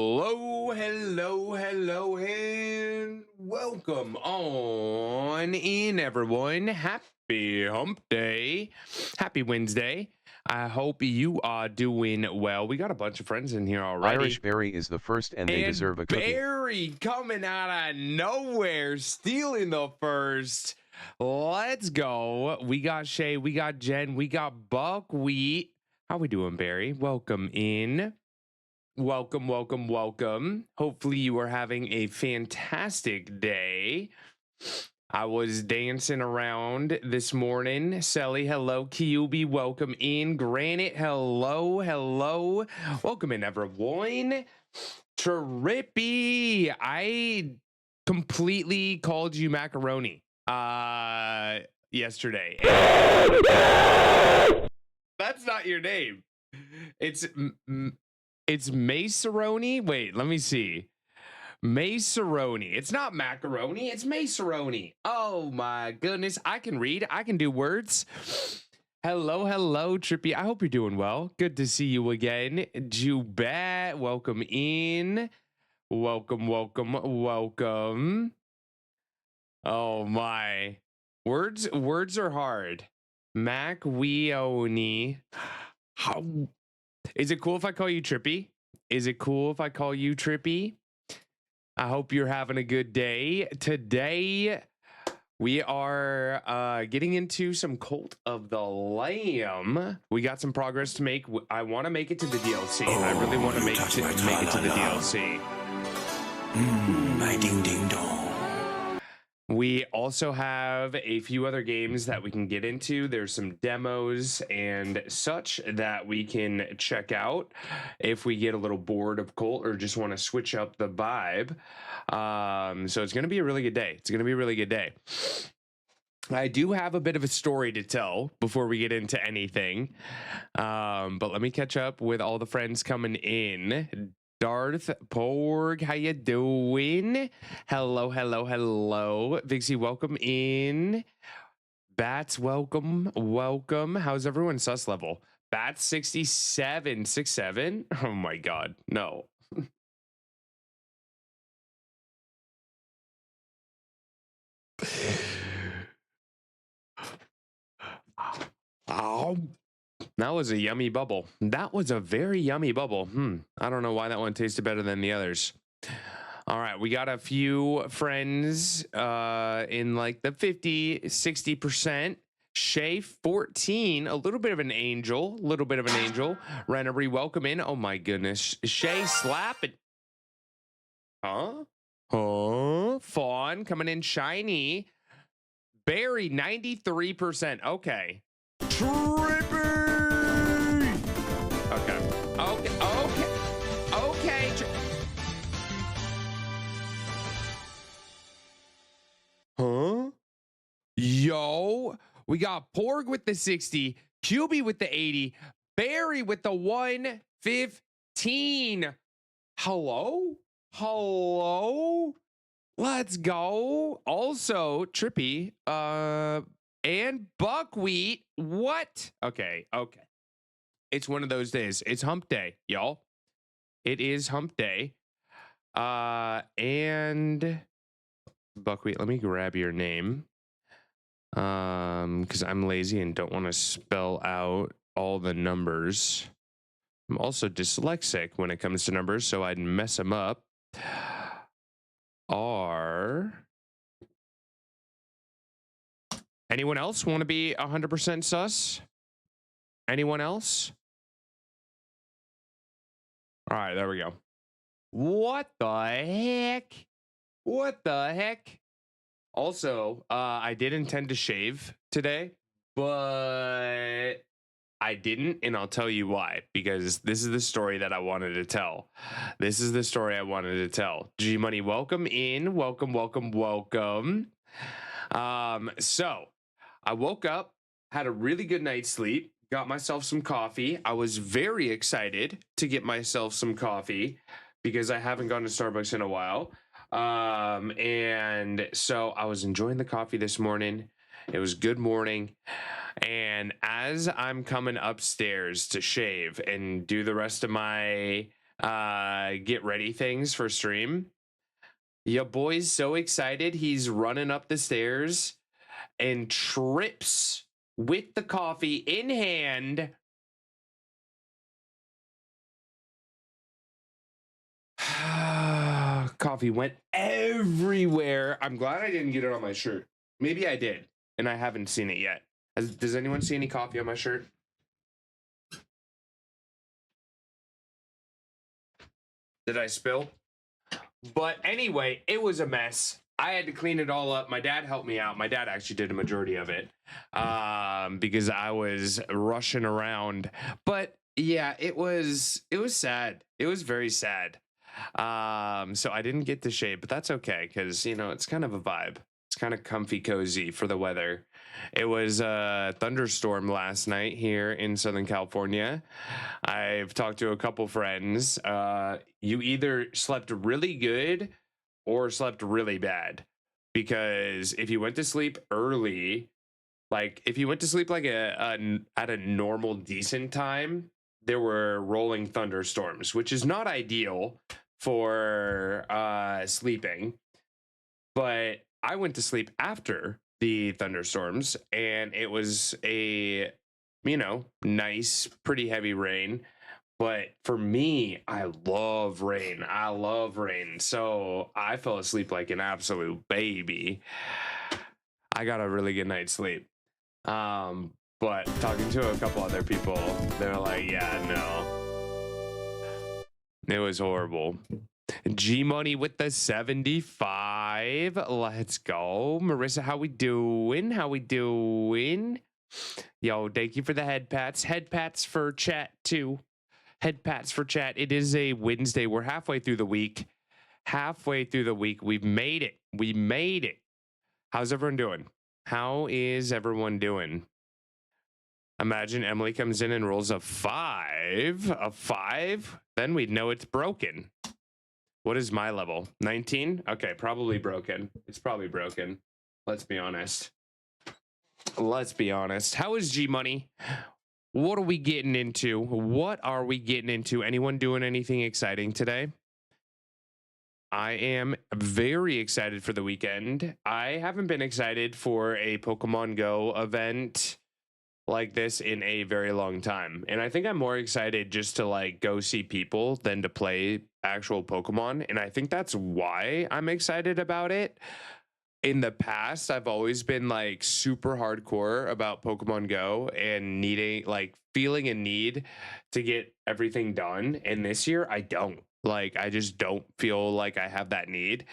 Hello, hello, hello, and welcome on in, everyone. Happy hump day. Happy Wednesday. I hope you are doing well. We got a bunch of friends in here Irish already. Berry is the first and they And deserve a cookie. Barry coming out of nowhere, stealing the first. Let's go. We got Shay, we got Jen, we got Buckwheat. How we doing, Barry? Welcome in. Welcome, welcome, welcome. Hopefully, you are having a fantastic day. I was dancing around this morning. Sally, hello. QB, welcome in. Granite, hello, hello. Welcome in, everyone. Trippy, I completely called you macaroni yesterday. That's not your name. It's it's Maceroni. Wait, let me see. Maceroni. It's not macaroni. It's Maceroni. Oh my goodness. I can read. I can do words. Hello, hello, Trippy. I hope you're doing well. Good to see you again. Jubat, welcome in. Welcome, welcome, welcome. Oh my. Words are hard. Macweoni. How is it cool if I call you Trippy? Is it cool if I call you Trippy? I hope you're having a good day. Today, we are getting into some Cult of the Lamb. We got some progress to make. I want to make it to the DLC. I really want to make it to the DLC. My ding ding dong. We also have a few other games that we can get into. There's some demos and such that we can check out if we get a little bored of Colt or just want to switch up the vibe. So it's going to be a really good day. It's going to be a really good day. I do have a bit of a story to tell before we get into anything. But let me catch up with all the friends coming in. Darth Porg, how you doing? Hello, hello, hello. Vixie, welcome in. Bats, welcome, welcome. How's everyone's sus level? Bats 67, 67? Oh my god, no. Oh, that was a yummy bubble. That was a very yummy bubble. I don't know why that one tasted better than the others. All right, we got a few friends in like the 50, 60%. Shay 14, a little bit of an angel, Rennery, welcome in. Oh my goodness. Shay slapping. Huh? Fawn coming in shiny. Barry 93%. Okay. Trippy. Okay. Huh? Yo, we got Porg with the 60, QB with the 80, Barry with the 115. Hello? Let's go. Also, Trippy, and Buckwheat. What? Okay. It's one of those days. It's hump day, y'all. It is hump day. And Buckwheat, let me grab your name. Because I'm lazy and don't want to spell out all the numbers. I'm also dyslexic when it comes to numbers, so I'd mess them up. Anyone else want to be 100% sus? Anyone else? All right, there we go. What the heck? Also, I did intend to shave today, but I didn't, and I'll tell you why. Because this is the story that I wanted to tell. G Money, welcome in. Welcome. So I woke up, had a really good night's sleep, got myself some coffee. I was very excited to get myself some coffee because I haven't gone to Starbucks in a while. And so I was enjoying the coffee this morning. It was good morning. And as I'm coming upstairs to shave and do the rest of my get ready things for stream. Your boy's so excited. He's running up the stairs and trips with the coffee in hand. Coffee went everywhere. I'm glad I didn't get it on my shirt. Maybe I did, and I haven't seen it yet. Does anyone see any coffee on my shirt? Did I spill? But anyway, it was a mess. I had to clean it all up. My dad helped me out. My dad actually did a majority of it because I was rushing around. But yeah, it was sad. It was very sad. So I didn't get to shave, but that's okay because it's kind of a vibe. It's kind of comfy cozy for the weather. It was a thunderstorm last night here in Southern California. I've talked to a couple friends. You either slept really good or slept really bad, because if you went to sleep early, like if you went to sleep like at a normal decent time, there were rolling thunderstorms, which is not ideal for sleeping. But I went to sleep after the thunderstorms, and it was a nice, pretty heavy rain. But for me, I love rain. I love rain. So I fell asleep like an absolute baby. I got a really good night's sleep. But talking to a couple other people, they're like, yeah, no. It was horrible. G Money with the 75. Let's go. Marissa, how we doing? How we doing? Yo, thank you for the head pats. Head pats for chat too. Head pats for chat. It is a Wednesday. We're halfway through the week. Halfway through the week. We've made it. We made it. How's everyone doing? How is everyone doing? Imagine Emily comes in and rolls a 5. A 5? Then we'd know it's broken. What is my level? 19? Okay, probably broken. It's probably broken. Let's be honest. Let's be honest. How is G Money? What are we getting into? What are we getting into? Anyone doing anything exciting today? I am very excited for the weekend. I haven't been excited for a Pokemon Go event like this in a very long time. And I think I'm more excited just to like go see people than to play actual Pokemon. And I think that's why I'm excited about it. In the past, I've always been like super hardcore about Pokemon Go and needing, like, feeling a need to get everything done. And this year, I don't. Like, I just don't feel like I have that need.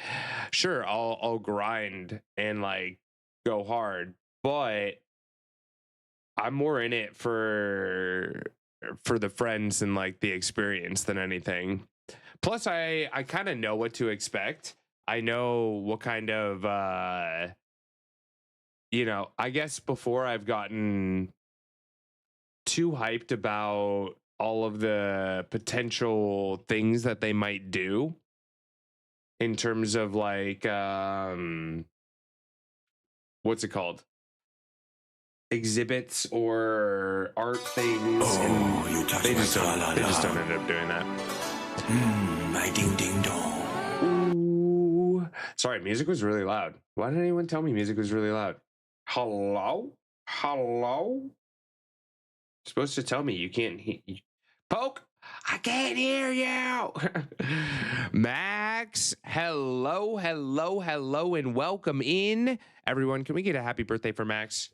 Sure, I'll grind and like go hard, but I'm more in it for the friends and like the experience than anything. Plus, I kind of know what to expect. I know what kind of I guess before I've gotten too hyped about all of the potential things that they might do in terms of like what's it called? Exhibits or art things. Oh, you touch They my just don't tra-la-la. end up doing that. My ding-ding-dong. Ooh. Sorry, music was really loud. Why didn't anyone tell me music was really loud? Hello? Hello? You're supposed to tell me you can't hear. Poke, I can't hear you. Max, hello, hello, hello, and welcome in. Everyone, can we get a happy birthday for Max?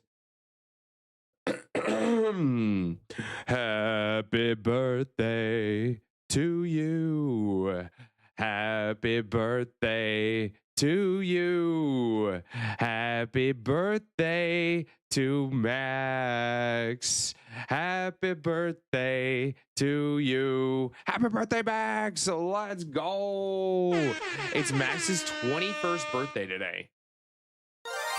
Happy birthday to you. Happy birthday to you. Happy birthday to Max. Happy birthday to you. Happy birthday, Max. Let's go. It's Max's 21st birthday today.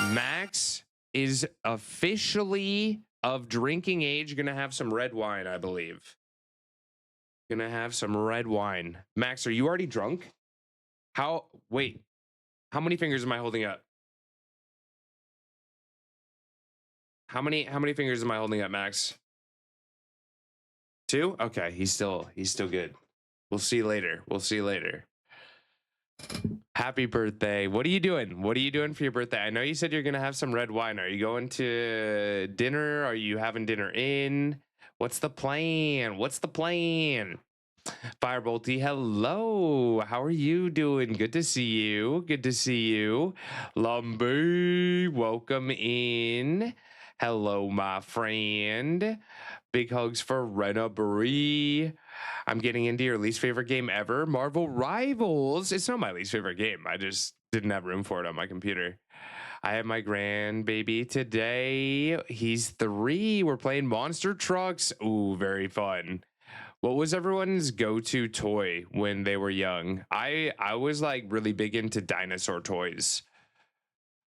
Max is officially of drinking age. Gonna have some red wine, I believe. Gonna have some red wine. Max, are you already drunk? Wait, how many fingers am I holding up? How many fingers am I holding up, Max? 2? Okay, he's still good. We'll see you later. We'll see you later. Happy birthday. What are you doing? What are you doing for your birthday? I know you said you're going to have some red wine. Are you going to dinner? Are you having dinner in? What's the plan? What's the plan? Firebolty, hello. How are you doing? Good to see you. Good to see you. Lumbee, welcome in. Hello, my friend. Big hugs for Rena Bree. I'm getting into your least favorite game ever, Marvel Rivals. It's not my least favorite game. I just didn't have room for it on my computer. I have my grandbaby today. He's 3. We're playing Monster Trucks. Ooh, very fun. What was everyone's go-to toy when they were young? I was like really big into dinosaur toys.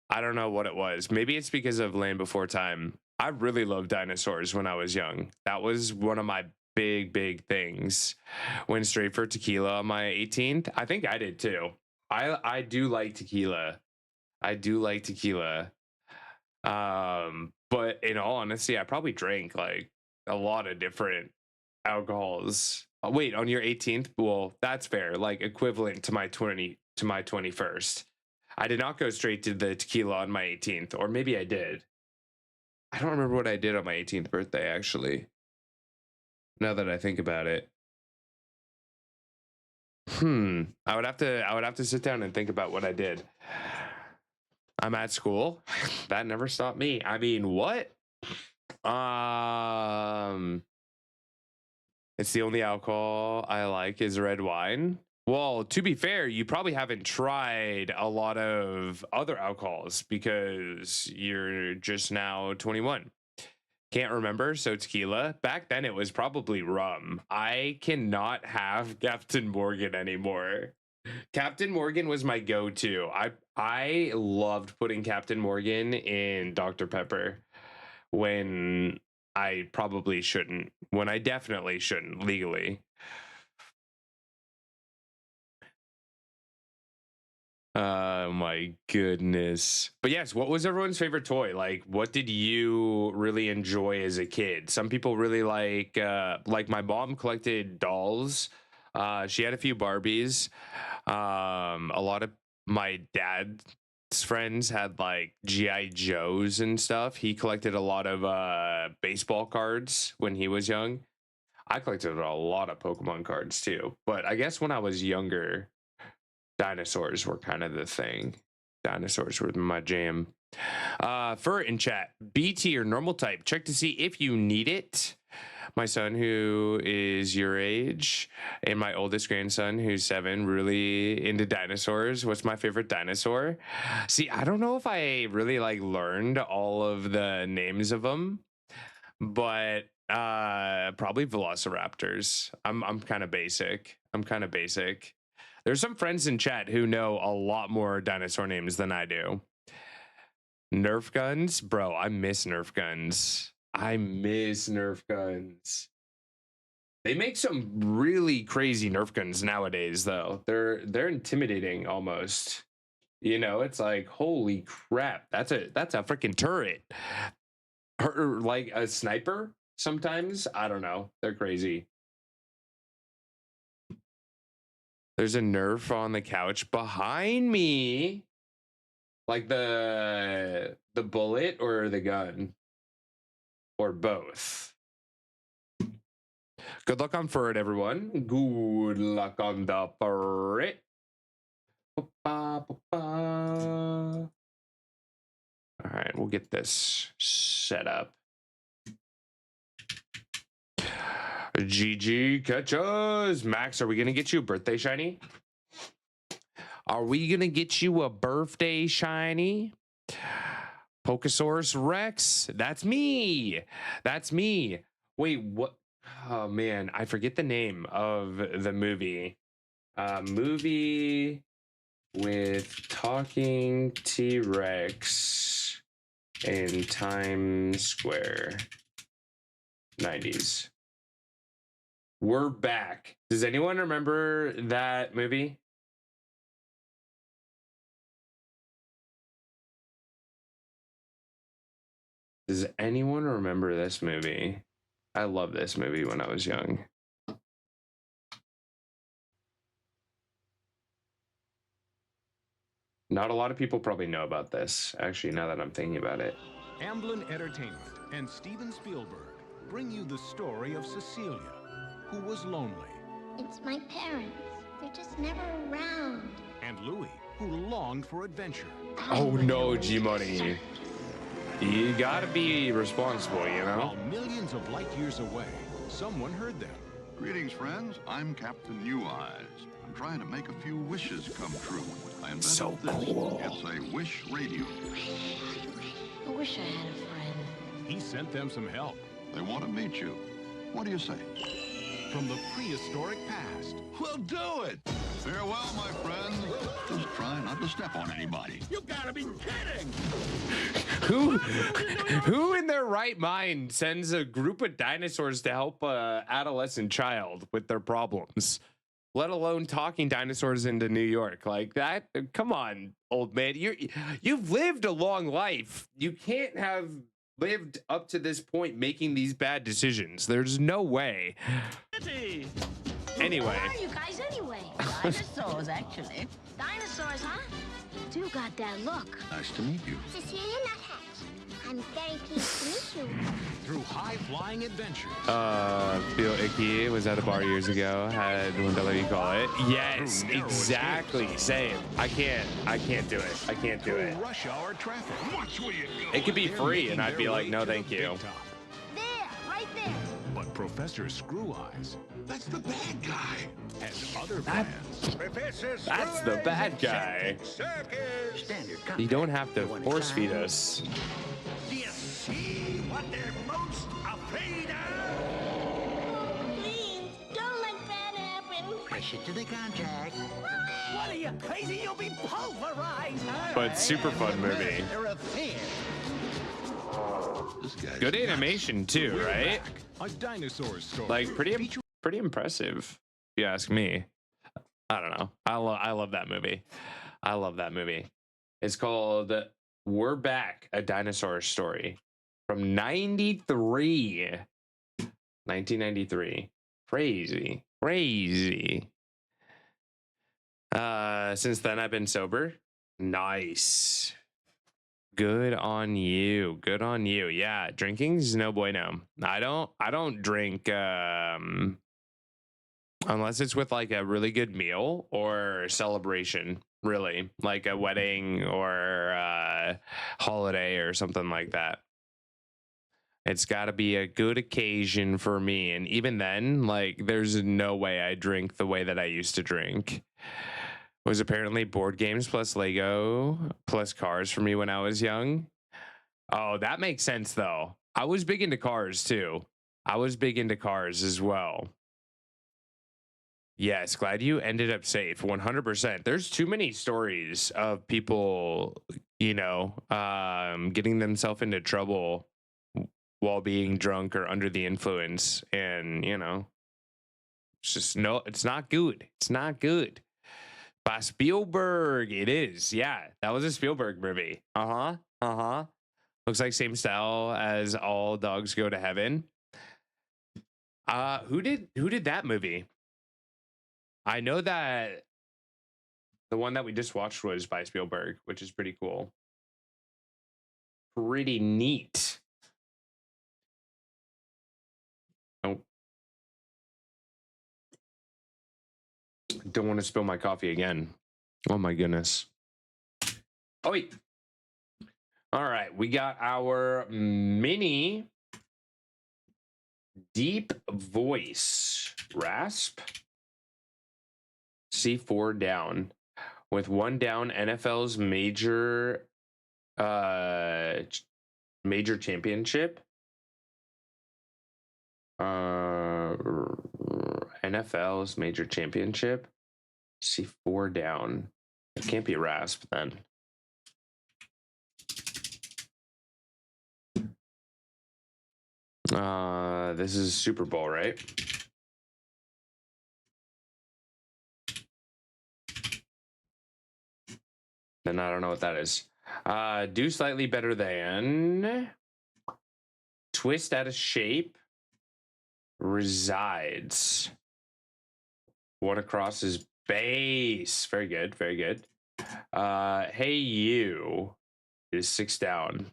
I don't know what it was. Maybe it's because of Land Before Time. I really loved dinosaurs when I was young. That was one of my big things. Went straight for tequila on my 18th. I think I did too. I do like tequila. I do like tequila. But in all honesty, I probably drank like a lot of different alcohols. Wait, on your 18th? Well, that's fair. Like equivalent to my 21st. I did not go straight to the tequila on my 18th, or maybe I did. I don't remember what I did on my 18th birthday actually. Now that I think about it. I would have to sit down and think about what I did. I'm at school. That never stopped me. I mean, what? It's the only alcohol I like is red wine. Well, to be fair, you probably haven't tried a lot of other alcohols because you're just now 21. Can't remember. So tequila. Back then it was probably rum. I cannot have Captain Morgan anymore. Captain Morgan was my go-to. I loved putting Captain Morgan in Dr. Pepper when I probably shouldn't. When I definitely shouldn't legally. Oh my goodness. But yes, what was everyone's favorite toy? Like what did you really enjoy as a kid? Some people really like my mom collected dolls. She had a few Barbies. A lot of my dad's friends had like GI Joes and stuff. He collected a lot of baseball cards when he was young. I collected a lot of Pokemon cards too. But I guess when I was younger, dinosaurs were kind of the thing. Dinosaurs were my jam. Fur in chat, BT or normal type. Check to see if you need it. My son, who is your age, and my oldest grandson, who's 7, really into dinosaurs. What's my favorite dinosaur? See, I don't know if I really like learned all of the names of them, but probably velociraptors. I'm kind of basic. There's some friends in chat who know a lot more dinosaur names than I do. Nerf guns, bro. I miss Nerf guns. They make some really crazy Nerf guns nowadays, though. They're intimidating almost. You know, it's like holy crap. That's a freaking turret. Or like a sniper. Sometimes I don't know. They're crazy. There's a Nerf on the couch behind me. Like the bullet or the gun? Or both? Good luck on Furret, everyone. Good luck on the Furret. All right, we'll get this set up. GG, catch us. Max, are we going to get you a birthday shiny? Are we going to get you a birthday shiny? Pokesaurus Rex. That's me. Wait, what? Oh, man. I forget the name of the movie. Movie with talking T-Rex in Times Square. 90s. We're back. Does anyone remember that movie? Does anyone remember this movie? I love this movie when I was young. Not a lot of people probably know about this, actually, now that I'm thinking about it. Amblin Entertainment and Steven Spielberg bring you the story of Cecilia, who was lonely, It's my parents. They're just never around. and Louis, who longed for adventure. Oh no, G-Money. You gotta be responsible, you know? While millions of light years away, someone heard them. Greetings, friends. I'm Captain New Eyes. I'm trying to make a few wishes come true. I invented So this. cool. It's a wish radio. I wish I had a friend. He sent them some help They want to meet you. What do you say? from the prehistoric past. We'll do it. Farewell, my friend. Just try not to step on anybody. Who in their right mind sends a group of dinosaurs to help a adolescent child with their problems? Let alone talking dinosaurs into New York like that. Come on, old man. You've lived a long life. You can't have lived up to this point making these bad decisions. There's no way. Anyway. Who are you guys anyway? Dinosaurs, actually. Dinosaurs, huh? You got that look. Nice to meet you. Cecilia Nuthatch. I'm very pleased to meet you. Through high-flying adventures, Feel icky was at a bar years ago. Had whatever you call it. Yes, exactly. Same. I can't do it. I can't do it. rush hour traffic. Watch where you go. It could be They're free, making and I'd their be like, way no, to the thank you. big top. There, right there. But Professor Screw Eyes That's the bad guy. has other plans. That's the bad guy. Standard. You don't have to force feed us. Do you see what they're most afraid of? Please, don't let that happen. Push it to the contract. What are you, crazy? You'll be pulverized. But super fun movie. You're a fan. This guy's Good nuts. animation too, right? A dinosaur story. Like pretty impressive. If you ask me. I don't know. I love that movie. I love that movie. It's called We're Back, a Dinosaur Story from 93. 1993. Crazy. Crazy. Since then I've been sober. Nice. Good on you. Good on you. Yeah, drinking's no bueno. I don't drink unless it's with like a really good meal or celebration, really. Like a wedding or holiday or something like that. It's got to be a good occasion for me, and even then, like there's no way I drink the way that I used to drink. It was apparently board games plus Lego plus cars for me when I was young. Oh, that makes sense though. I was big into cars too. I was big into cars as well. Yes, glad you ended up safe. 100%. There's too many stories of people, getting themselves into trouble while being drunk or under the influence. And, it's just it's not good. It's not good. By Spielberg, it is. Yeah, that was a Spielberg movie. Looks like same style as All Dogs Go to Heaven. Who did that movie? I know that the one that we just watched was by Spielberg, which is pretty cool. Pretty neat. Oh. Don't want to spill my coffee again. Oh my goodness. Oh wait. All right, we got our mini deep voice rasp. C4 down. With one down, NFL's major championship. NFL's major championship. C4 down. It can't be rasp then. This is Super Bowl, right? Then I don't know what that is. Do slightly better than. Twist out of shape. Resides. What across his base. Very good. Very good. Hey you is 6 down.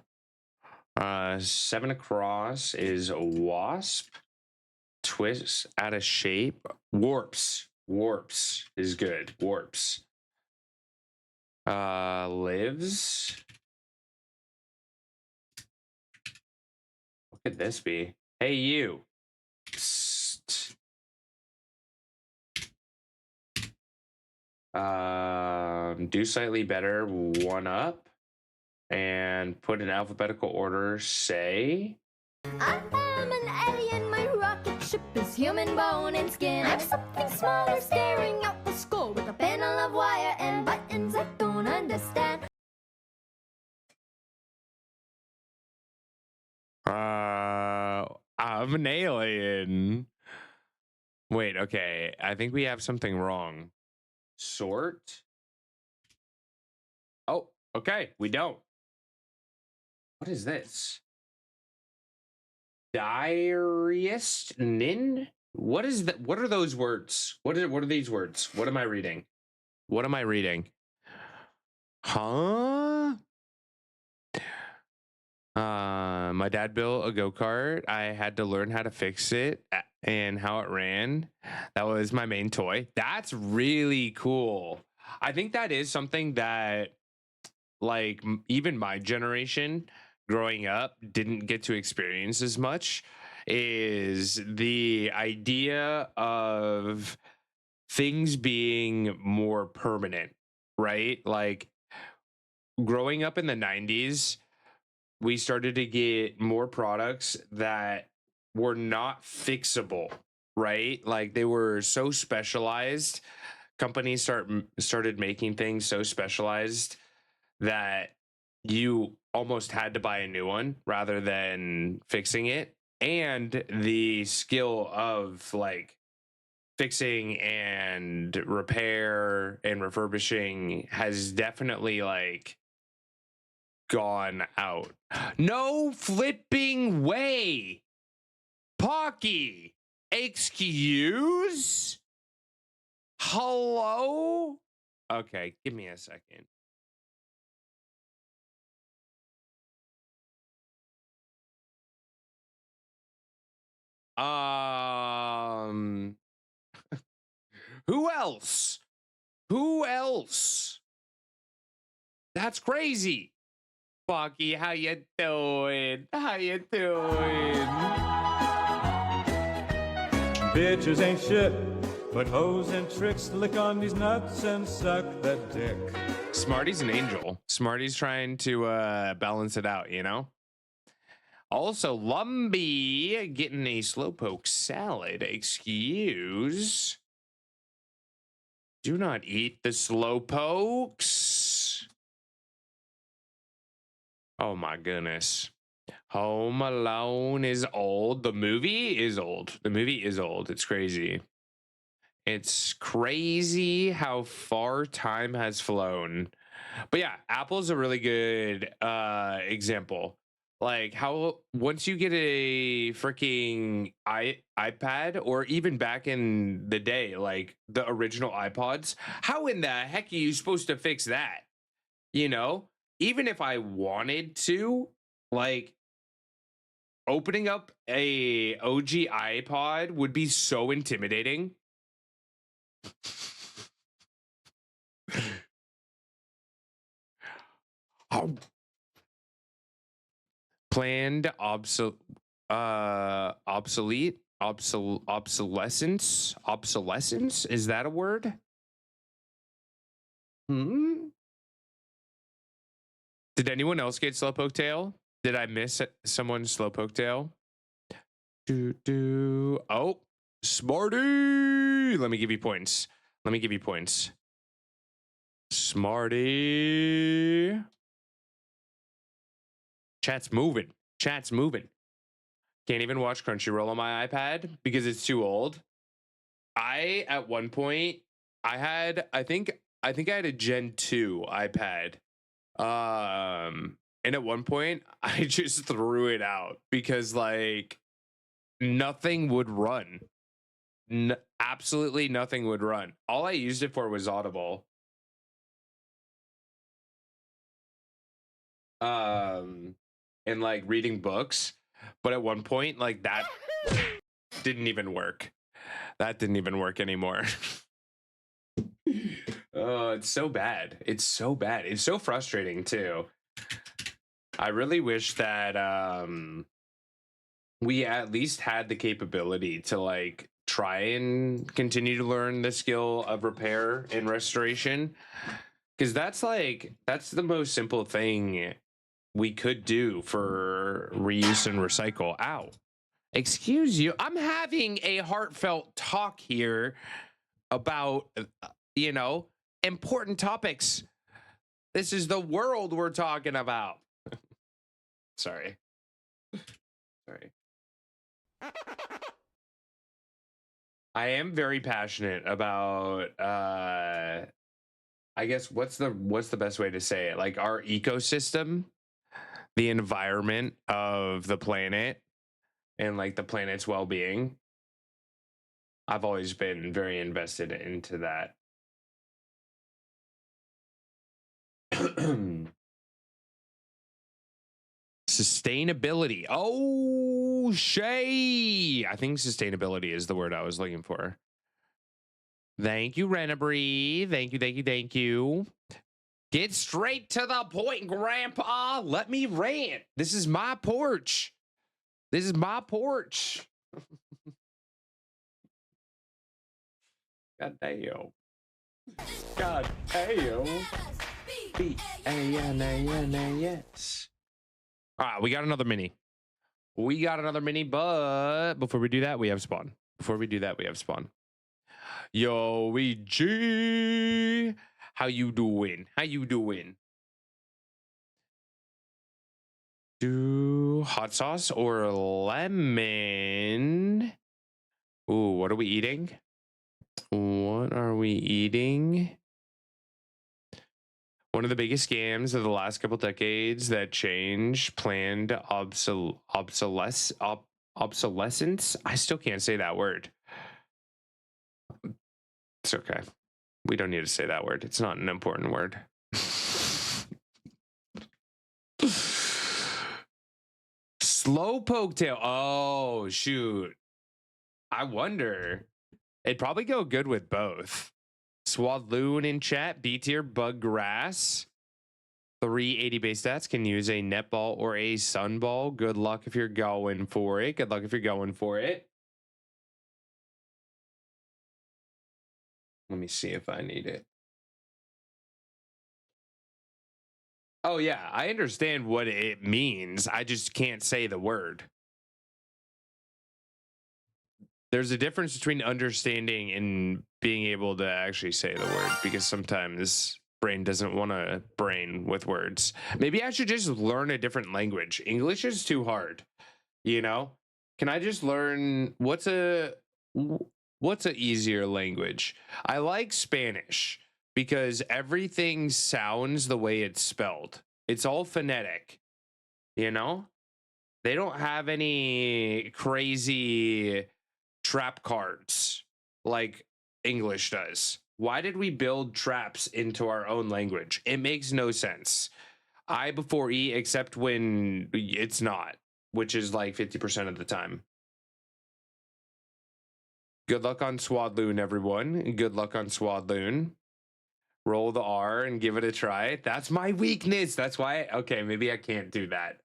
7 across is a wasp. Twist out of shape. Warps. Warps is good. Warps. Lives. What could this be? Hey you. Psst. Do slightly better. 1 up. And put in alphabetical order. Say. I am an alien, my rocket ship is human bone and skin. I'm something smaller staring out the skull with a panel of wire and buttons I don't understand. I'm an alien. Wait, okay. I think we have something wrong. Sort. Oh, okay. We don't. What is this? Diarist nin? What is that? What are those words? What are these words? What am I reading? What am I reading? Huh? My dad built a go-kart. I had to learn how to fix it and how it ran. That was my main toy. That's really cool. I think that is something that, like, even my generation growing up didn't get to experience as much, is the idea of things being more permanent, right? Like, growing up in the 90s, we started to get more products that were not fixable, right? Like, they were so specialized. Companies started making things so specialized that you almost had to buy a new one rather than fixing it. And the skill of, like, fixing and repair and refurbishing has definitely, like, gone out. No flipping way. Pocky, excuse? Hello? Okay, give me a second. Who else? Who else? That's crazy. Pocky, how you doing? How you doing? Bitches ain't shit, but hoes and tricks. Lick on these nuts and suck the dick. Smarty's an angel. Smarty's trying to balance it out, you know? Also, Lumbee getting a slowpoke salad. Excuse. Do not eat the slowpokes. Oh my goodness. Home Alone is old. The movie is old. The movie is old. It's crazy. It's crazy how far time has flown. But yeah, Apple's a really good example. Like, how once you get a freaking iPad, or even back in the day, like the original iPods, how in the heck are you supposed to fix that? You know, even if I wanted to, like, opening up a OG iPod would be so intimidating. Oh. Planned obsolescence, is that a word? Did anyone else get slowpoke tail? Did I miss someone's slowpoke tail? Oh, Smarty, let me give you points. Smarty. Chat's moving. Can't even watch Crunchyroll on my iPad because it's too old. At one point, I think I had a Gen 2 iPad. And at one point, I just threw it out because, like, nothing would run. Absolutely nothing would run. All I used it for was Audible. and like reading books, but at one point like that didn't even work. That didn't even work anymore. Oh, it's so bad. It's so bad. It's so frustrating too. I really wish that we at least had the capability to like try and continue to learn the skill of repair and restoration, because that's the most simple thing we could do for reuse and recycle. Ow. Excuse you. I'm having a heartfelt talk here about, important topics. This is the world we're talking about. Sorry. Sorry. I am very passionate about, I guess, what's the best way to say it? Like our ecosystem, the environment of the planet, and like the planet's well-being. I've always been very invested into that. Sustainability. Oh, Shay. I think sustainability is the word I was looking for. Thank you, Renabri. Thank you, thank you, thank you. Get straight to the point, Grandpa. Let me rant. This is my porch. This is my porch. God damn. God damn. B-A-N-A-N-A-S. All right, we got another mini. But before we do that, we have Spawn. Yo, EG. How you doing? Do hot sauce or lemon? Ooh, what are we eating? One of the biggest scams of the last couple decades that changed planned obsolescence. I still can't say that word. It's okay. We don't need to say that word. It's not an important word. Slowpoke tail. Oh, shoot. I wonder. It'd probably go good with both. Swadloon in chat. B tier bug grass. 380 base stats. Can use a netball or a sunball. Good luck if you're going for it. Let me see if I need it. Oh, yeah. I understand what it means. I just can't say the word. There's a difference between understanding and being able to actually say the word, because sometimes brain doesn't want to brain with words. Maybe I should just learn a different language. English is too hard. Can I just learn what's a easier language? I like Spanish because everything sounds the way it's spelled. It's all phonetic. They don't have any crazy trap cards like English does. Why did we build traps into our own language? It makes no sense. I before E, except when it's not, which is like 50% of the time. Good luck on Swadloon, everyone. Good luck on Swadloon. Roll the R and give it a try. That's my weakness. That's why. Okay, maybe I can't do that.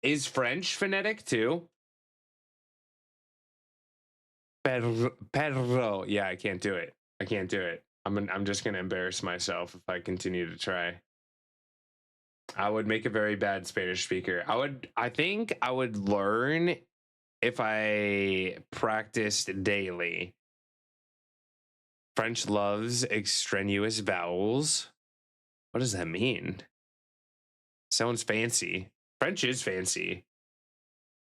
Is French phonetic too? Perro. Yeah, I can't do it. I'm just gonna embarrass myself if I continue to try. I would make a very bad Spanish speaker. I think I would learn if I practiced daily. French loves extraneous vowels. What does that mean? Sounds fancy. French is fancy.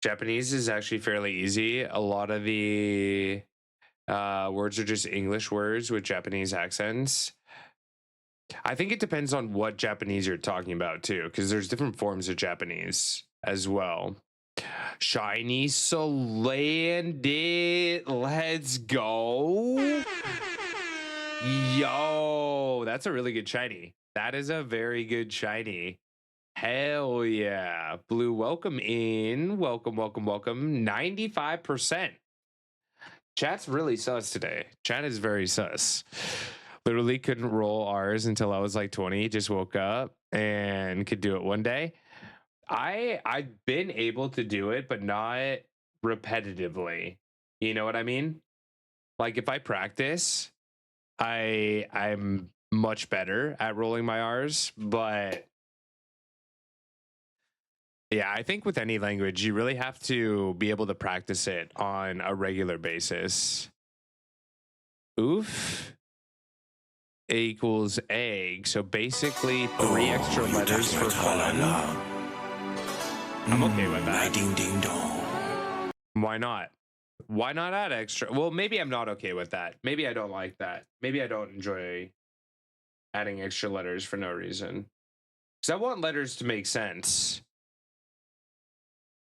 Japanese is actually fairly easy. A lot of the words are just English words with Japanese accents. I think it depends on what Japanese you're talking about too, because there's different forms of Japanese as well. Shiny Solandit, let's go. Yo, that's a really good shiny. That is a very good shiny. Hell yeah. Blue, welcome in. Welcome, welcome, welcome. 95%. Chat's really sus today. Chat is very sus. Literally couldn't roll R's until I was like 20. Just woke up and could do it one day. I've been able to do it, but not repetitively. You know what I mean? Like if I practice, I'm much better at rolling my R's, but yeah, I think with any language, you really have to be able to practice it on a regular basis. Oof equals egg. So basically 3 extra letters for fun. I'm okay with that. Ding ding dong. Why not? Why not add extra? Well, maybe I'm not okay with that. Maybe I don't like that. Maybe I don't enjoy adding extra letters for no reason. Because I want letters to make sense.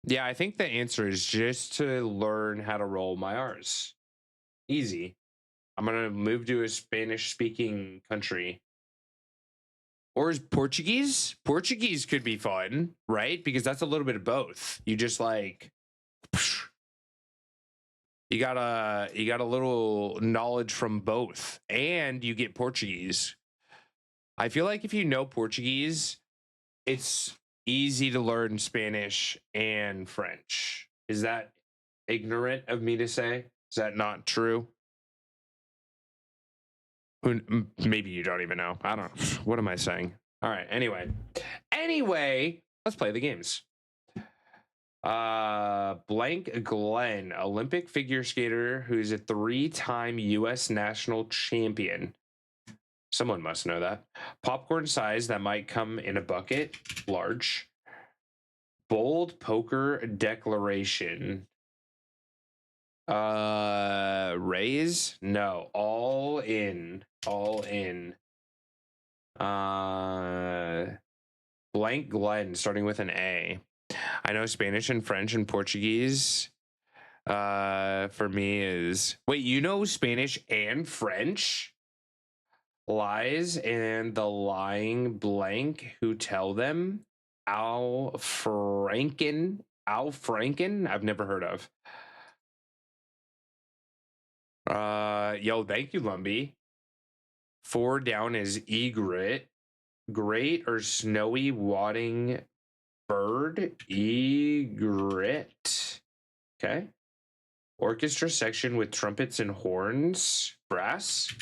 Yeah, I think the answer is just to learn how to roll my R's. Easy. I'm going to move to a Spanish-speaking country. Or is Portuguese? Portuguese could be fun, right? Because that's a little bit of both. You just like... You got a little knowledge from both. And you get Portuguese. I feel like if you know Portuguese, it's easy to learn Spanish and French. Is that ignorant of me to say? Is that not true? Maybe you don't even know. I don't. What am I saying? All right. Anyway, let's play the games. Blank Glenn, Olympic figure skater who's a 3-time U.S. national champion. Someone must know that. Popcorn size that might come in a bucket. Large. Bold poker declaration. Raise? No. All in. Blank Glenn, starting with an A. I know Spanish and French and Portuguese. For me is... Wait, you know Spanish and French? Lies and the lying blank who tell them. Al Franken. I've never heard of. Yo, thank you, Lumbee. 4 down is egret. Great or snowy wadding bird. Egret. Okay. Orchestra section with trumpets and horns. Brass.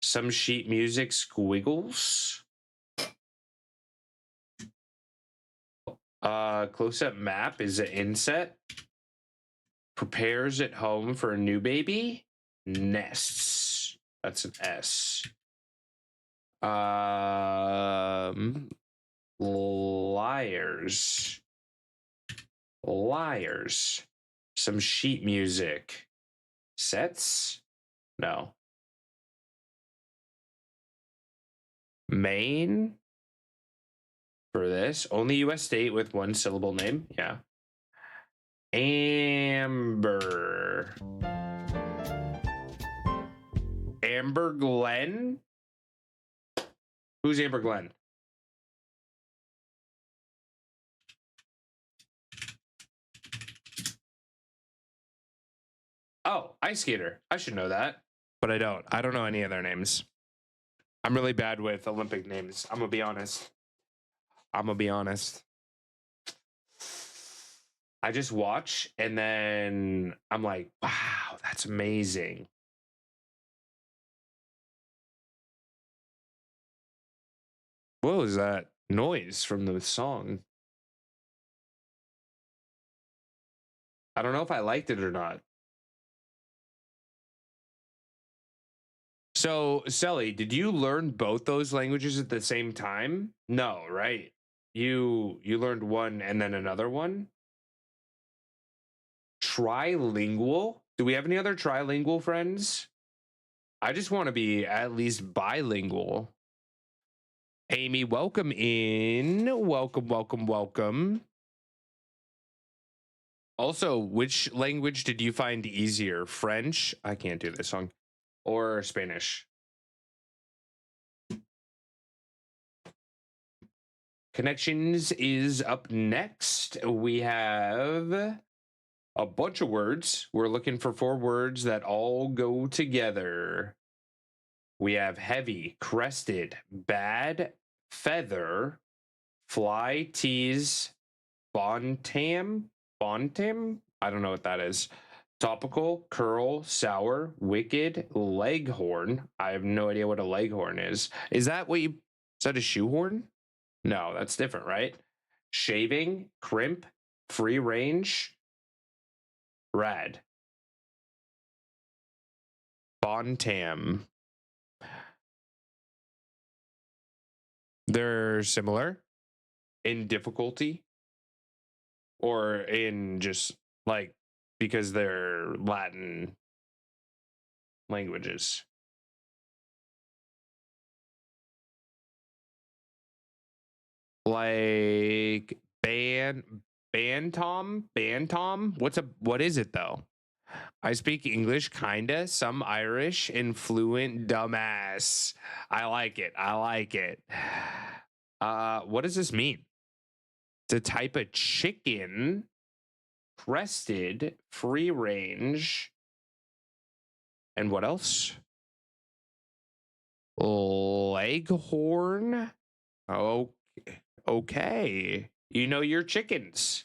Some sheet music squiggles. Close-up map is an inset. Prepares at home for a new baby. Nests. That's an S. Liars. Some sheet music. Sets? No. Maine? For this. Only U.S. state with 1 syllable name. Yeah. Amber. Amber Glenn? Who's Amber Glenn? Oh, ice skater. I should know that, but I don't. I don't know any of their names. I'm really bad with Olympic names. I'm gonna be honest. I just watch and then I'm like, wow, that's amazing. What was that noise from the song? I don't know if I liked it or not. So, Selly, did you learn both those languages at the same time? No, right? You learned one and then another one? Trilingual? Do we have any other trilingual friends? I just want to be at least bilingual. Amy, welcome in. Welcome. Also, which language did you find easier? French? I can't do this song. Or Spanish? Connections is up next. We have a bunch of words. We're looking for 4 words that all go together. We have heavy, crested, bad, feather, fly, tease, bontam. I don't know what that is. Topical, curl, sour, wicked, leghorn. I have no idea what a leghorn is. Is that a shoehorn? No, that's different, right? Shaving, crimp, free range, rad. Bontam. They're similar in difficulty or in just like because they're Latin languages. Like bantam. What is it though? I speak English kinda, some Irish, and fluent, dumbass. I like it. What does this mean? It's a type of chicken, crested, free range, and what else? Leghorn. Oh, okay. You know your chickens.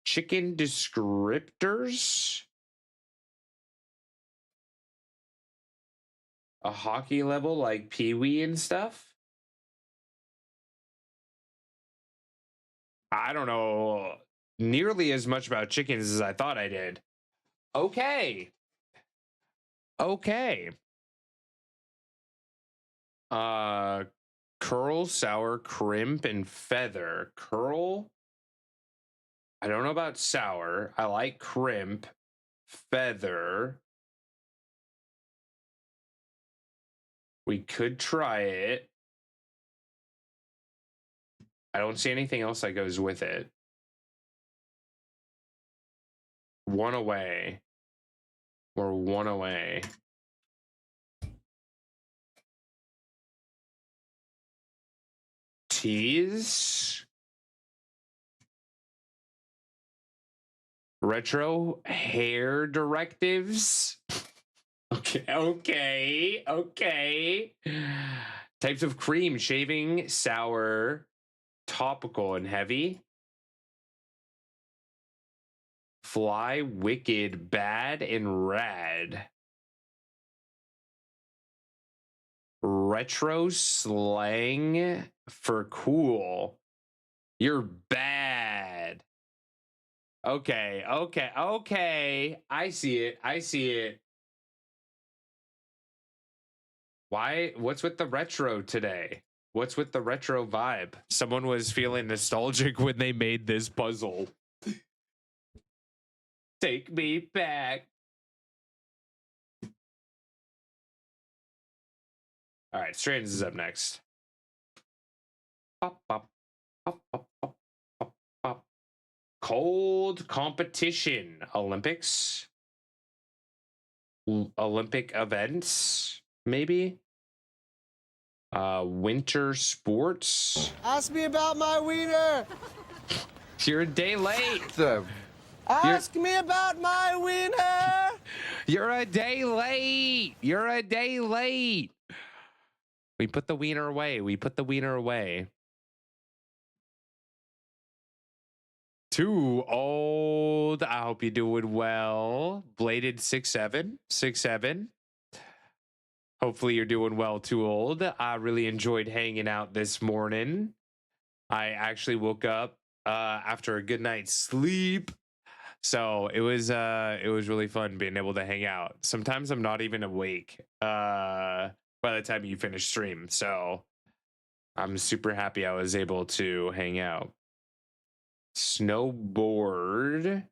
Chicken descriptors. A hockey level like Pee-wee and stuff. I don't know nearly as much about chickens as I thought I did. Okay. Curl, sour, crimp, and feather. Curl. I don't know about sour. I like crimp. Feather. We could try it. I don't see anything else that goes with it. 1 away. We're 1 away. Tease. Retro hair directives. Okay. Types of cream: shaving, sour, topical, and heavy. Fly, wicked, bad, and rad. Retro slang for cool. You're bad. Okay. I see it. Why? What's with the retro today? What's with the retro vibe? Someone was feeling nostalgic when they made this puzzle. Take me back. All right, Strands is up next. Pop. Cold competition. Olympics. Olympic events, maybe. Winter sports. Ask me about my wiener. You're a day late. Ask me about my wiener. You're a day late. We put the wiener away. Too old. I hope you're doing well. Bladed 6'7". Hopefully you're doing well, Too Old. I really enjoyed hanging out this morning. I actually woke up after a good night's sleep. So it was really fun being able to hang out. Sometimes I'm not even awake by the time you finish stream. So I'm super happy I was able to hang out. Snowboarding.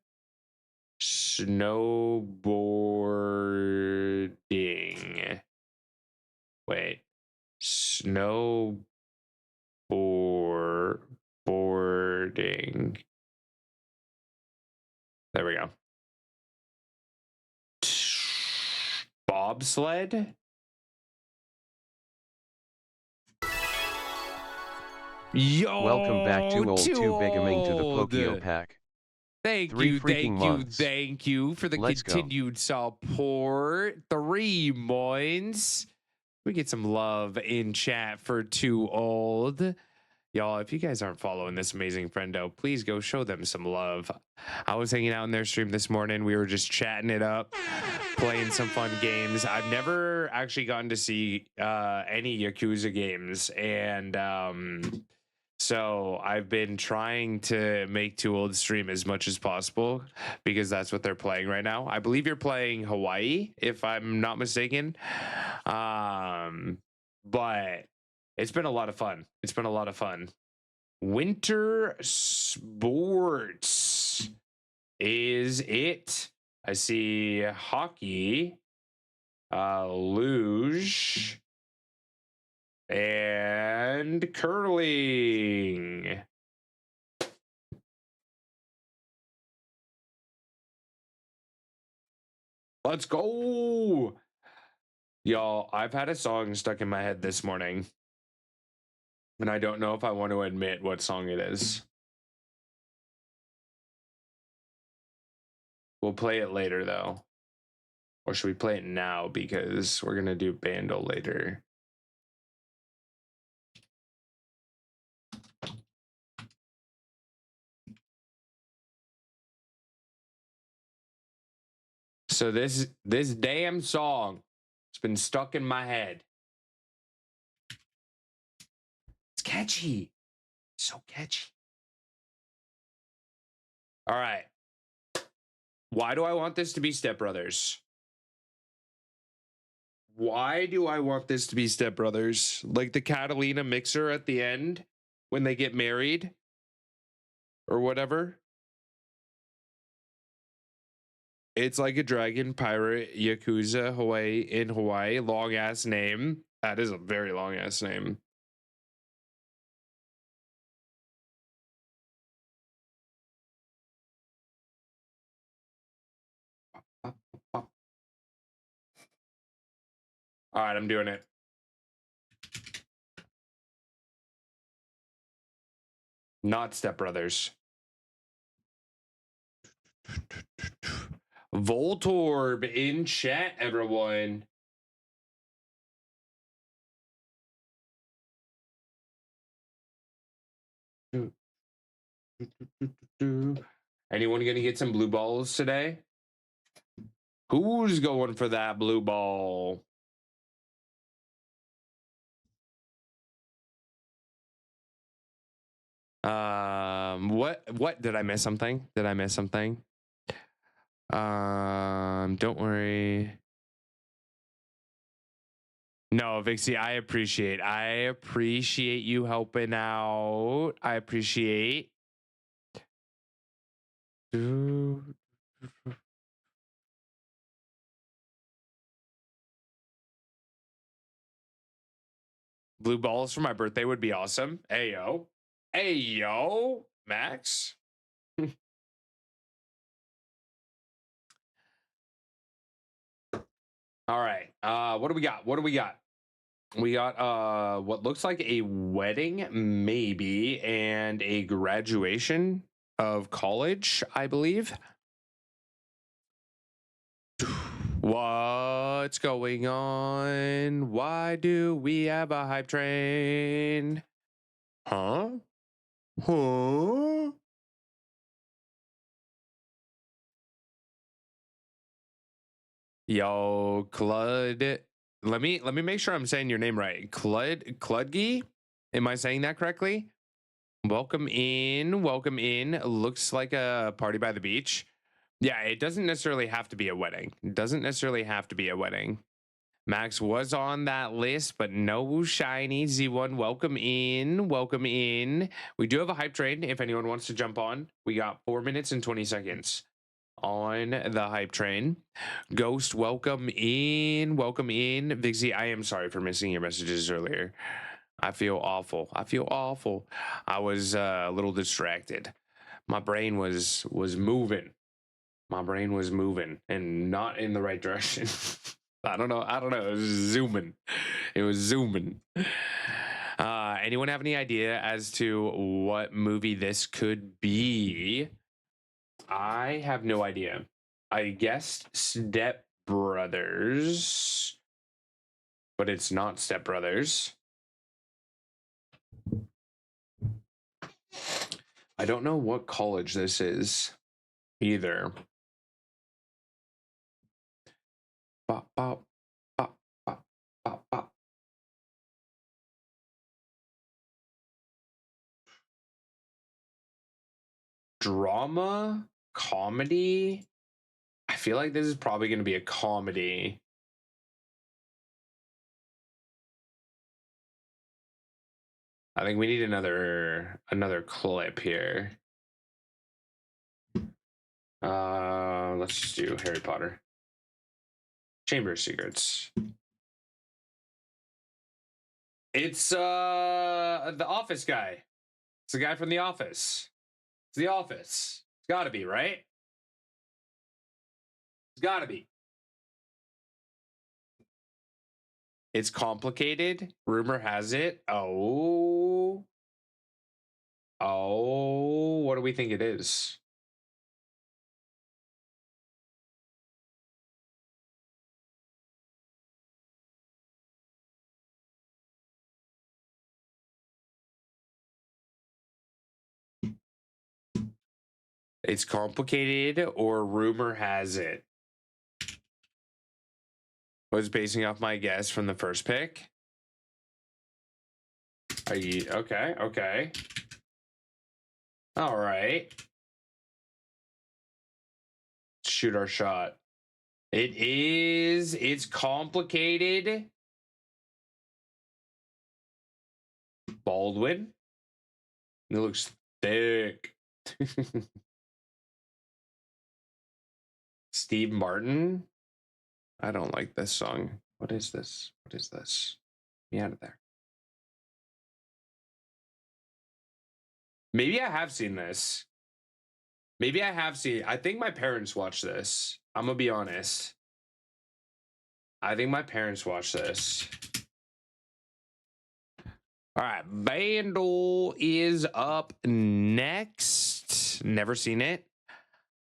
Wait. Snowboarding. There we go. Bobsled. Yo, Welcome back to old too to bigaming to the old. Pokio pack. Thank 3 you, freaking thank you, months. thank you for the Let's go. continued support. 3 months. We get some love in chat for too old. Y'all, if you guys aren't following this amazing friendo, please go show them some love. I was hanging out in their stream this morning. We were just chatting it up, playing some fun games. I've never actually gotten to see any Yakuza games. And so I've been trying to make Too Old stream as much as possible because that's what they're playing right now. I believe you're playing Hawaii, if I'm not mistaken. But it's been a lot of fun. It's been a lot of fun. Winter sports is it. I see hockey, luge, and curling. Let's go. Y'all, I've had a song stuck in my head this morning, and I don't know if I want to admit what song it is. We'll play it later, though. Or should we play it now? Because we're going to do Bandle later. So this damn song has been stuck in my head. It's catchy. So catchy. All right. Why do I want this to be Step Brothers? Why do I want this to be Step Brothers? Like the Catalina mixer at the end when they get married or whatever. It's like a dragon pirate Yakuza Hawaii in Hawaii. Long ass name. That is a very long ass name. All right, I'm doing it. Not Step Brothers. Voltorb in chat, everyone. Anyone gonna get some blue balls today? Who's going for that blue ball? What did I miss something? Did I miss something? Don't worry. No, Vixie, I appreciate you helping out. I appreciate. Blue balls for my birthday would be awesome. Ayo. Ayo, Max. All right. What do we got? What do we got? We got what looks like a wedding, maybe, and a graduation of college, I believe. What's going on? Why do we have a hype train? Huh? Huh? Yo, Clud. Let me make sure I'm saying your name right. Cludgy? Am I saying that correctly? Welcome in. Welcome in. Looks like a party by the beach. Yeah, it doesn't necessarily have to be a wedding. It doesn't necessarily have to be a wedding. Max was on that list, but no shiny Z1. Welcome in. Welcome in. We do have a hype train if anyone wants to jump on. We got 4 minutes and 20 seconds on the hype train. Ghost, welcome in. Welcome in. Vixie, I am sorry for missing your messages earlier. I feel awful. I feel awful. I was a little distracted. My brain was moving. My brain was moving and not in the right direction. I don't know. It was zooming. Anyone have any idea as to what movie this could be? I have no idea. I guessed Step Brothers, but it's not Step Brothers. I don't know what college this is either. Bop, bop, bop, bop, bop, bop. Drama, comedy. I feel like this is probably going to be a comedy. I think we need another clip here. Let's just do Harry Potter. Chamber of Secrets. It's the Office guy. It's the guy from The Office. It's The Office. It's got to be, right? It's got to be. It's complicated. Rumor has it. Oh, what do we think it is? It's complicated, or rumor has it. I was basing off my guess from the first pick. Are you okay? Okay. All right. Shoot our shot. It is. It's complicated. Baldwin. It looks thick. Steve Martin. I don't like this song. What is this? What is this? Get me out of there. Maybe I have seen this. Maybe I have seen. I think my parents watched this. I'm gonna be honest. I think my parents watched this. All right, Vandal is up next. Never seen it.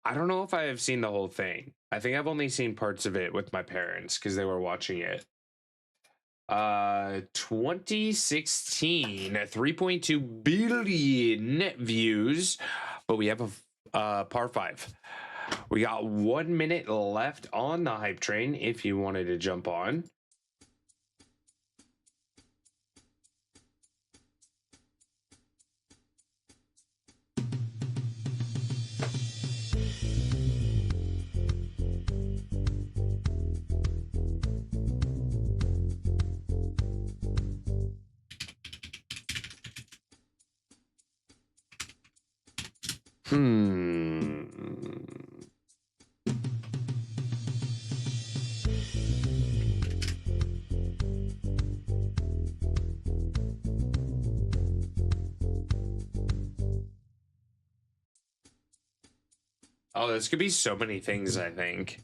I don't know if I have seen the whole thing. I think I've only seen parts of it with my parents because they were watching it. 2016, 3.2 billion views, but we have a par 5. We got 1 minute left on the hype train if you wanted to jump on. Oh, this could be so many things, I think.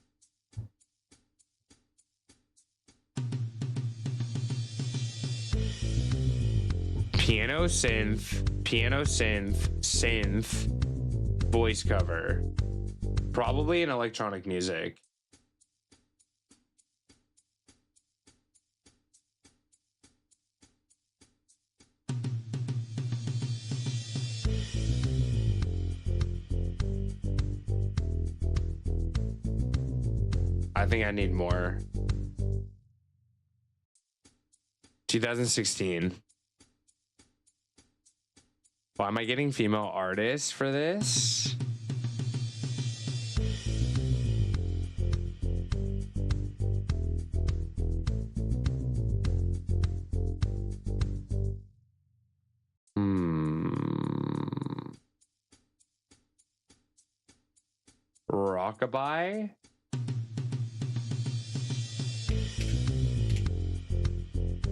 Piano synth, voice cover. Probably in electronic music. I think I need more. 2016. Why am I getting female artists for this? Rockabye?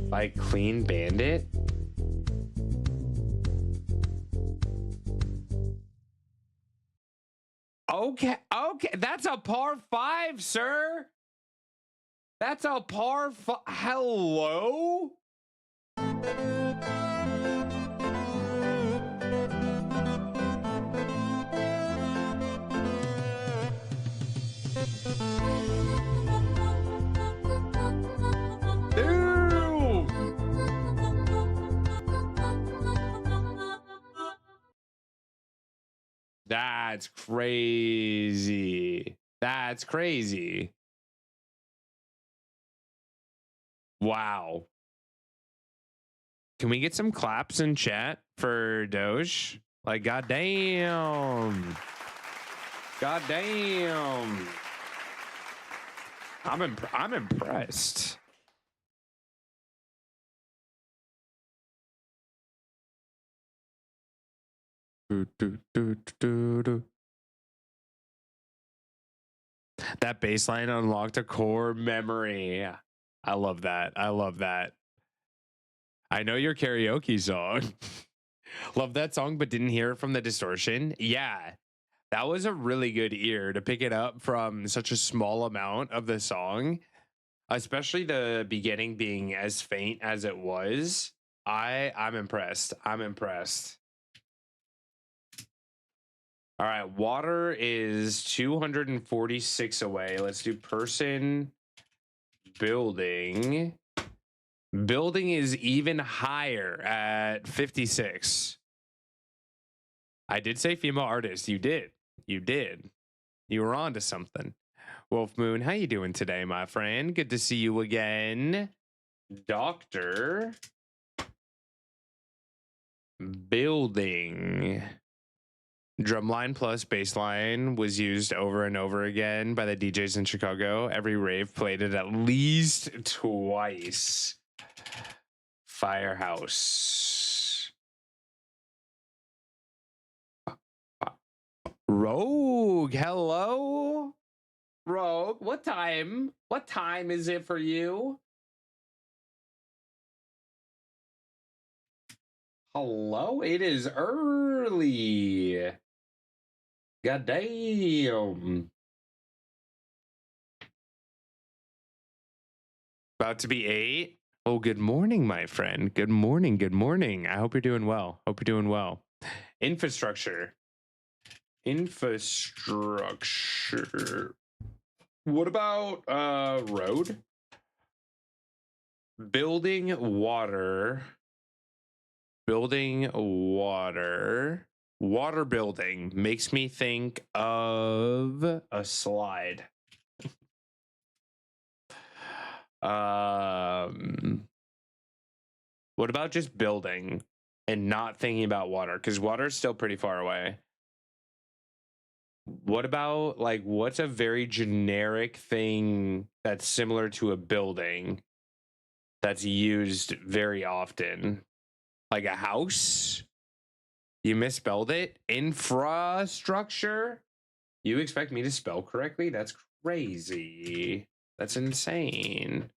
By Clean Bandit? Okay, that's a par 5, sir. That's a par 5. Hello? That's crazy. That's crazy. Wow. Can we get some claps in chat for Doge? Like, goddamn. Goddamn. I'm impressed. That bass line unlocked a core memory. I love that. I love that. I know your karaoke song. Love that song, but didn't hear it from the distortion. Yeah, that was a really good ear to pick it up from such a small amount of the song, especially the beginning being as faint as it was. I'm impressed. I'm impressed. All right, water is 246 away. Let's do person, building. Building is even higher at 56. I did say female artist. You did. You did. You were on to something. Wolf Moon, how you doing today, my friend? Good to see you again. Doctor. Building. Drumline plus bassline was used over and over again by the DJs in Chicago. Every rave played it at least twice. Firehouse. Rogue, hello? Rogue, what time? What time is it for you? Hello, it is early. God damn. About to be 8. Oh, good morning, my friend. Good morning. Good morning. I hope you're doing well. Hope you're doing well. Infrastructure. Infrastructure. What about road? Building water. Building water. Water building makes me think of a slide. What about just building and not thinking about water? Because water is still pretty far away. What about, like, what's a very generic thing that's similar to a building that's used very often? Like a house? You misspelled it? Infrastructure? You expect me to spell correctly? That's crazy. That's insane.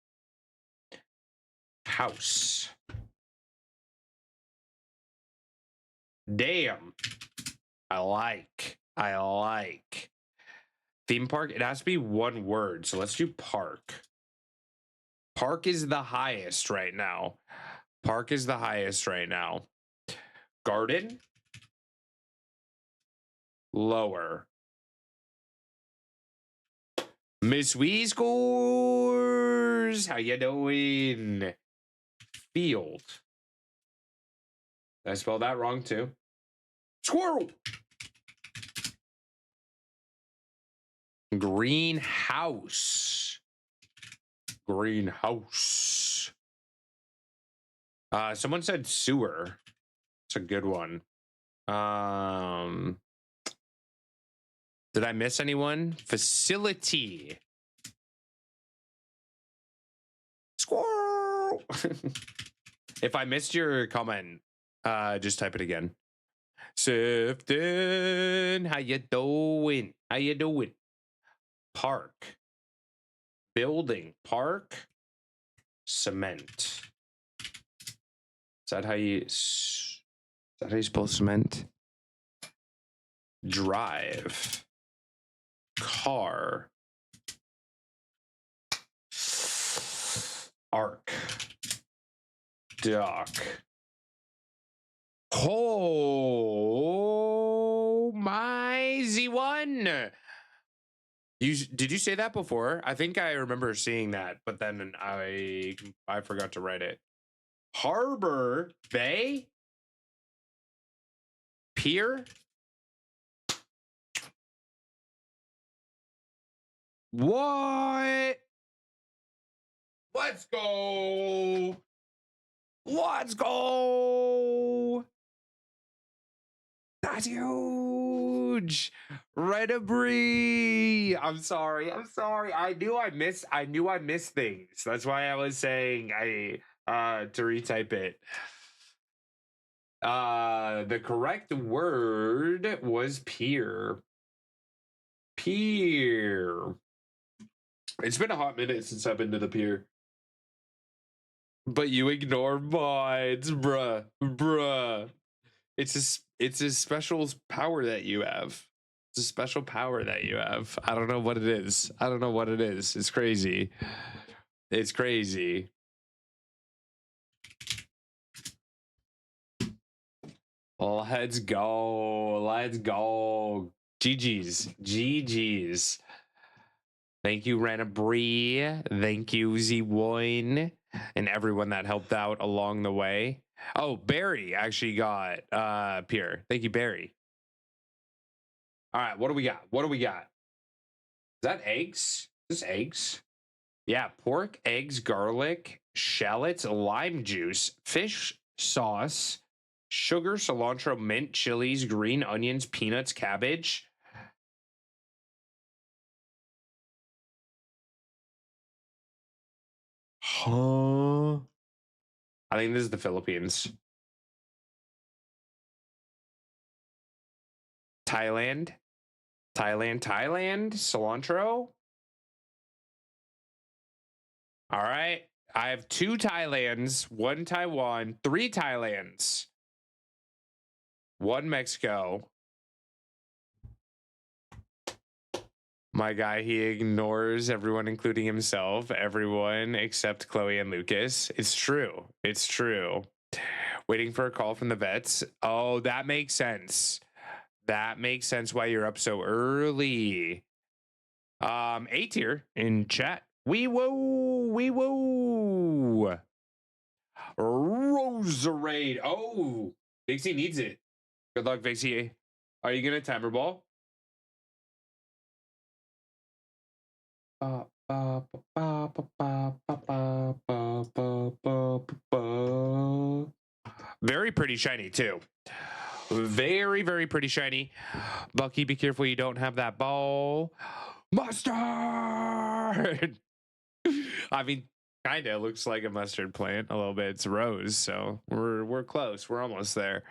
House. Damn. I like. Theme park, it has to be one word. So let's do park. Park is the highest right now. Park is the highest right now. Garden. Lower. Miss Wee scores. How you doing? Field. Did I spell that wrong too? Squirrel. Greenhouse. Greenhouse. Someone said sewer. It's a good one. Did I miss anyone? Facility. Squirrel. If I missed your comment, just type it again. Sifton, how you doing? How you doing? Park. Building. Park. Cement. Is that how you spell cement? Drive. Car. Arc. Dock. Oh my Z1. Did you say that before? I think I remember seeing that, but then I forgot to write it. Harbor Bay? Pier? What? Let's go. Let's go. That's huge. Redabri. I'm sorry. I knew I missed things. That's why I was saying to retype it. The correct word was peer. Pier. It's been a hot minute since I've been to the pier. But you ignore mods, bruh. It's a special power that you have. It's a special power that you have. I don't know what it is. It's crazy. It's crazy. Let's go. GG's. Thank you, Rana Bree. Thank you, Z1, and everyone that helped out along the way. Oh, Barry actually got Pierre. Thank you, Barry. All right, what do we got? Is that eggs? Is this eggs? Yeah, pork, eggs, garlic, shallots, lime juice, fish sauce, sugar, cilantro, mint, chilies, green onions, peanuts, cabbage. Huh? I think this is the Philippines. Thailand, cilantro. All right. I have 2 Thailands, 1 Taiwan, 3 Thailands, 1 Mexico. My guy, he ignores everyone, including himself, everyone except Chloe and Lucas. It's true. Waiting for a call from the vets. Oh, that makes sense. That makes sense why you're up so early. A tier in chat. Wee woo. Roserade. Oh, Vixie needs it. Good luck, Vixie. Are you gonna timer ball? Very pretty shiny too. Very, very pretty shiny. Bucky, be careful you don't have that ball. Mustard. I mean, kind of looks like a mustard plant a little bit. It's rose, so we're close. We're almost there.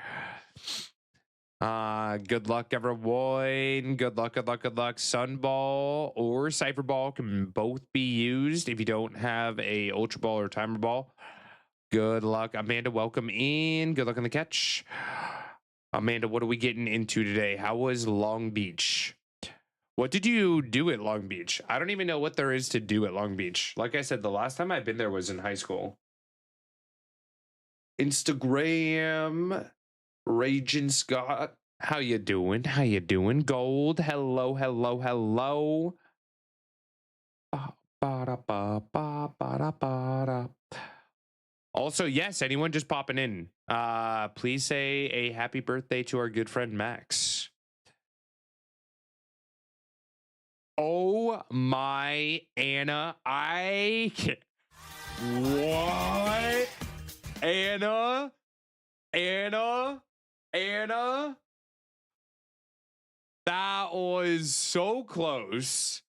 Good luck, everyone. Good luck. Sunball or Cypher Ball can both be used if you don't have a Ultra Ball or Timer Ball. Good luck, Amanda. Welcome in. Good luck on the catch. Amanda, what are we getting into today? How was Long Beach? What did you do at Long Beach? I don't even know what there is to do at Long Beach. Like I said, the last time I've been there was in high school. Instagram, Raging Scott. How you doing? Gold. Hello. Also, yes, anyone just popping in, please say a happy birthday to our good friend Max. Oh my Anna, what? Anna, that was so close.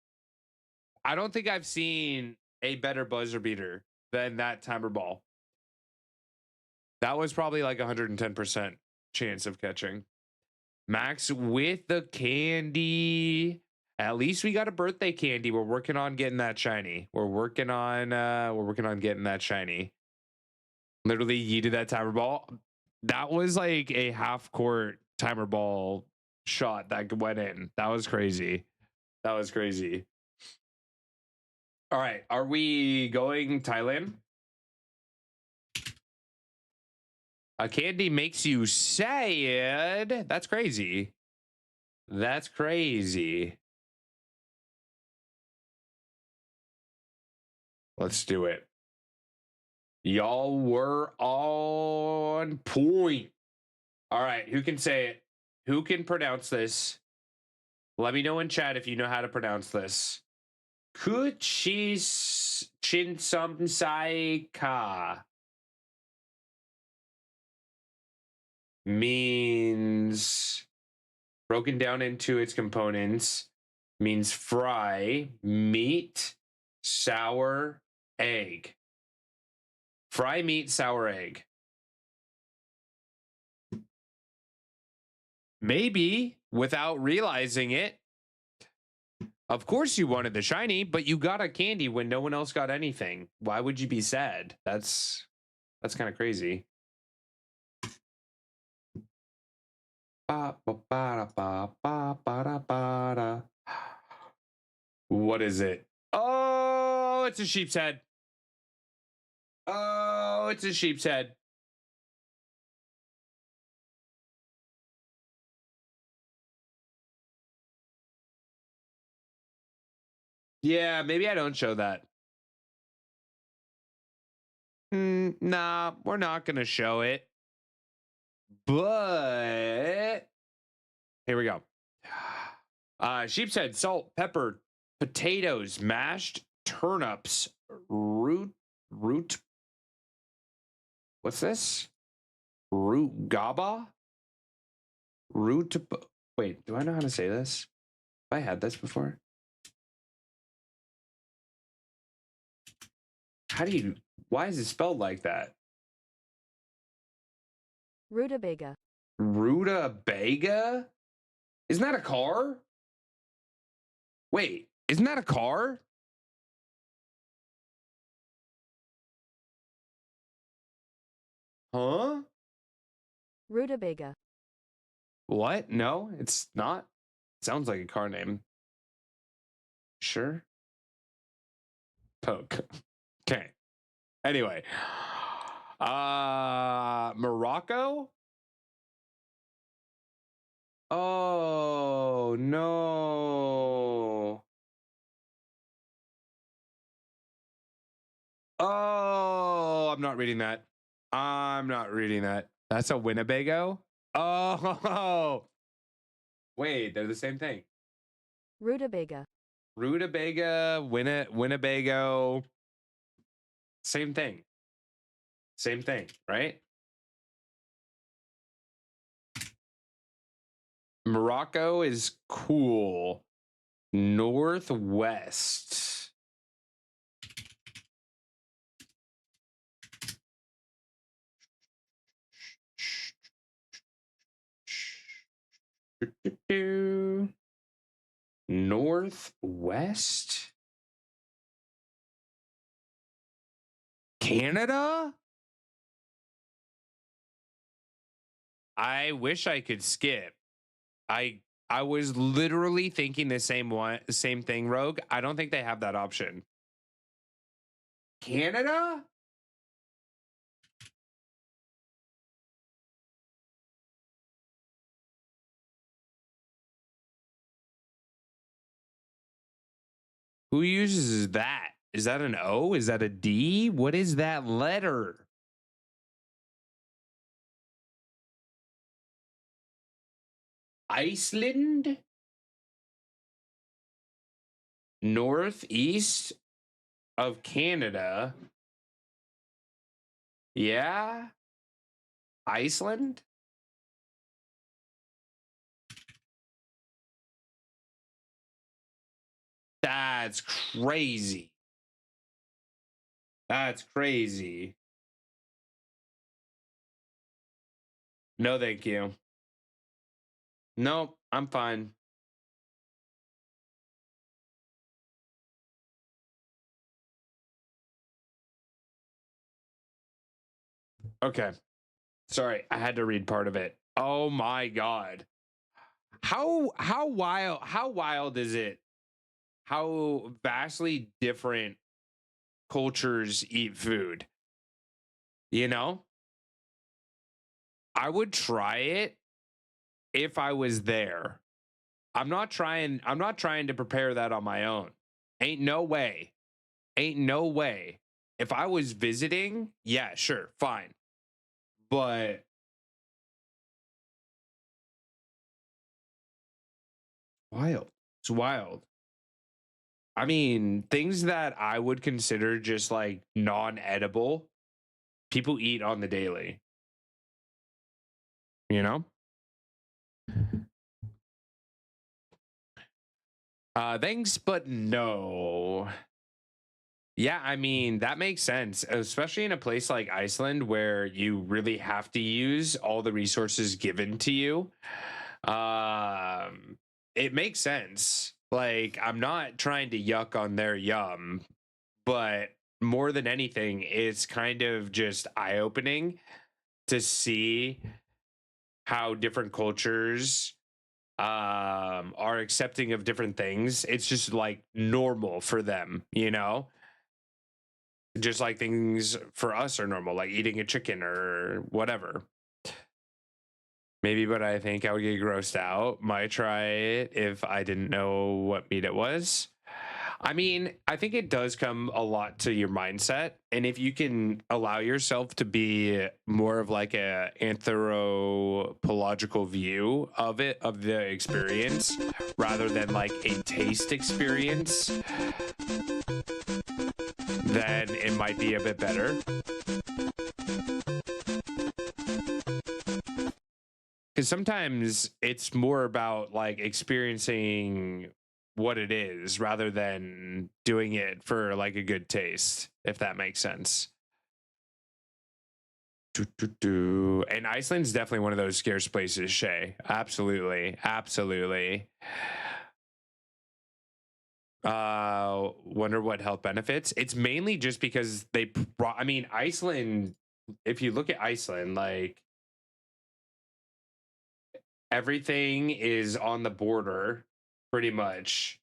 I don't think I've seen a better buzzer beater than that timer ball. That was probably like 110% chance of catching. Max with the candy. At least we got a birthday candy. We're working on getting that shiny. We're working on getting that shiny. Literally yeeted that timer ball. That was like a half court timer ball shot that went in. That was crazy. All right, are we going Thailand? A candy makes you sad. That's crazy. Let's do it. Y'all were on point. All right, who can say it? Who can pronounce this? Let me know in chat if you know how to pronounce this. Kuchis Chinsamsai Ka means, broken down into its components, means fry, meat, sour, egg. Fry, meat, sour, egg. Maybe without realizing it. Of course you wanted the shiny, but you got a candy when no one else got anything. Why would you be sad? That's kind of crazy. What is it? Oh, it's a sheep's head. Oh, it's a sheep's head. Yeah, maybe I don't show that. Nah, we're not going to show it. But here we go. Sheep's head, salt, pepper, potatoes, mashed turnips, root. What's this? Root gaba? Root. Wait, do I know how to say this? Have I had this before? Why is it spelled like that? Rutabaga. Rutabaga? Isn't that a car? Wait, isn't that a car? Huh? Rutabaga. What? No, it's not. Sounds like a car name. Sure. Poke. Okay. Anyway. Morocco? Oh, no. Oh, I'm not reading that. I'm not reading that. That's a Winnebago? Oh. Wait, they're the same thing. Rutabaga. Rutabaga, Winnebago. Same thing. Same thing, right? Morocco is cool. Northwest. Northwest? Canada? I wish I could skip. I was literally thinking the same thing, Rogue. I don't think they have that option. Canada? Who uses that? Is that an O? Is that a D? What is that letter? Iceland? Northeast of Canada? Yeah? Iceland? That's crazy. That's crazy. No, thank you. Nope, I'm fine. Okay. Sorry, I had to read part of it. Oh my god. How wild is it? How vastly different cultures eat food. You know? I would try it if I was there. I'm not trying to prepare that on my own. Ain't no way. Ain't no way. If I was visiting, yeah, sure, fine. But wild. It's wild. I mean, things that I would consider just like non-edible, people eat on the daily, you know? Thanks, but no. Yeah, I mean, that makes sense, especially in a place like Iceland where you really have to use all the resources given to you. It makes sense. Like, I'm not trying to yuck on their yum, but more than anything, it's kind of just eye-opening to see how different cultures are accepting of different things. It's just like normal for them, you know? Just like things for us are normal, like eating a chicken or whatever. Maybe, but I think I would get grossed out. Might try it if I didn't know what meat it was. I mean, I think it does come a lot to your mindset. And if you can allow yourself to be more of like a anthropological view of it, of the experience, rather than like a taste experience, then it might be a bit better. Because sometimes it's more about like experiencing what it is rather than doing it for like a good taste, if that makes sense. And Iceland's definitely one of those scarce places, Shay. Absolutely. Absolutely. Wonder what health benefits. It's mainly just because they brought, I mean, Iceland, if you look at Iceland, like everything is on the border pretty much,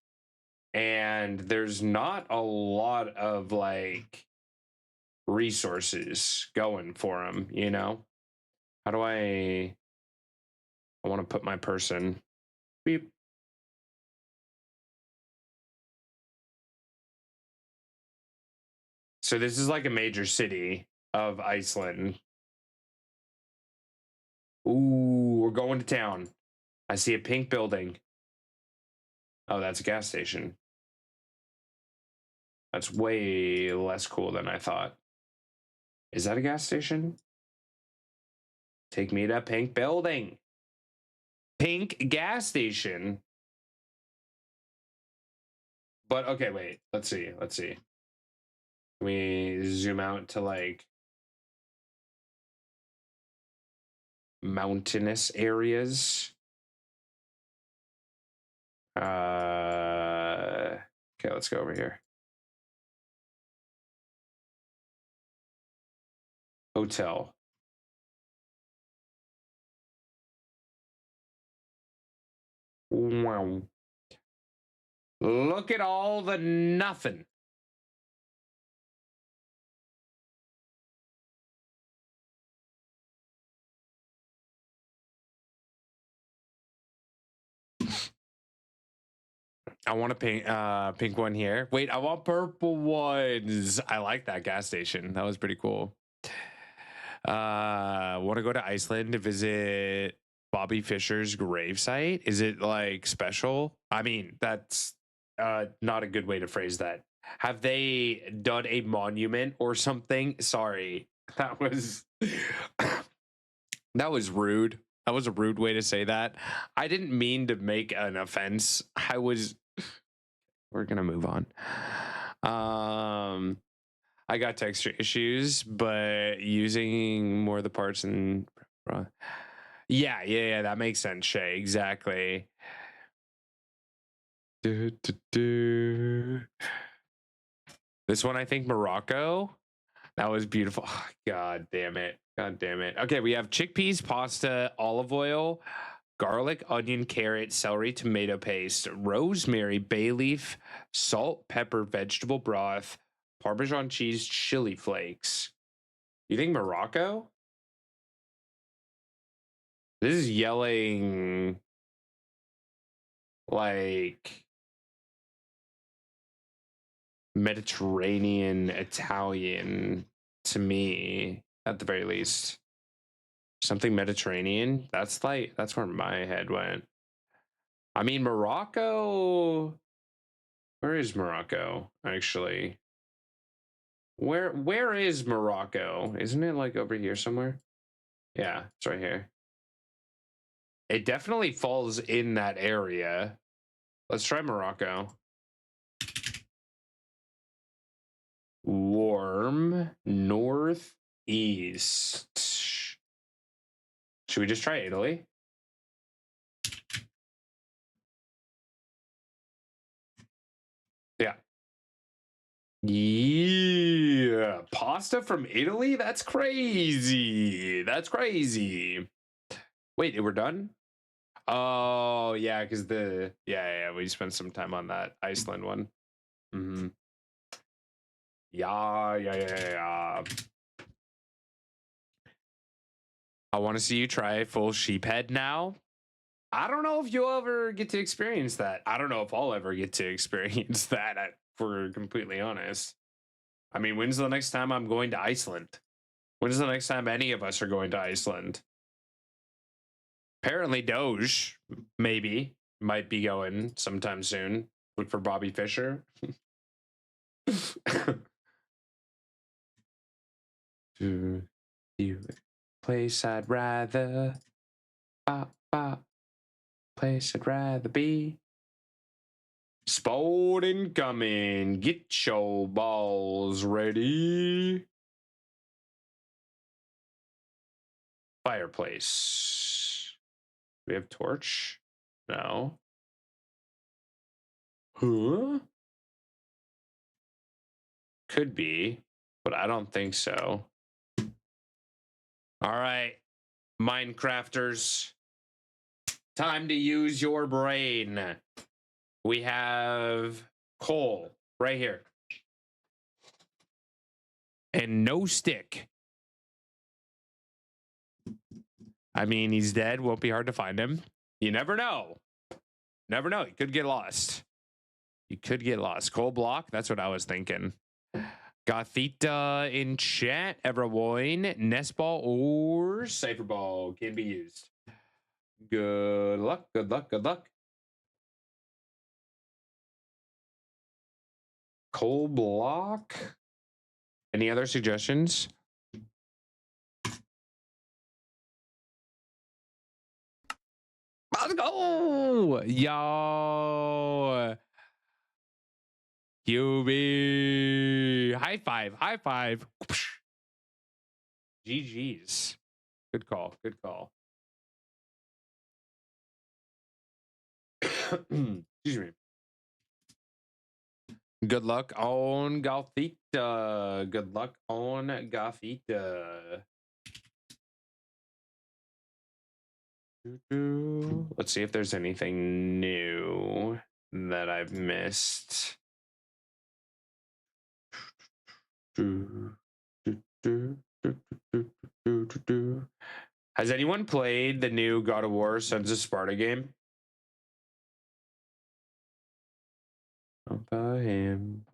and there's not a lot of like resources going for them, you know? How do I want to put my person. Beep. So this is like a major city of Iceland. Ooh, we're going to town. I see a pink building. Oh, that's a gas station. That's way less cool than I thought. Is that a gas station? Take me to pink building. Pink gas station. But okay, wait. Let's see. Let's see. Can we zoom out to like mountainous areas? Okay, let's go over here. Hotel. Wow. Look at all the nothing. I want a pink one here. Wait, I want purple ones. I like that gas station. That was pretty cool. Want to go to Iceland to visit Bobby Fischer's gravesite? Is it like special? I mean, that's not a good way to phrase that. Have they done a monument or something? Sorry, that was that was rude. That was a rude way to say that. I didn't mean to make an offense. We're gonna move on. I got texture issues, but using more of the parts and yeah, that makes sense, Shay. Exactly. This one, I think Morocco. That was beautiful. Oh, God damn it. God damn it. Okay, we have chickpeas, pasta, olive oil, garlic, onion, carrot, celery, tomato paste, rosemary, bay leaf, salt, pepper, vegetable broth, Parmesan cheese, chili flakes. You think Morocco? This is yelling like Mediterranean Italian to me, at the very least. Something Mediterranean. That's where my head went. I mean, Morocco. Where is Morocco, actually? Where is Morocco? Isn't it like over here somewhere? Yeah, it's right here. It definitely falls in that area. Let's try Morocco. Warm northeast. Should we just try Italy? Yeah. Yeah. Pasta from Italy? That's crazy. That's crazy. Wait, we're done? Oh, yeah, because we spent some time on that Iceland one. Mm-hmm. Yeah. I want to see you try full sheephead now. I don't know if you'll ever get to experience that. I don't know if I'll ever get to experience that, if we're completely honest. I mean, when's the next time I'm going to Iceland? When's the next time any of us are going to Iceland? Apparently Doge, maybe, might be going sometime soon. Look for Bobby Fischer. To you place I'd rather place I'd rather be. Sport incoming. Get your balls ready. Fireplace. We have torch? No. Huh? Could be, but I don't think so. All right, Minecrafters. Time to use your brain. We have coal right here. And no stick. I mean, he's dead. Won't be hard to find him. You never know. Never know. You could get lost. You could get lost. Coal block. That's what I was thinking. Gothita in chat. Everyone. Nest ball or cipher ball can be used. Good luck. Good luck. Good luck. Coal block. Any other suggestions? Let's go! Yo! QB! High five! High five! GG's. Good call. Good call. Excuse me. Good luck on Gothita. Good luck on Gothita. Let's see if there's anything new that I've missed. Has anyone played the new God of War Sons of Sparta game? Him.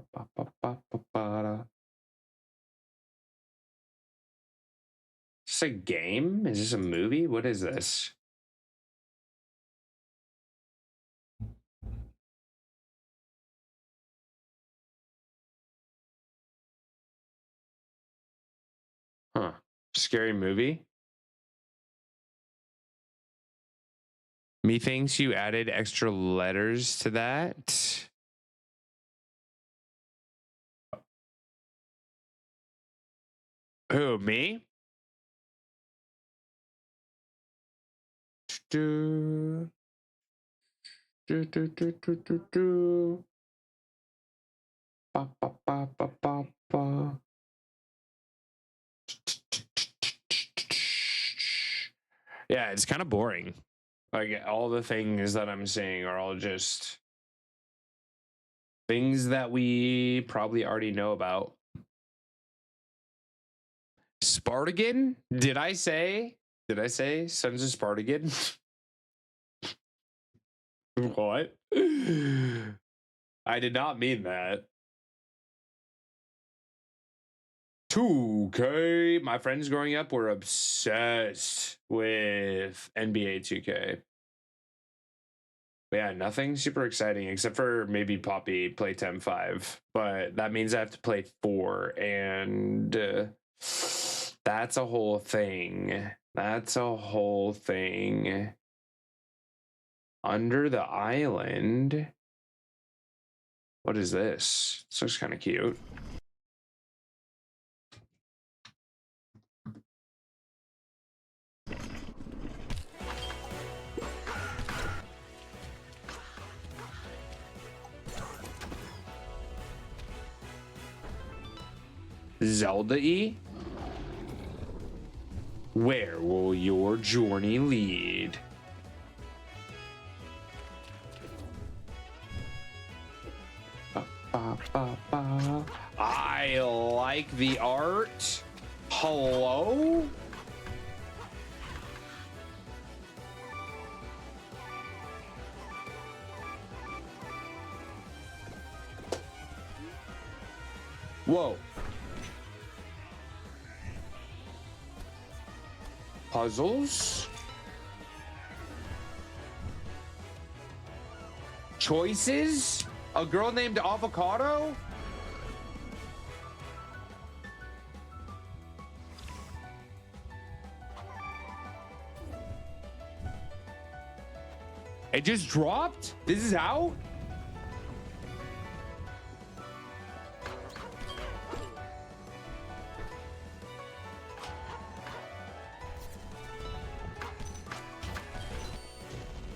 Is this a game? Is this a movie? What is this? Huh. Scary movie? Methinks you added extra letters to that. Who, me? Do. Do, do, do, do, do, do. Ba, ba, ba, ba, ba, ba. Yeah, it's kind of boring. Like, all the things that I'm seeing are all just things that we probably already know about. Spartagan? Did I say Sons of Spartagan? What? I did not mean that. 2K. My friends growing up were obsessed with NBA 2K. But yeah, nothing super exciting except for maybe Poppy Playtime 5. But that means I have to play 4, and that's a whole thing. That's a whole thing. Under the Island. What is this? This looks kind of cute. Zelda-y? Where will your journey lead? I like the art. Hello? Whoa. Puzzles? Choices? A girl named Avocado? It just dropped? This is out?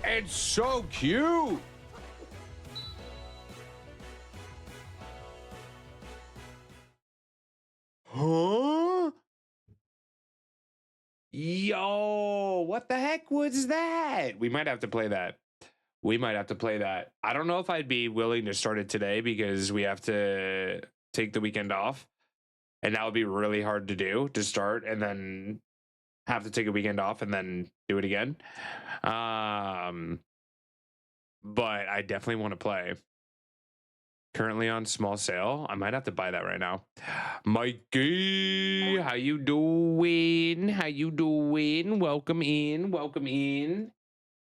It's so cute. Huh? Yo, what the heck was that? We might have to play that. We might have to play that. I don't know if I'd be willing to start it today because we have to take the weekend off. And that would be really hard to do, to start and then have to take a weekend off and then do it again. But I definitely want to play. Currently on small sale. I might have to buy that right now. Mikey, how you doing? How you doing? Welcome in. Welcome in.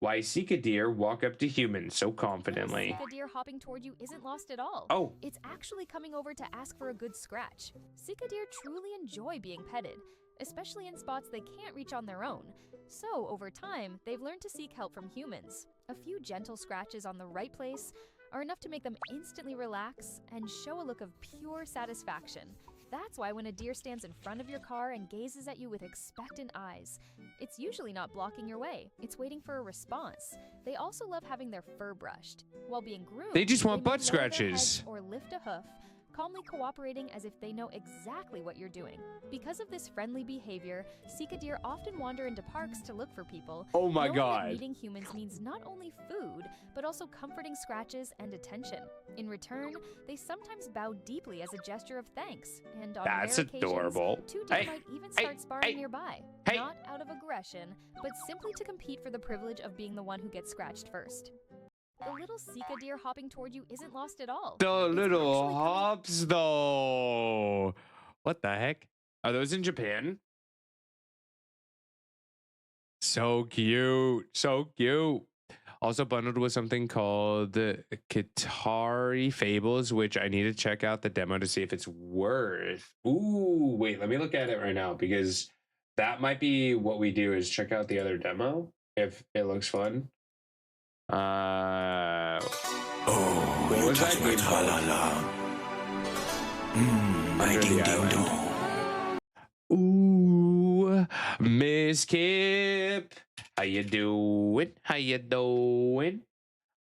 Why Sika Deer walk up to humans so confidently? Sika Deer hopping toward you isn't lost at all. Oh. It's actually coming over to ask for a good scratch. Sika Deer truly enjoy being petted, especially in spots they can't reach on their own. So, over time, they've learned to seek help from humans. A few gentle scratches on the right place are enough to make them instantly relax and show a look of pure satisfaction. That's why when a deer stands in front of your car and gazes at you with expectant eyes, it's usually not blocking your way. It's waiting for a response. They also love having their fur brushed. While being groomed, They just want may butt lower their scratches. heads or lift a hoof, calmly cooperating as if they know exactly what you're doing. Because of this friendly behavior, Sika deer often wander into parks to look for people. Oh my knowing that God. meeting humans means not only food, but also comforting scratches and attention. In return, they sometimes bow deeply as a gesture of thanks, and on That's rare occasions, adorable. two deer Hey, might even hey, start sparring hey, nearby, hey. not out of aggression, but simply to compete for the privilege of being the one who gets scratched first. The little Sika deer hopping toward you isn't lost at all. The It's little actually coming- hops, though. What the heck? Are those in Japan? So cute. So cute. Also bundled with something called Katari Fables, which I need to check out the demo to see if it's worth. Ooh, wait, let me look at it right now because that might be what we do is check out the other demo if it looks fun. Oh, What you was touch that my game called? tra-la-la. My Under the ding-ding-dong. Ooh, Miss Kip, how you doing? How you doing?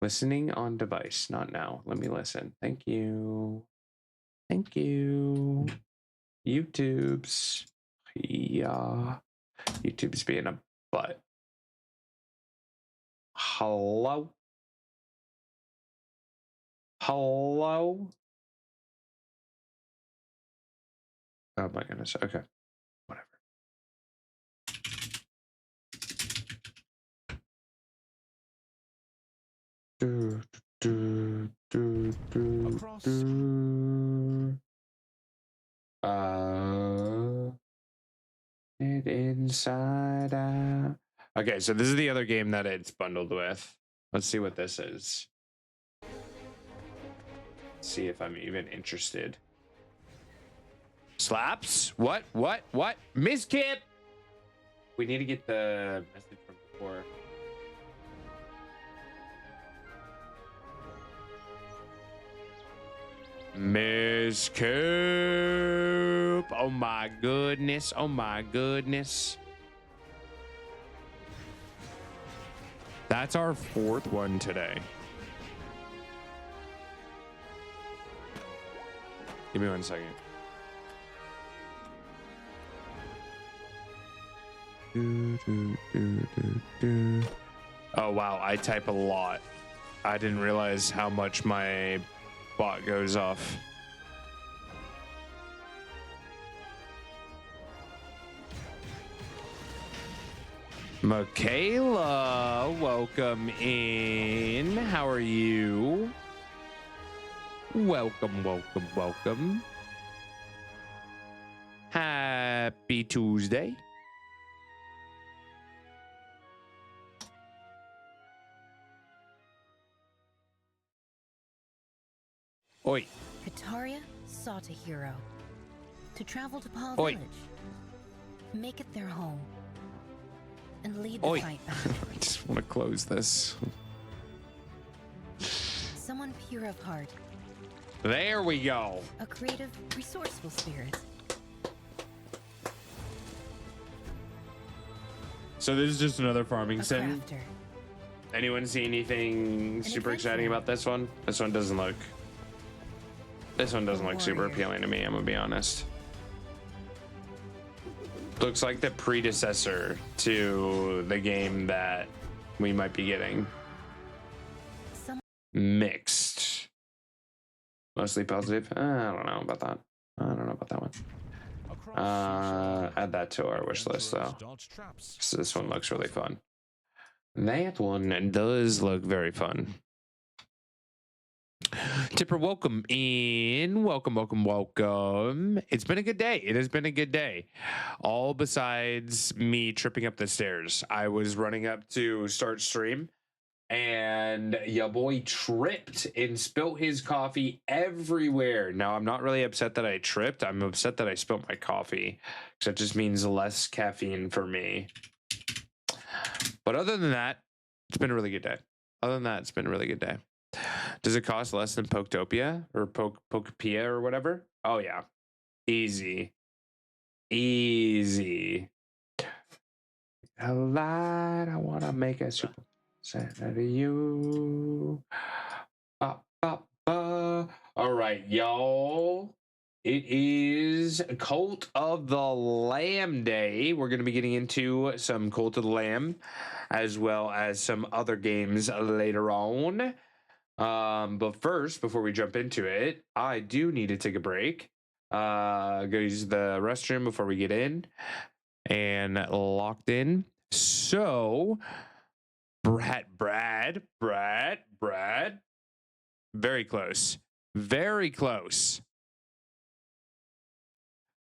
Listening on device, not now. Let me listen. Thank you. Thank you. YouTube's. Yeah. YouTube's being a butt. Hello? Hello? Oh my goodness. Okay. Whatever. Across- It inside out. Okay, so this is the other game that it's bundled with. Let's see what this is. See if I'm even interested. Slaps? What? Miss Kip! We need to get the message from before. Miss Kip! Oh my goodness. Oh my goodness. That's our 4th one today. Give me 1 second. Oh wow, I type a lot. I didn't realize how much my bot goes off. Michaela, welcome in. How are you? Welcome. Happy Tuesday. Oi. Hetaria sought a hero to travel to Paul Oi. Village, make it their home, and lead the Oi. fight back. I just want to close this. Someone pure of heart, There we go. a creative, resourceful spirit. So this is just another farming A sim. crafter. Anyone see anything super exciting about this one? This one doesn't look super appealing to me, I'm gonna be honest. Looks like the predecessor to the game that we might be getting. Mixed. Mostly positive. I don't know about that. I don't know about that one. Add that to our wish list though. So this one looks really fun. That one does look very fun. Tipper, welcome in. Welcome. It's been a good day. It has been a good day. All besides me tripping up the stairs. I was running up to start stream and your boy tripped and spilt his coffee everywhere. Now, I'm not really upset that I tripped. I'm upset that I spilt my coffee because that just means less caffeine for me. But other than that, it's been a really good day. Does it cost less than Poketopia or Pokepia or whatever? Oh, yeah. Easy. A lot. I want to make a super set out of you. All right, y'all. It is Cult of the Lamb Day. We're going to be getting into some Cult of the Lamb as well as some other games later on. But first, before we jump into it, I do need to take a break. Go use the restroom before we get in and locked in. So, Brad. Very close.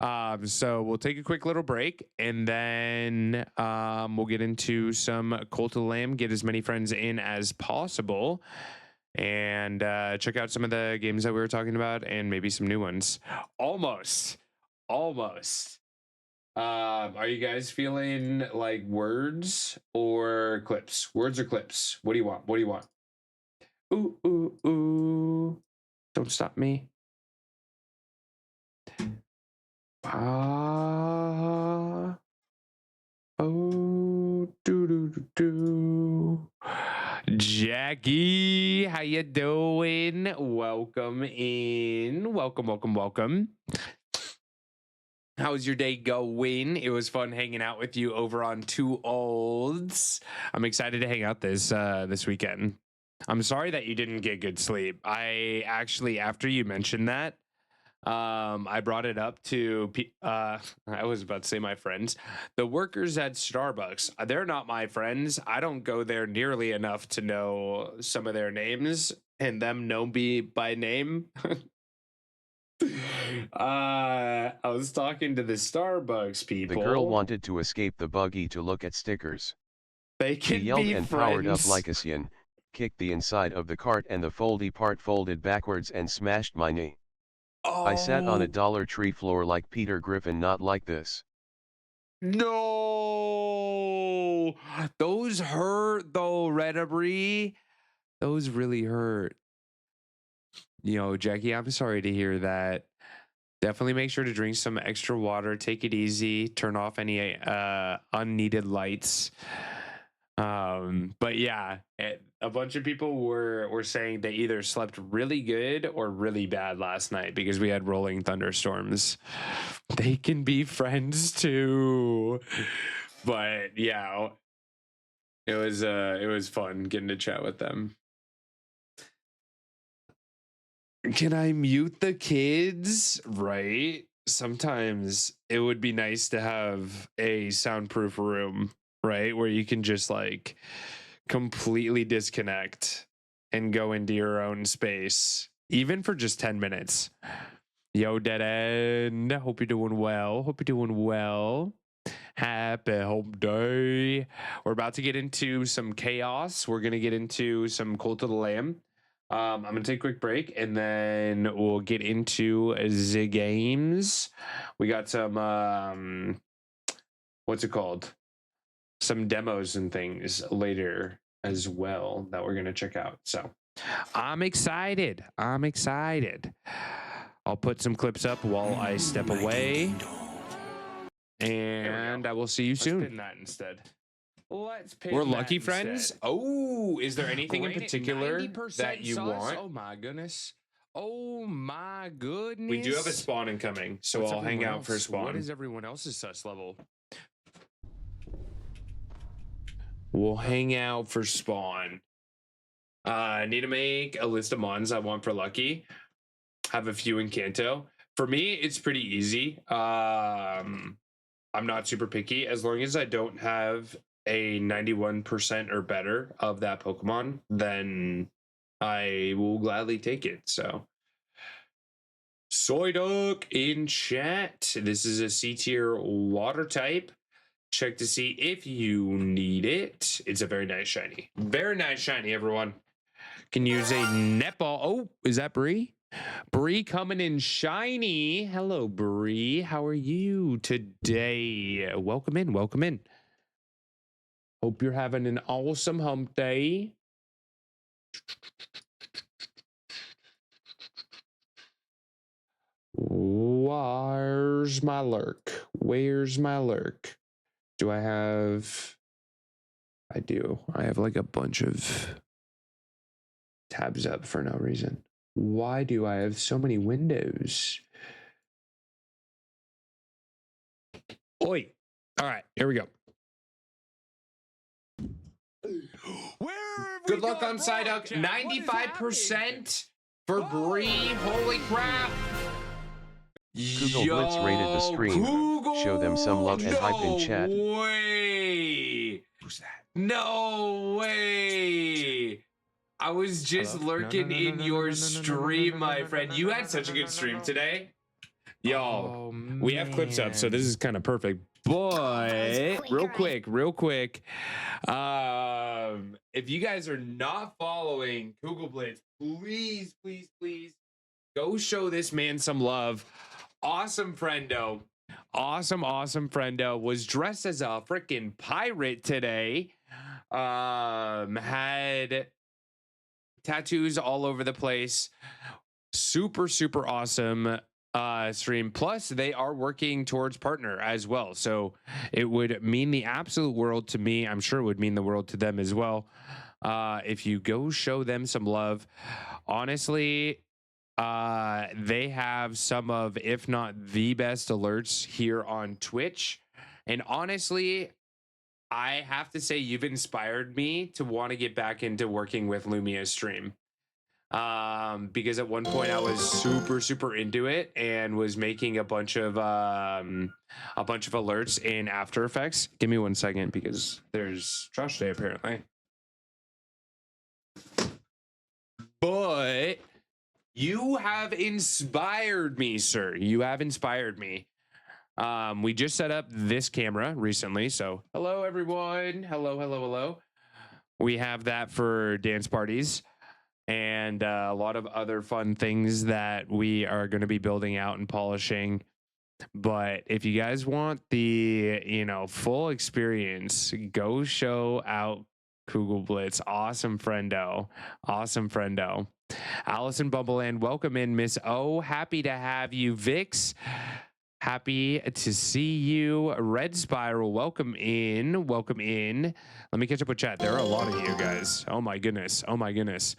So we'll take a quick little break and then we'll get into some Cult of the Lamb, get as many friends in as possible, and check out some of the games that we were talking about and maybe some new ones. Almost. Are you guys feeling like words or clips? Words or clips? What do you want? Ooh. Don't stop me. Jackie, how you doing? Welcome in. Welcome. How's your day going? It was fun hanging out with you over on Two Olds. I'm excited to hang out this weekend. I'm sorry that you didn't get good sleep. I actually, after you mentioned that, I brought it up to I was about to say my friends, the workers at Starbucks. They're not my friends. I don't go there nearly enough to know some of their names and them know me by name. I was talking to the Starbucks people. The girl wanted to escape the buggy to look at stickers. They can She yelled be and friends. powered up like a Sian. kicked the inside of the cart and the foldy part folded backwards and smashed my knee. I sat on a Dollar Tree floor like Peter Griffin, not like this. No, those hurt though, Redabri. Those really hurt. Jackie, I'm sorry to hear that. Definitely make sure to drink some extra water. Take it easy. Turn off any unneeded lights. But yeah, a bunch of people were saying they either slept really good or really bad last night because we had rolling thunderstorms. They can be friends too. But yeah, it was fun getting to chat with them. Can I mute the kids? Right? Sometimes it would be nice to have a soundproof room, right? Where you can just like completely disconnect and go into your own space, even for just 10 minutes. Yo, Dead End. Hope you're doing well. Happy hump day. We're about to get into some chaos. We're going to get into some Cult of the Lamb. I'm going to take a quick break and then we'll get into the games. We got some, what's it called? Some demos and things later as well that we're going to check out. So I'm excited. I'll put some clips up while I step away. And I will see you soon. Let's pin that instead. We're lucky friends. Instead. Oh, is there anything in particular that you want? Oh my goodness. We do have a spawn incoming, so I'll hang out for a spawn. What is everyone else's sus level? We'll hang out for spawn. I need to make a list of mons I want for lucky. Have a few in Kanto. For me, it's pretty easy. I'm not super picky as long as I don't have a 91% or better of that Pokemon, then I will gladly take it. So Soyduck in chat. This is a C tier water type. Check to see if you need it. It's a very nice shiny. Very nice shiny, everyone. Can use a netball. Oh, is that Bree? Bree coming in shiny. Hello, Bree. How are you today? Welcome in. Hope you're having an awesome hump day. Where's my lurk? Do I have... I do. I have like a bunch of tabs up for no reason. Why do I have so many windows? Oi. All right, here we go. Good luck on Psyduck. 95% for Bree. Holy crap. Google Blitz rated the stream. Show them some love and hype in chat. Way. Who's that? No way. I was just lurking in your stream, my friend. You had such a good stream today. Y'all, we have clips up, so this is kind of perfect. But real quick, if you guys are not following Google Blitz, please go show this man some love. Awesome friendo. Awesome friendo. Was dressed as a freaking pirate today. Had tattoos all over the place. Super awesome stream. Plus, they are working towards partner as well. So it would mean the absolute world to me. I'm sure it would mean the world to them as well. If you go show them some love. Honestly, they have some of, if not the best alerts here on Twitch. And honestly, I have to say you've inspired me to want to get back into working with Lumia's stream. Because at one point I was super into it and was making a bunch of alerts in After Effects. Give me 1 second because there's trash day apparently. But you have inspired me, sir. You have inspired me. We just set up this camera recently, so hello everyone. Hello. We have that for dance parties and a lot of other fun things that we are going to be building out and polishing. But if you guys want the, full experience, go show out Kugel Blitz. Awesome friendo. Awesome friendo. Allison Bumbleland, welcome in, Miss O. Happy to have you, Vix. Happy to see you. Red Spiral, welcome in. Welcome in. Let me catch up with chat. There are a lot of you guys. Oh my goodness. Oh my goodness.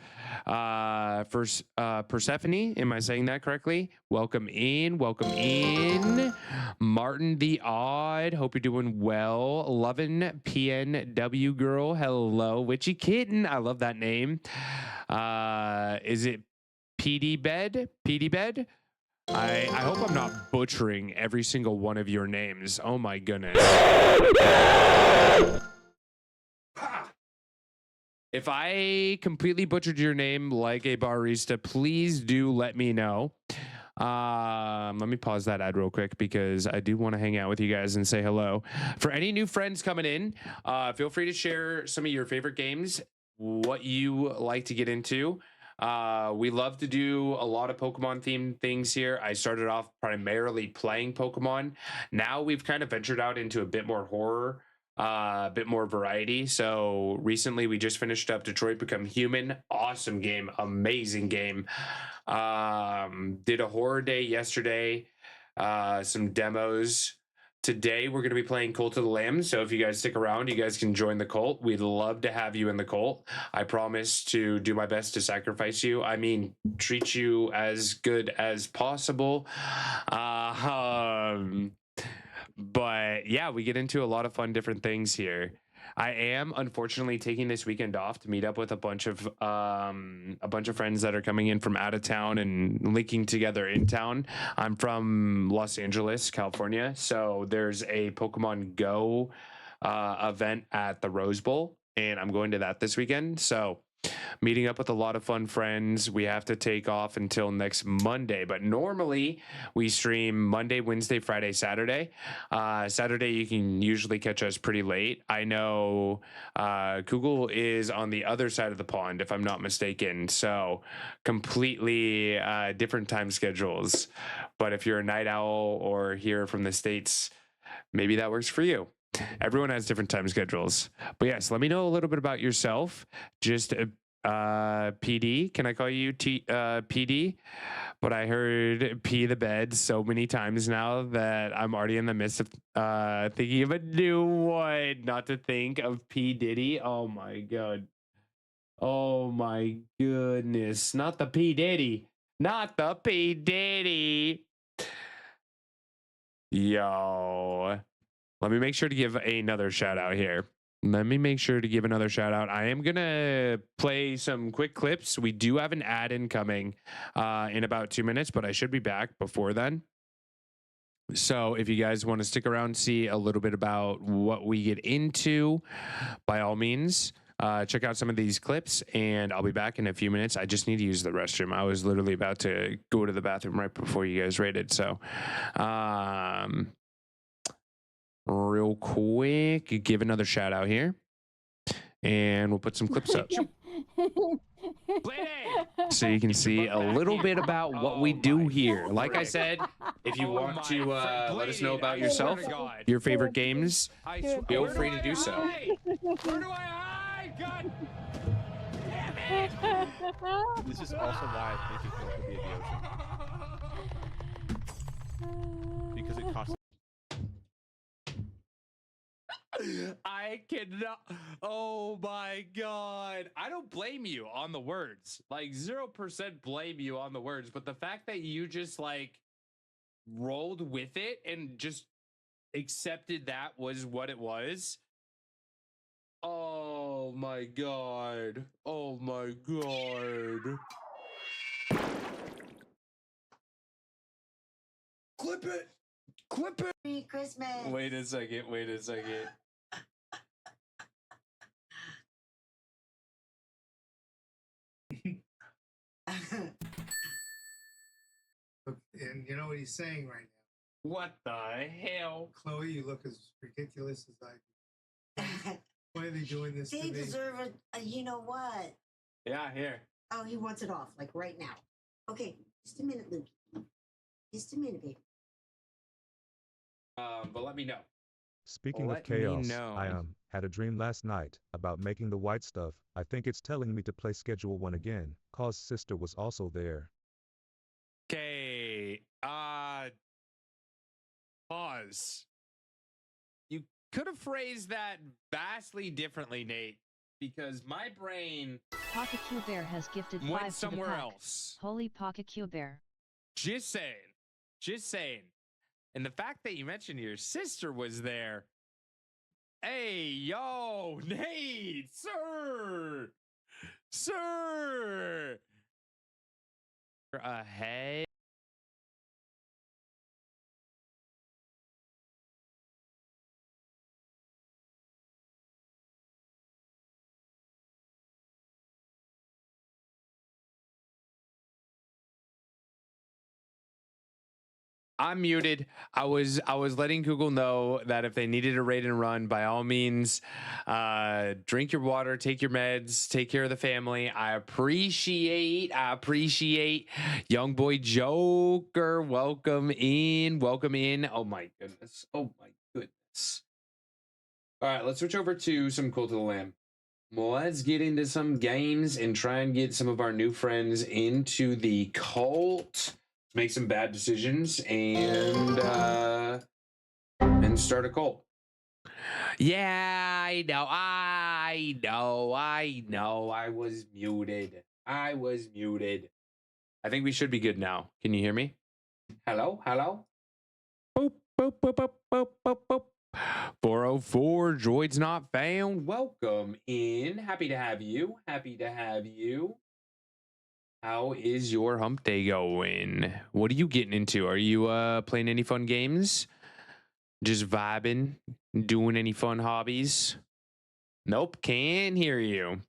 First, Persephone, am I saying that correctly? Welcome in. Welcome in. Martin the Odd, hope you're doing well. Lovin' PNW Girl, hello. Witchy Kitten, I love that name. Is it PD Bed? PD Bed? I hope I'm not butchering every single one of your names. Oh my goodness. If I completely butchered your name like a barista, please do let me know. Let me pause that ad real quick because I do want to hang out with you guys and say hello. For any new friends coming in, feel free to share some of your favorite games, what you like to get into. We love to do a lot of Pokemon themed things here. I started off primarily playing Pokemon. Now we've kind of ventured out into a bit more horror, a bit more variety. So recently we just finished up Detroit Become Human. Awesome game, amazing game. Did a horror day yesterday, some demos. Today, we're going to be playing Cult of the Lamb. So if you guys stick around, you guys can join the cult. We'd love to have you in the cult. I promise to do my best to sacrifice you. I mean, treat you as good as possible. But yeah, we get into a lot of fun different things here. I am unfortunately taking this weekend off to meet up with a bunch of friends that are coming in from out of town and linking together in town. I'm from Los Angeles, California, so there's a Pokemon Go event at the Rose Bowl, and I'm going to that this weekend. So meeting up with a lot of fun friends. We have to take off until next Monday, but normally we stream Monday, Wednesday, Friday, Saturday. Saturday, you can usually catch us pretty late. I know Google is on the other side of the pond, if I'm not mistaken. So completely different time schedules. But if you're a night owl or here from the States, maybe that works for you. Everyone has different time schedules. But yes, let me know a little bit about yourself. Just PD. Can I call you PD? But I heard P the bed so many times now that I'm already in the midst of thinking of a new one. Not to think of P Diddy. Oh my god. Oh my goodness. Not the P Diddy. Not the P Diddy. Yo. Let me make sure to give another shout out here. I am going to play some quick clips. We do have an ad incoming in about 2 minutes, but I should be back before then. So if you guys want to stick around, see a little bit about what we get into, by all means, check out some of these clips, and I'll be back in a few minutes. I just need to use the restroom. I was literally about to go to the bathroom right before you guys raided. So, real quick, give another shout out here, and we'll put some clips up so you can see a little bit about what we do here. Like I said, if you want to let us know about yourself, your favorite games, feel free to do so. Where do I hide? God damn it! This is also why I think it could be in the ocean. Because it costs. I cannot. Oh my god. I don't blame you on the words. Like 0% blame you on the words. But the fact that you just like rolled with it and just accepted that was what it was. Oh my god. Oh my god. Clip it. Clip it. Merry Christmas. Wait a second. And you know what he's saying right now? What the hell? Chloe, you look as ridiculous as I do. Why are they doing this They to me? deserve a you know what? Yeah, here. Oh, he wants it off, like right now. Okay, just a minute, Luke. Just a minute, baby. But let me know. Speaking Let of chaos, me know. I had a dream last night about making the white stuff. I think it's telling me to play Schedule 1 again, cause sister was also there. Okay. Pause. You could have phrased that vastly differently, Nate, because my brain Pocket Q Bear has gifted went 5 somewhere to the pack. else. Holy Pocket Q Bear. Just saying. Just saying. And the fact that you mentioned your sister was there. Hey, yo, Nate, sir. Sir. Hey. I'm muted. I was letting Google know that if they needed a raid and run, by all means, drink your water, take your meds, take care of the family. I appreciate young boy Joker. Welcome in. Oh my goodness. All right, let's switch over to some Cult of the Lamb. Let's get into some games and try and get some of our new friends into the cult. Make some bad decisions and start a cult. Yeah, I know. I was muted. I think we should be good now. Can you hear me? Hello? Boop, boop, boop, boop, boop, boop, boop. 404 droids not found. Welcome in. Happy to have you. How is your hump day going? What are you getting into? Are you playing any fun games? Just vibing? Doing any fun hobbies? Nope, can't hear you.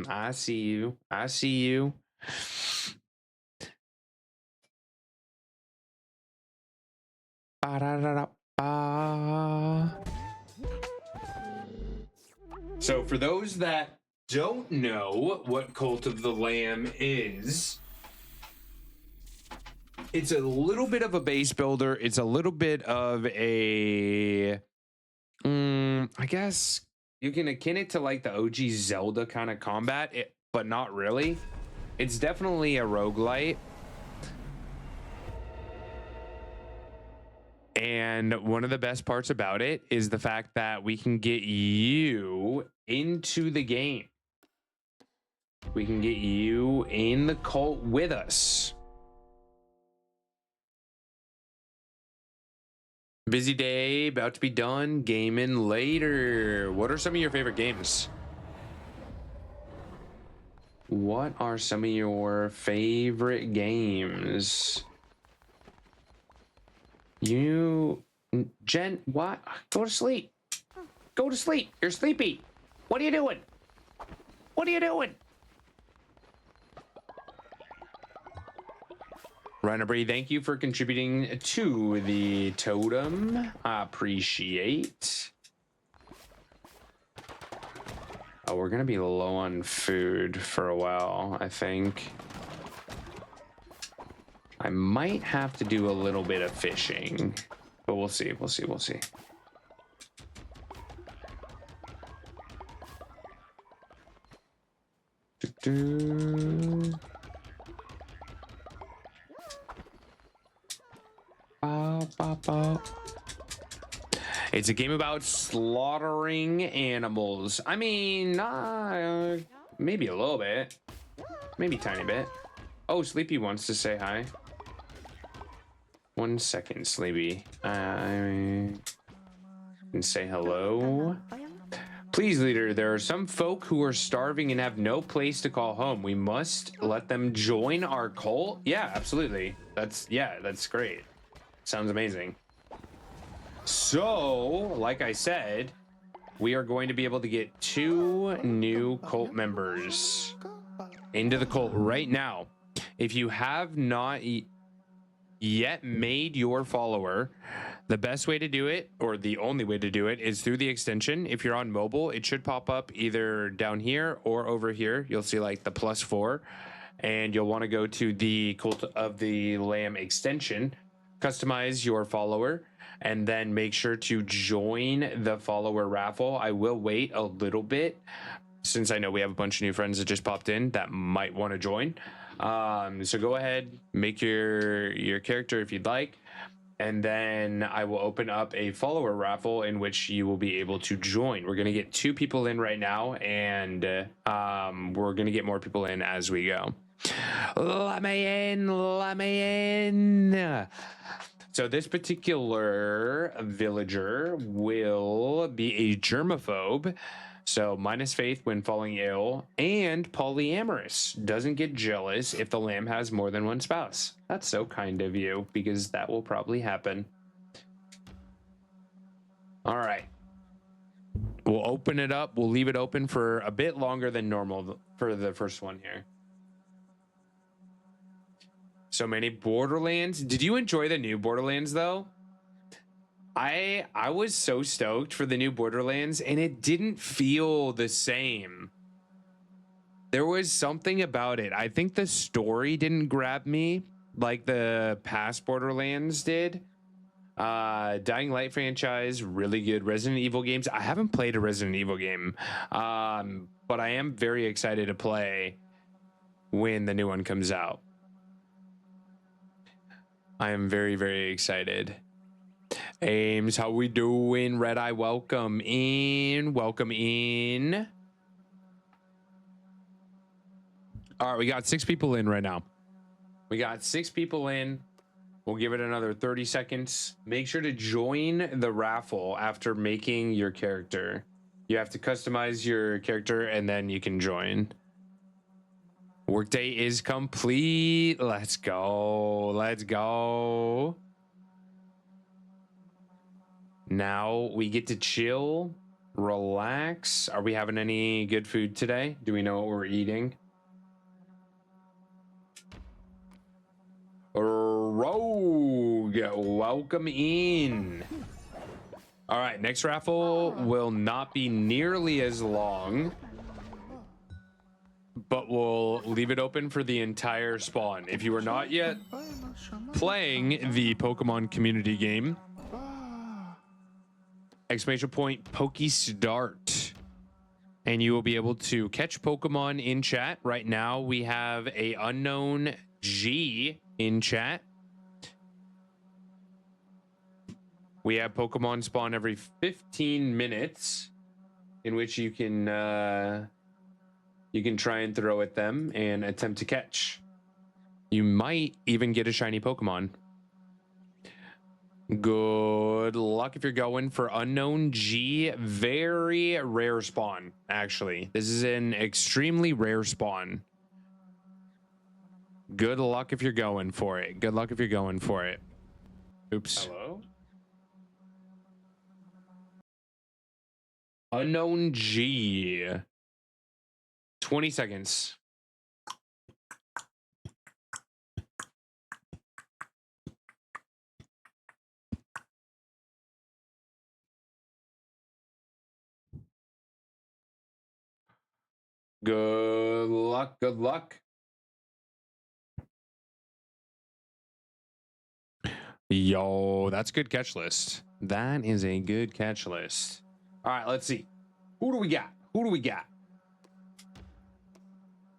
I see you. So for those that don't know what Cult of the Lamb is, it's a little bit of a base builder. It's a little bit of a, I guess you can akin it to like the OG Zelda kind of combat, but not really. It's definitely a roguelite. And one of the best parts about it is the fact that we can get you into the game. We can get you in the cult with us. Busy day, about to be done, gaming later. What are some of your favorite games? What are some of your favorite games? Jen, what? Go to sleep. You're sleepy. What are you doing? Runabri, thank you for contributing to the totem. I appreciate. Oh, we're gonna be low on food for a while, I think. I might have to do a little bit of fishing, but we'll see. It's a game about slaughtering animals. I mean, maybe a little bit, maybe a tiny bit. Oh, Sleepy wants to say hi. 1 second, Sleepy. I can say hello. Please, leader, there are some folk who are starving and have no place to call home. We must let them join our cult. Yeah, absolutely. That's great. Sounds amazing. So, like I said, we are going to be able to get 2 new cult members into the cult right now. If you have not yet made your follower, The best way to do it, or the only way to do it, is through the extension. If you're on mobile, it should pop up either down here or over here. You'll see like the +4, and you'll want to go to the Cult of the Lamb extension, customize your follower, and then make sure to join the follower raffle. I will wait a little bit since I know we have a bunch of new friends that just popped in that might want to join. So go ahead, make your character if you'd like. And then I will open up a follower raffle in which you will be able to join. We're going to get 2 people in right now, and we're going to get more people in as we go. Let me in. So this particular villager will be a germaphobe. So minus faith when falling ill, and polyamorous. Doesn't get jealous if the lamb has more than one spouse. That's so kind of you, because that will probably happen. All right. We'll open it up. We'll leave it open for a bit longer than normal for the first one here. So many Borderlands. Did you enjoy the new Borderlands though? I was so stoked for the new Borderlands, and it didn't feel the same. There was something about it. I think the story didn't grab me like the past Borderlands did. Dying Light franchise, really good. Resident Evil games. I haven't played a Resident Evil game, but I am very excited to play when the new one comes out. I am very, very excited. Ames, how we doing? Red Eye, welcome in. Welcome in. All right, we got 6 people in right now. We got 6 people in. We'll give it another 30 seconds. Make sure to join the raffle after making your character. You have to customize your character and then you can join. Workday is complete. Let's go. Let's go. Now we get to chill, relax. Are we having any good food today? Do we know what we're eating? Rogue, welcome in. All right, next raffle will not be nearly as long, but we'll leave it open for the entire spawn. If you are not yet playing the Pokemon community game, !Poke_start, and you will be able to catch Pokemon in chat. Right now we have a unknown G in chat. We have Pokemon spawn every 15 minutes in which you can try and throw at them and attempt to catch. You might even get a shiny Pokemon. Good luck if you're going for unknown G. Very rare spawn, actually. This is an extremely rare spawn. Good luck if you're going for it. Good luck if you're going for it. Oops. Hello? Unknown G. 20 seconds. Good luck. Good luck. Yo, that's good catch list. That is a good catch list. All right, let's see. Who do we got? Who do we got?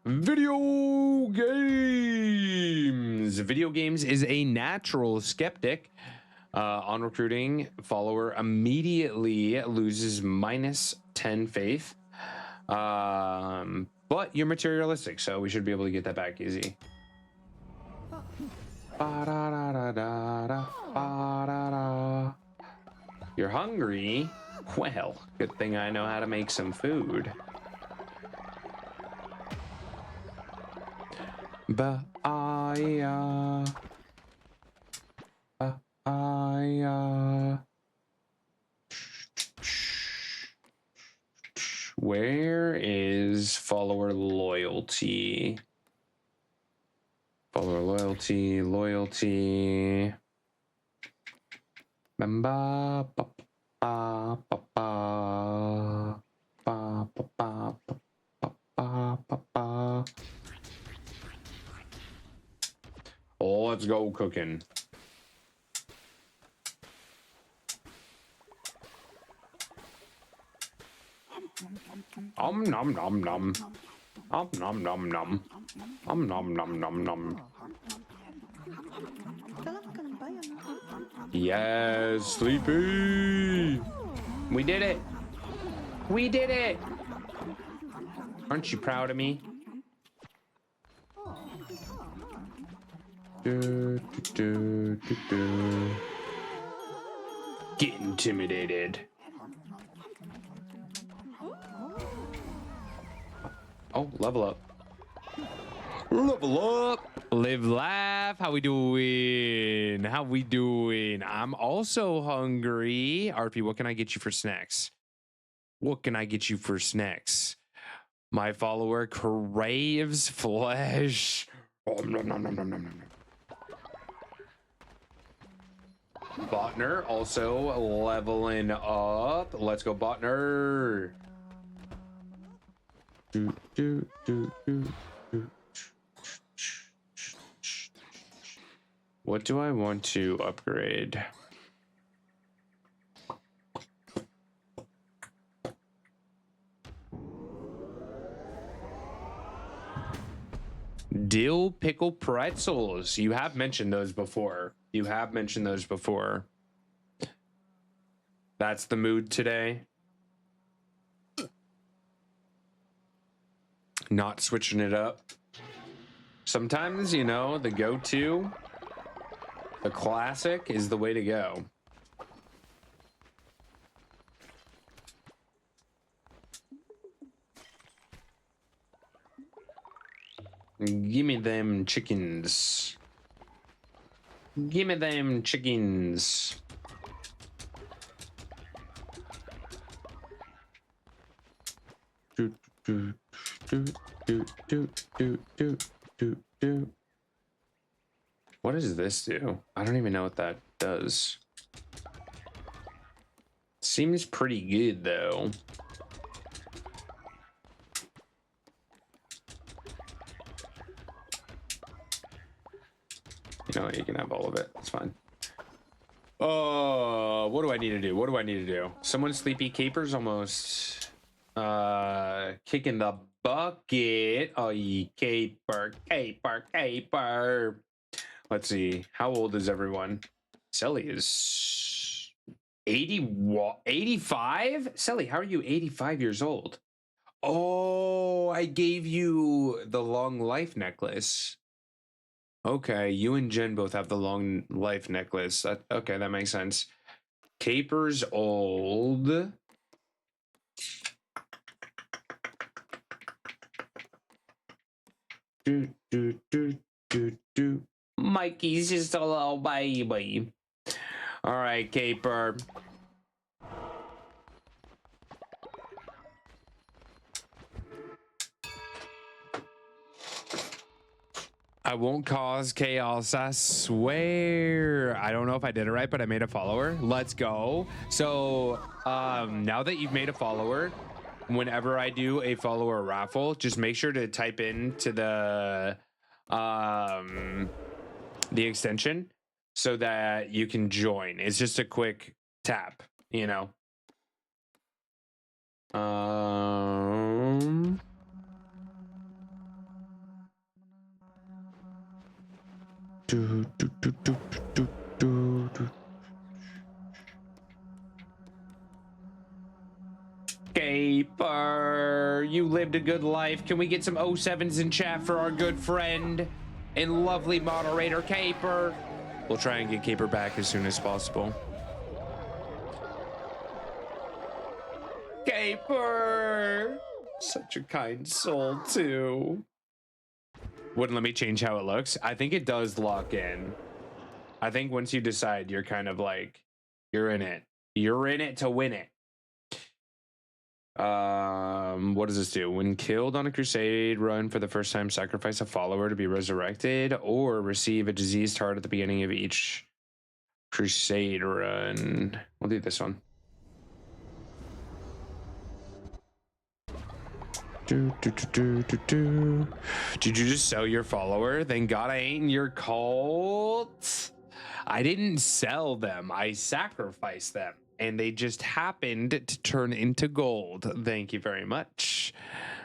Video games. Video games is a natural skeptic. On recruiting, follower immediately loses -10 faith. But you're materialistic, so we should be able to get that back easy. You're hungry? Well, good thing I know how to make some food. Where is follower loyalty? Follower loyalty, loyalty. Bamba, ba, ba, ba, ba, ba, ba, ba, ba, ba, ba. Oh, let's go cooking. Nom nom nom. Nom nom nom nom. Nom nom nom nom nom. Yes, Sleepy. We did it. We did it. Aren't you proud of me? Do, do, do, do. Get intimidated. Oh, level up. Level up. Live, laugh. How we doing? How we doing? I'm also hungry. RP, what can I get you for snacks? What can I get you for snacks? My follower craves flesh. Oh, nom, nom, nom, nom, nom, nom. Botner also leveling up. Let's go, Botner. Do, do, do, do, do. What do I want to upgrade? Dill pickle pretzels. You have mentioned those before. You have mentioned those before. That's the mood today. Not switching it up. Sometimes, you know, the go-to, the classic is the way to go. Give me them chickens. Give me them chickens. Do, do, do, do, do, do, do, do, do. What does this do? I don't even know what that does. Seems pretty good though. You know, you can have all of it. It's fine. Oh, what do I need to do? What do I need to do? Someone sleepy capers almost kicking the bucket. Oh, ye caper, caper, caper. Let's see. How old is everyone? Selly is 85? Selly, how are you 85 years old? Oh, I gave you the long life necklace. Okay, you and Jen both have the long life necklace. Okay, that makes sense. Caper's old. Do, do, do, do, do. Mikey's just a little baby. All right, Caper. I won't cause chaos, I swear. I don't know if I did it right, but I made a follower. Let's go. So now that you've made a follower, whenever I do a follower raffle, just make sure to type into the extension so that you can join. It's just a quick tap, you know. Do, do, do, do, do, do, do. Caper, you lived a good life. Can we get some 07s in chat for our good friend and lovely moderator, Caper? We'll try and get Caper back as soon as possible. Caper! Such a kind soul, too. Wouldn't let me change how it looks. I think it does lock in. I think once you decide, you're kind of like, you're in it. You're in it to win it. What does this do? When killed on a crusade run for the first time, sacrifice a follower to be resurrected or receive a diseased heart at the beginning of each Crusade run. We'll do this one. Did you just sell your follower? Thank God I ain't in your cult. I didn't sell them. I sacrificed them. And they just happened to turn into gold. Thank you very much.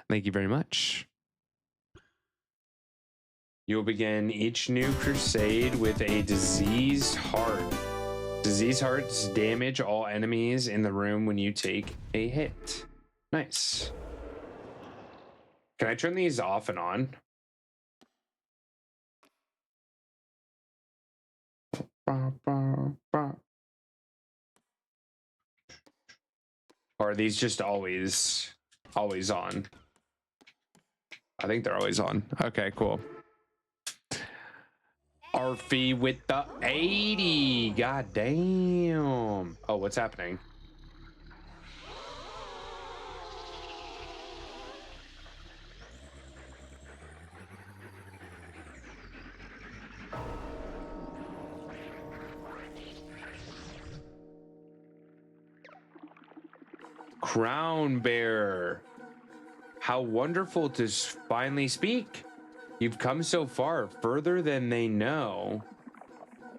Thank you very much. You will begin each new crusade with a diseased heart. Diseased hearts damage all enemies in the room when you take a hit. Nice. Can I turn these off and on? Or are these just always on? I think they're always on. Okay, cool. Arfie with the 80. God damn. Oh, what's happening? Crown Bearer. How wonderful to finally speak. You've come so far, further than they know.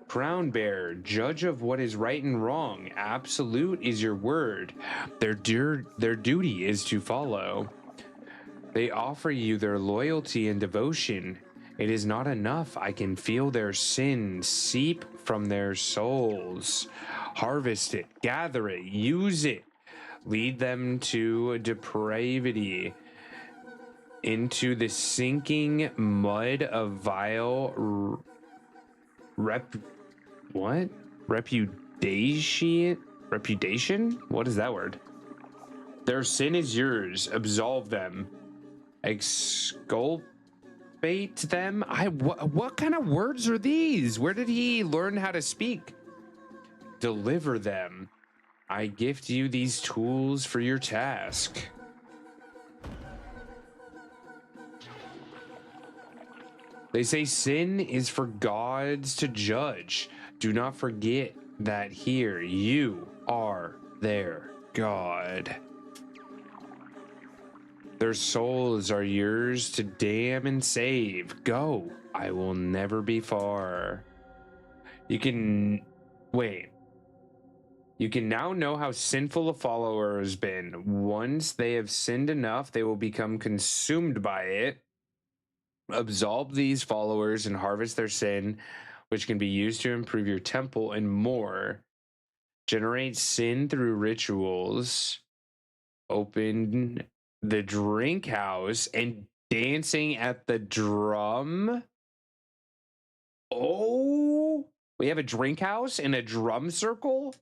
Crown Bearer, judge of what is right and wrong. Absolute is your word. Their duty is to follow. They offer you their loyalty and devotion. It is not enough. I can feel their sin seep from their souls. Harvest it, gather it, use it. Lead them to depravity, into the sinking mud of vile reputation? What is that word? Their sin is yours. Absolve them. Exculpate them. What kind of words are these? Where did he learn how to speak? Deliver them. I gift you these tools for your task. They say sin is for gods to judge. Do not forget that here you are their God. Their souls are yours to damn and save. Go. I will never be far. You can now know how sinful a follower has been. Once they have sinned enough, they will become consumed by it. Absolve these followers and harvest their sin, which can be used to improve your temple and more. Generate sin through rituals. Open the drink house and dancing at the drum. Oh, we have a drink house and a drum circle?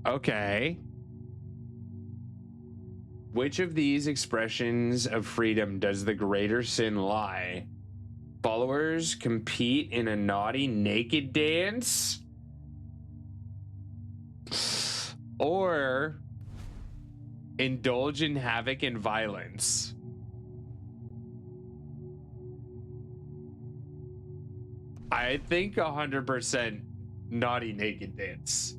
Okay. Which of these expressions of freedom does the greater sin lie? Followers compete in a naughty naked dance? Or indulge in havoc and violence? I think 100% naughty naked dance.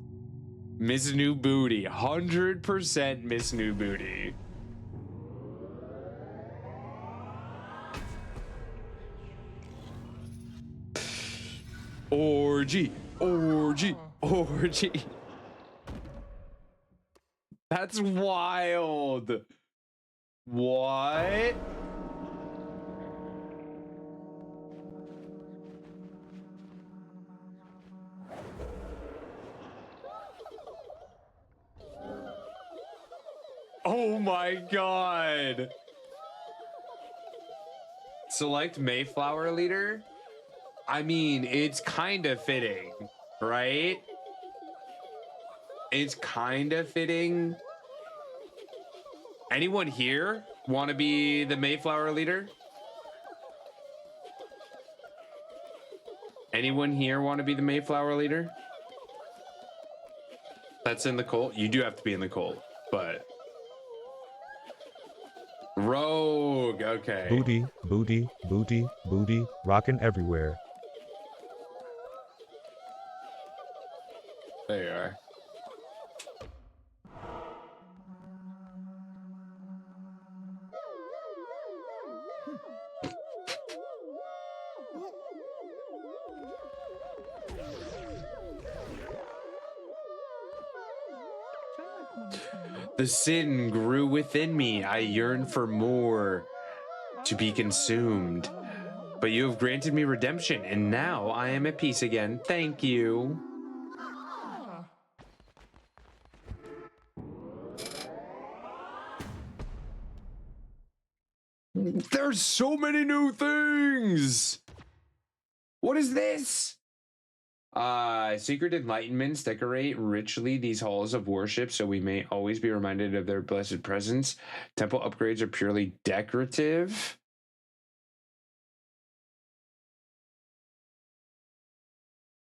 Miss New Booty, 100% Miss New Booty. Orgy, orgy, orgy. That's wild. What? Oh my God. Select Mayflower leader. I mean, it's kind of fitting, right? It's kind of fitting. Anyone here want to be the Mayflower leader? Anyone here want to be the Mayflower leader? That's in the cult. You do have to be in the cult, but rogue. Okay. Booty, booty, booty, booty, rocking everywhere. There you are. The sin grew within me. I yearn for more to be consumed. But you have granted me redemption, and now I am at peace again. Thank you. There's so many new things. What is this? Secret enlightenments decorate richly these halls of worship so we may always be reminded of their blessed presence. Temple upgrades are purely decorative.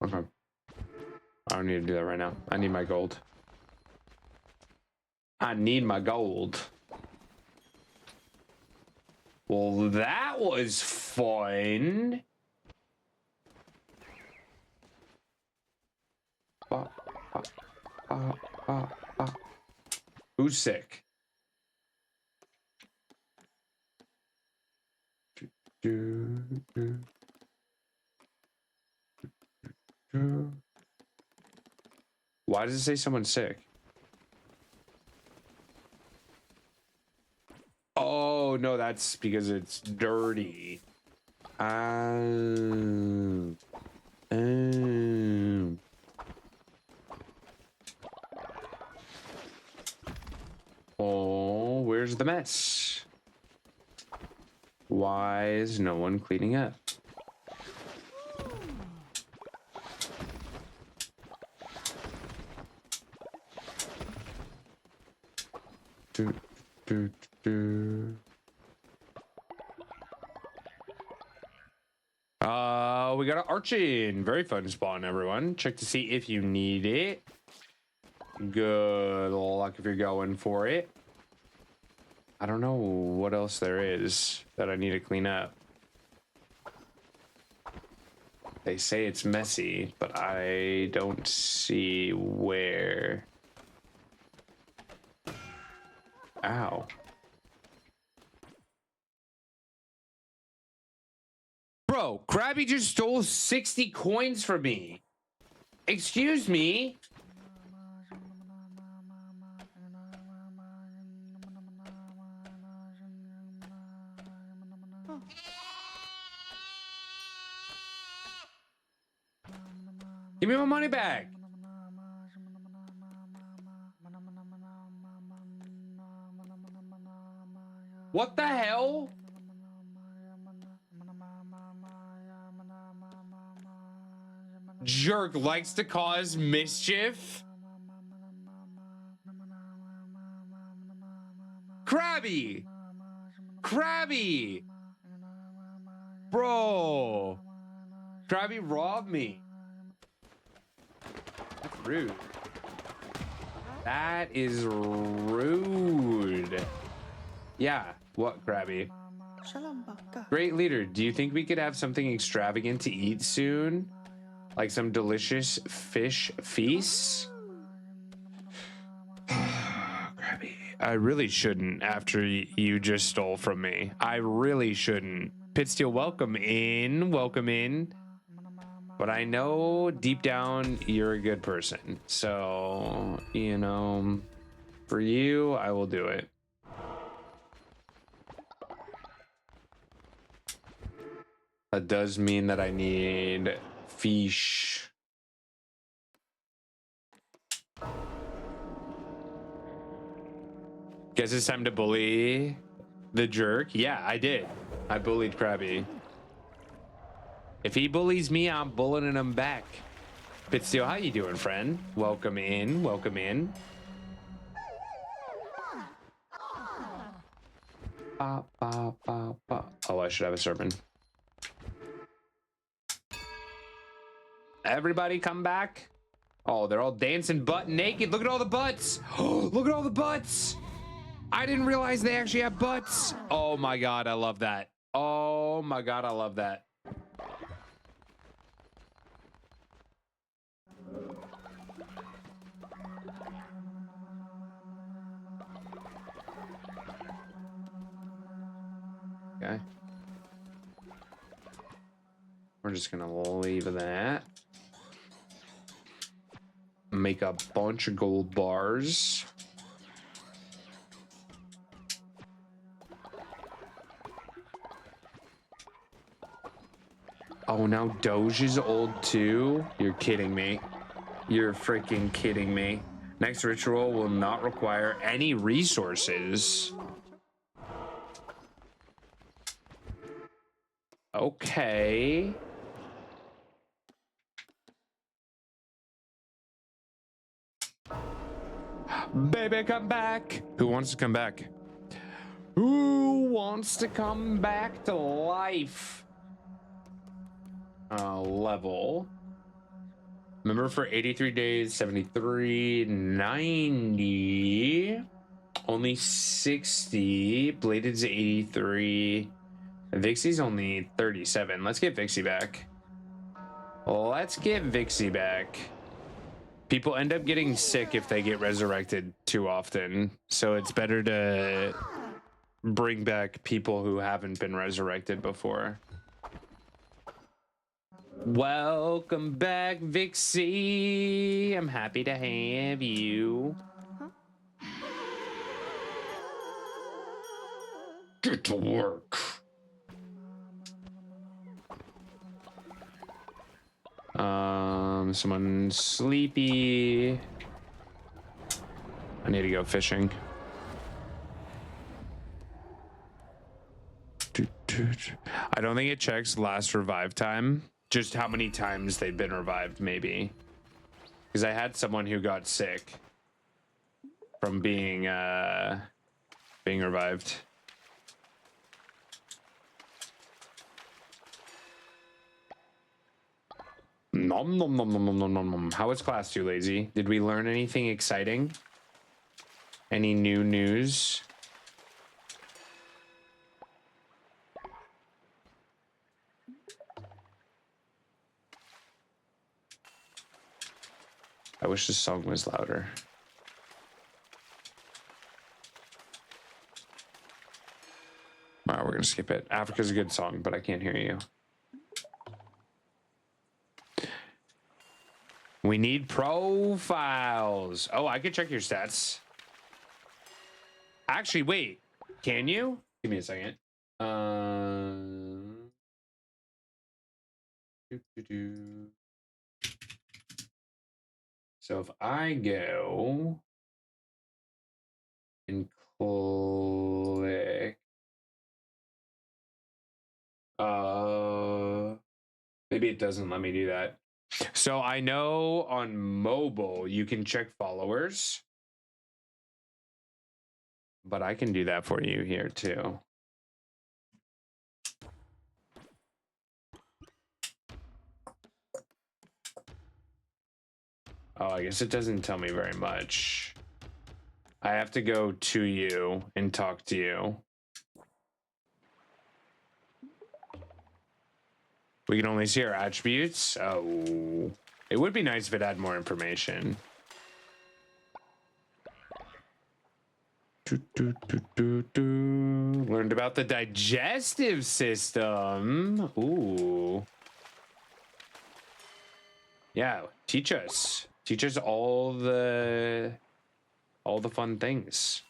Okay. I don't need to do that right now. I need my gold. I need my gold. Well, that was fun. Who's sick? Why does it say someone's sick? Oh, no, that's because it's dirty. Oh, where's the mess? Why is no one cleaning up? We got an Archon. Very fun spawn, everyone. Check to see if you need it. Good luck if you're going for it. I don't know what else there is that I need to clean up. They say it's messy, but I don't see where. Ow. Bro, Krabby just stole 60 coins from me. Excuse me? Give me my money back. What the hell? Jerk likes to cause mischief. Krabby! Krabby! Bro! Krabby robbed me. That's rude. That is rude. Yeah, what, Krabby? Great leader, do you think we could have something extravagant to eat soon? Like some delicious fish feasts? Krabby, I really shouldn't after you just stole from me. I really shouldn't. Pitsteel, welcome in. Welcome in. But I know deep down you're a good person. So, you know, for you, I will do it. That does mean that I need fish. Guess it's time to bully the jerk. Yeah, I did. I bullied Krabby. If he bullies me, I'm bullying him back. Pitsteel, how you doing, friend? Welcome in. Welcome in. Oh, I should have a serpent. Everybody come back. Oh, they're all dancing butt naked. Look at all the butts. Look at all the butts. I didn't realize they actually have butts. Oh my God, I love that. Oh my God, I love that. Okay. We're just gonna leave that. Make a bunch of gold bars. Oh, now Doge is old too? You're kidding me. You're freaking kidding me. Next ritual will not require any resources. Okay. Baby, come back. Who wants to come back? Who wants to come back to life? Level. Remember for 83 days, 73, 90. Only 60. Bladed's 83. Vixie's only 37. Let's get Vixie back. Let's get Vixie back. People end up getting sick if they get resurrected too often. So it's better to bring back people who haven't been resurrected before. Welcome back, Vixie. I'm happy to have you. Get to work. Someone's sleepy. I need to go fishing. I don't think it checks last revive time. Just how many times they've been revived, maybe. Because I had someone who got sick from being revived. Nom nom nom nom nom nom nom nom. How was class too, Lazy? Did we learn anything exciting? Any new news? I wish this song was louder. Alright, we're gonna skip it. Africa's a good song, but I can't hear you. We need profiles. Oh, I could check your stats. Actually, wait. Can you? Give me a second. So if I go and click, maybe it doesn't let me do that. So I know on mobile you can check followers, but I can do that for you here too. Oh, I guess it doesn't tell me very much. I have to go to you and talk to you. We can only see our attributes. Oh, it would be nice if it had more information. Learned about the digestive system. Ooh. Yeah, teach us. Teach us all the fun things.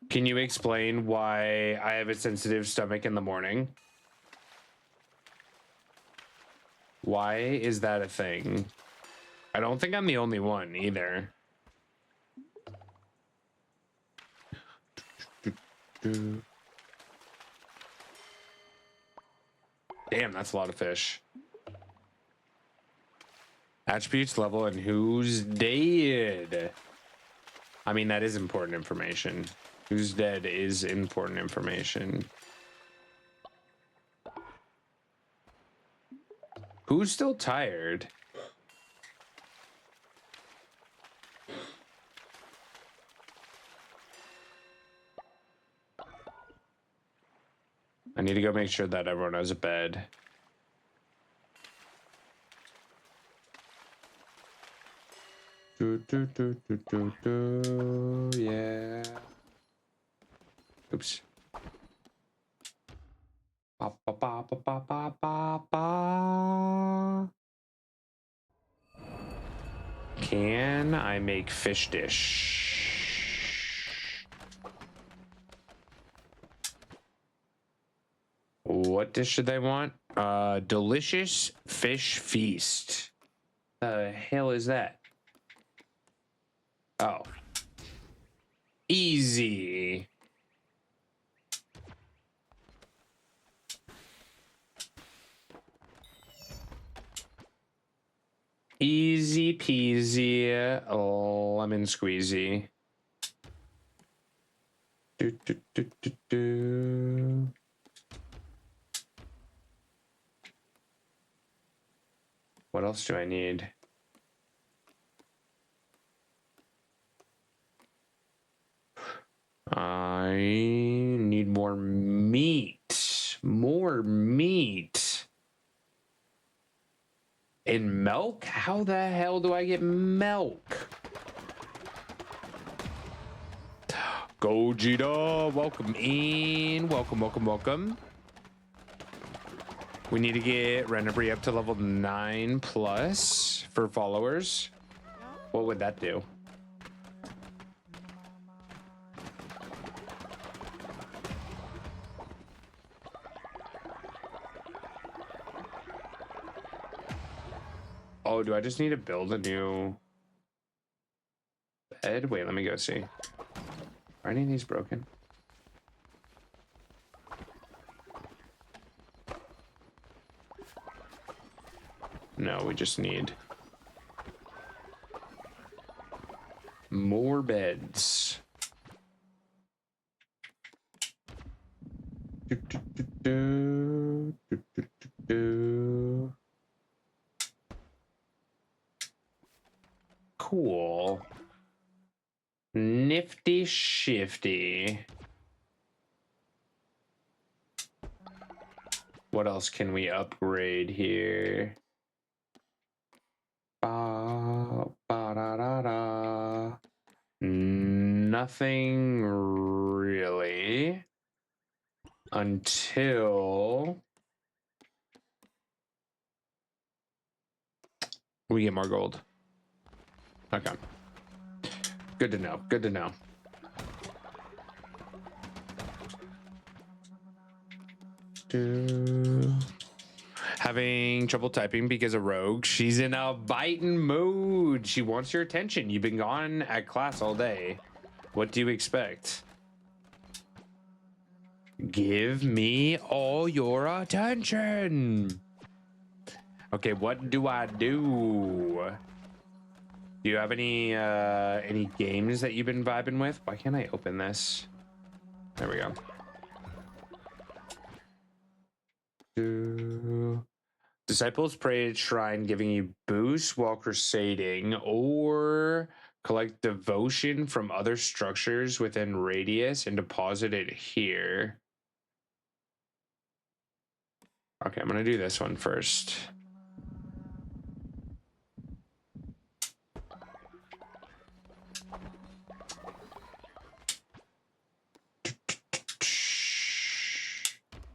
Can you explain why I have a sensitive stomach in the morning? Why is that a thing? I don't think I'm the only one either. Damn, that's a lot of fish. Attributes, level, and who's dead. I mean, that is important information. Who's dead is important information. Who's still tired? I need to go make sure that everyone has a bed. Yeah. Oops. Ba, ba, ba, ba, ba, ba, ba, ba. Can I make fish dish? What dish should they want? Delicious fish feast. The hell is that? Oh. Easy. Easy peasy, lemon squeezy. Do, do, do, do, do. What else do I need? I need more meat. More meat. And milk? How the hell do I get milk? Gogeta, welcome in. Welcome, welcome, welcome. We need to get Renabri up to level 9 plus for followers. What would that do? Oh, do I just need to build a new bed? Wait, let me go see. Are any of these broken? No, we just need more beds. Do, do, do, do, do, do, do, do. Cool. Nifty shifty. What else can we upgrade here? Ba, ba, da, da, da. Nothing really until we get more gold. Okay. Good to know. Good to know. Having trouble typing because of Rogue. She's in a biting mood. She wants your attention. You've been gone at class all day. What do you expect? Give me all your attention. Okay, what do I do? Do you have any games that you've been vibing with? Why can't I open this? There we go. Disciples pray at shrine, giving you boost while crusading, or collect devotion from other structures within radius and deposit it here. Okay, I'm gonna do this one first.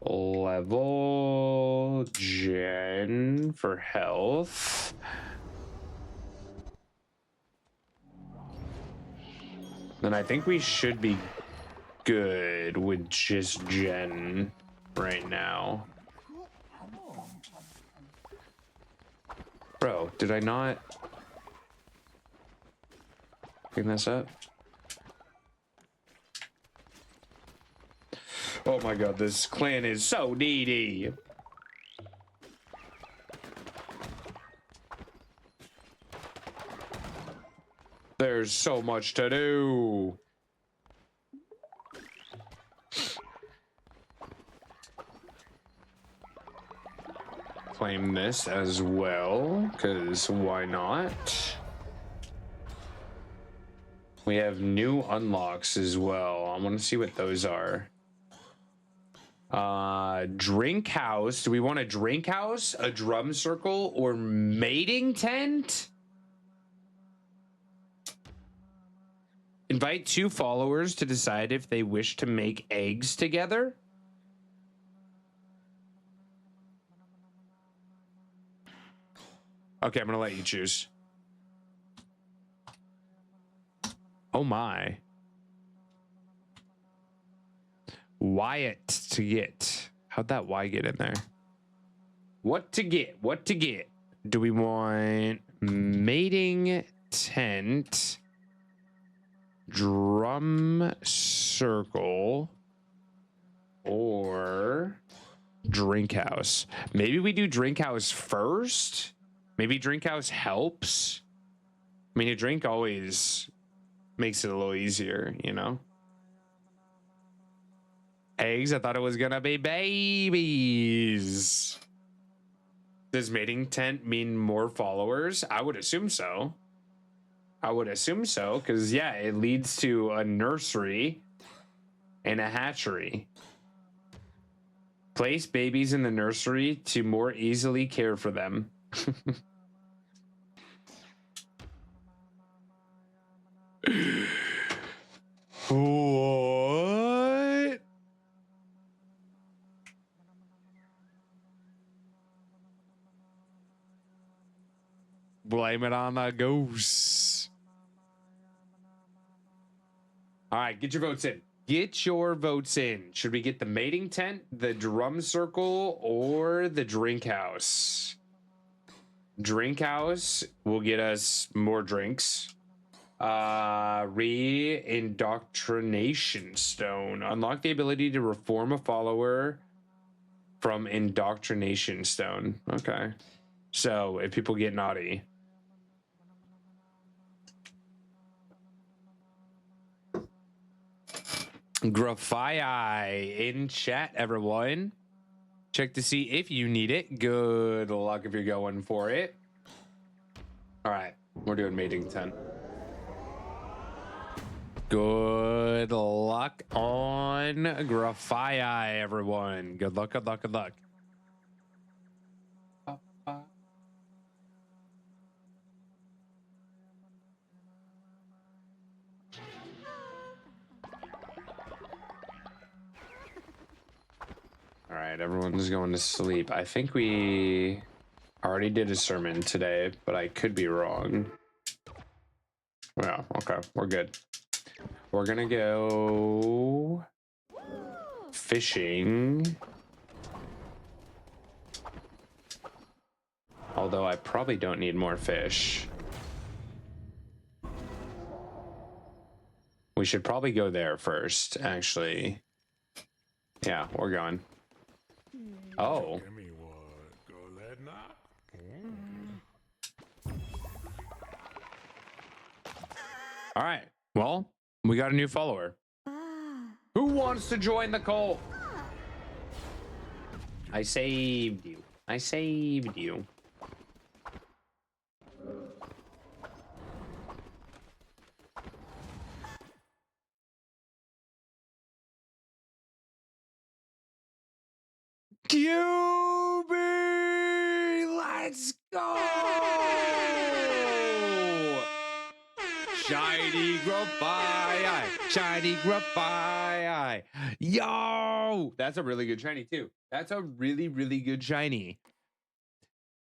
Level gen for health. Then I think we should be good with just gen right now. Bro, did I not clean this up? Oh my god, this clan is so needy. There's so much to do. claim this as well, because why not? We have new unlocks as well. I want to see what those are. Drink house. Do we want a drink house, a drum circle, or mating tent? Invite 2 followers to decide if they wish to make eggs together. Okay, I'm gonna let you choose. Oh my. Wyatt to get. How'd that Y get in there? What to get? What to get? Do we want mating tent, drum circle, or drink house? Maybe we do drink house first. Maybe drink house helps. I mean, a drink always makes it a little easier, you know? Eggs, I thought it was gonna be babies. Does mating tent mean more followers? I would assume so. I would assume so, because yeah, it leads to a nursery and a hatchery. Place babies in the nursery to more easily care for them. What? Blame it on the goose. All right, get your votes in. Get your votes in. Should we get the mating tent, the drum circle, or the drink house? Drink house will get us more drinks. Re-indoctrination stone. Unlock the ability to reform a follower from indoctrination stone. Okay. So if people get naughty. Graphii in chat, everyone. Check to see if you need it. Good luck if you're going for it. All right, we're doing mating 10. Good luck on Graphii, everyone. Good luck, good luck, good luck. All right, everyone's going to sleep. I think we already did a sermon today, but I could be wrong. Well, okay, we're good. We're gonna go fishing. Although I probably don't need more fish. We should probably go there first, actually. Yeah, we're going. Oh. All right. Well, we got a new follower. Who wants to join the cult? I saved you. I saved you. QB, let's go! Shiny Graphii, shiny Graphii. Yo, that's a really good shiny too. That's a really, really good shiny.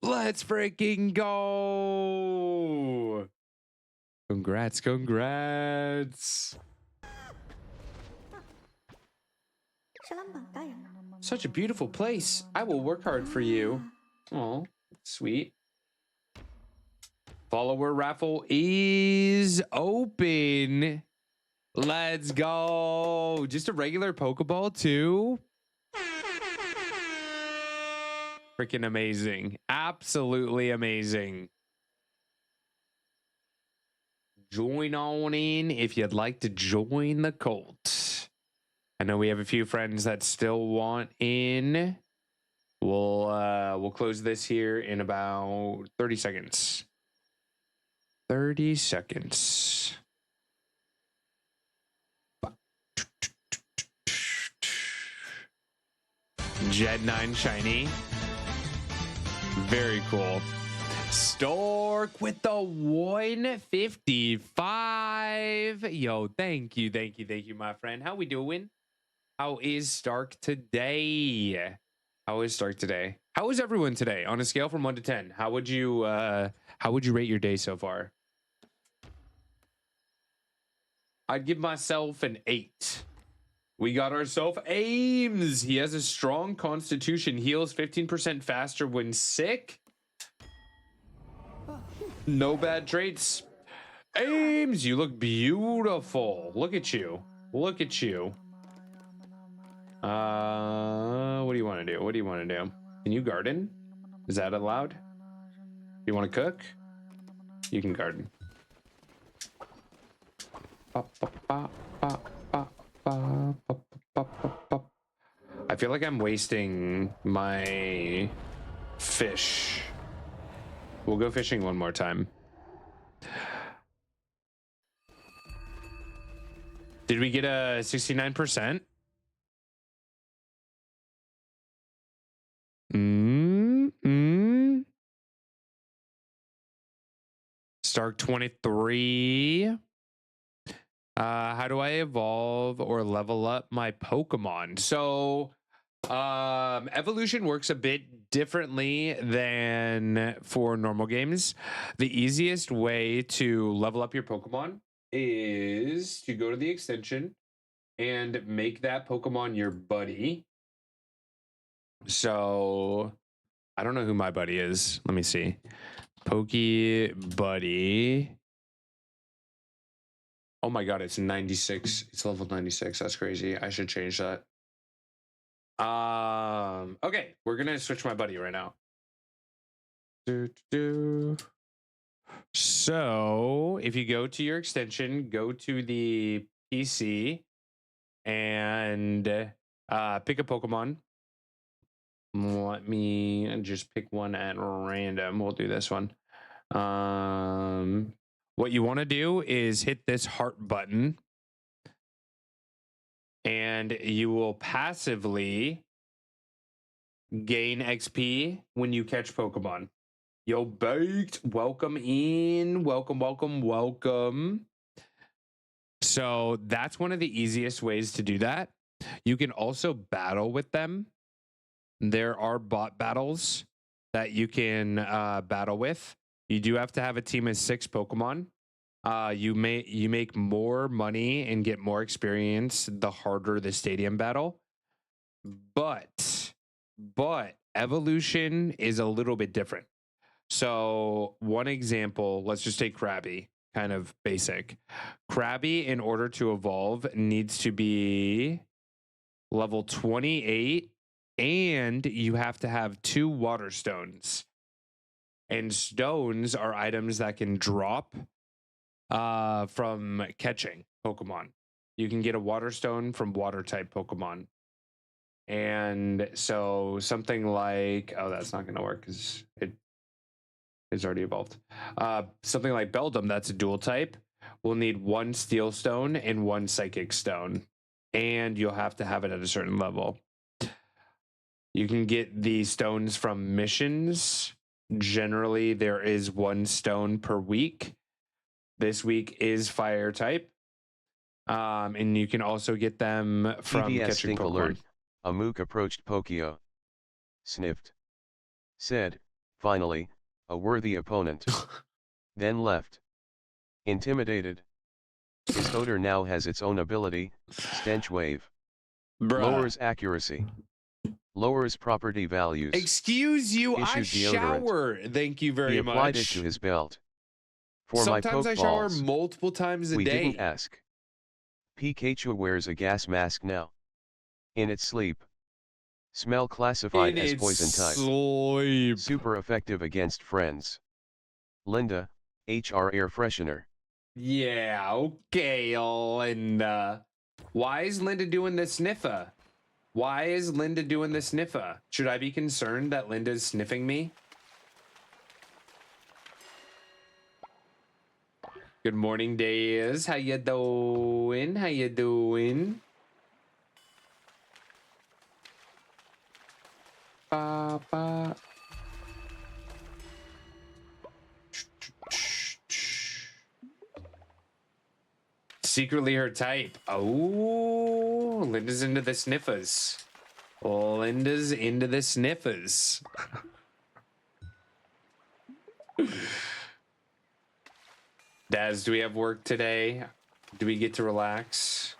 Let's freaking go! Congrats, congrats. Such a beautiful place. I will work hard for you. Oh, sweet. Follower raffle is open. Let's go. Just a regular Pokeball too. Freaking amazing. Absolutely amazing. Join on in if you'd like to join the cult. I know we have a few friends that still want in. We'll close this here in about 30 seconds. 30 seconds. Jed 9 shiny. Very cool. Stork with the 155. Yo, thank you, my friend. How we doing? How is Stark today? How is everyone today? On a scale from 1 to 10, how would you rate your day so far? I'd give myself an 8. We got ourselves Ames. He has a strong constitution, heals 15% faster when sick. No bad traits. Ames, you look beautiful. Look at you. What do you want to do? Can you garden? Is that allowed? You want to cook? You can garden. I feel like I'm wasting my fish. We'll go fishing one more time. Did we get a 69%? Stark 23. How do I evolve or level up my Pokemon? So evolution works a bit differently than for normal games. The easiest way to level up your Pokemon is to go to the extension and make that Pokemon your buddy. So I don't know who my buddy is. Let me see. Buddy. Oh my god, it's 96. It's level 96. That's crazy. I should change that. Okay, we're gonna switch my buddy right now. So if you go to your extension, go to the PC and pick a Pokemon. Let me just pick one at random. We'll do this one. What you want to do is hit this heart button, and you will passively gain XP when you catch Pokemon. Yo, baked. Welcome in. Welcome. So that's one of the easiest ways to do that. You can also battle with them. There are bot battles that you can battle with. You do have to have a team of 6 Pokemon. You make more money and get more experience the harder the stadium battle. But evolution is a little bit different. So one example, let's just take Krabby, kind of basic. Krabby, in order to evolve, needs to be level 28, and you have to have 2 water stones. And stones are items that can drop from catching Pokemon. You can get a water stone from water type Pokemon. And so something like, oh, that's not going to work because it is already evolved. Something like Beldum, that's a dual type, will need 1 steel stone and 1 psychic stone. And you'll have to have it at a certain level. You can get the stones from missions. Generally, there is 1 stone per week. This week is fire type. And you can also get them from TBS catching stink Pokemon. alert. A mook approached Pokio. Sniffed. Said, finally, a worthy opponent. Then left. Intimidated. His odor now has its own ability, Stench Wave. Bruh. Lowers accuracy. Lowers property values. Excuse you, I Issued deodorant. shower. Thank you very He much. applied it to his belt. For Sometimes my I shower Pokeballs, multiple times a we day. didn't ask. Pikachu wears a gas mask now. In its sleep. Smell classified In as its poison type. sleep. Super effective against friends. Linda, HR air freshener. Yeah, okay, Linda. Why is Linda doing the sniffer? Why is Linda doing the sniffa? Should I be concerned that Linda's sniffing me? Good morning, Daz. How you doing? How you doing? Ba. Secretly her type. Oh, Linda's into the sniffers. Linda's into the sniffers. Daz, do we have work today? Do we get to relax?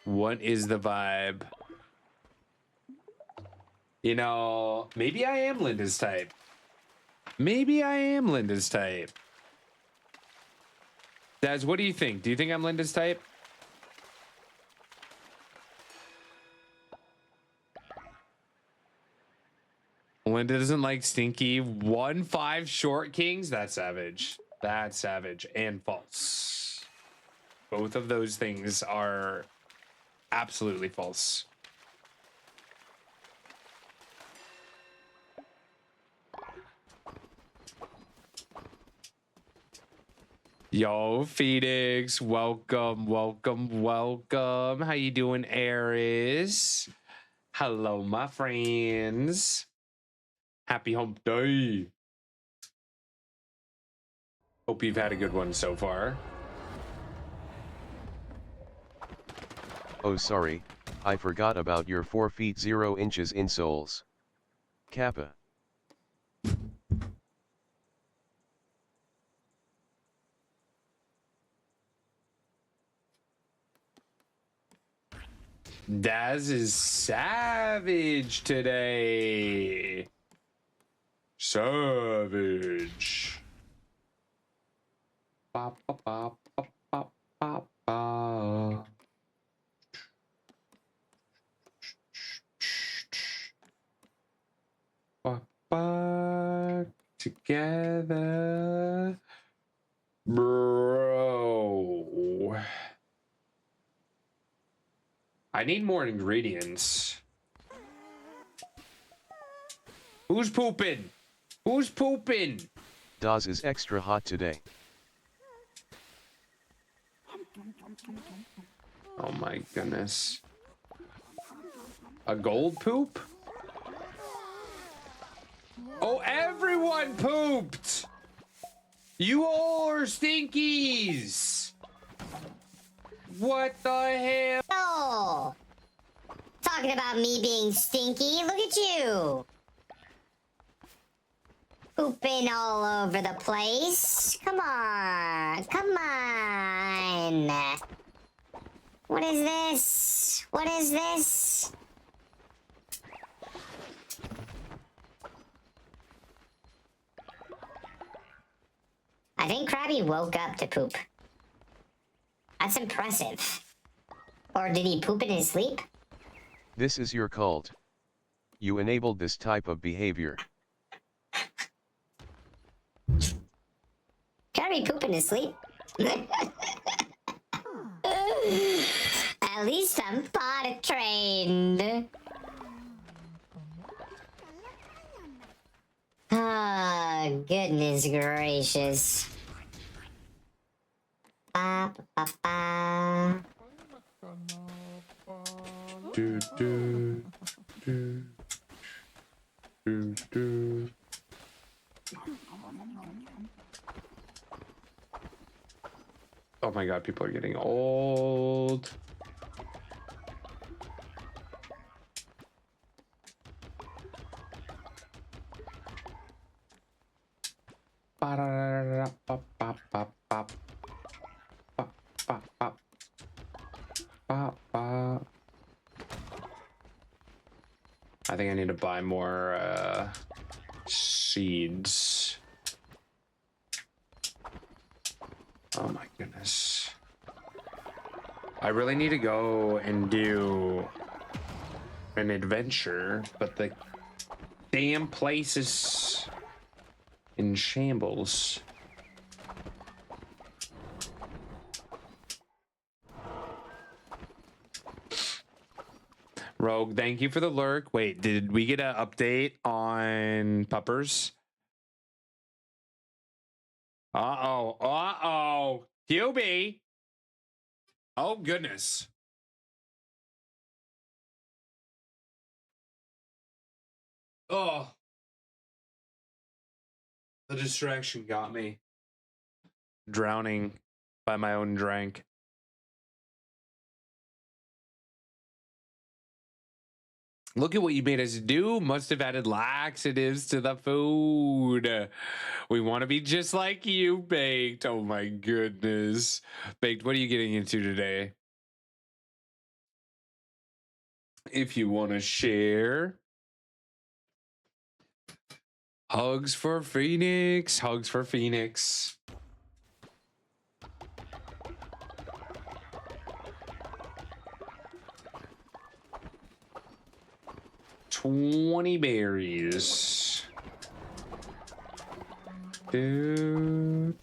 What is the vibe? You know, maybe I am Linda's type. Maybe I am Linda's type. Daz, what do you think? Do you think I'm Linda's type? Linda doesn't like stinky 1-5 short kings. That's savage. That's savage and false. Both of those things are absolutely false. Yo, Phoenix, welcome, welcome, welcome. How you doing, Aries? Hello, my friends. Happy hump day. Hope you've had a good one so far. Oh, sorry, I forgot about your 4 feet 0 inches insoles. Kappa. Daz is savage today. Savage. Ba, ba, ba, ba, ba, ba, ba. Ba, ba, together. Bro. I need more ingredients. Who's pooping? Who's pooping? Daz is extra hot today. Oh my goodness. A gold poop? Oh, everyone pooped! You all are stinkies! What the hell? Oh! Talking about me being stinky, look at you! Pooping all over the place. Come on, come on! What is this? What is this? I think Krabby woke up to poop. That's impressive. Or did he poop in his sleep? This is your cult. You enabled this type of behavior. Krabby poop in his sleep? At least I'm potty trained. Oh, goodness gracious. Ba, ba, ba. Do, do, do, do, do. Oh my god, people are getting old. I think I need to buy more seeds. Oh my goodness. I really need to go and do an adventure, but the damn place is in shambles. Rogue, thank you for the lurk. Wait, did we get an update on puppers? Uh-oh. QB. Oh, goodness. Oh. The distraction got me. Drowning by my own drink. Look at what you made us do. Must have added laxatives to the food. We want to be just like you, Baked. Oh my goodness. Baked, what are you getting into today? If you want to share. Hugs for Phoenix. Hugs for Phoenix. $20 berries. Do.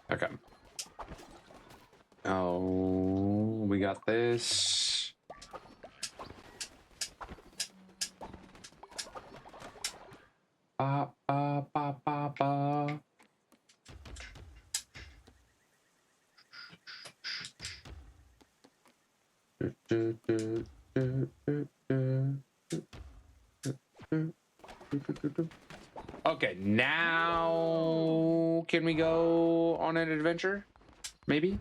Okay. Oh, we got this. Ba, ba, ba, ba, ba. Okay, now can we go on an adventure? Maybe?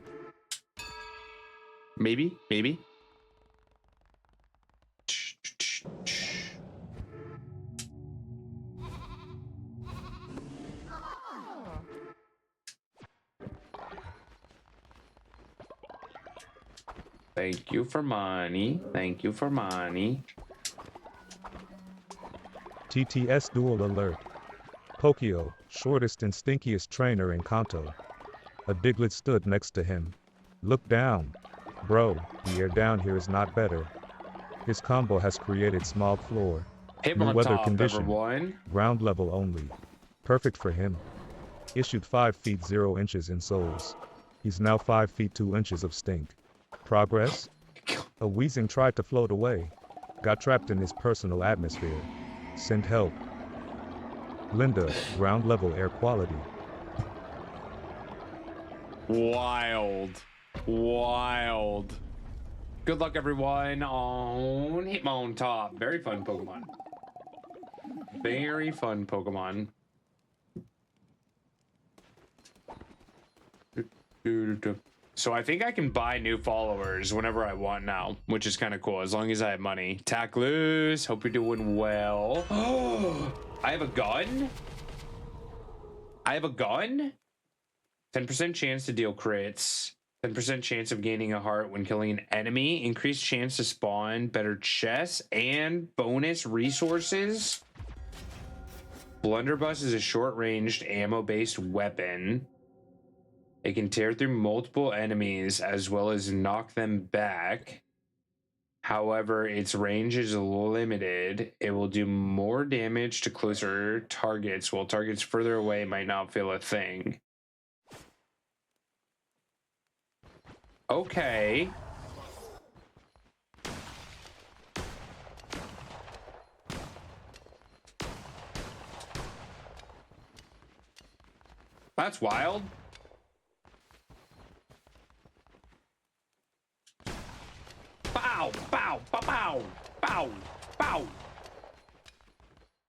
Maybe? Thank you for money. Thank you for money. TTS dual alert. Pokio, shortest and stinkiest trainer in Kanto. A Diglett stood next to him. Look down. Bro, the air down here is not better. His combo has created smog floor. Hit New on weather top, condition. everyone. Ground level only. Perfect for him. Issued 5 feet 0 inches in souls. He's now 5 feet 2 inches of stink. Progress? A wheezing tried to float away. Got trapped in his personal atmosphere. Send help. Linda, ground level air quality. Wild. Good luck, everyone, on Hitmon top. Very fun Pokemon. So I think I can buy new followers whenever I want now, which is kind of cool, as long as I have money. Tack loose. Hope you're doing well. I have a gun? 10% chance to deal crits. 10% chance of gaining a heart when killing an enemy. Increased chance to spawn better chests and bonus resources. Blunderbuss is a short-ranged ammo-based weapon. It can tear through multiple enemies as well as knock them back. However, its range is limited. It will do more damage to closer targets, while targets further away might not feel a thing. Okay. That's wild. Bow, bow, bow, bow, bow, bow.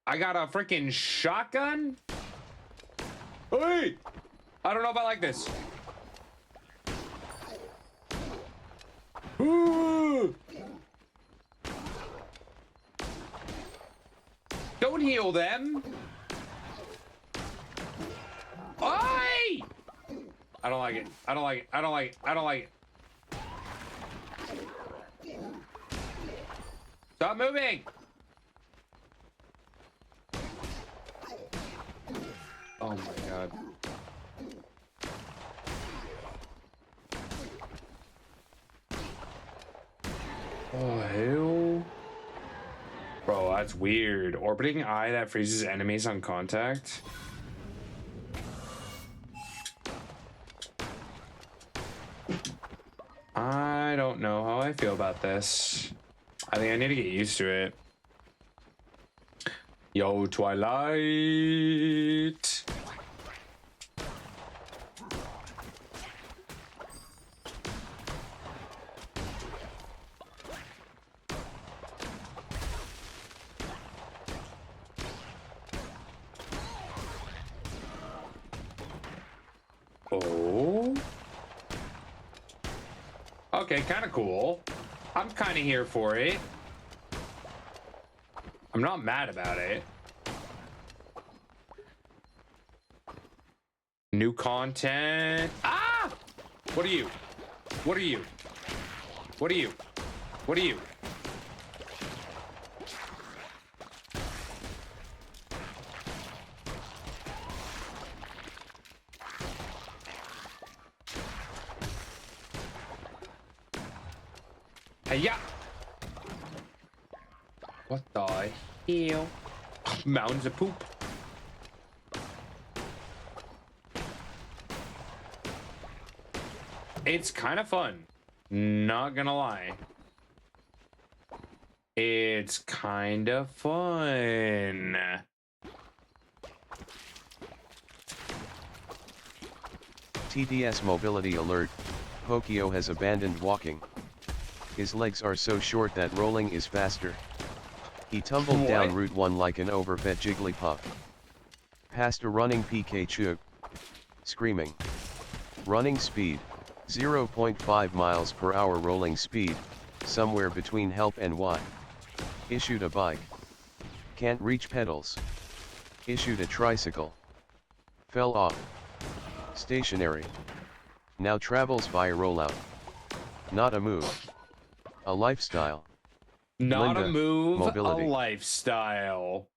I got a freaking shotgun? Hey! I don't know if I like this. Ooh. Don't heal them. Oi! I don't like it. I don't like it. I don't like it. I don't like it. Stop moving! Oh my god. Oh hell. Bro, that's weird. Orbiting eye that freezes enemies on contact. I don't know how I feel about this. I think I need to get used to it. Yo, Twilight. Oh. Okay, kind of cool. I'm kind of here for it. I'm not mad about it. New content. Ah! What are you? What are you? What are you? What are you? Hiya! What the hell? Mountains of poop. It's kind of fun. Not gonna lie. It's kind of fun. TDS mobility alert. Pokio has abandoned walking. His legs are so short that rolling is faster. He tumbled down Route 1 like an overfed Jigglypuff. Past a running Pikachu. Screaming. Running speed, 0.5 miles per hour. Rolling speed, somewhere between help and Y. Issued a bike. Can't reach pedals. Issued a tricycle. Fell off. Stationary. Now travels via rollout. Not a move. A lifestyle. Not Linda, a move, mobility. a lifestyle.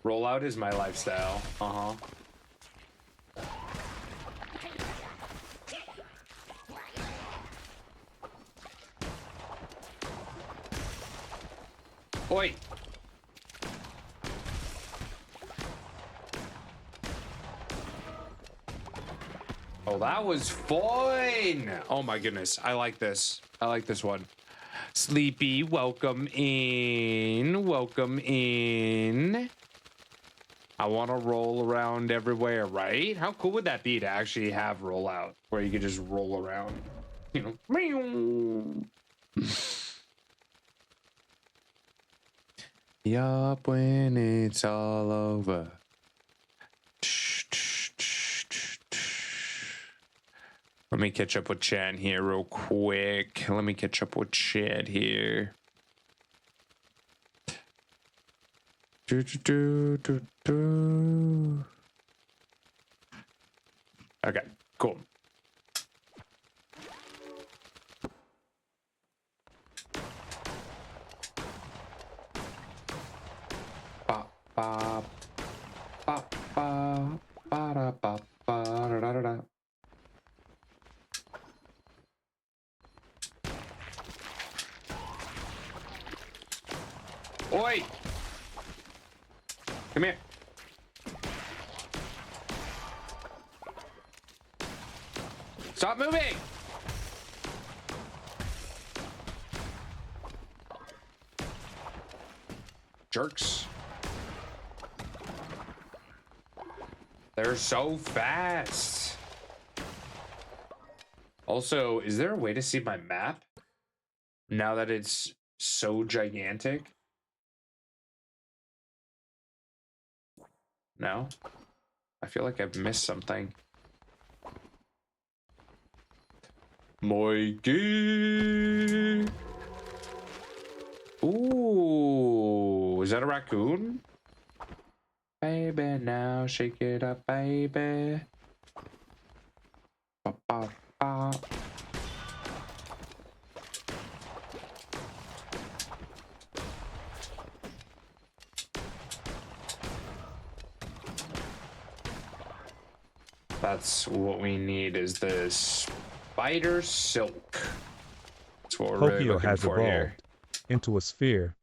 Rollout is my lifestyle. Uh-huh. Oi! Oh, that was fun! Oh my goodness, I like this. I like this one. Sleepy, welcome in. Welcome in. I want to roll around everywhere, right? How cool would that be to actually have rollout where you could just roll around? You know? Yup, when it's all over. Let me catch up with chat here real quick. Let me catch up with chat here. Okay, cool. Ba ba ba ba ba da ba ba da da da da. Oi! Come here. Stop moving! Jerks. They're so fast. Also, is there a way to see my map now that it's so gigantic? No? I feel like I've missed something. Mikey! Ooh, is that a raccoon? Baby, now shake it up, baby. Ba, ba, ba. That's what we need, is the spider silk. That's what we're really Pokio looking has for evolved here. into a sphere.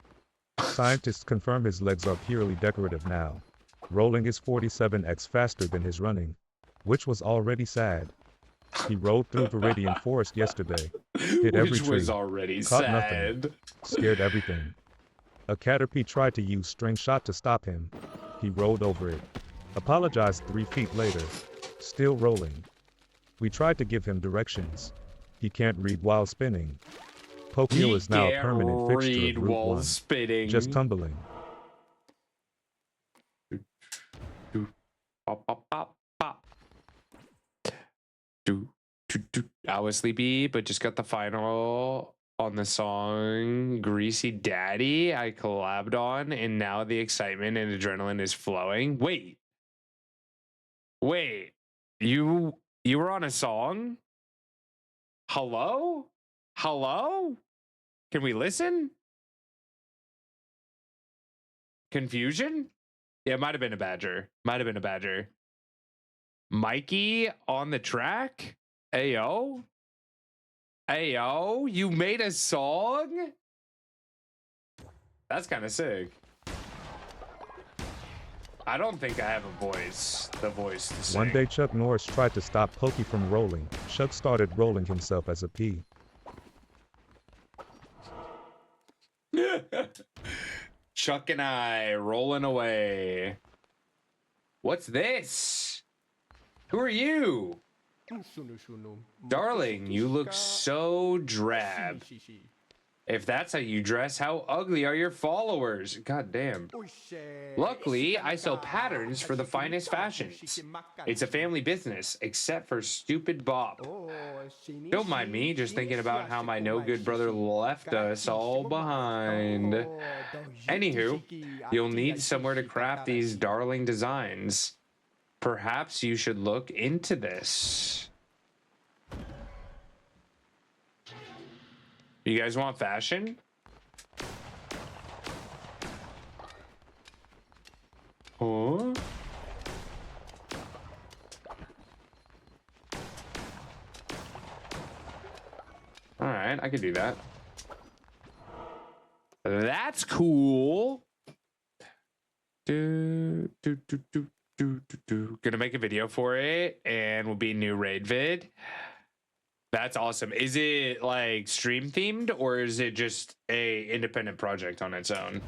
Scientists confirm his legs are purely decorative now. Rolling is 47x faster than his running, which was already sad. He rode through Viridian Forest yesterday, hit every Which tree, was already caught sad. nothing, scared everything. A Caterpie tried to use string shot to stop him. He rolled over it. Apologized 3 feet later. Still rolling. We tried to give him directions. He can't read while spinning. Pokio is now a permanent fixture of Route 1. Spinning. Just tumbling. Pop, pop, pop, pop. I was sleepy, but just got the final on the song Greasy Daddy I collabed on, and now the excitement and adrenaline is flowing. Wait, you were on a song? Hello? Can we listen? Confusion? Yeah, it might have been a badger. Mikey on the track? Ayo, you made a song? That's kind of sick. I don't think I have the voice to sing. One day Chuck Norris tried to stop Pokey from rolling. Chuck started rolling himself as a pea. Chuck and I rolling away. What's this? Who are you? Darling, you look so drab. If that's how you dress, how ugly are your followers? God damn. Luckily, I sell patterns for the finest fashions. It's a family business, except for stupid Bob. Don't mind me, just thinking about how my no-good brother left us all behind. Anywho, you'll need somewhere to craft these darling designs. Perhaps you should look into this. You guys want fashion? Huh? Alright, I could do that. That's cool. Gonna make a video for it, and will be new raid vid. That's awesome. Is it like stream themed, or is it just a independent project on its own?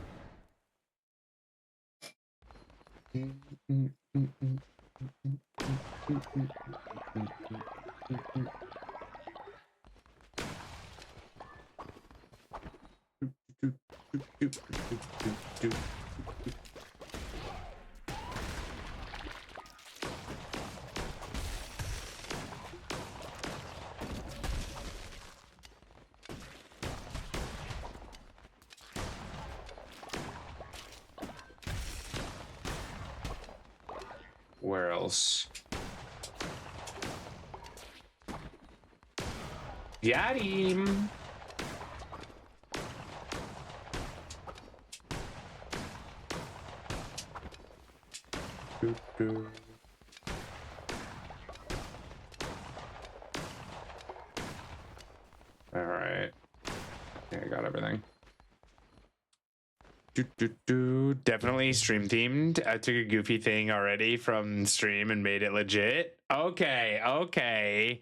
Where else? Got him. All right. Yeah, I got everything. Definitely stream themed. I took a goofy thing already from stream and made it legit. Okay.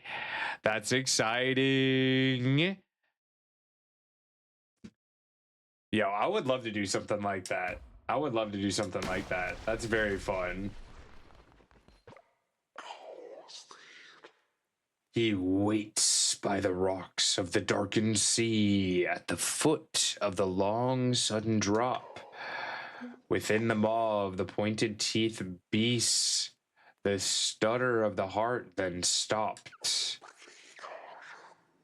That's exciting. Yo, I would love to do something like that. That's very fun. He waits by the rocks of the darkened sea at the foot of the long sudden drop. Within the maw of the pointed teeth beasts, the stutter of the heart then stopped.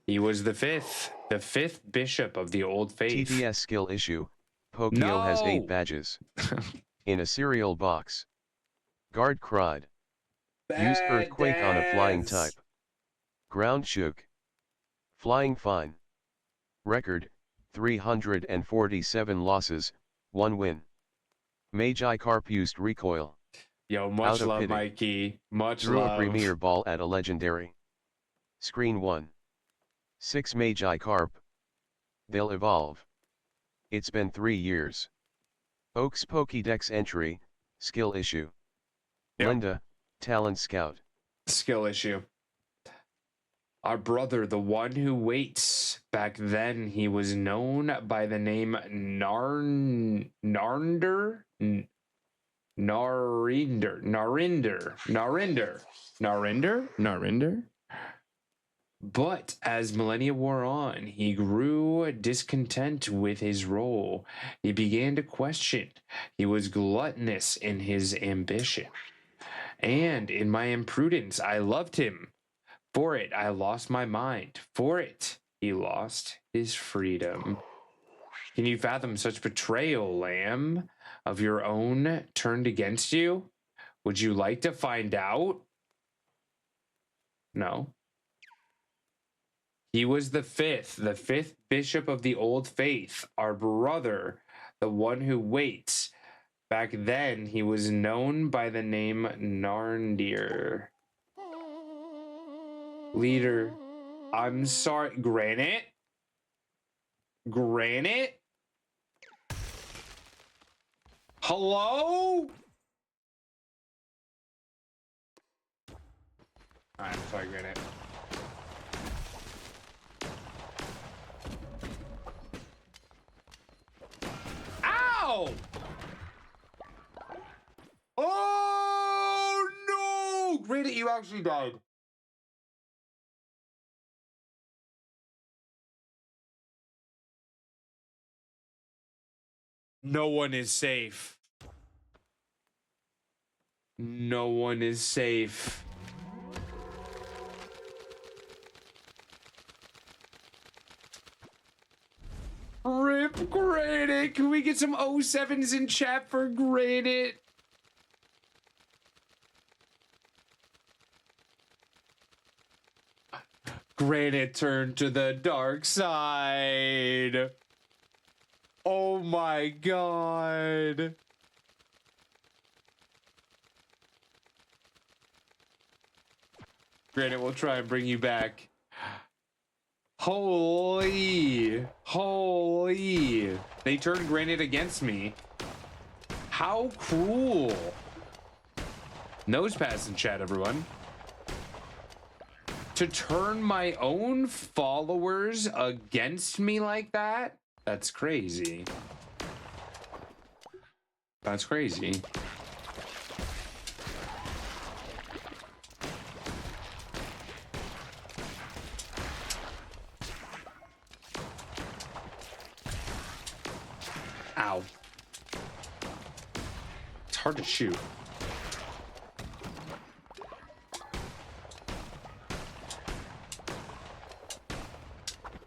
He was the fifth bishop of the old faith. TTS skill issue. Pokio has 8 badges. In a cereal box. Guard cried. Used earthquake on a flying type. Ground shook. Flying fine. Record, 347 losses, 1 win. Magikarp used recoil. Yo, much love, Mikey. Much Threw love. a premier ball at a legendary. Screen 1. 6 Magikarp. They'll evolve. It's been 3 years. Oak's Pokédex entry, skill issue. Yep. Linda, talent scout. Skill issue. Our brother, the one who waits. Back then, he was known by the name Narinder. But as millennia wore on, he grew discontent with his role. He began to question. He was gluttonous in his ambition. And in my imprudence, I loved him. For it, I lost my mind. For it, he lost his freedom. Can you fathom such betrayal, lamb, of your own turned against you? Would you like to find out? No. He was the fifth bishop of the old faith, our brother, the one who waits. Back then, he was known by the name Narndir. Leader, I'm sorry, Granite? Granite? Hello? I'm sorry, Granite. Ow! Oh no! Granite, you actually died. No one is safe. No one is safe. Rip Granite. Can we get some 07s in chat for Granite? Granite turned to the dark side. Oh my god. Granite, we'll try and bring you back. Holy. Holy. They turned Granite against me. How cruel. Nose pass in chat, everyone. To turn my own followers against me like that? That's crazy. That's crazy. Ow. It's hard to shoot.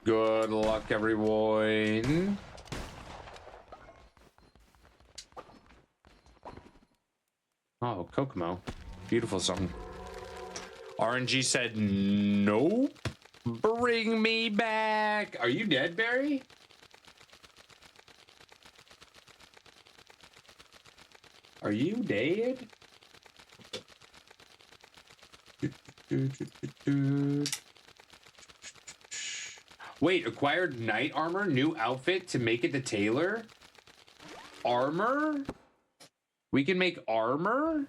Good luck, everyone. Oh, Kokomo. Beautiful song. RNG said, nope. Bring me back. Are you dead, Barry? Are you dead? Wait, acquired knight armor, new outfit to make it the tailor? Armor? We can make armor?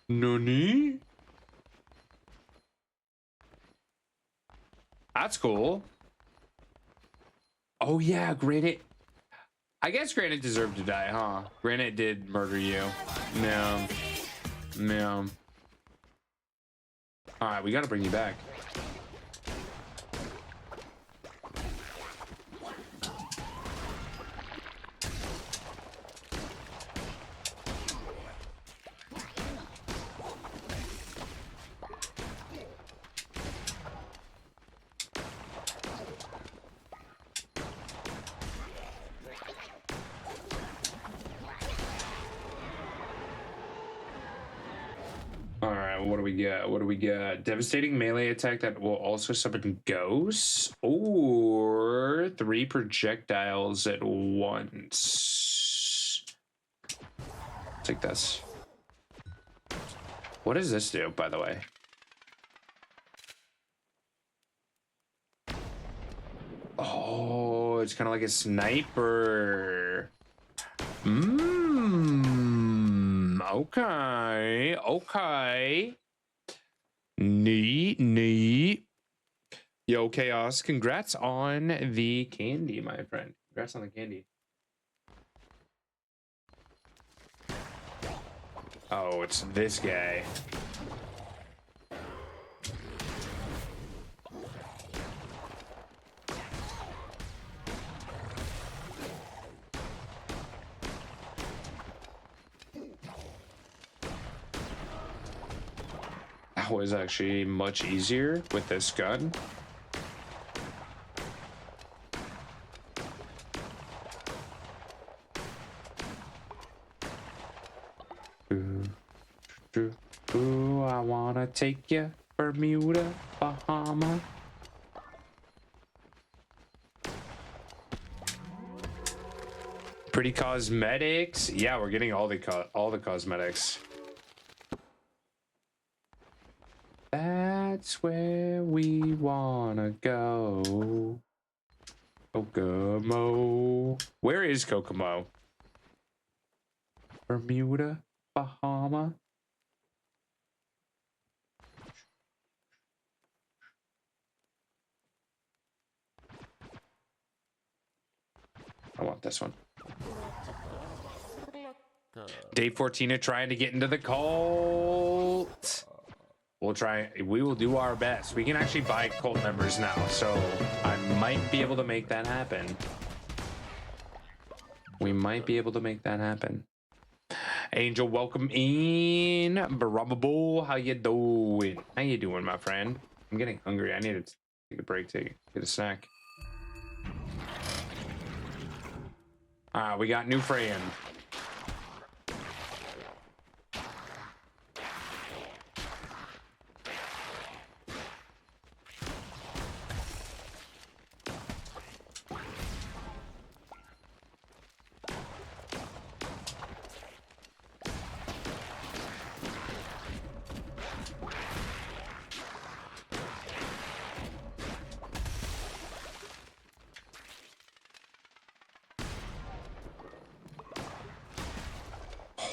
Nani? That's cool. Oh yeah, Granite. I guess Granite deserved to die, huh? Granite did murder you. No. No. Alright, we gotta bring you back. What do we get? What do we get? Devastating melee attack that will also summon ghosts, or 3 projectiles at once. Take this. What does this do, by the way? Oh, it's kind of like a sniper. Okay. Okay. Neat. Yo, Chaos, congrats on the candy, my friend. Congrats on the candy. Oh, it's this guy. That was actually much easier with this gun. Ooh, I wanna take you Bermuda, Bahama. Pretty cosmetics. Yeah, we're getting all the cosmetics. That's where we wanna go. Kokomo. Where is Kokomo? Bermuda, Bahama. I want this one. Day 14 of trying to get into the cult. We will do our best. We can actually buy cult members now, so I might be able to make that happen. We might be able to make that happen. Angel, welcome in. Barababo, how you doing? How you doing, my friend? I'm getting hungry. I need to take a break to get a snack. We got new friend.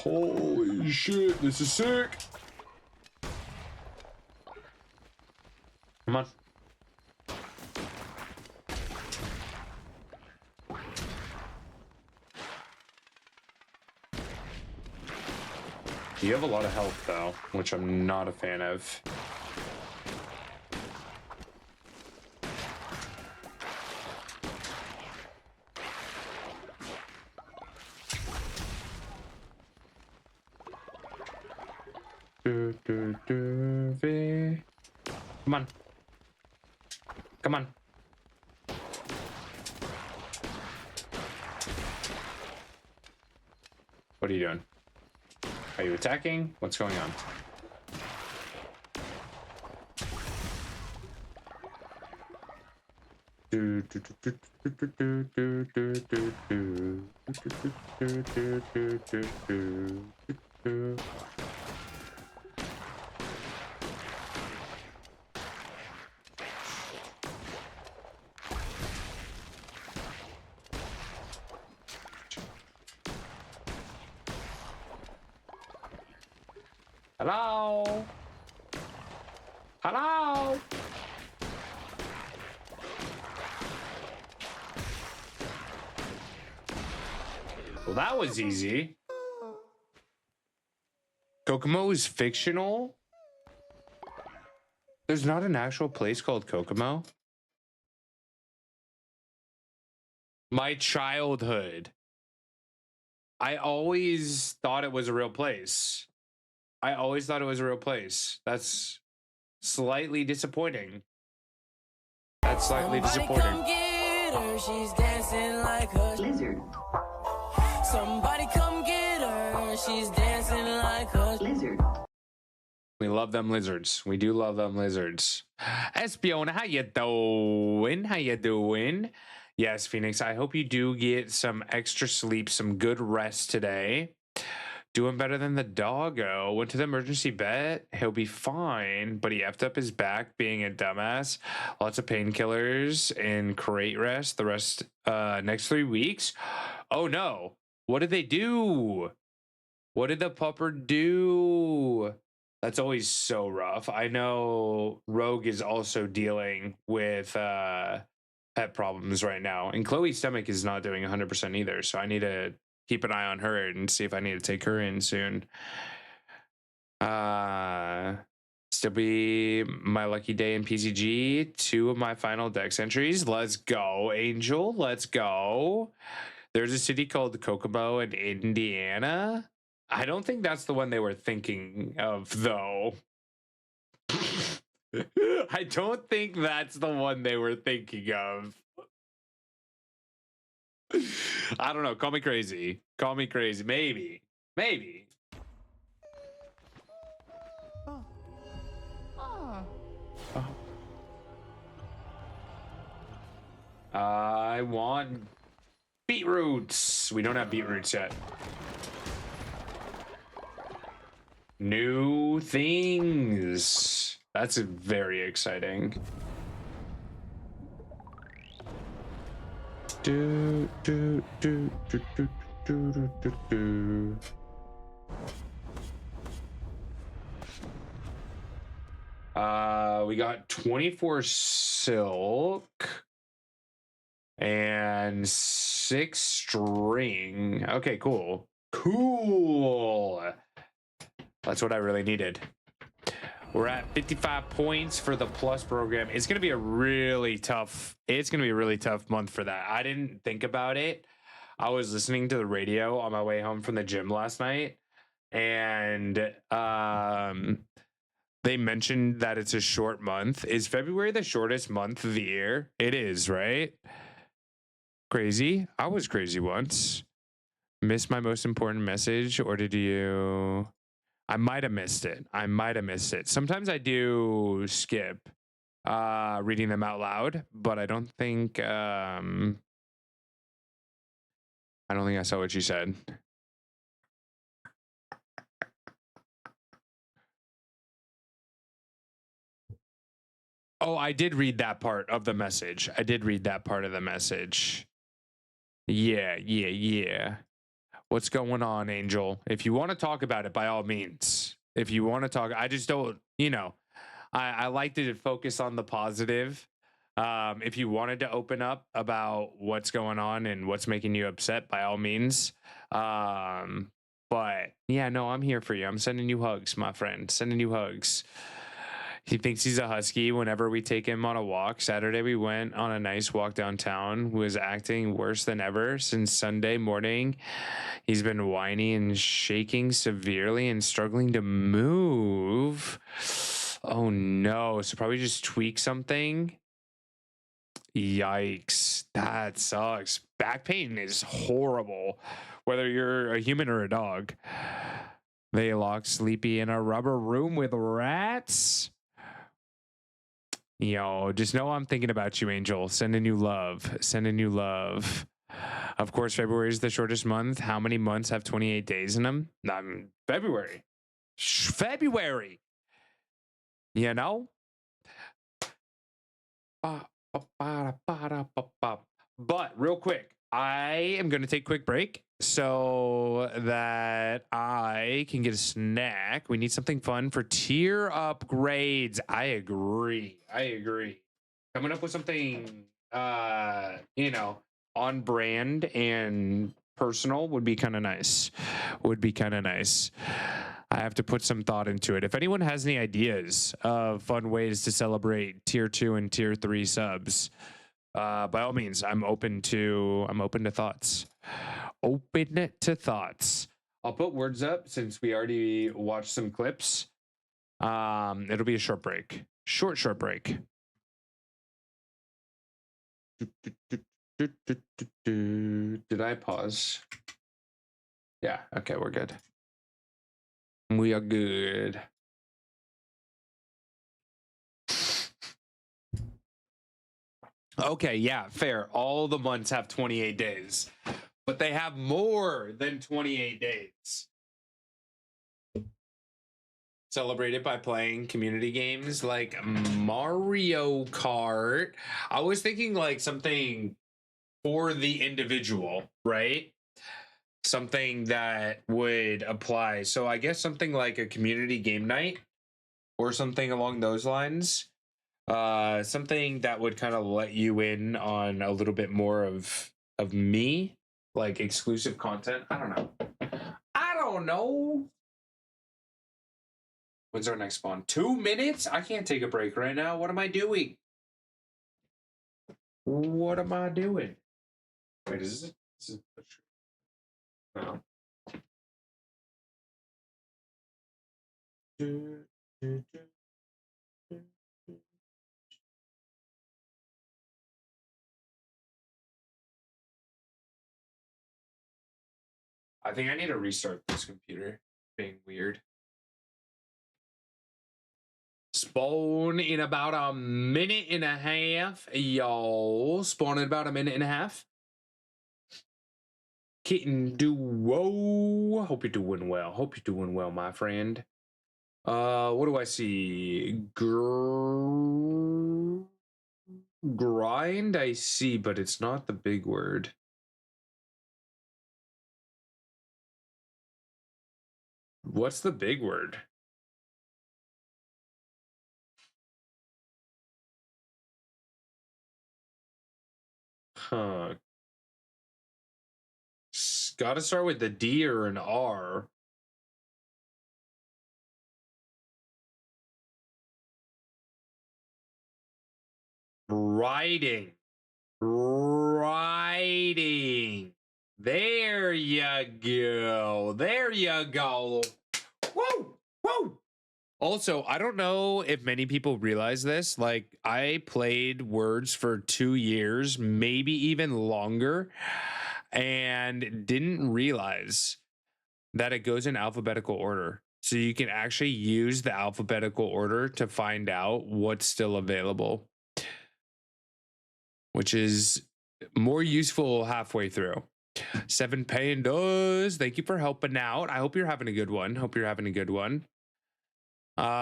Holy shit, this is sick. Come on. You have a lot of health though, which I'm not a fan of. Come on. Come on. What are you doing? Are you attacking? What's going on? Hello? Hello? Well, that was easy. Kokomo is fictional? There's not an actual place called Kokomo? My childhood. I always thought it was a real place. That's slightly disappointing. Somebody come get her, she's dancing like a lizard. Somebody come get her, she's dancing like a lizard. We love them lizards. We do love them lizards. Espiona, how you doing? How you doing? Yes, Phoenix, I hope you do get some extra sleep, some good rest today. Doing better than the doggo. Went to the emergency vet. He'll be fine, but he effed up his back being a dumbass. Lots of painkillers and crate rest. The rest next 3 weeks. Oh no. What did they do? What did the pupper do? That's always so rough. I know Rogue is also dealing with pet problems right now, and Chloe's stomach is not doing 100% either. So I need to keep an eye on her and see if I need to take her in soon. Still be my lucky day in PCG. 2 of my final dex entries. Let's go, Angel. Let's go. There's a city called Kokomo in Indiana. I don't think that's the one they were thinking of, though. I don't think that's the one they were thinking of. I don't know. Call me crazy. Call me crazy. Maybe. Maybe. I want beetroots. We don't have beetroots yet. New things. That's very exciting. Do, do, do, do, do, do, do, do, do. We got 24 silk and 6 string. Okay, cool. Cool. That's what I really needed. We're at 55 points for the plus program. It's gonna be a really tough month for that. I didn't think about it. I was listening to the radio on my way home from the gym last night, and they mentioned that it's a short month. Is February the shortest month of the year? It is, right? Crazy. I was crazy once. Missed my most important message, or did you? I might have missed it. Sometimes I do skip reading them out loud, but I don't think I saw what you said. Oh, I did read that part of the message. Yeah. What's going on, Angel? If you want to talk about it, by all means. If you want to talk, I just don't, I like to focus on the positive. If you wanted to open up about what's going on and what's making you upset, by all means. But yeah, no, I'm here for you. I'm sending you hugs, my friend. Sending you hugs. He thinks he's a husky whenever we take him on a walk. Saturday, we went on a nice walk downtown. Was acting worse than ever since Sunday morning. He's been whiny and shaking severely and struggling to move. Oh no, so probably just tweak something. Yikes, that sucks. Back pain is horrible, whether you're a human or a dog. They locked Sleepy in a rubber room with rats. Yo, just know I'm thinking about you, Angel. Sending you love. Of course, February is the shortest month. How many months have 28 days in them? February. You know? But real quick, I am going to take a quick break so that I can get a snack. We need something fun for tier upgrades. I agree. Coming up with something, on brand and personal would be kind of nice. I have to put some thought into it. If anyone has any ideas of fun ways to celebrate tier 2 and tier 3 subs, by all means, I'm open to thoughts. I'll put words up since we already watched some clips. It'll be a short break. Short break. Did I pause? Yeah, okay, we're good. We are good. Okay, yeah, fair. All the months have 28 days, but they have more than 28 days. Celebrate it by playing community games like Mario Kart. I was thinking like something for the individual, right? something that would apply. So I guess something like a community game night or something along those lines. Something that would kind of let you in on a little bit more of me, like exclusive content. I don't know. I don't know. When's our next spawn? 2 minutes? I can't take a break right now. What am I doing? What am I doing? Wait, is this no. I think I need to restart this computer. Being weird. Spawn in about a minute and a half, y'all. Spawn in about a minute and a half. Kitten Duo. Hope you're doing well. Hope you're doing well, my friend. What do I see? Grind, I see, but it's not the big word. What's the big word? Huh. Gotta start with the D or an R. Writing. Writing. There you go. There you go. Woo! Woo! Also, I don't know if many people realize this. Like, I played Words for 2 years, maybe even longer, and didn't realize that it goes in alphabetical order. So you can actually use the alphabetical order to find out what's still available, which is more useful halfway through. 7 Pandas, thank you for helping out. I hope you're having a good one. Hope you're having a good one.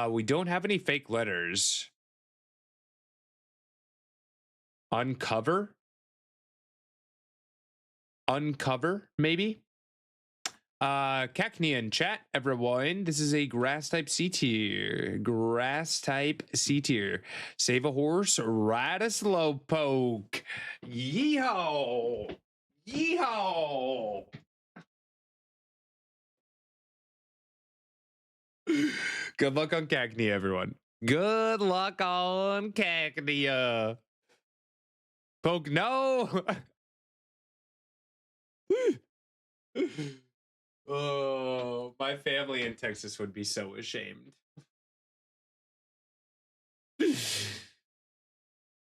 We don't have any fake letters. Uncover? Uncover, maybe? Cacnea in chat, everyone. This is a grass type C tier. Grass type C tier. Save a horse, ride a slow poke. Yeehaw! Yeehaw! Good luck on Cacnea, everyone. Good luck on Cacnea. Poke, no! Oh, my family in Texas would be so ashamed.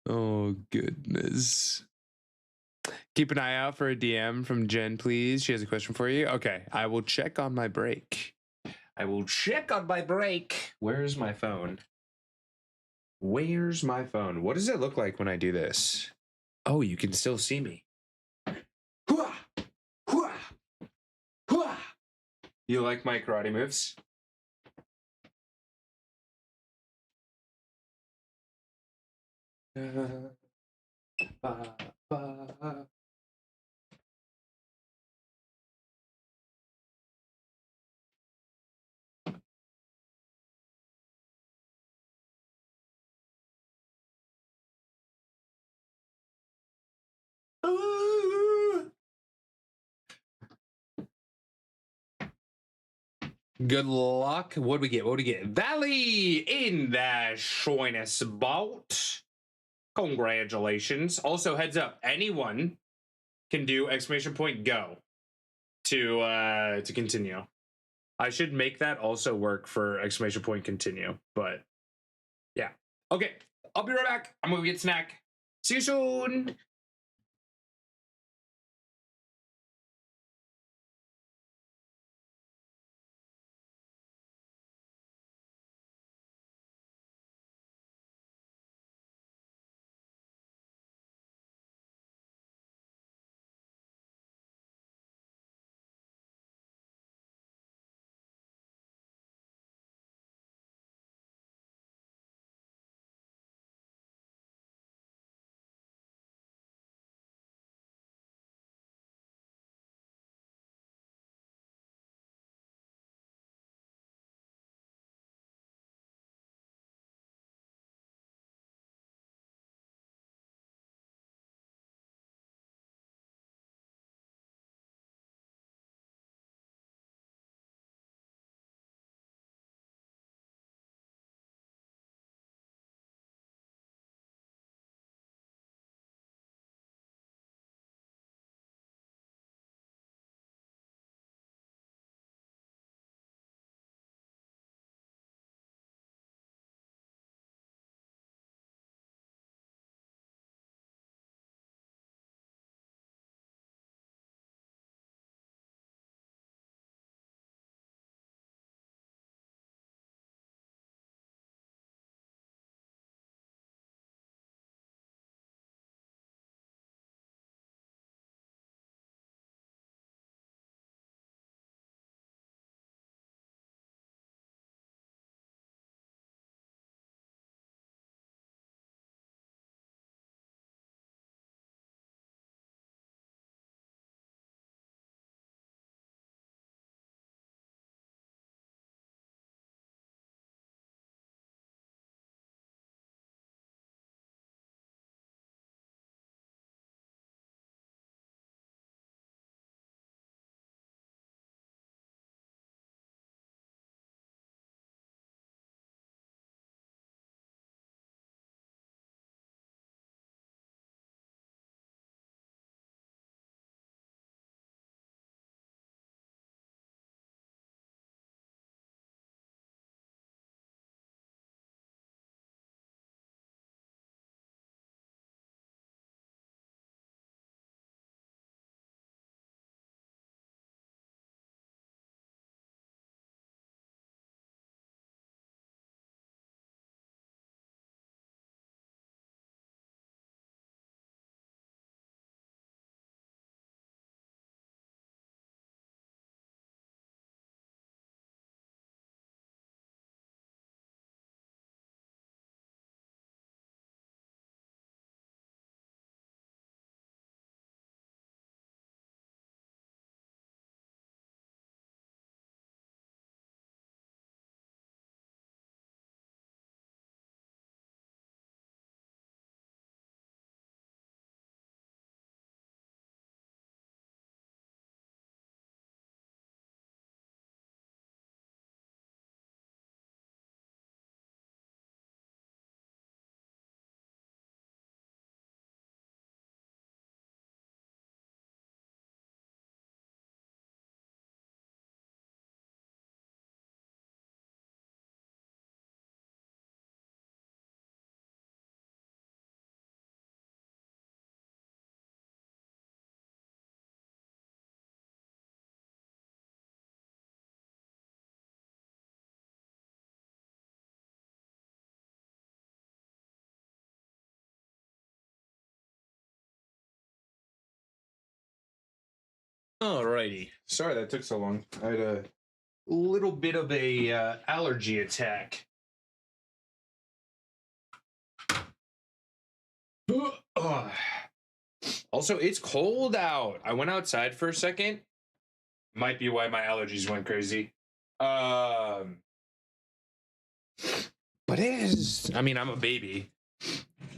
Oh, goodness. Keep an eye out for a DM from Jen, please. She has a question for you. Okay, I will check on my break. I will check on my break. Where's my phone? Where's my phone? What does it look like when I do this? Oh, you can still see me. You like my karate moves? Good luck. What do we get? What do we get? Valley in the shyness boat. Congratulations. Also, heads up, anyone can do exclamation point go to continue. I should make that also work for exclamation point continue, but yeah. Okay, I'll be right back. I'm gonna get a snack. See you soon. Alrighty. Sorry that took so long. I had a little bit of a allergy attack. Also, it's cold out. I went outside for a second. Might be why my allergies went crazy. But it is. I mean, I'm a baby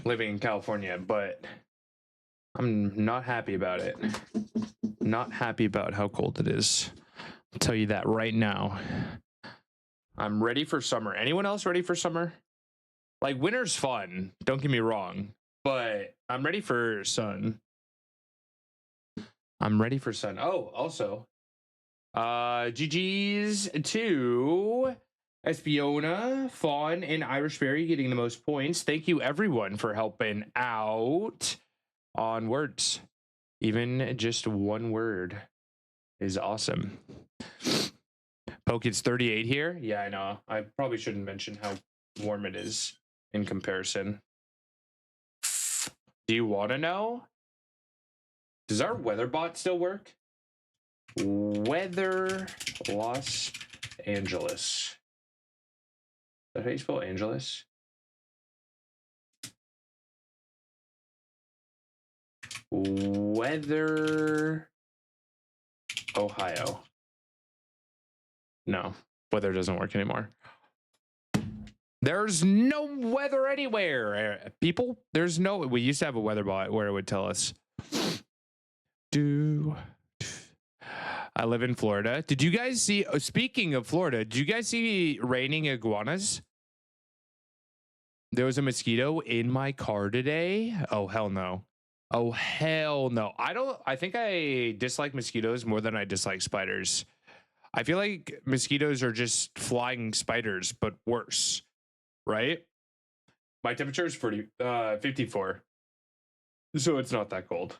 living in California, but I'm not happy about it. Not happy about how cold it is. I'll tell you that right now. I'm ready for summer. Anyone else ready for summer? Like, winter's fun. Don't get me wrong. But I'm ready for sun. I'm ready for sun. Oh, also, GG's to Espiona, Fawn, and Irish Berry getting the most points. Thank you, everyone, for helping out on words. Even just one word is awesome. Poke's 38 here. Yeah, I know. I probably shouldn't mention how warm it is in comparison. Do you want to know? Does our weather bot still work? Weather Los Angeles. Is that how you spell Angeles? Weather Ohio. No, weather doesn't work anymore. There's no weather anywhere, people. There's no. We used to have a weather bot where it would tell us. I live in Florida. Did you guys see? Speaking of Florida, did you guys see raining iguanas? There was a mosquito in my car today. Oh hell no. Oh hell no. I think I dislike mosquitoes more than I dislike spiders. I feel like mosquitoes are just flying spiders, but worse. Right? My temperature is 54. So it's not that cold.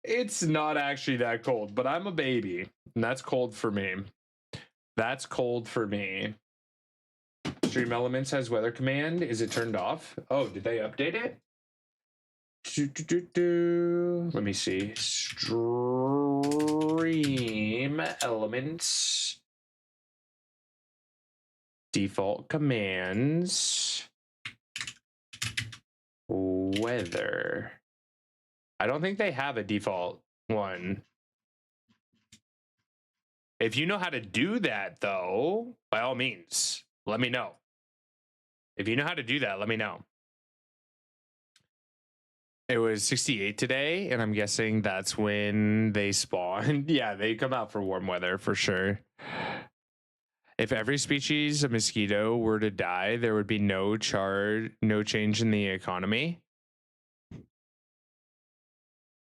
It's not actually that cold, but I'm a baby. And that's cold for me. That's cold for me. Stream Elements has weather command. Is it turned off? Oh, did they update it? Let me see. Stream Elements. Default commands. Weather. I don't think they have a default one. If you know how to do that, though, by all means, let me know. If you know how to do that, let me know. It was 68 today, and I'm guessing that's when they spawn. Yeah, they come out for warm weather for sure. If every species of mosquito were to die, there would be no change in the economy.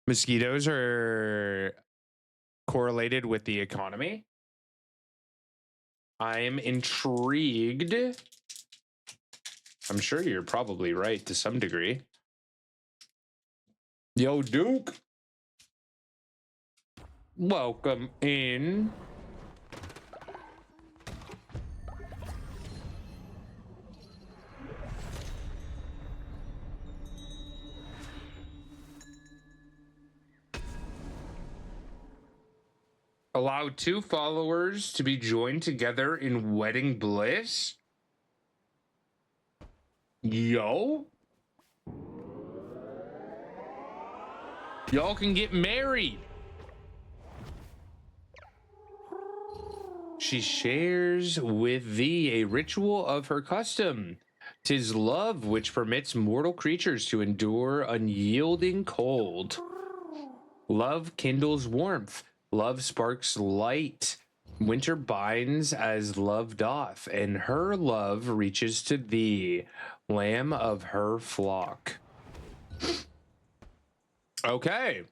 Mosquitoes are correlated with the economy. I'm intrigued. I'm sure you're probably right to some degree. Yo, Duke. Welcome in. Allow 2 followers to be joined together in wedding bliss. Yo. Y'all can get married. She shares with thee a ritual of her custom. 'Tis love which permits mortal creatures to endure unyielding cold. Love kindles warmth. Love sparks light. Winter binds as love doth, and her love reaches to thee, lamb of her flock. Okay.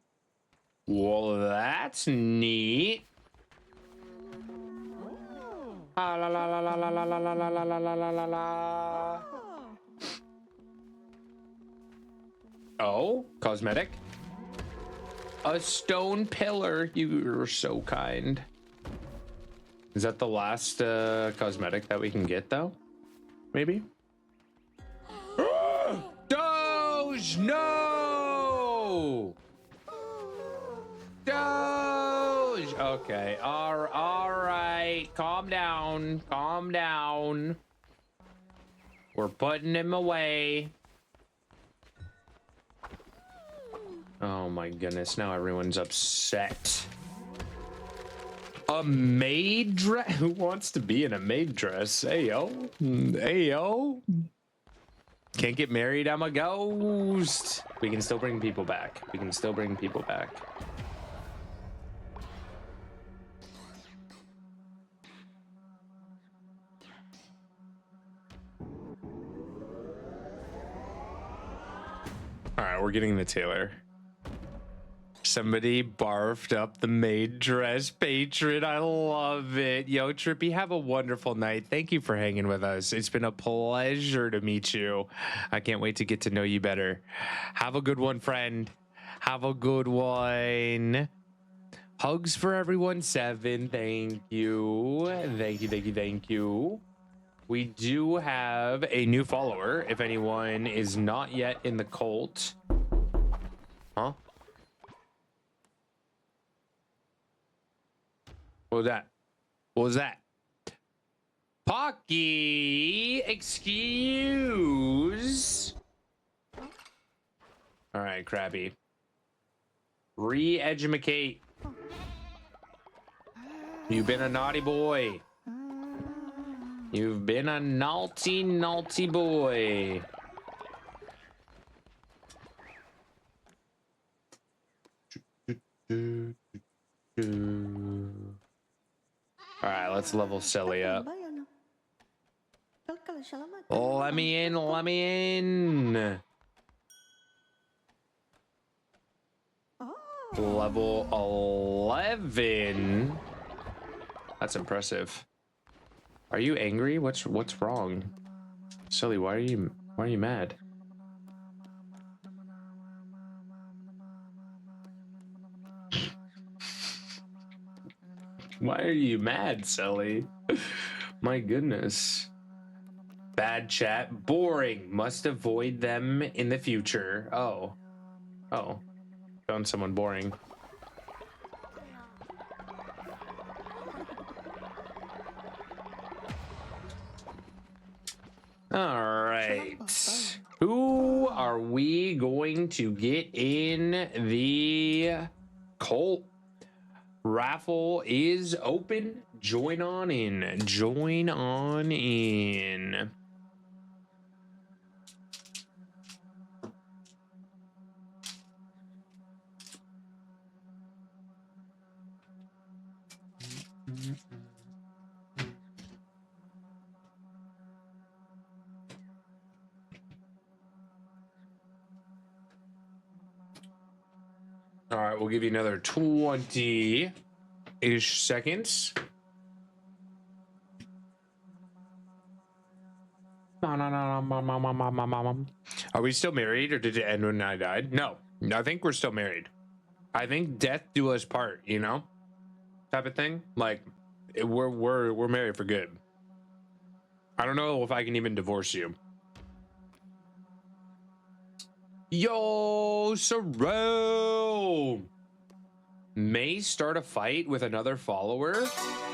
Well, that's neat. La la la la la la la la la la la la la la. Oh, cosmetic. A stone pillar. You're so kind. Is that the last cosmetic that we can get, though? Maybe? Doge! No! Doge! Okay. All right. Calm down. Calm down. We're putting him away. Oh my goodness. Now everyone's upset. A maid dress? Who wants to be in a maid dress? Hey, yo. Hey, yo. Can't get married. I'm a ghost. We can still bring people back. We can still bring people back. All right, we're getting the tailor. Somebody barfed up the maid dress patron. I love it. Yo, Trippy, have a wonderful night. Thank you for hanging with us. It's been a pleasure to meet you. I can't wait to get to know you better. Have a good one, friend. Have a good one. Hugs for everyone. 7. Thank you. Thank you, thank you, thank you. We do have a new follower. If anyone is not yet in the cult. Huh? What was that? What was that? Pocky, excuse. All right, Krabby. Re-edumacate. You've been a naughty boy. You've been a naughty, naughty boy. All right, let's level Selly up. Let me in, let me in. Level 11. That's impressive. Are you angry? What's wrong? Selly, why are you mad? Why are you mad, Selly? My goodness. Bad chat. Boring. Must avoid them in the future. Oh. Oh. Found someone boring. All right. Who are we going to get in the cult? Raffle is open. Join on in. Join on in. All right, we'll give you another 20-ish seconds. Are we still married, or did it end when I died? No, I think we're still married. I think death do us part, you know, type of thing. Like we're married for good. I don't know if I can even divorce you. Yo, Sorrel may start a fight with another follower.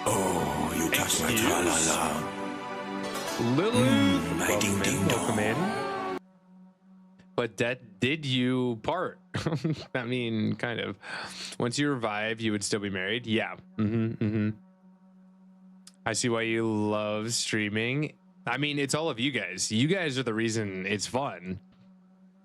Oh, you touch my tra-la-la. Lilith, my ding ding welcome in. But that did you part? I mean, kind of. Once you revive, you would still be married. Yeah. I see why you love streaming. I mean, it's all of you guys. You guys are the reason it's fun.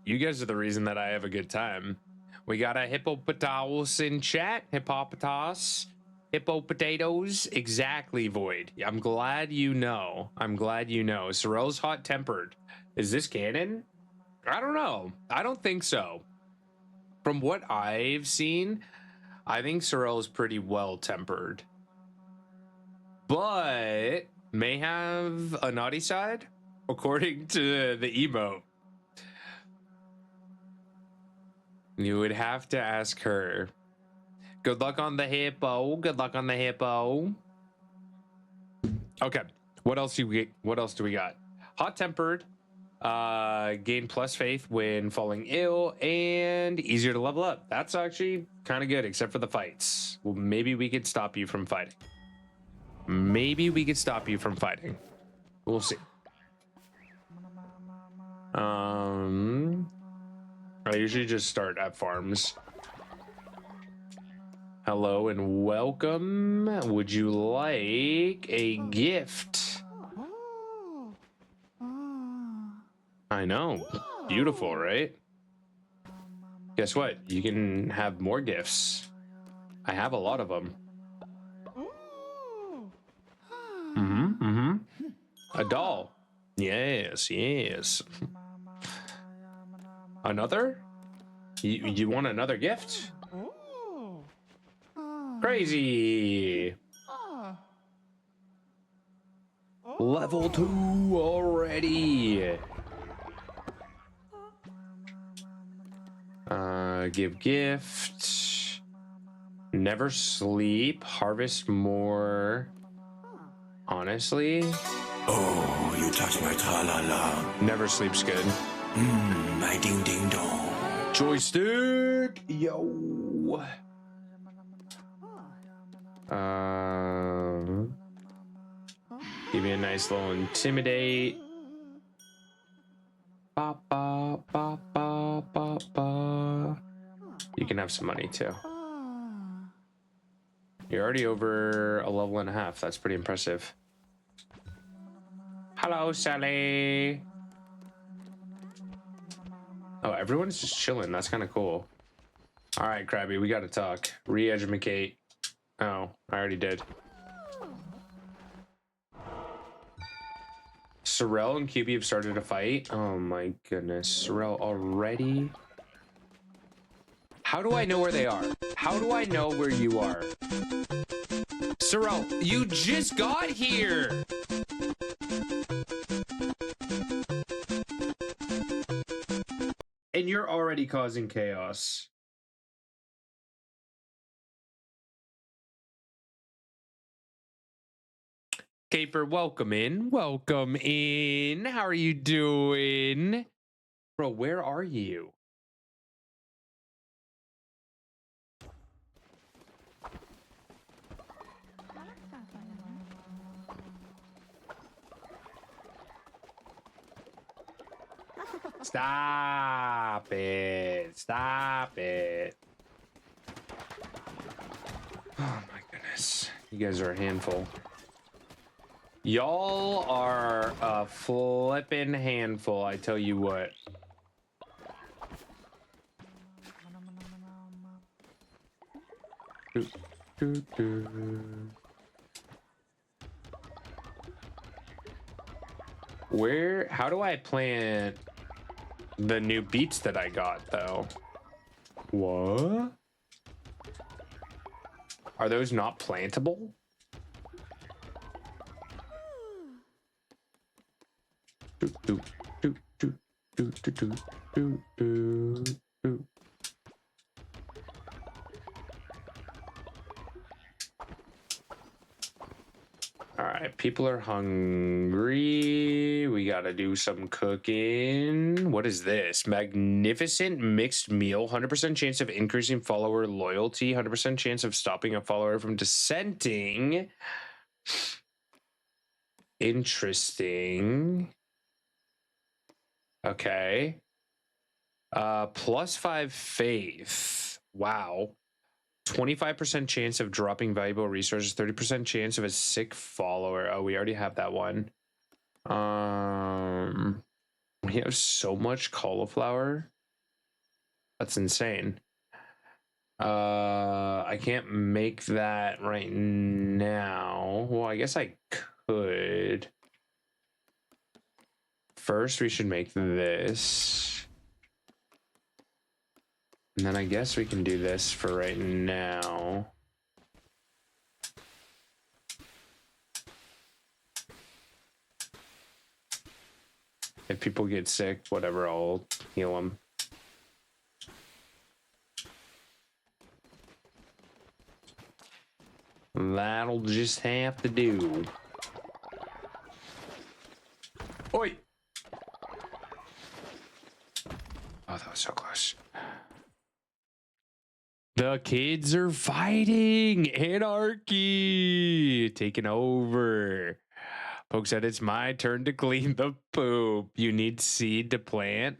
You guys are the reason that I have a good time. We got a hippopotamus in chat. Hippopotas. Hippo potatoes. Exactly, Void. I'm glad you know. I'm glad you know. Sorrel's hot-tempered. Is this canon? I don't know. I don't think so. From what I've seen, I think Sorrel is pretty well-tempered. But may have a naughty side, according to the emote. You would have to ask her. Good luck on the hippo. Good luck on the hippo. Okay. What else do we got? Hot-tempered. Gain plus faith when falling ill, and easier to level up. That's actually kind of good, except for the fights. Well, maybe we could stop you from fighting. Maybe we could stop you from fighting. We'll see. I usually just start at farms. Hello and welcome. Would you like a gift? I know. Beautiful, right? Guess what? You can have more gifts. I have a lot of them. A doll. Yes, yes. Another? You want another gift? Crazy. Level 2 already. Give gift. Never sleep. Harvest more. Honestly. Oh, you touch my tra-la-la. Never sleep's good. My ding-ding-dong. Joystick. Yo. Give me a nice little intimidate. Ba, ba, ba, ba, ba, ba. You can have some money too. You're already over a level and a half. That's pretty impressive. Hello, Sally. Oh, everyone's just chilling. That's kind of cool. All right, Krabby, we got to talk. Re-educate. Oh, I already did. Sorrel and QB have started a fight. Oh my goodness. Sorrel already? How do I know where they are? How do I know where you are? Sorrel, you just got here! And you're already causing chaos. Caper, welcome in. Welcome in. How are you doing? Bro, where are you? Stop it. Stop it. Oh my goodness. You guys are a handful. Y'all are a flippin' handful, I tell you what. Where, how do I plant the new beets that I got though? What? Are those not plantable? All right, people are hungry. We gotta do some cooking. What is this? Magnificent mixed meal. 100% chance of increasing follower loyalty. 100% chance of stopping a follower from dissenting. Interesting. Okay. +5 faith. Wow. 25% chance of dropping valuable resources. 30% chance of a sick follower. Oh, we already have that one. We have so much cauliflower. That's insane. I can't make that right now. Well, I guess I could. First, we should make this. And then I guess we can do this for right now. If people get sick, whatever, I'll heal them. That'll just have to do. Oi! Oh, that was so close. The kids are fighting. Anarchy taking over. Poke said it's my turn to clean the poop. You need seed to plant.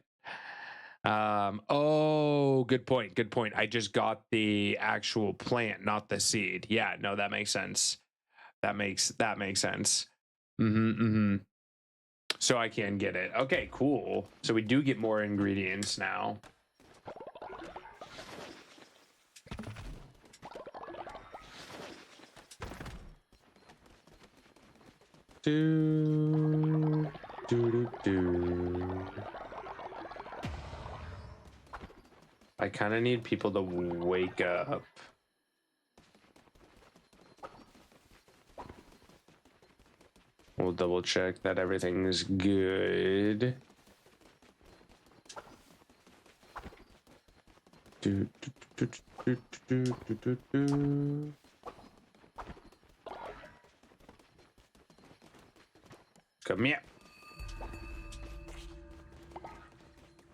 Oh, good point. Good point. I just got the actual plant, not the seed. Yeah, no, that makes sense. That makes sense. So I can get it. Okay, cool. So we do get more ingredients now. Do. I kind of need people to wake up. We'll double check that everything is good. Come here.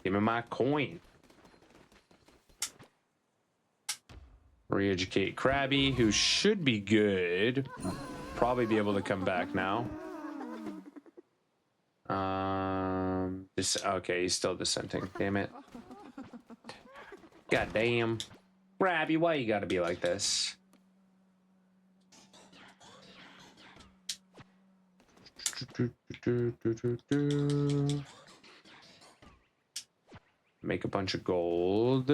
Give me my coin. Re-educate Krabby, who should be good. Probably be able to come back now. Okay, he's still dissenting. Damn it. God damn. Krabby, why you gotta be like this? Make a bunch of gold.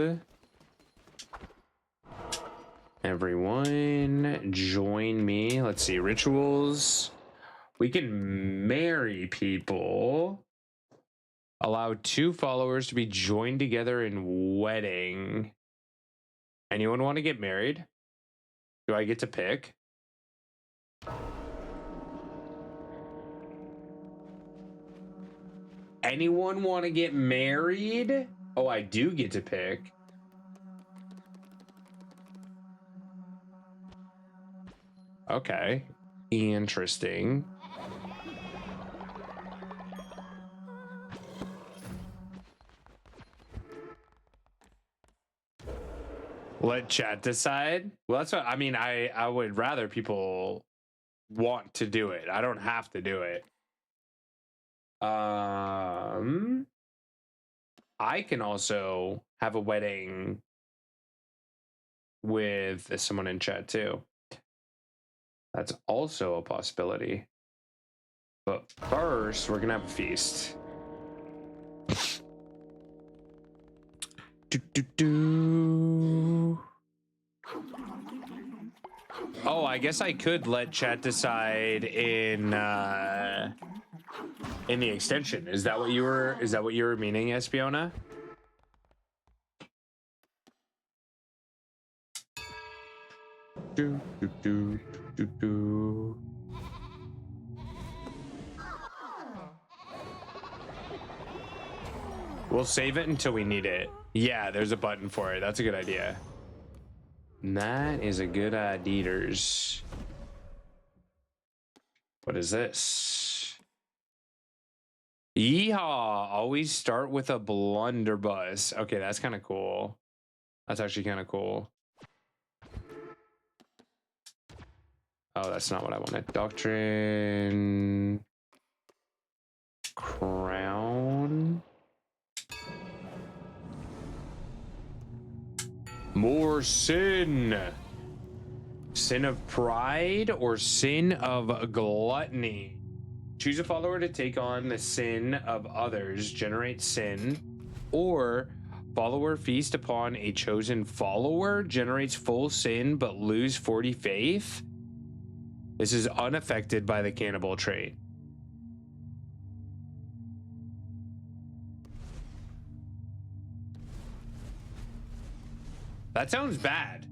Everyone, join me. Let's see, rituals. We can marry people. Allow 2 followers to be joined together in wedding. Anyone want to get married? Do I get to pick? Anyone want to get married? Oh, I do get to pick. Okay. Interesting. Let chat decide. Well, that's what I mean. I would rather people want to do it. I don't have to do it. I can also have a wedding with someone in chat too. That's also a possibility. But first, we're gonna have a feast. Oh, I guess I could let chat decide in the extension. Is that what you were meaning, Espiona? We'll save it until we need it. Yeah, there's a button for it. That's a good idea. That is a good idea. What is this? Yeehaw! Always start with a blunderbuss. Okay, that's kind of cool. That's actually kind of cool. Oh, that's not what I wanted. Doctrine. Crown. More sin. Sin of pride or sin of gluttony. Choose a follower to take on the sin of others, generate sin, or follower feast upon a chosen follower, generates full sin but lose 40 faith. This is unaffected by the cannibal trait. That sounds bad.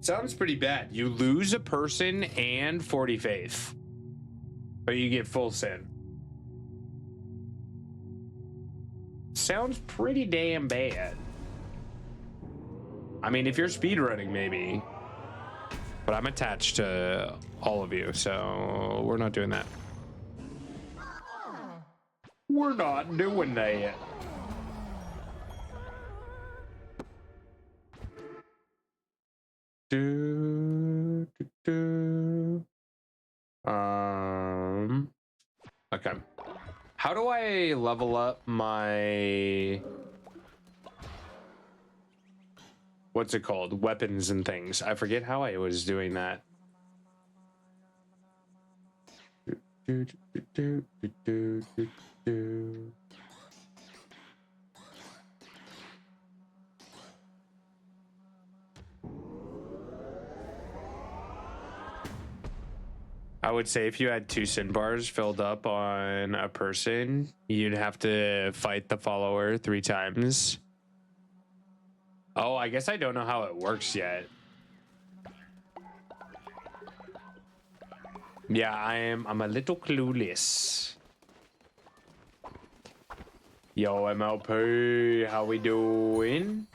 Sounds pretty bad. You lose a person and 40 faith, but you get full sin. Sounds pretty damn bad. I mean, if you're speedrunning, maybe. But I'm attached to all of you, so we're not doing that. We're not doing that. Okay. How do I level up my... What's it called? Weapons and things. I forget how I was doing that. I would say if you had 2 sin bars filled up on a person, you'd have to fight the follower 3 times. Oh, I guess I don't know how it works yet. Yeah, I'm a little clueless. Yo, MLP, how we doing?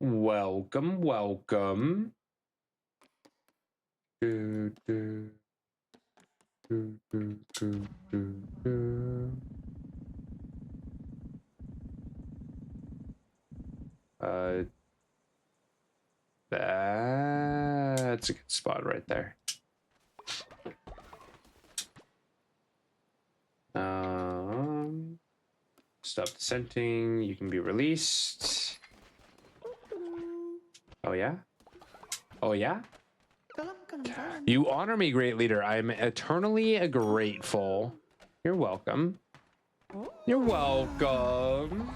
Welcome, welcome. That's a good spot right there. Stop dissenting. You can be released. Oh yeah? Oh yeah? You honor me, great leader. I am eternally grateful. You're welcome. You're welcome.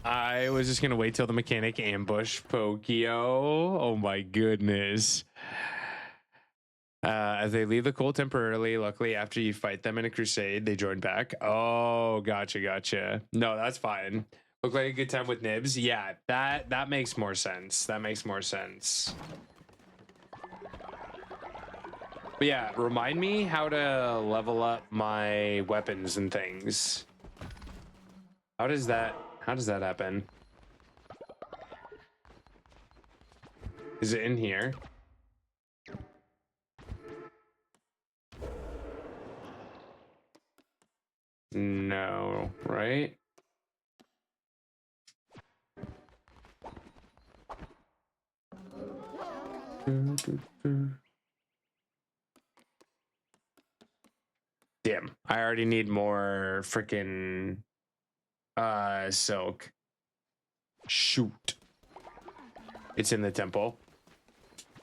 I was just gonna wait till the mechanic ambush Pokio. Oh my goodness. As they leave the cult temporarily, luckily after you fight them in a crusade, they join back. Oh, gotcha. No, that's fine. Look like a good time with Nibs. Yeah, that makes more sense. That makes more sense. But yeah, remind me how to level up my weapons and things. How does that happen? Is it in here? No, right? Damn, I already need more freaking silk. Shoot. It's in the temple.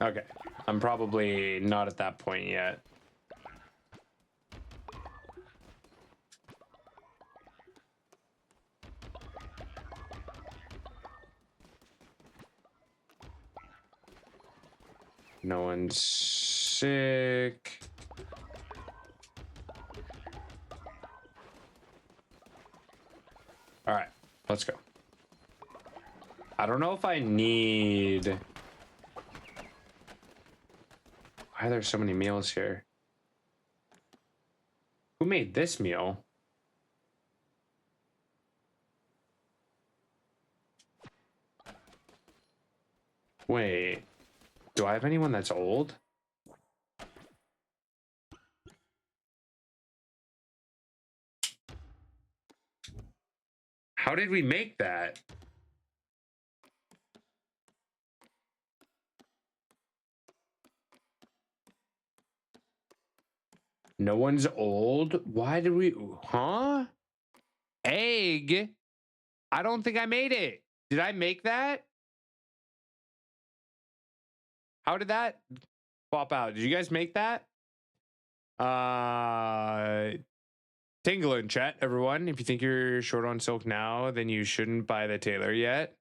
Okay. I'm probably not at that point yet. No one's sick. All right, let's go. I don't know if I need... Why are there so many meals here? Who made this meal? Wait, do I have anyone that's old? How did we make that? No one's old? Why did we... Huh? Egg? I don't think I made it. Did I make that? How did that pop out? Did you guys make that? Tingle in chat, everyone. If you think you're short on silk now, then you shouldn't buy the tailor yet.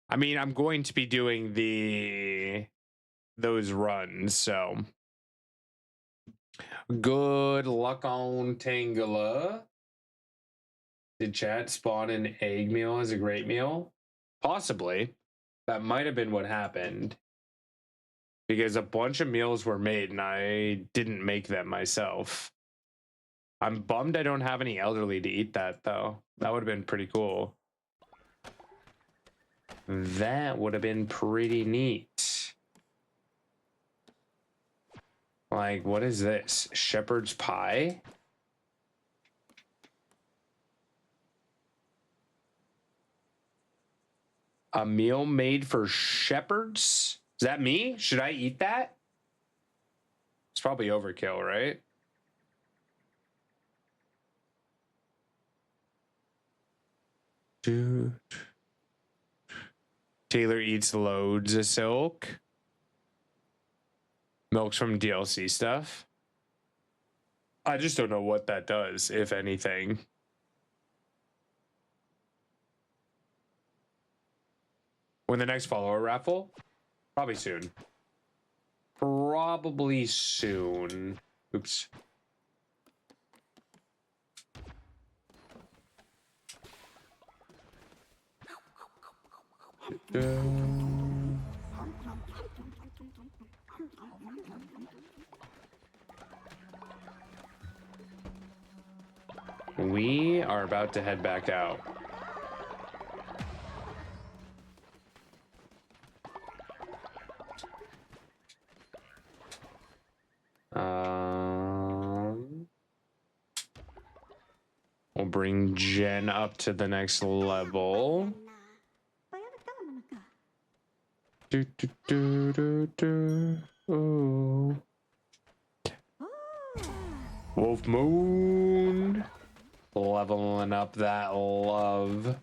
I mean, I'm going to be doing those runs, so good luck on Tangela. Did chat spawn an egg meal as a great meal? Possibly. That might have been what happened. Because a bunch of meals were made and I didn't make them myself. I'm bummed I don't have any elderly to eat that, though. That would have been pretty cool. That would have been pretty neat. Like, what is this? Shepherd's pie? A meal made for shepherds? Is that me? Should I eat that? It's probably overkill, right? Dude. Taylor eats loads of silk. Milks from DLC stuff. I just don't know what that does, if anything. When the next follower raffle? Probably soon. Probably soon. Oops. We are about to head back out. We'll bring Jen up to the next level. Do, do, do, do, do. Ooh. Wolf Moon. Leveling up that love.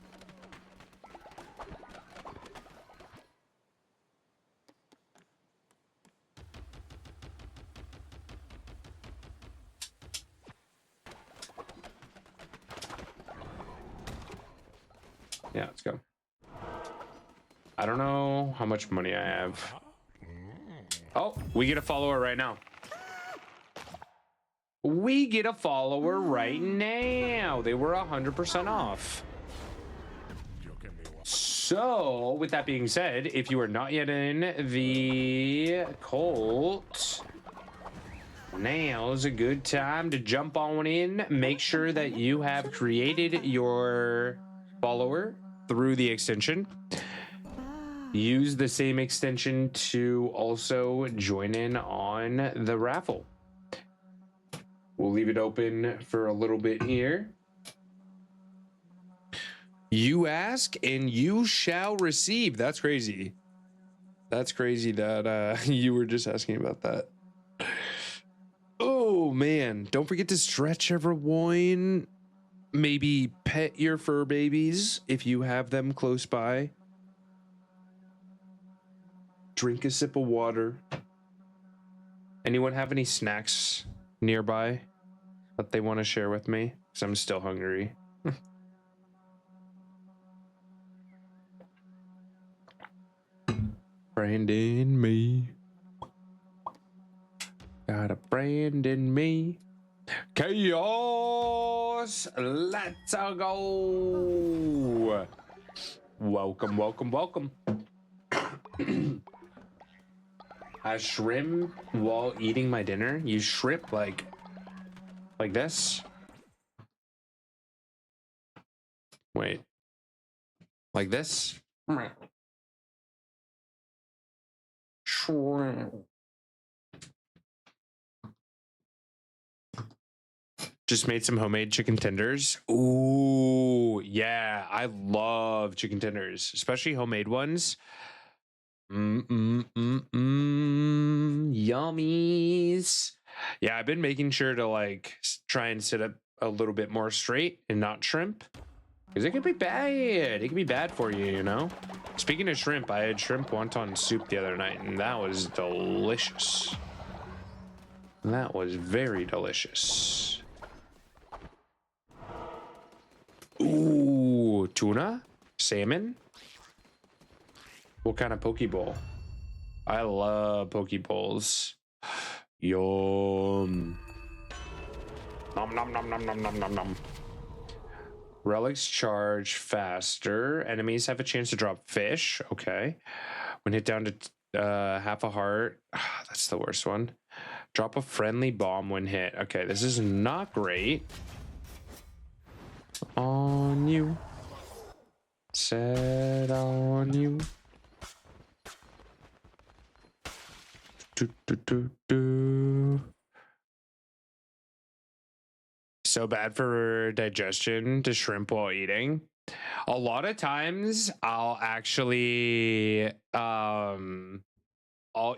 Yeah, let's go. I don't know how much money I have. Oh, we get a follower right now. We get a follower right now. They were 100% off. So, with that being said, if you are not yet in the cult, now's a good time to jump on in. Make sure that you have created your follower through the extension. Use the same extension to also join in on the raffle. We'll leave it open for a little bit here. You ask and you shall receive. That's crazy. That's crazy that you were just asking about that. Oh man, don't forget to stretch, everyone. Maybe pet your fur babies if you have them close by. Drink a sip of water. Anyone have any snacks nearby that they want to share with me? Because I'm still hungry. Brandon me. Got a brand in me. Chaos! Let's go! Welcome, welcome, welcome. I shrimp while eating my dinner. You shrimp like this. Wait. Like this? Shrimp. Just made some homemade chicken tenders. Ooh, yeah. I love chicken tenders, especially homemade ones. Yummies. Yeah, I've been making sure to like try and sit up a little bit more straight and not shrimp, because it could be bad. It could be bad for you, you know. Speaking of shrimp, I had shrimp wonton soup the other night, and that was delicious. That was very delicious. Ooh, tuna, salmon. What kind of poke bowl? I love poke bowls. Yum. Nom nom nom nom nom nom nom nom. Relics charge faster. Enemies have a chance to drop fish. Okay. When hit down to half a heart. That's the worst one. Drop a friendly bomb when hit. Okay, this is not great. On you. Set on you. So bad for digestion to shrimp while eating. A lot of times I'll actually I'll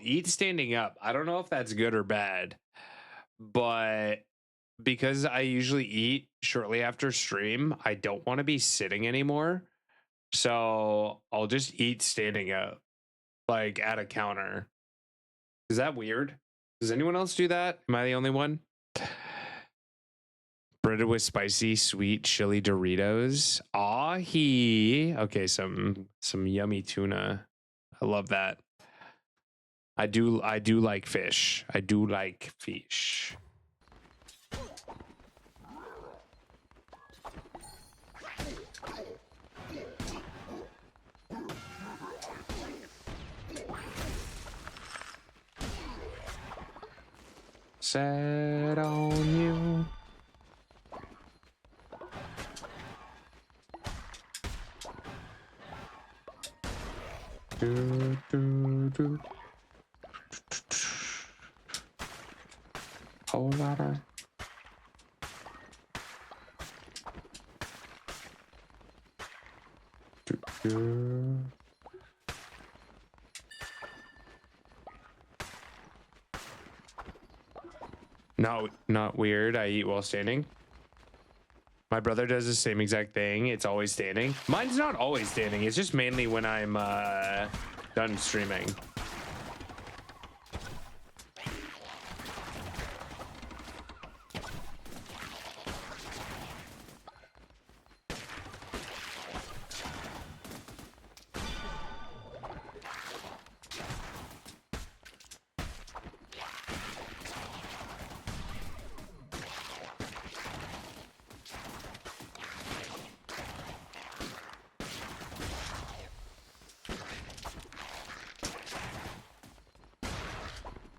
eat standing up. I don't know if that's good or bad, but because I usually eat shortly after stream, I don't want to be sitting anymore. So I'll just eat standing up, like at a counter. Is that weird? Does anyone else do that? Am I the only one? Breaded with spicy, sweet chili Doritos. Okay, some yummy tuna. I love that. I do like fish. I do like fish. Set on you. Do. Whole lot of. Do. No, not weird. I eat while standing. My brother does the same exact thing. It's always standing. Mine's not always standing. It's just mainly when I'm done streaming.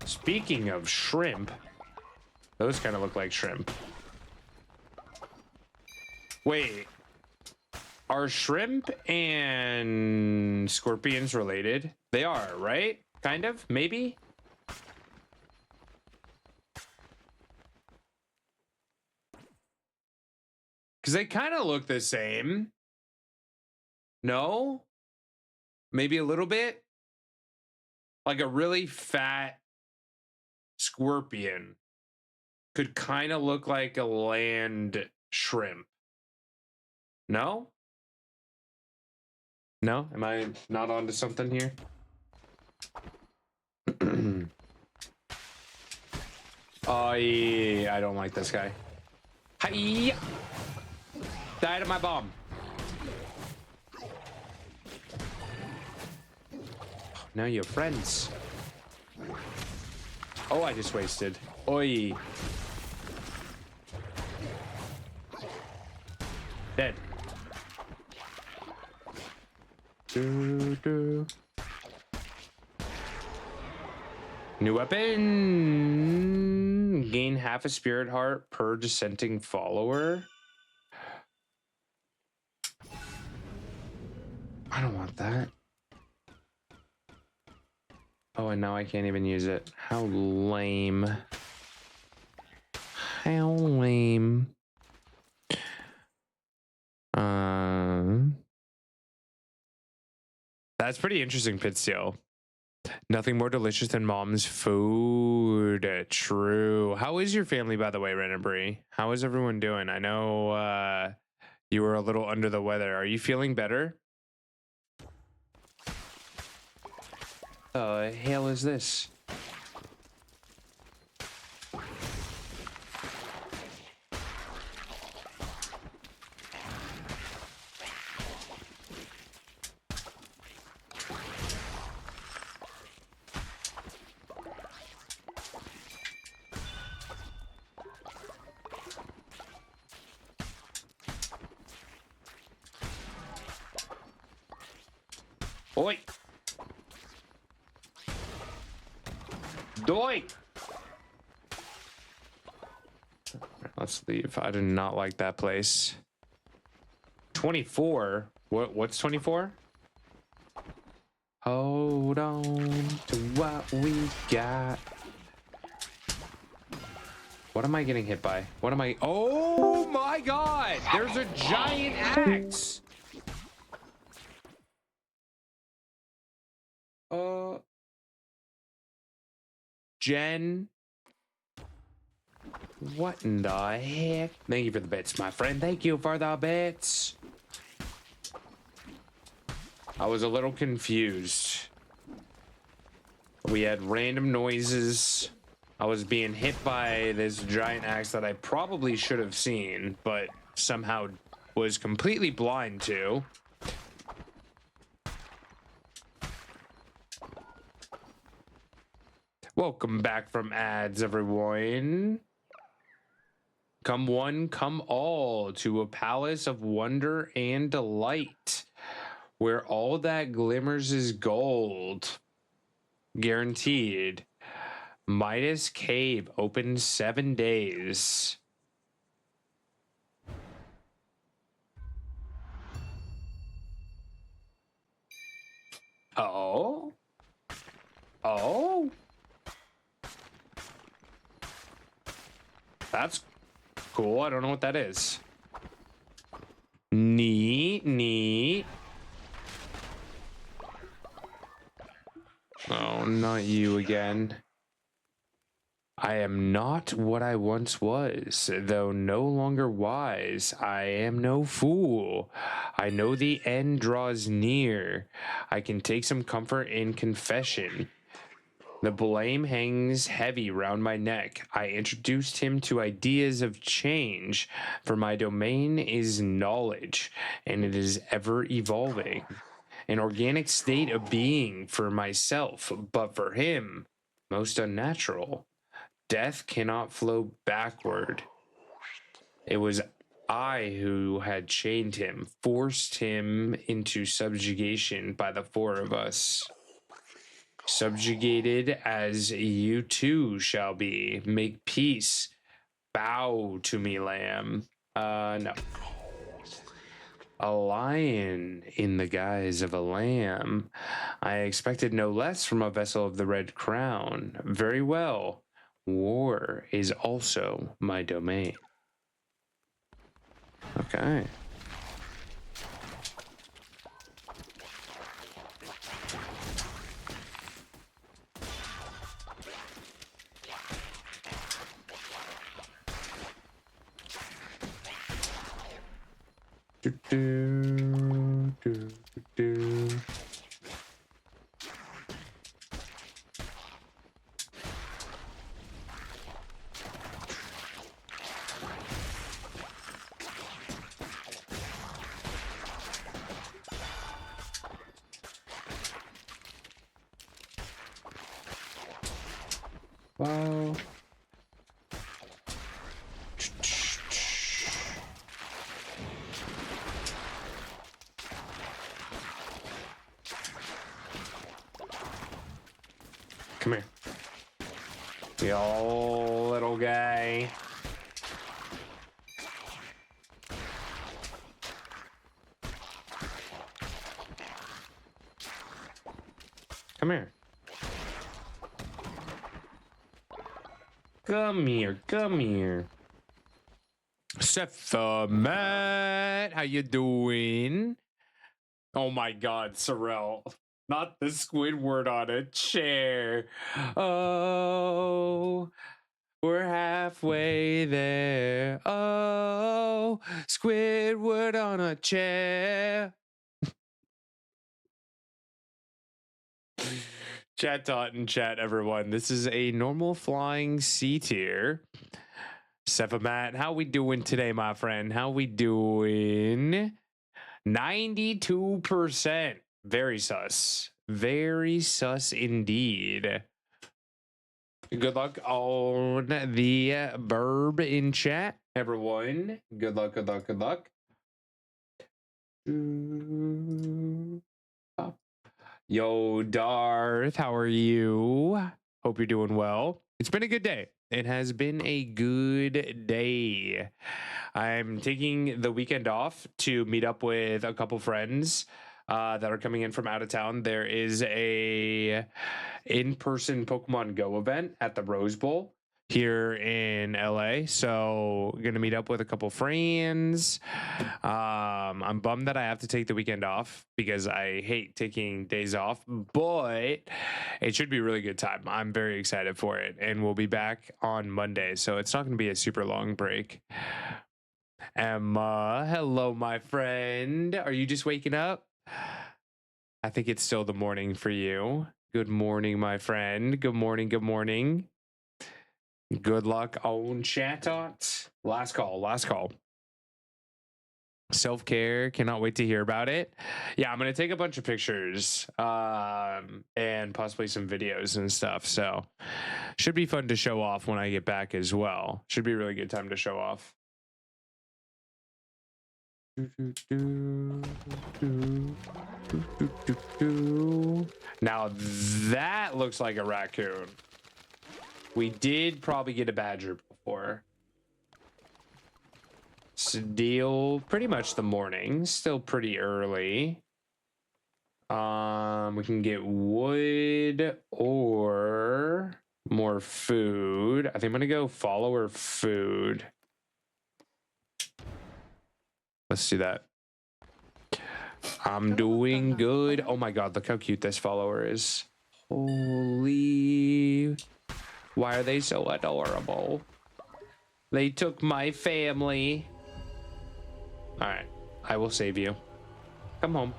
Speaking of shrimp, those kind of look like shrimp. Wait, are shrimp and scorpions related? They are, right? Kind of, maybe? Because they kind of look the same. No? Maybe a little bit? Like a really fat scorpion could kind of look like a land shrimp. No? No? Am I not onto something here? Oh, yeah, I don't like this guy. Hi! Died of my bomb. Now you're friends. Oh, I just wasted. Oi. Dead. Do. New weapon. Gain half a spirit heart per dissenting follower. I don't want that. Oh, and now I can't even use it. How lame. How lame. That's pretty interesting, Pitsteel. Nothing more delicious than mom's food. True. How is your family, by the way, Renabri? How is everyone doing? I know you were a little under the weather. Are you feeling better? The hell is this? Oi! Doi! Let's leave. I do not like that place. 24? What's 24? Hold on to what we got. What am I getting hit by? What am I? Oh my God! There's a giant axe. Jen. What in the heck? Thank you for the bits, my friend. Thank you for the bits. I was a little confused. We had random noises. I was being hit by this giant axe that I probably should have seen, but somehow was completely blind to. Welcome back from ads, everyone. Come one, come all to a palace of wonder and delight, where all that glimmers is gold. Guaranteed. Midas Cave, open 7 days. Oh? Oh? That's cool. I don't know what that is. Neat, neat. Oh, not you again. I am not what I once was, though no longer wise. I am no fool. I know the end draws near. I can take some comfort in confession. The blame hangs heavy round my neck. I introduced him to ideas of change, for my domain is knowledge, and it is ever evolving. An organic state of being for myself, but for him, most unnatural. Death cannot flow backward. It was I who had chained him, forced him into subjugation by the four of us. Subjugated as you too shall be. Make peace. Bow to me, lamb. No. A lion in the guise of a lamb. I expected no less from a vessel of the Red Crown. Very well. War is also my domain. Okay. Do, do, do, do. Wow. Come here. Yo, little guy. Come here. Come here, come here. Sephimat, how you doing? Oh my God, Sorrel. Not the Squidward on a chair. Oh, we're halfway there. Oh, Squidward on a chair. Chat dot and chat, everyone. This is a normal flying C tier. Sephimat, how we doing today, my friend? How we doing? 92%. Very sus. Very sus indeed. Good luck on the burb in chat, everyone. Good luck, good luck, good luck. Yo, Darth, how are you? Hope you're doing well. It's been a good day. It has been a good day. I'm taking the weekend off to meet up with a couple friends that are coming in from out of town. There is a in-person Pokemon Go event at the Rose Bowl here in LA. So gonna meet up with a couple friends. I'm bummed that I have to take the weekend off because I hate taking days off, but it should be a really good time. I'm very excited for it, and we'll be back on Monday, so it's not gonna be a super long break. Emma, hello, my friend. Are you just waking up? I think it's still the morning for you. Good morning, my friend. Good morning. Good morning. Good luck on Chatot. Last call. Self-care, cannot wait to hear about it. Yeah, I'm gonna take a bunch of pictures and possibly some videos and stuff. So should be fun to show off when I get back as well. Should be a really good time to show off. Now that looks like a raccoon. We did probably get a badger before. Still pretty much the morning, still pretty early. We can get wood or more food. I think I'm gonna go follower food. Let's do that. I'm doing good. Oh my god, look how cute this follower is. Holy, why are they so adorable? They took my family. All right, I will save you. Come home.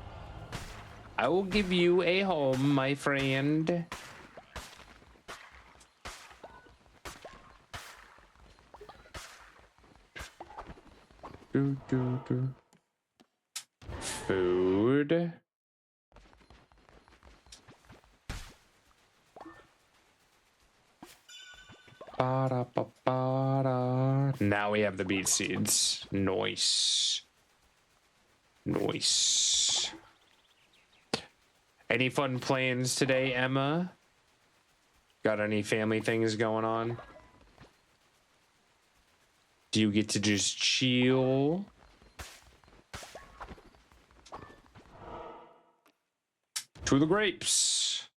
I will give you a home, my friend. Food. Now we have the beet seeds. Nice. Nice. Any fun plans today, Emma? Got any family things going on? Do you get to just chill? To the grapes.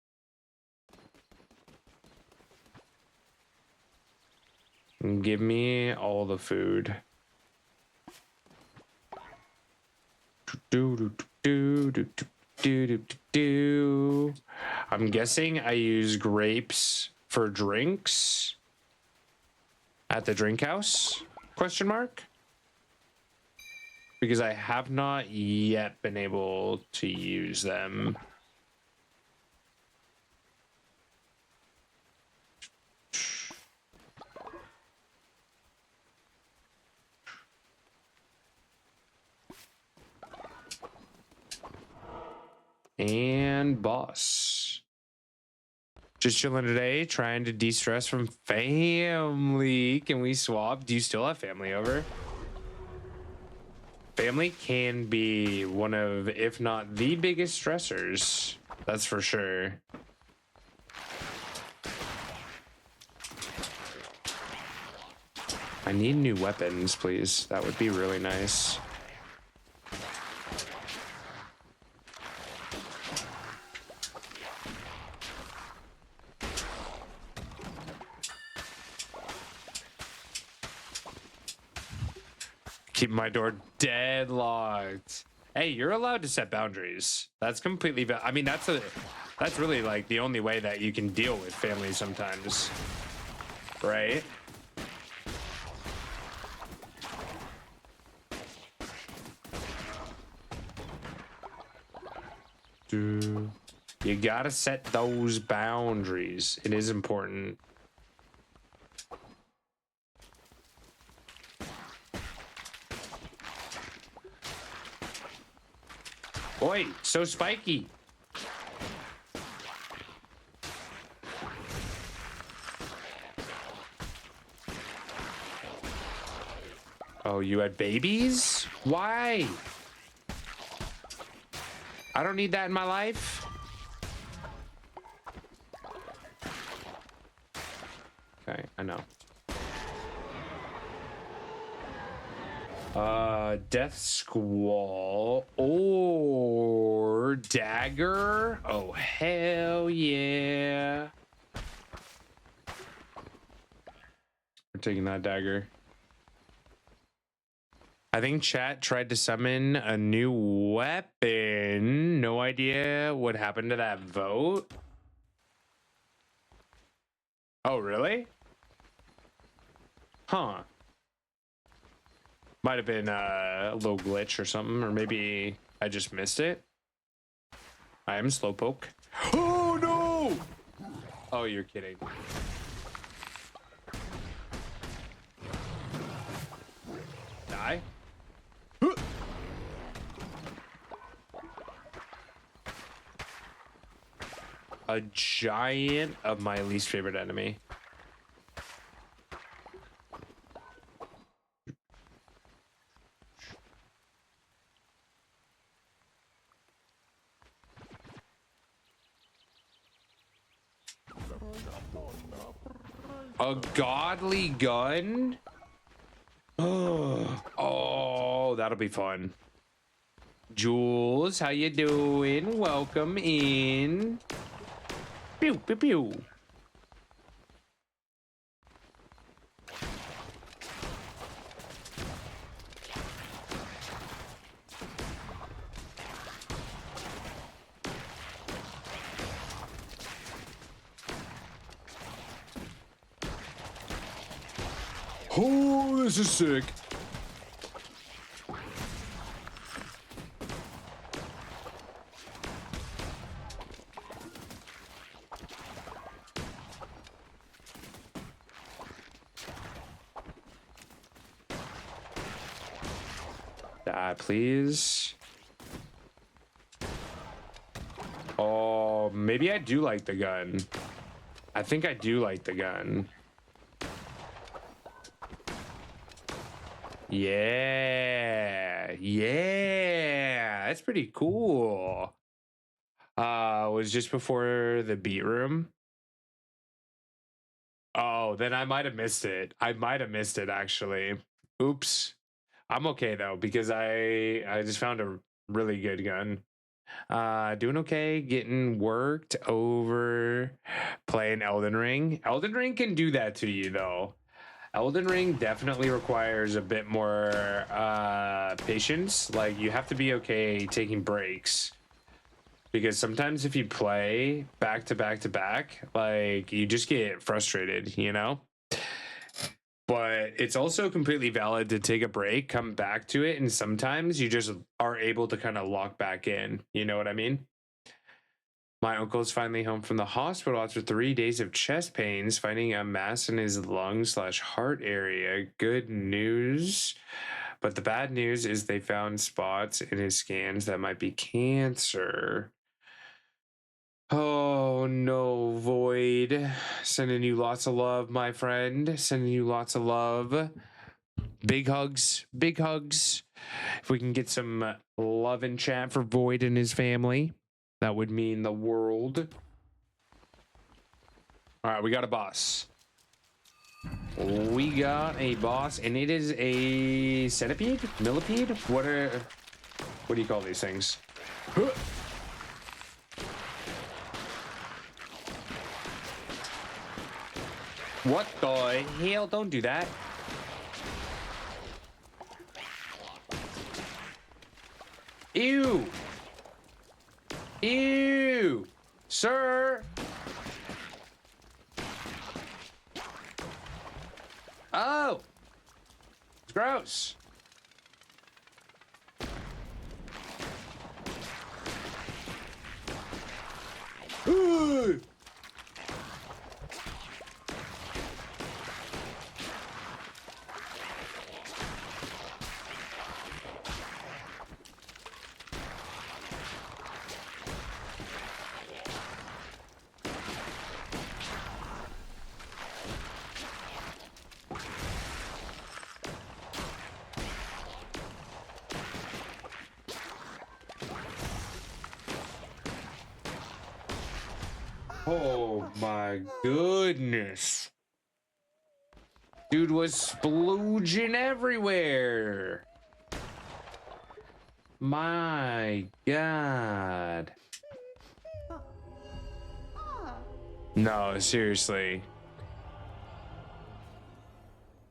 Give me all the food. I'm guessing I use grapes for drinks at the drink house? Question mark? Because I have not yet been able to use them. And boss. Just chilling today, trying to de-stress from family. Can we swap? Do you still have family over? Family can be one of, if not the biggest stressors. That's for sure. I need new weapons, please. That would be really nice. Keep my door deadlocked. Hey, you're allowed to set boundaries. That's completely, I mean, that's really like the only way that you can deal with family sometimes, right? You gotta set those boundaries. It is important. Oi, so spiky. Oh, you had babies? Why? I don't need that in my life. Okay, I know. Death Squall or Dagger. Oh, hell yeah. We're taking that Dagger. I think chat tried to summon a new weapon. No idea what happened to that vote. Oh, really? Huh. Might have been a little glitch or something, or maybe I just missed it. I am Slowpoke. Oh, no! Oh, you're kidding. Die? A giant of my least favorite enemy. A godly gun? Oh, that'll be fun. Jules, how you doing? Welcome in. Pew, pew, pew. Oh, this is sick. Die, please. Oh, maybe I do like the gun. I think I do like the gun. Yeah, that's pretty cool. Was just before the beat room. Oh, then I might have missed it. I might have missed it actually. Oops. I'm okay though because I just found a really good gun. Doing okay, getting worked over playing Elden Ring. Elden Ring can do that to you though. Elden Ring definitely requires a bit more patience. Like you have to be okay taking breaks because sometimes if you play back to back to back, like you just get frustrated, you know? But it's also completely valid to take a break, come back to it, and sometimes you just are able to kind of lock back in. You know what I mean? My uncle is finally home from the hospital after 3 days of chest pains, finding a mass in his lung/heart area. Good news. But the bad news is they found spots in his scans that might be cancer. Oh no, Void. Sending you lots of love, my friend. Sending you lots of love. Big hugs. Big hugs. If we can get some love in chat for Void and his family, that would mean the world. All right, we got a boss. We got a boss, and it is a centipede? Millipede? What do you call these things? What the hell? Don't do that. Ew. Ew. Sir. Oh. It's gross. Ooh. Oh my goodness. Dude was splooging everywhere. My God. No, seriously.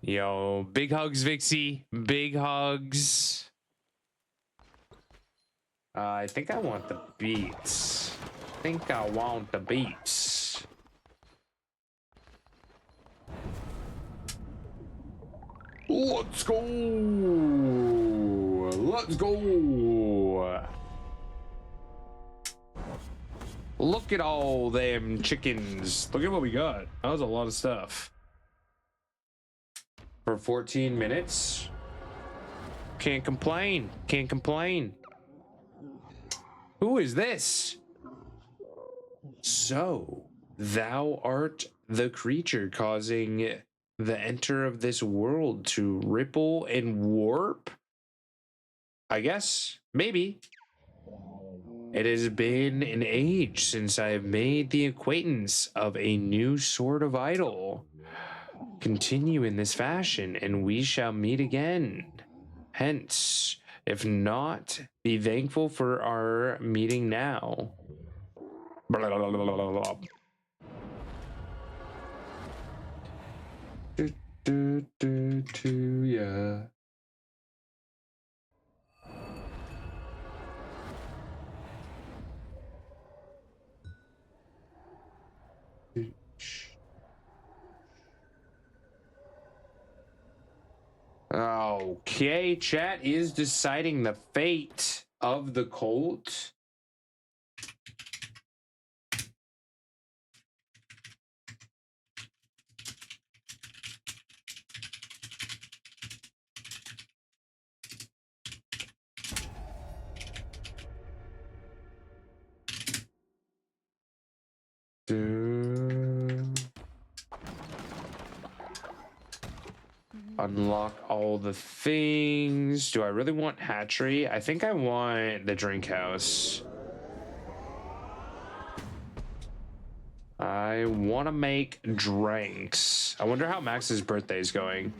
Yo, big hugs, Vixie. Big hugs. I think I want the beats. Let's go. Let's go. Look at all them chickens. Look at what we got. That was a lot of stuff. For 14 minutes. Can't complain. Can't complain. Who is this? So, thou art the creature causing the enter of this world to ripple and warp? I guess. Maybe. It has been an age since I have made the acquaintance of a new sort of idol. Continue in this fashion, and we shall meet again. Hence, if not, be thankful for our meeting now. Blah, blah, blah, blah, blah, blah. Yeah. Okay, chat is deciding the fate of the cult. Unlock all the things. Do I really want hatchery? I think I want the drink house. I want to make drinks. I wonder how Max's birthday is going.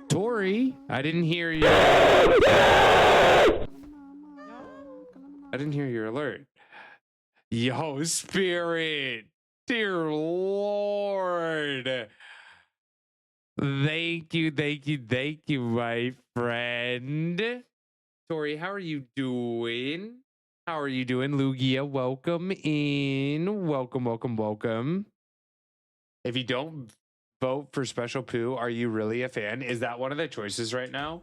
Tori, I didn't hear you. I didn't hear your alert. Yo, Spirit, dear Lord. Thank you, my friend. Tori, how are you doing? How are you doing? Lugia, welcome in. Welcome. If you don't vote for Special Poo, are you really a fan? Is that one of the choices right now?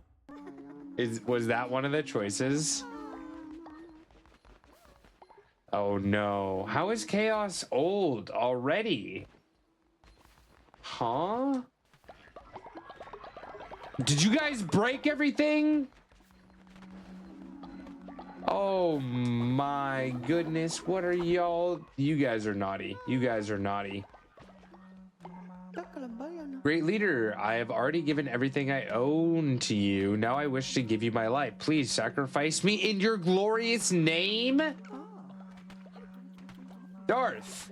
Was that one of the choices? Oh no. How is Chaos old already? Huh? Did you guys break everything? Oh my goodness. What are y'all? You guys are naughty. Great leader, I have already given everything I own to you. Now I wish to give you my life. Please sacrifice me in your glorious name. Darth.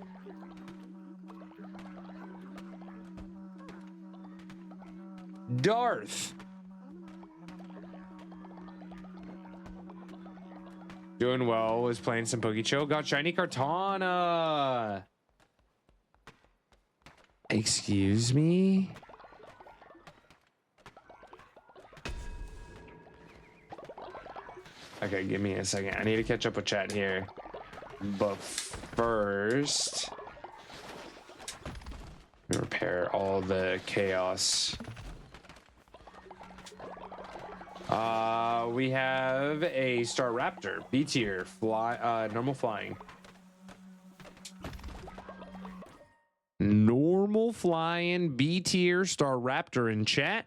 Doing well. Was playing some Pokechill. Got shiny Kartana. Excuse me? Okay, give me a second. I need to catch up with chat here. But first, repair all the chaos. We have a Staraptor, B tier, normal flying. Normal flying B tier Staraptor in chat.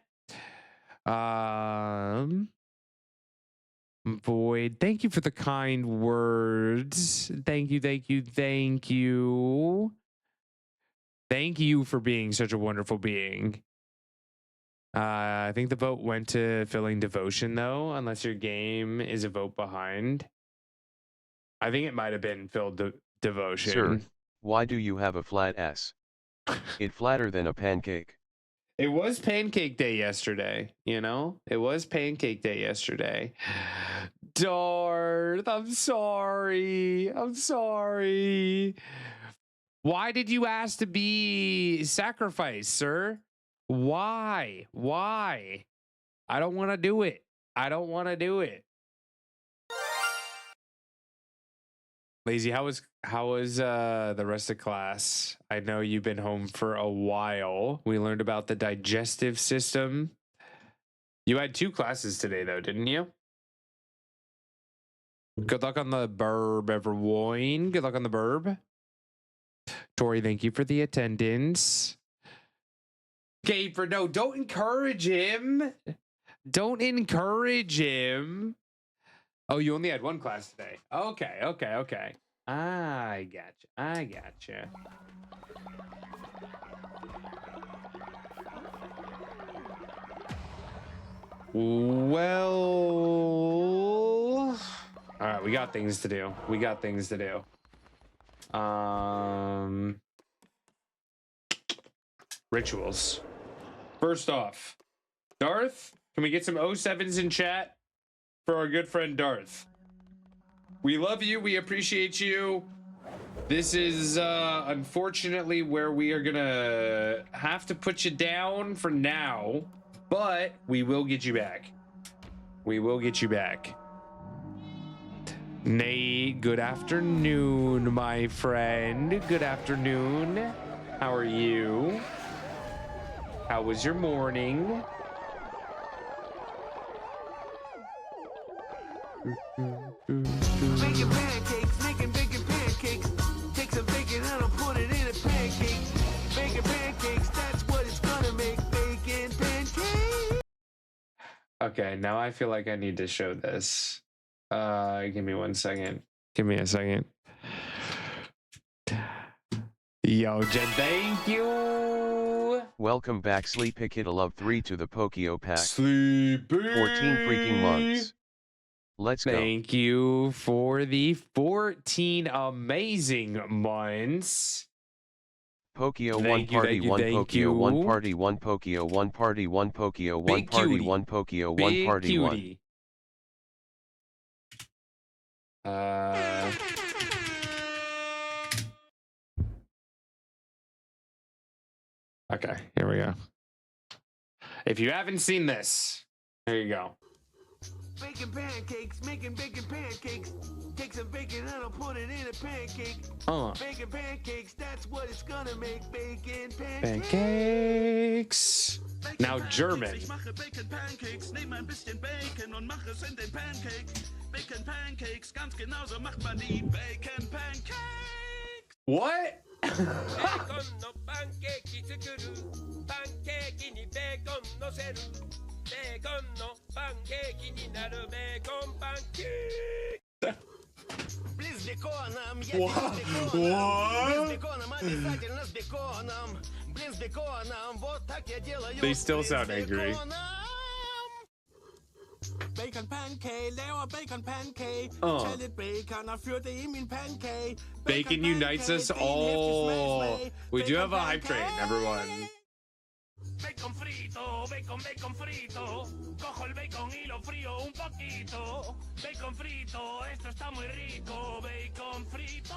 Void, thank you for the kind words. Thank you. Thank you for being such a wonderful being. I think the vote went to filling devotion though, unless your game is a vote behind. I think it might have been filled devotion. Sir, why do you have a flat ass? It flatter than a pancake. It was pancake day yesterday, you know? It was pancake day yesterday. Darth, I'm sorry. I'm sorry. Why did you ask to be sacrificed, sir? Why? Why? I don't want to do it. I don't want to do it. Lazy, how was the rest of class? I know you've been home for a while. We learned about the digestive system. You had 2 classes today though, didn't you? Good luck on the burb, everyone. Good luck on the burb. Tori, thank you for the attendance. Gaper, no, don't encourage him. Don't encourage him. Oh, you only had 1 class today. Okay, okay, okay. I gotcha. I gotcha. Well, all right, we got things to do. We got things to do. Rituals. First off, Darth, can we get some 07s in chat for our good friend Darth? We love you. We appreciate you. This is unfortunately where we are gonna have to put you down for now, but we will get you back. We will get you back. Nate, good afternoon, my friend. Good afternoon. How are you? How was your morning? Making pancakes, making bacon pancakes. Take some bacon and I'll put it in a pancake. Making pancakes, that's what it's gonna make. Bacon pancakes. Okay, now I feel like I need to show this. Give me 1 second. Give me a second. Yo, Jen, thank you. Welcome back, Sleepy Kid. Love 3 to the Pokio pack. Sleepy. 14 freaking months. Let's go. Thank you for the 14 amazing months. Pokio Thank 1 party, you, 1 thank Pokio, you. 1 party, 1 Pokio, 1 party, 1 Pokio, 1 Big party, cutie. 1 Pokio, 1 Big party, 1. cutie. Okay, here we go. If you haven't seen this, there you go. Bacon pancakes, making bacon pancakes. Take some bacon and I'll put it in a pancake. Bacon pancakes, that's what it's gonna make. Bacon pancakes. Pancakes. Now German. Ich mache Bacon Pancakes, nehme ein bisschen Bacon und mache es in den Pancake. Bacon Pancakes, ganz genauso macht man die Bacon Pancakes. What? Bacon no pancake 作る。パンケーキにベーコン乗せる。ベーコンのパンケーキになるベーコンパンケーキ。Блин, с беконом, я с беконом. Блин, с беконом, обязательно с беконом. Блин, с беконом, вот так я делаю. They still sound angry. Bacon pancake, laver bacon pancake. Tællet bacon og fyr det i min pancake. Bacon unites us all. We do have a hype train, everyone. Bacon frito, bacon, bacon frito. Cojo el bacon y lo frío un poquito. Bacon frito, esto está muy rico. Bacon frito.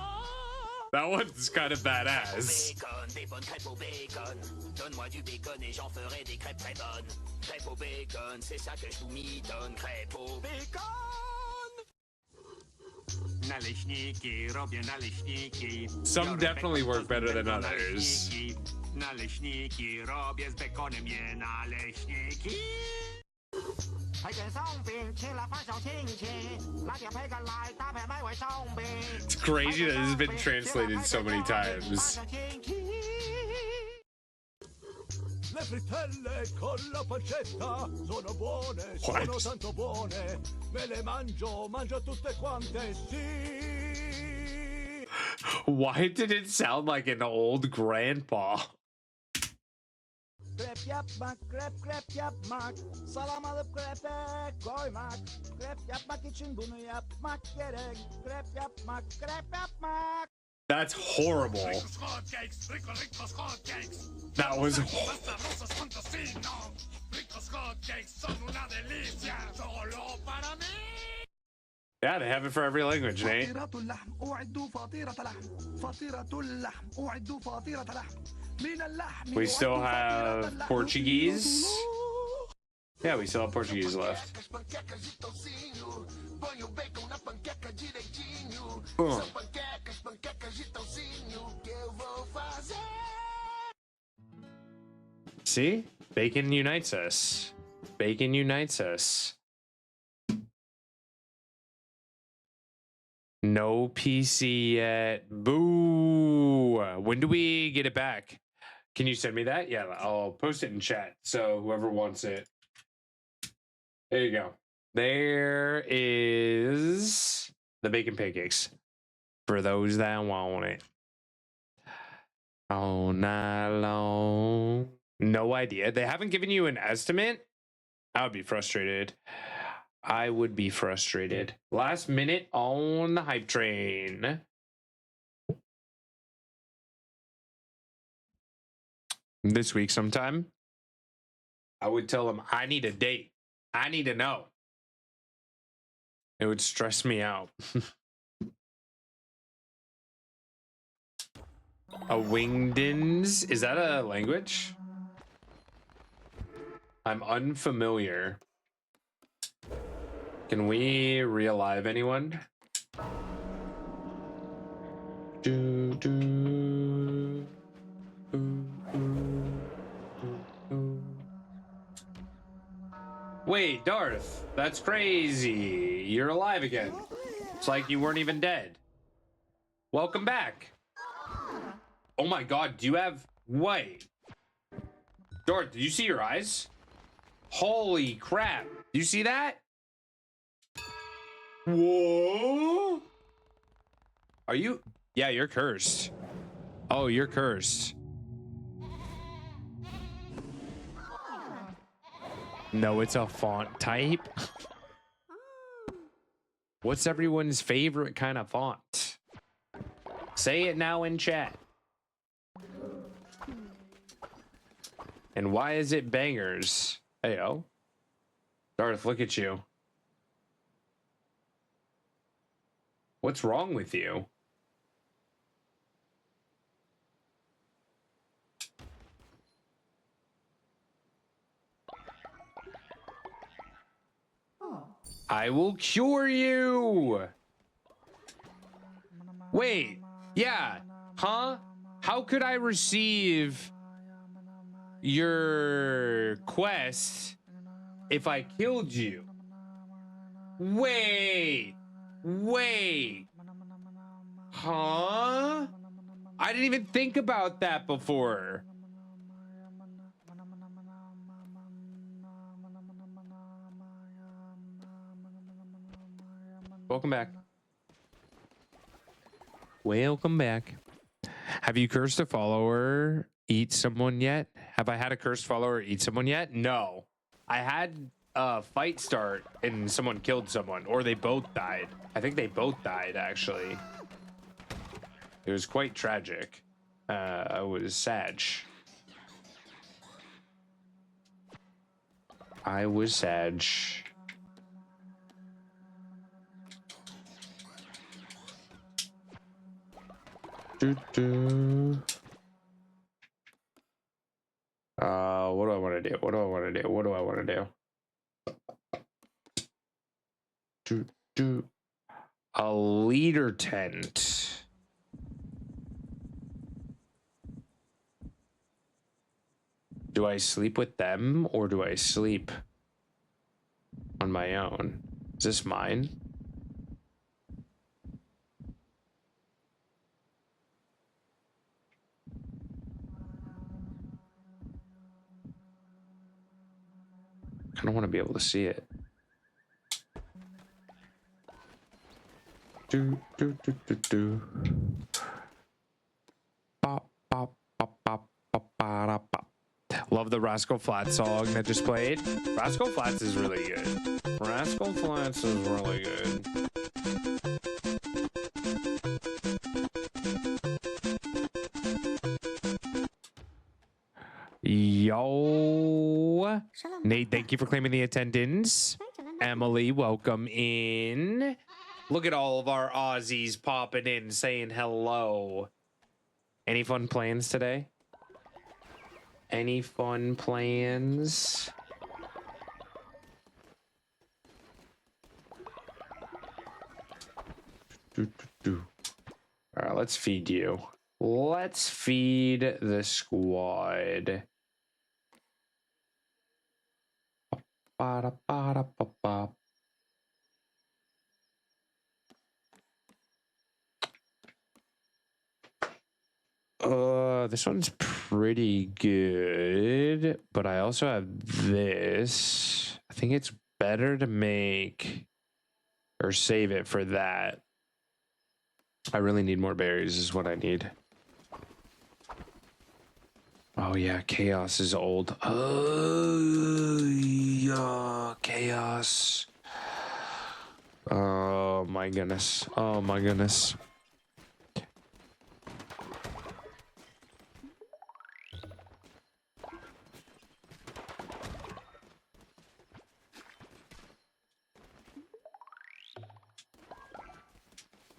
That one's kind of badass. Bacon, des bonnes crêpes au bacon. Donne-moi du bacon et j'en ferai des crêpes très bonnes. Crêpes au bacon, c'est ça que je vous m'y donne. Crêpes au bacon. Naleśniki, robię naleśniki. Some definitely work better than others. Naleśniki, robię z bekonem je naleśniki. It's crazy that this has been translated so many times. Le frittelle con la pancetta sono buone, sono tanto buone. Me le mangio, mangio tutte quante, sì. Why did it sound like an old grandpa? Krep yapmak, krep yapmak. Salam alıp krepe koymak. Krep yapmak için bunu yapmak gerek. Krep yapmak, krep yapmak. That's horrible. That was yeah, they have it for every language, Nate. We still have Portuguese. Yeah, we still have Portuguese left. See? Bacon unites us. Bacon unites us. No PC yet. Boo. When do we get it back? Can you send me that? Yeah, I'll post it in chat. So whoever wants it. There you go. There is the bacon pancakes for those that want it. All night long. No idea. They haven't given you an estimate. I would be frustrated. I would be frustrated. Last minute on the hype train. This week sometime. I would tell them I need a date. I need to know. It would stress me out. A Wingdins? Is that a language? I'm unfamiliar. Can we re-alive anyone? Wait, Darth, that's crazy. You're alive again. It's like you weren't even dead. Welcome back. Oh my god, do you have... Wait. Darth, did you see your eyes? Holy crap. Do you see that? Whoa. Are you... Yeah, you're cursed. Oh, you're cursed. No, it's a font type. What's everyone's favorite kind of font? Say it now in chat. And why is it bangers? Heyo. Darth, look at you. What's wrong with you? I will cure you. Wait, yeah, huh? How could I receive your quest if I killed you? Wait, huh? I didn't even think about that before. Welcome back. Welcome back. Have you cursed a follower eat someone yet? Have I had a cursed follower eat someone yet? No. I had a fight start and someone killed someone, or they both died. I think they both died, actually. It was quite tragic. I was sad. I was sad. What do I want to do? What do I want to do? What do I want to do? A leader tent. Do I sleep with them or do I sleep on my own? Is this mine? I don't want to be able to see it. Love the Rascal Flatts song that just played. Rascal Flatts is really good. Rascal Flatts is really good. Nate, thank you for claiming the attendance. Emily, welcome in. Look at all of our Aussies popping in, saying hello. Any fun plans today? Any fun plans? All right, let's feed you. Let's feed the squad. Ba-da-ba-da-ba-ba. This one's pretty good, but I also have this. I think it's better to make or save it for that. I really need more berries is what I need. Oh yeah, chaos is old. Oh yeah, chaos. Oh my goodness. Oh my goodness.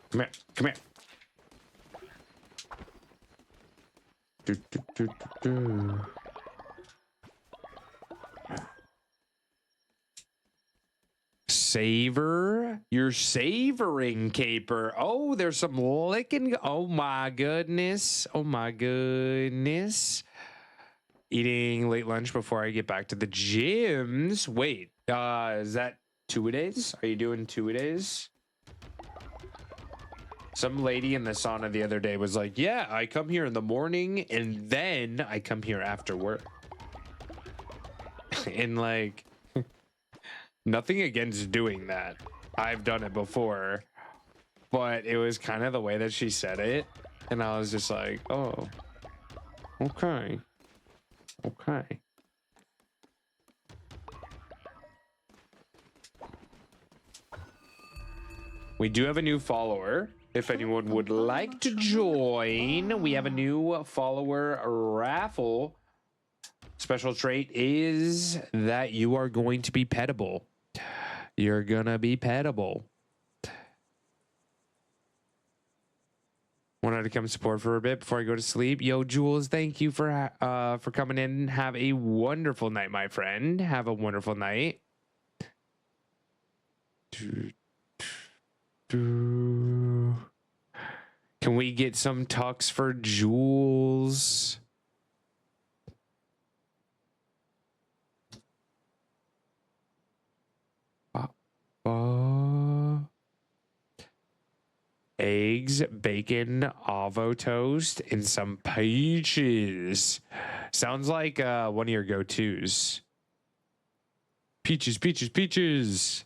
Come here, come here. Do. Savor? You're savoring caper. Oh, there's some licking. Oh my goodness. Oh my goodness. Eating late lunch before I get back to the gyms. Wait, is that 2-a-days? Are you doing 2-a-days? Some lady in the sauna the other day was like, yeah, I come here in the morning and then I come here after work. And like, nothing against doing that. I've done it before, but it was kind of the way that she said it. And I was just like, oh, okay. Okay. We do have a new follower. If anyone would like to join, we have a new follower raffle. Special trait is that you are going to be pettable. You're gonna be pettable. Wanted to come support for a bit before I go to sleep. Yo, Jules, thank you for coming in. Have a wonderful night, my friend. Have a wonderful night. Can we get some tucks for Jules? Eggs, bacon, avo toast, and some peaches. Sounds like one of your go-tos. Peaches, peaches, peaches.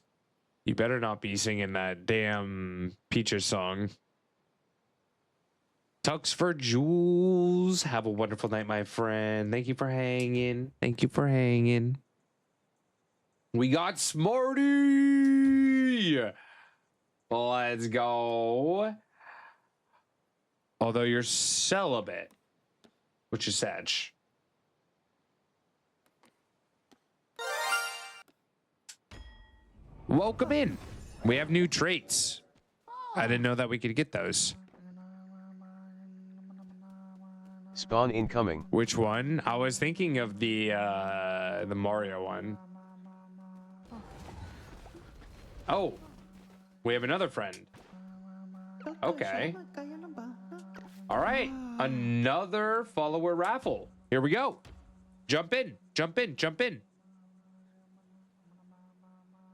You better not be singing that damn Peaches song. Tucks for Jules. Have a wonderful night, my friend. Thank you for hanging. Thank you for hanging. We got Smarty. Let's go. Although you're celibate, which is sad. Welcome in. We have new traits. I didn't know that we could get those. Spawn incoming. Which one? I was thinking of the Mario one. Oh, we have another friend. Okay. All right, another follower raffle. Here we go. Jump in, jump in, jump in.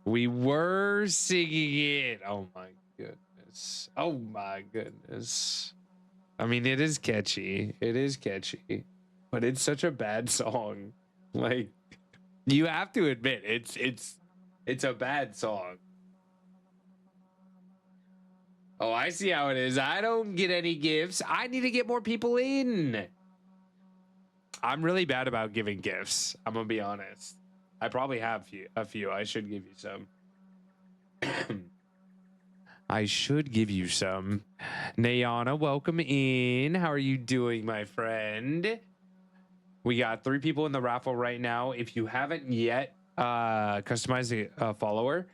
We were singing it. Oh my goodness. Oh my goodness. I mean, it is catchy. It is catchy, but it's such a bad song. Like, you have to admit, it's a bad song. Oh, I see how it is. I don't get any gifts. I need to get more people in. I'm really bad about giving gifts. I'm gonna be honest. I probably have a few. I should give you some. I should give you some. Nayana, welcome in. How are you doing, my friend? We got 3 people in the raffle right now. If you haven't yet customize the follower,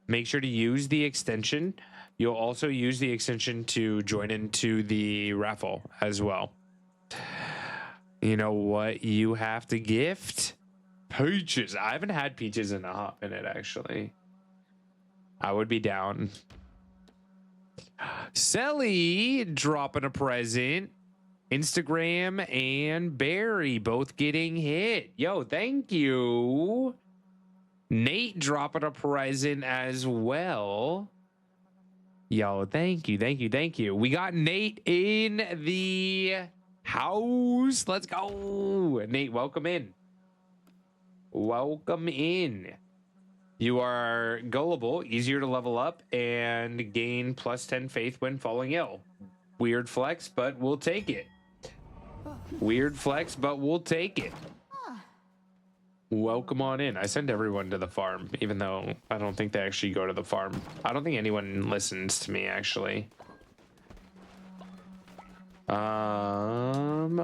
make sure to use the extension. You'll also use the extension to join into the raffle as well. You know what you have to gift? Peaches. I haven't had peaches in a hot minute, actually. I would be down. Selly dropping a present. Instagram and Barry both getting hit. Yo, thank you. Nate dropping a present as well. Yo, thank you, thank you, thank you. We got Nate in the house. Let's go. Nate, welcome in. Welcome in. You are gullible, easier to level up, and gain plus 10 faith when falling ill. Weird flex, but we'll take it. Weird flex, but we'll take it. Welcome on in. I send everyone to the farm, even though I don't think they actually go to the farm. I don't think anyone listens to me, actually.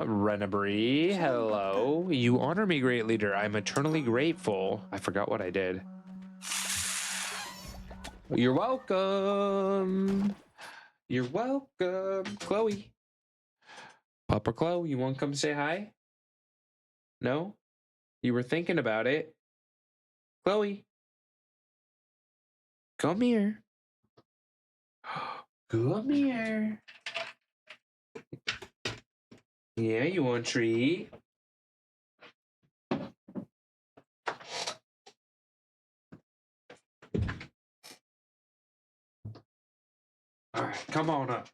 Renabri, hello. You honor me, great leader. I'm eternally grateful. I forgot what I did. You're welcome. You're welcome. Chloe. Papa Chloe, you want to come say hi? No? You were thinking about it. Chloe. Come here. Come here. Yeah, you want a treat? All right, come on up.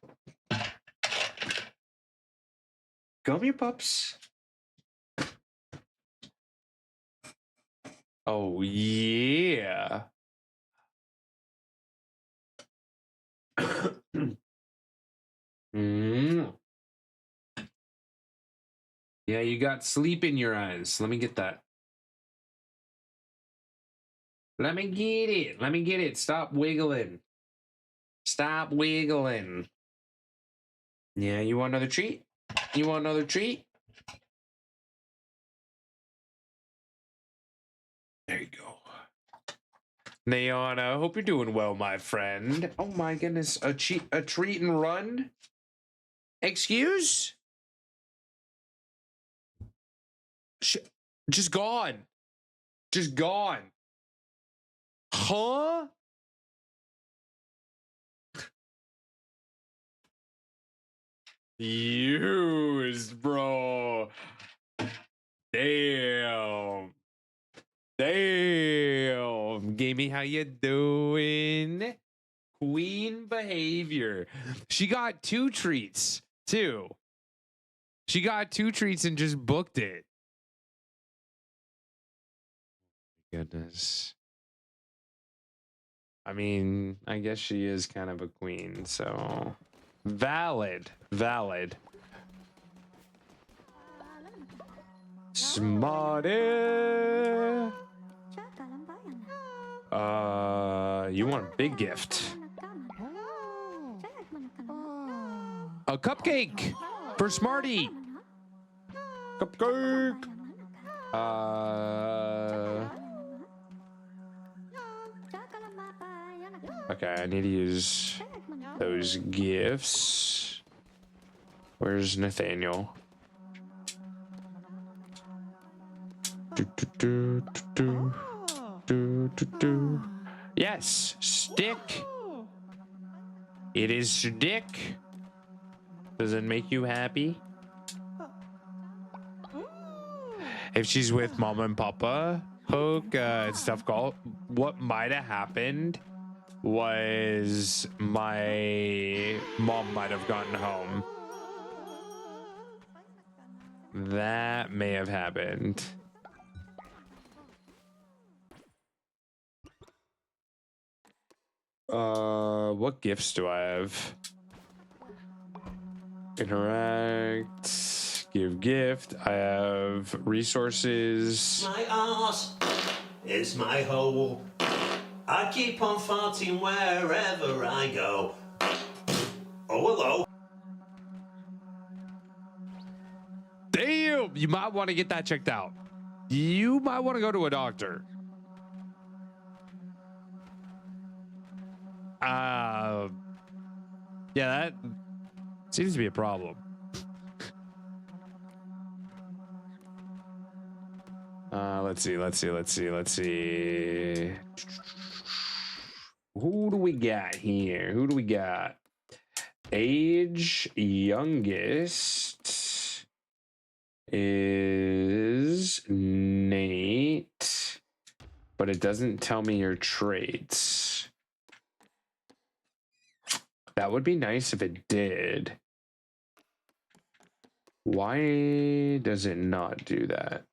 Come here, pups. Oh, yeah. Yeah, you got sleep in your eyes. Let me get that. Let me get it. Let me get it. Stop wiggling. Stop wiggling. Yeah, you want another treat? You want another treat? There you go. Nayana, hope you're doing well, my friend. Oh my goodness, a treat and run? Excuse? Just gone. Just gone. Huh? Use, bro. Damn. Damn. Gamey, how you doing? Queen behavior. She got 2 treats, too. She got 2 treats and just booked it. Goodness. I mean, I guess she is kind of a queen, so valid. Smarty. You want a big gift? A cupcake for Smarty. Cupcake. Okay, I need to use those gifts. Where's Nathaniel? Yes, stick. It is stick. Does it make you happy? If she's with Mama and Papa, Poke, and stuff, what might have happened was my mom might have gotten home. That may have happened. What gifts do I have? Interact, give gift. I have resources. My arse is my hole. I keep on farting wherever I go. Oh, hello. Damn, you might want to get that checked out. You might want to go to a doctor. Yeah, that seems to be a problem. Let's see. Who do we got here? Who do we got? Age youngest is Nate, but it doesn't tell me your traits. That would be nice if it did. Why does it not do that?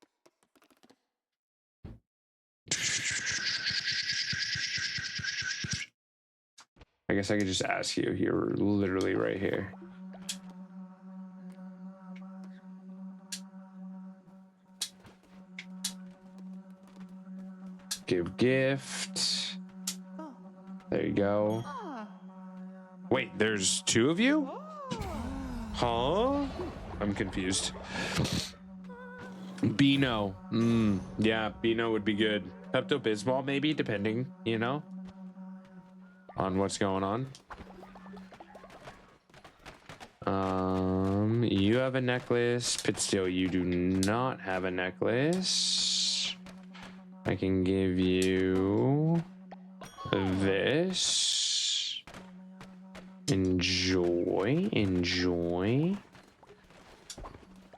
I guess I could just ask you here, literally right here. Give gift. There you go. Wait, there's two of you? Huh? I'm confused. Beano. Yeah, Beano would be good. Pepto-Bismol maybe, depending, you know, on what's going on. You have a necklace, but still you do not have a necklace. I can give you this. Enjoy.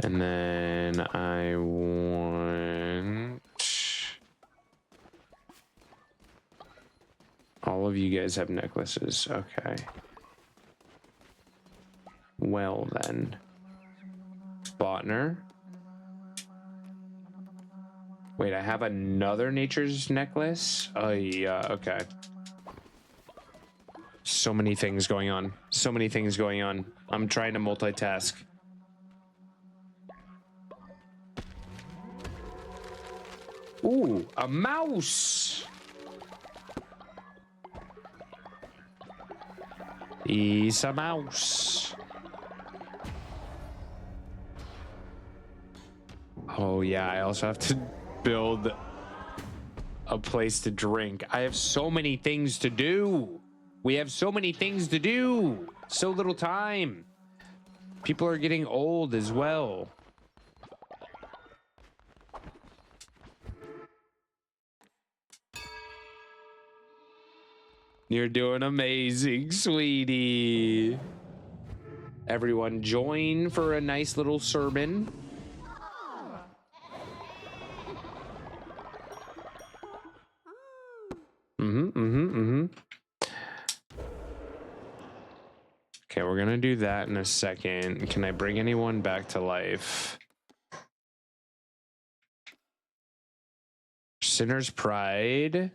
And then I want all of you guys have necklaces. Okay. Well then. Botner. Wait, I have another nature's necklace? Oh yeah, okay. So many things going on. I'm trying to multitask. Ooh, a mouse. He's a mouse. Oh yeah, I also have to build a place to drink. I have so many things to do. We have so many things to do. So little time. People are getting old as well. You're doing amazing, sweetie. Everyone join for a nice little sermon. Okay, we're gonna do that in a second. Can I bring anyone back to life? Sinner's Pride.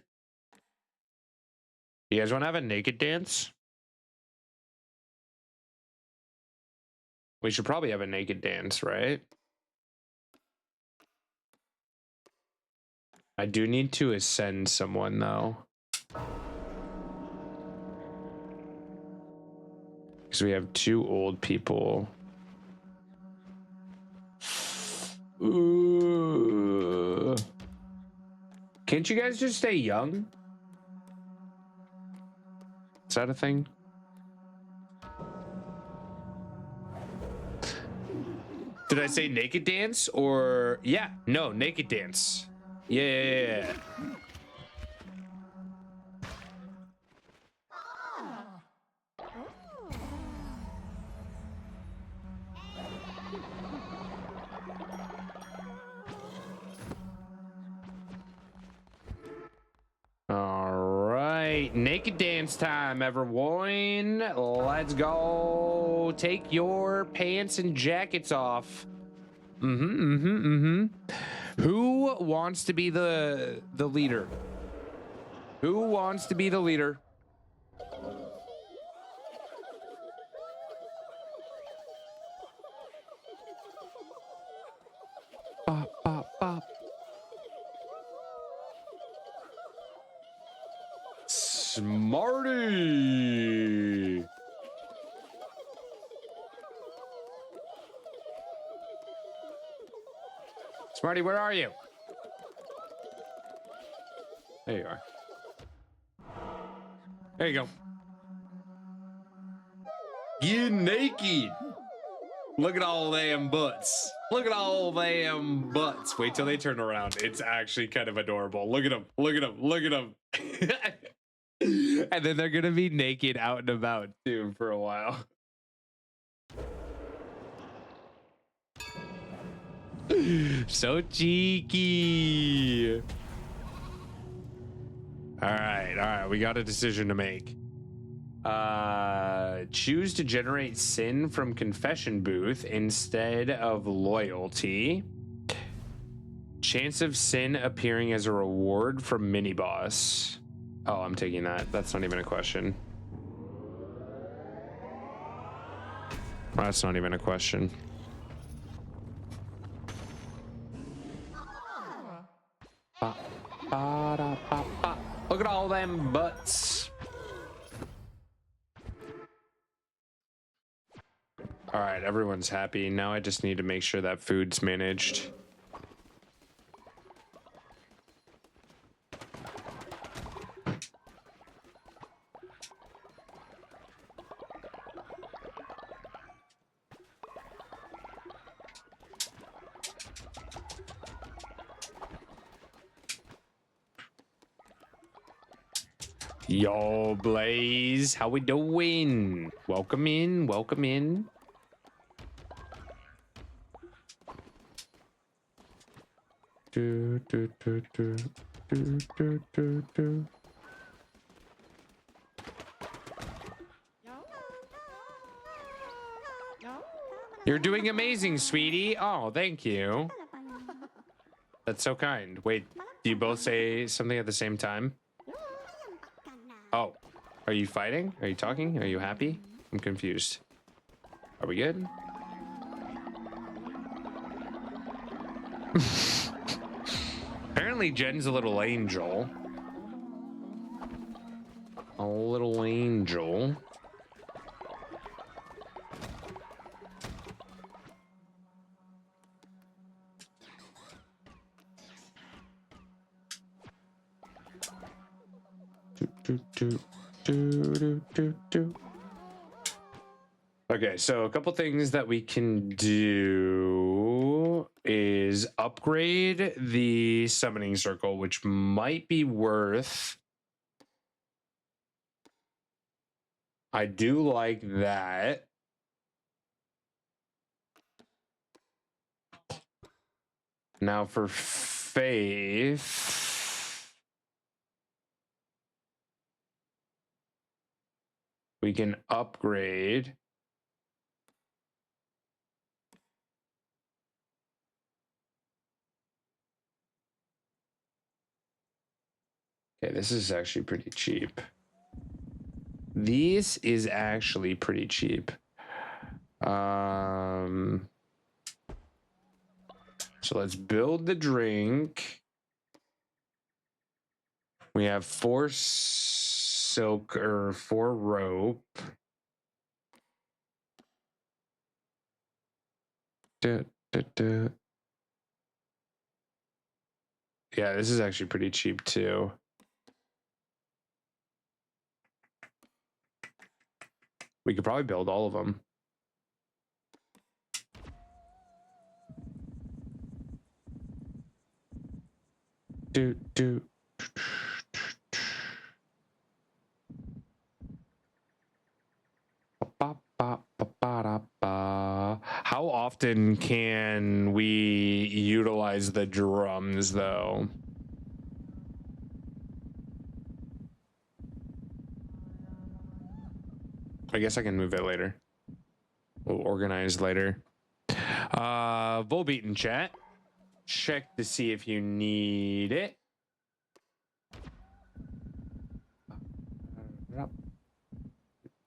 You guys want to have a naked dance? We should probably have a naked dance, right? I do need to ascend someone, though. Because we have two old people. Ooh. Can't you guys just stay young? Is that a thing? Did I say naked dance or yeah? No, naked dance. Yeah. All right, naked dance time, everyone. Let's go. Take your pants and jackets off. Who wants to be the leader? Who wants to be the leader? Bop, bop, bop. Smarty. Smarty, where are you? There you are. There you go. Get naked. Look at all them butts. Look at all them butts. Wait till they turn around. It's actually kind of adorable. Look at them. Look at them. Look at them. And then they're going to be naked out and about too for a while. So cheeky. All right. We got a decision to make. Choose to generate sin from confession booth instead of loyalty. Chance of sin appearing as a reward from mini boss. Oh, I'm taking that. That's not even a question. That's not even a question. Look at all them butts. All right, everyone's happy. Now I just need to make sure that food's managed. Yo, Blaze, how we doing? Welcome in, welcome in. Do, do, do, do, do, do, do, do. You're doing amazing, sweetie. Oh, thank you. That's so kind. Wait, do you both say something at the same time? Oh, are you fighting? Are you talking? Are you happy? I'm confused. Are we good? Apparently Jen's a little angel. A little angel. Okay, so a couple things that we can do is upgrade the summoning circle, which might be worth. I do like that. Now for faith. We can upgrade. Okay, this is actually pretty cheap. This is actually pretty cheap. So let's build the drink. We have 4 silk or 4 rope. Yeah, this is actually pretty cheap too. We could probably build all of them. How often can we utilize the drums though? I guess I can move it later. We'll organize later. Volbeat in chat. Check to see if you need it.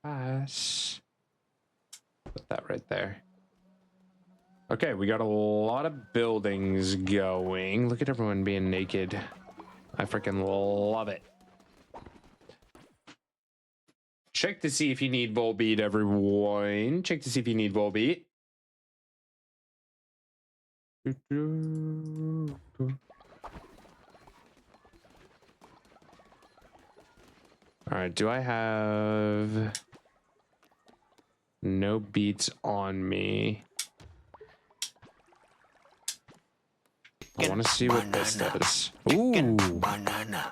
Pass. Put that right there. Okay, we got a lot of buildings going. Look at everyone being naked. I freaking love it. Check to see if you need Volbeat, everyone. Check to see if you need Volbeat. All right, do I have... No beats on me. I want to see what this does. Ooh. Banana.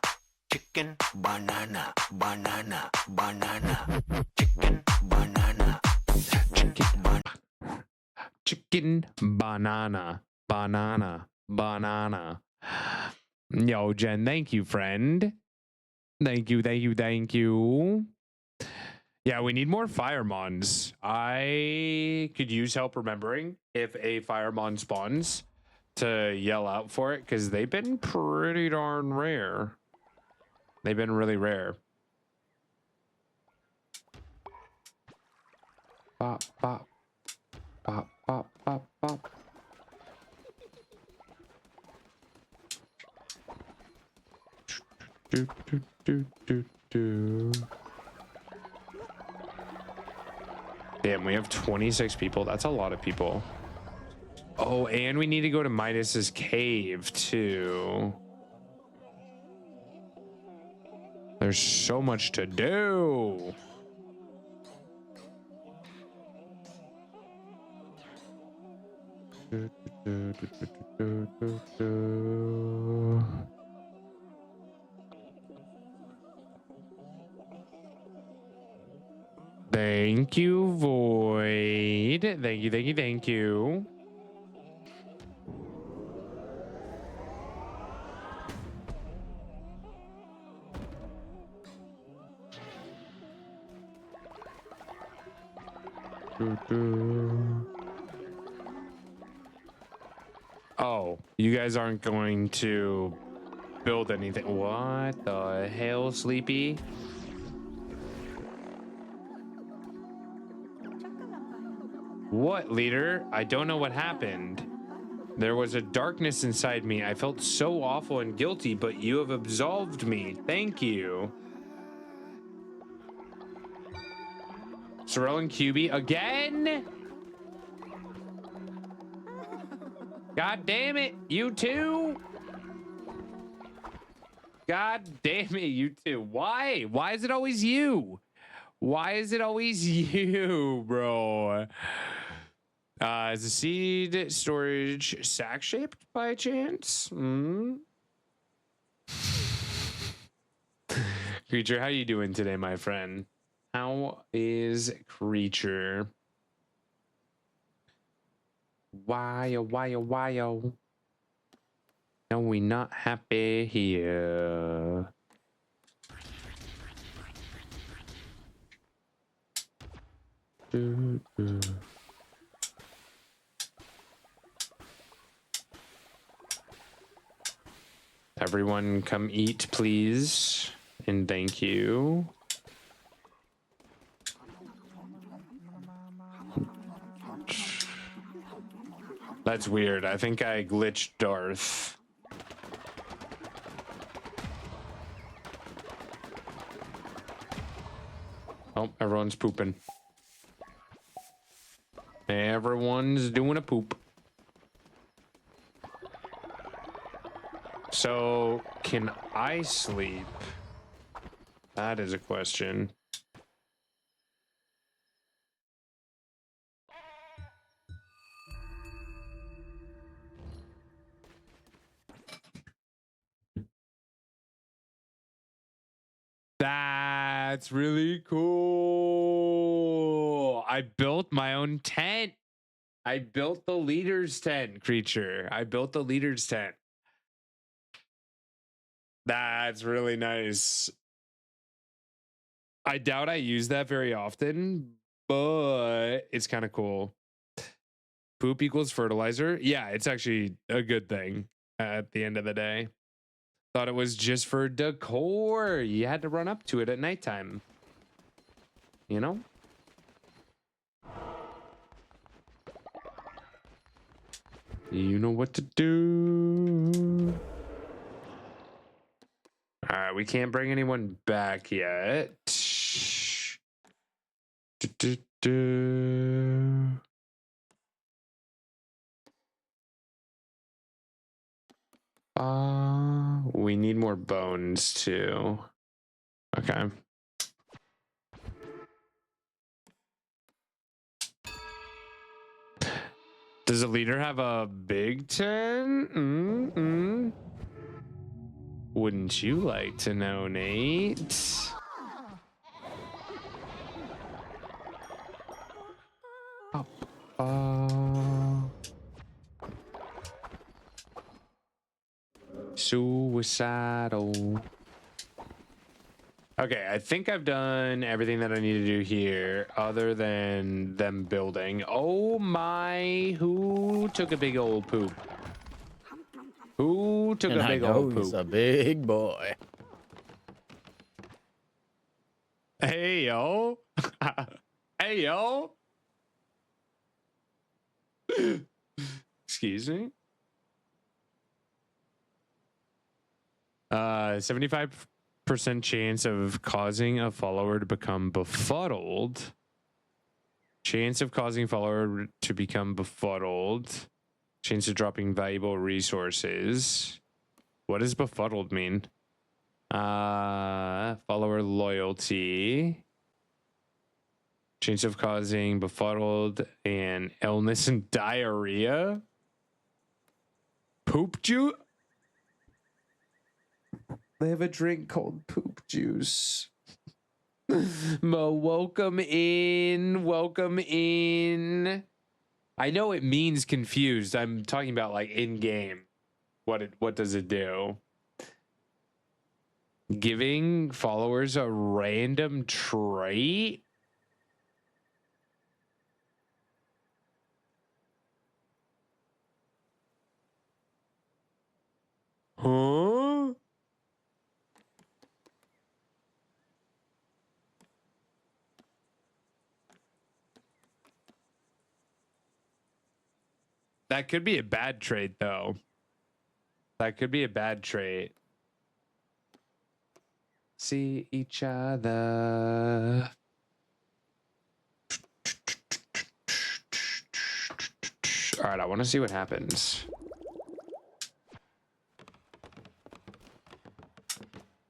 Chicken, banana, banana, banana. Chicken, banana. Chicken, banana, banana, banana. Yo, Jen, thank you, friend. Thank you, thank you, thank you. Yeah, we need more Firemons. I could use help remembering if a Firemon spawns to yell out for it, because they've been pretty darn rare. They've been really rare. Bop, bop. Bop, bop, bop, bop. Do, do, do, do, do. Damn, we have 26 people. That's a lot of people. Oh, and we need to go to Midas's cave, too. There's so much to do. Thank you, Void. Thank you, thank you, thank you. Oh, you guys aren't going to build anything. What the hell, Sleepy? What, leader? I don't know what happened. There was a darkness inside me. I felt so awful and guilty, but you have absolved me. Thank you. Sorrel and QB again? God damn it, you two. God damn it, you two. Why? Why is it always you? Why is it always you, bro? Is the seed storage sack shaped by chance? Creature, how you doing today, my friend? How is Creature? Why, oh, why, oh, why, oh? No, we not happy here. Everyone come eat, please. And thank you. That's weird. I think I glitched Darth. Oh, everyone's pooping. Everyone's doing a poop. So, can I sleep? That is a question. That's really cool. I built my own tent. I built the leader's tent, Creature. I built the leader's tent. That's really nice. I doubt I use that very often, but it's kind of cool. Poop equals fertilizer. Yeah, it's actually a good thing at the end of the day. Thought it was just for decor. You had to run up to it at nighttime. You know? You know what to do. All right, we can't bring anyone back yet. We need more bones too. Okay. Does the leader have a big tent? Wouldn't you like to know, Nate? Suicidal. Okay, I think I've done everything that I need to do here other than them building. Oh my, who took a big old poop? Who took a big old poop? He's a big boy. Hey, yo. Hey, yo. Excuse me. 75% chance of causing a follower to become befuddled. Chance of causing a follower to become befuddled. Chance of dropping valuable resources. What does befuddled mean? Follower loyalty. Chance of causing befuddled and illness and diarrhea. Poop juice? They have a drink called poop juice. Mo, welcome in. Welcome in. I know it means confused. I'm talking about like in game. What does it do? Giving followers a random trait? Huh? That could be a bad trait, though. That could be a bad trait. See each other. All right, I want to see what happens.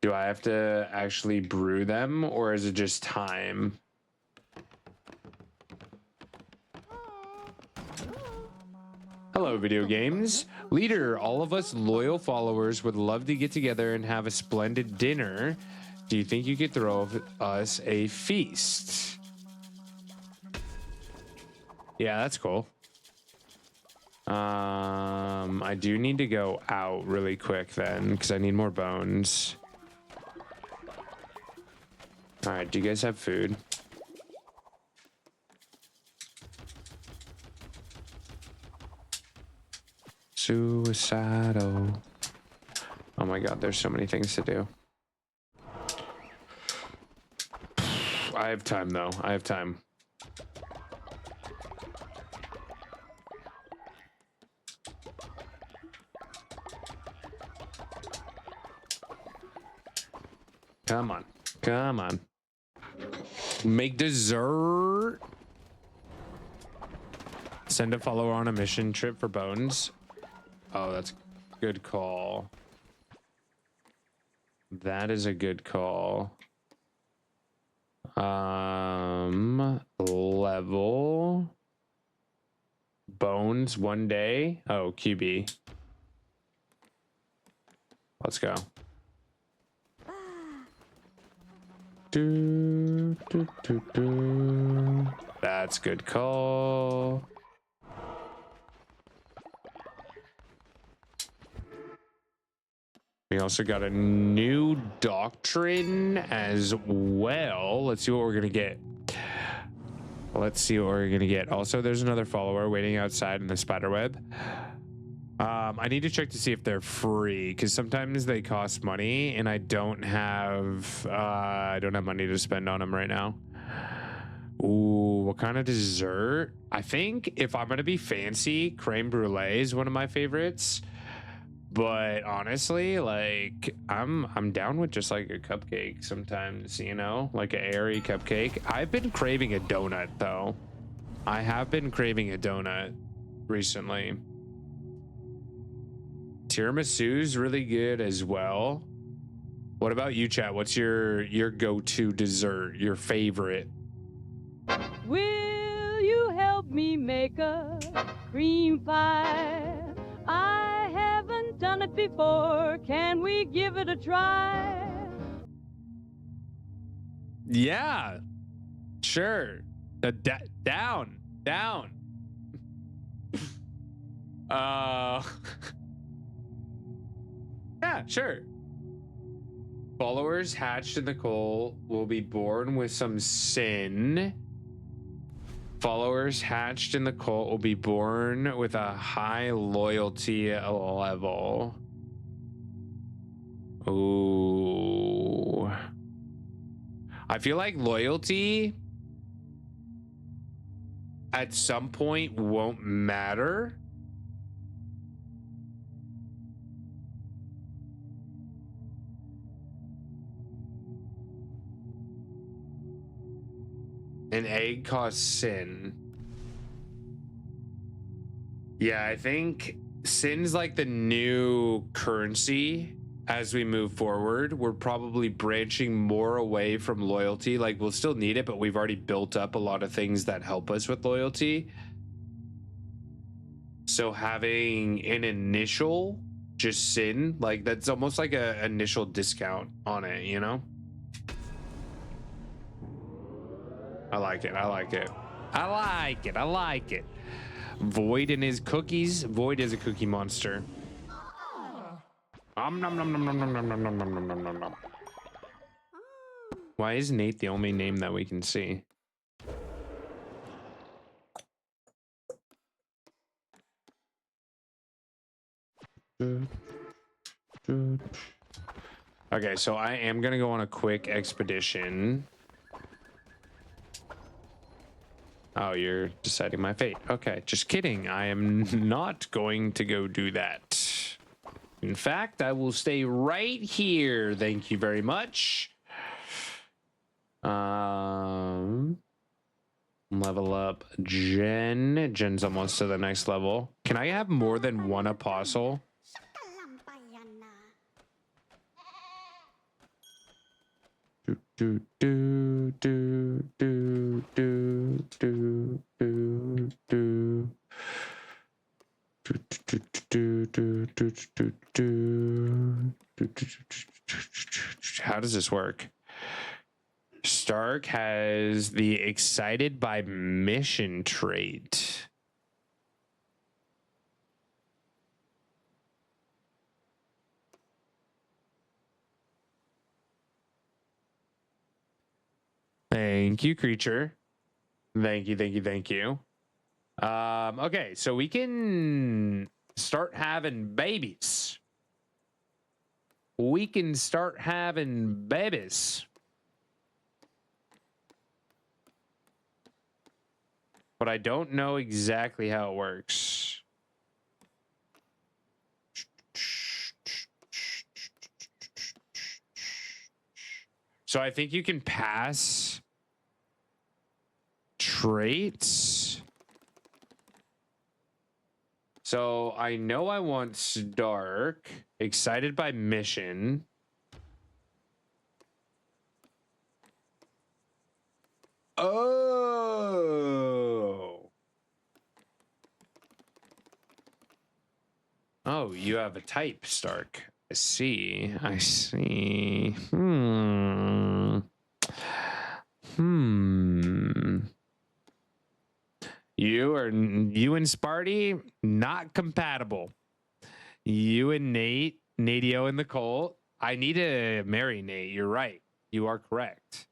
Do I have to actually brew them, or is it just time? Hello, video games. Leader, all of us loyal followers would love to get together and have a splendid dinner. Do you think you could throw us a feast? Yeah, that's cool. I do need to go out really quick then, because I need more bones. All right, do you guys have food? Suicidal. Oh my god, there's so many things to do. I have time though. I have time. Come on. Come on. Make dessert. Send a follower on a mission trip for bones. Oh, that's a good call. That is a good call. Level. Bones 1 day. Oh, QB. Let's go. That's good call. We also got a new doctrine as well. Let's see what we're gonna get. Let's see what we're gonna get. Also, there's another follower waiting outside in the spider web. I need to check to see if they're free, because sometimes they cost money, and I don't have money to spend on them right now. Ooh, what kind of dessert? I think if I'm gonna be fancy, creme brulee is one of my favorites. But honestly, like I'm down with just like a cupcake sometimes, you know, like an airy cupcake. I've been craving a donut though. I have been craving a donut recently. Tiramisu's really good as well. What about you, chat? What's your go-to dessert, your favorite? Will you help me make a cream pie. I haven't done it before. Can we give it a try? Yeah, sure. Down. Yeah, sure. Followers hatched in the coal will be born with some sin. Followers hatched in the cult will be born with a high loyalty level. Ooh. I feel like loyalty at some point won't matter. An egg costs sin. Yeah, I think sin's like the new currency as we move forward. We're probably branching more away from loyalty. Like, we'll still need it, but we've already built up a lot of things that help us with loyalty. So having an initial just sin, like that's almost like an initial discount on it, you know? I like it. I like it. I like it. I like it. Void and his cookies. Void is a cookie monster. Nom, nom, nom, nom, nom, nom, nom, nom, nom, nom, nom, nom, nom. Why is Nate the only name that we can see? Okay, so I am gonna go on a quick expedition. Oh, you're deciding my fate. Okay, just kidding. I am not going to go do that. In fact, I will stay right here. Thank you very much. Level up Jen. Jen's almost to the next level. Can I have more than one apostle? Do do do do do do do do How does this work? Stark has the excited by mission trait. Thank you, creature. Thank you, thank you, thank you. Okay, so we can start having babies. We can start having babies. But I don't know exactly how it works. So I think you can pass traits. So I know I want Stark, excited by mission. Oh. Oh, you have a type, Stark. I see. I see. You and Sparty, not compatible. You and Natio and the Colt. I need to marry Nate. You're right. You are correct.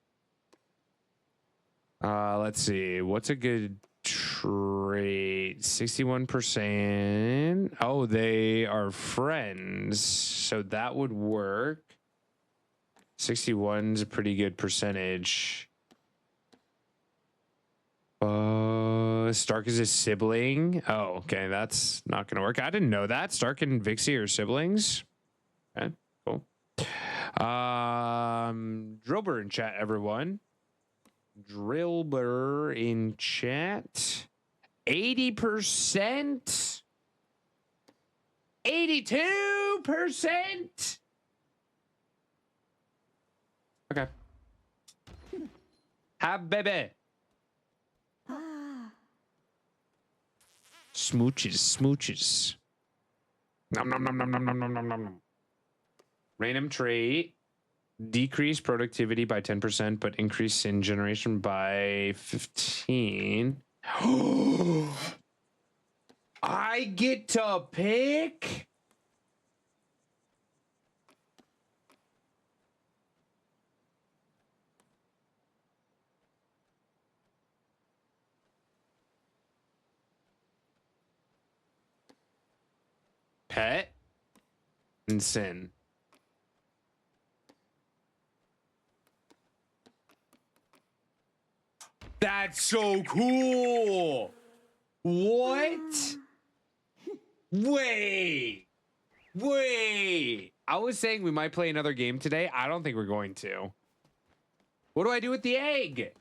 Let's see. What's a good trait? 61%. Oh, they are friends. So that would work. 61's a pretty good percentage. Stark is a sibling. Oh, okay. That's not going to work. I didn't know that. Stark and Vixie are siblings. Okay, cool. Drillbur in chat, everyone. Drillbur in chat. 80%. 82%. Okay. Have baby. Smooches. Nom nom nom nom nom nom nom nom nom. Random trait. Decrease productivity by 10%, but increase sin generation by 15. I get to pick? Pet and sin. That's so cool. What? Wait. I was saying we might play another game today. I don't think we're going to. What do I do with the egg?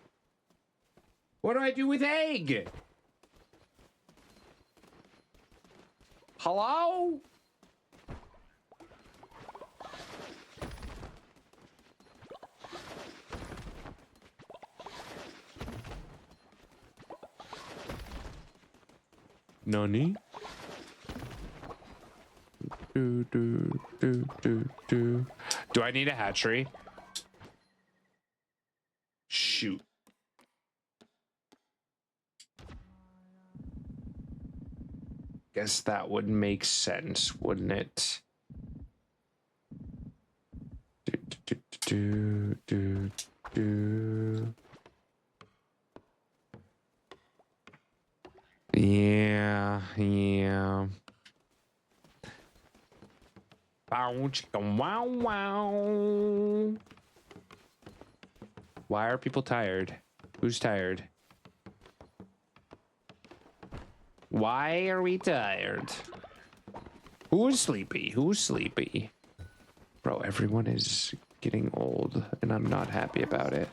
What do I do with egg? Hello? Nani? Do I need a hatchery? Shoot. Guess that would make sense, wouldn't it? Yeah. Bow, chicken, wow, wow. Why are people tired? Who's tired? Why are we tired? Who's sleepy? Bro, everyone is getting old, and I'm not happy about it.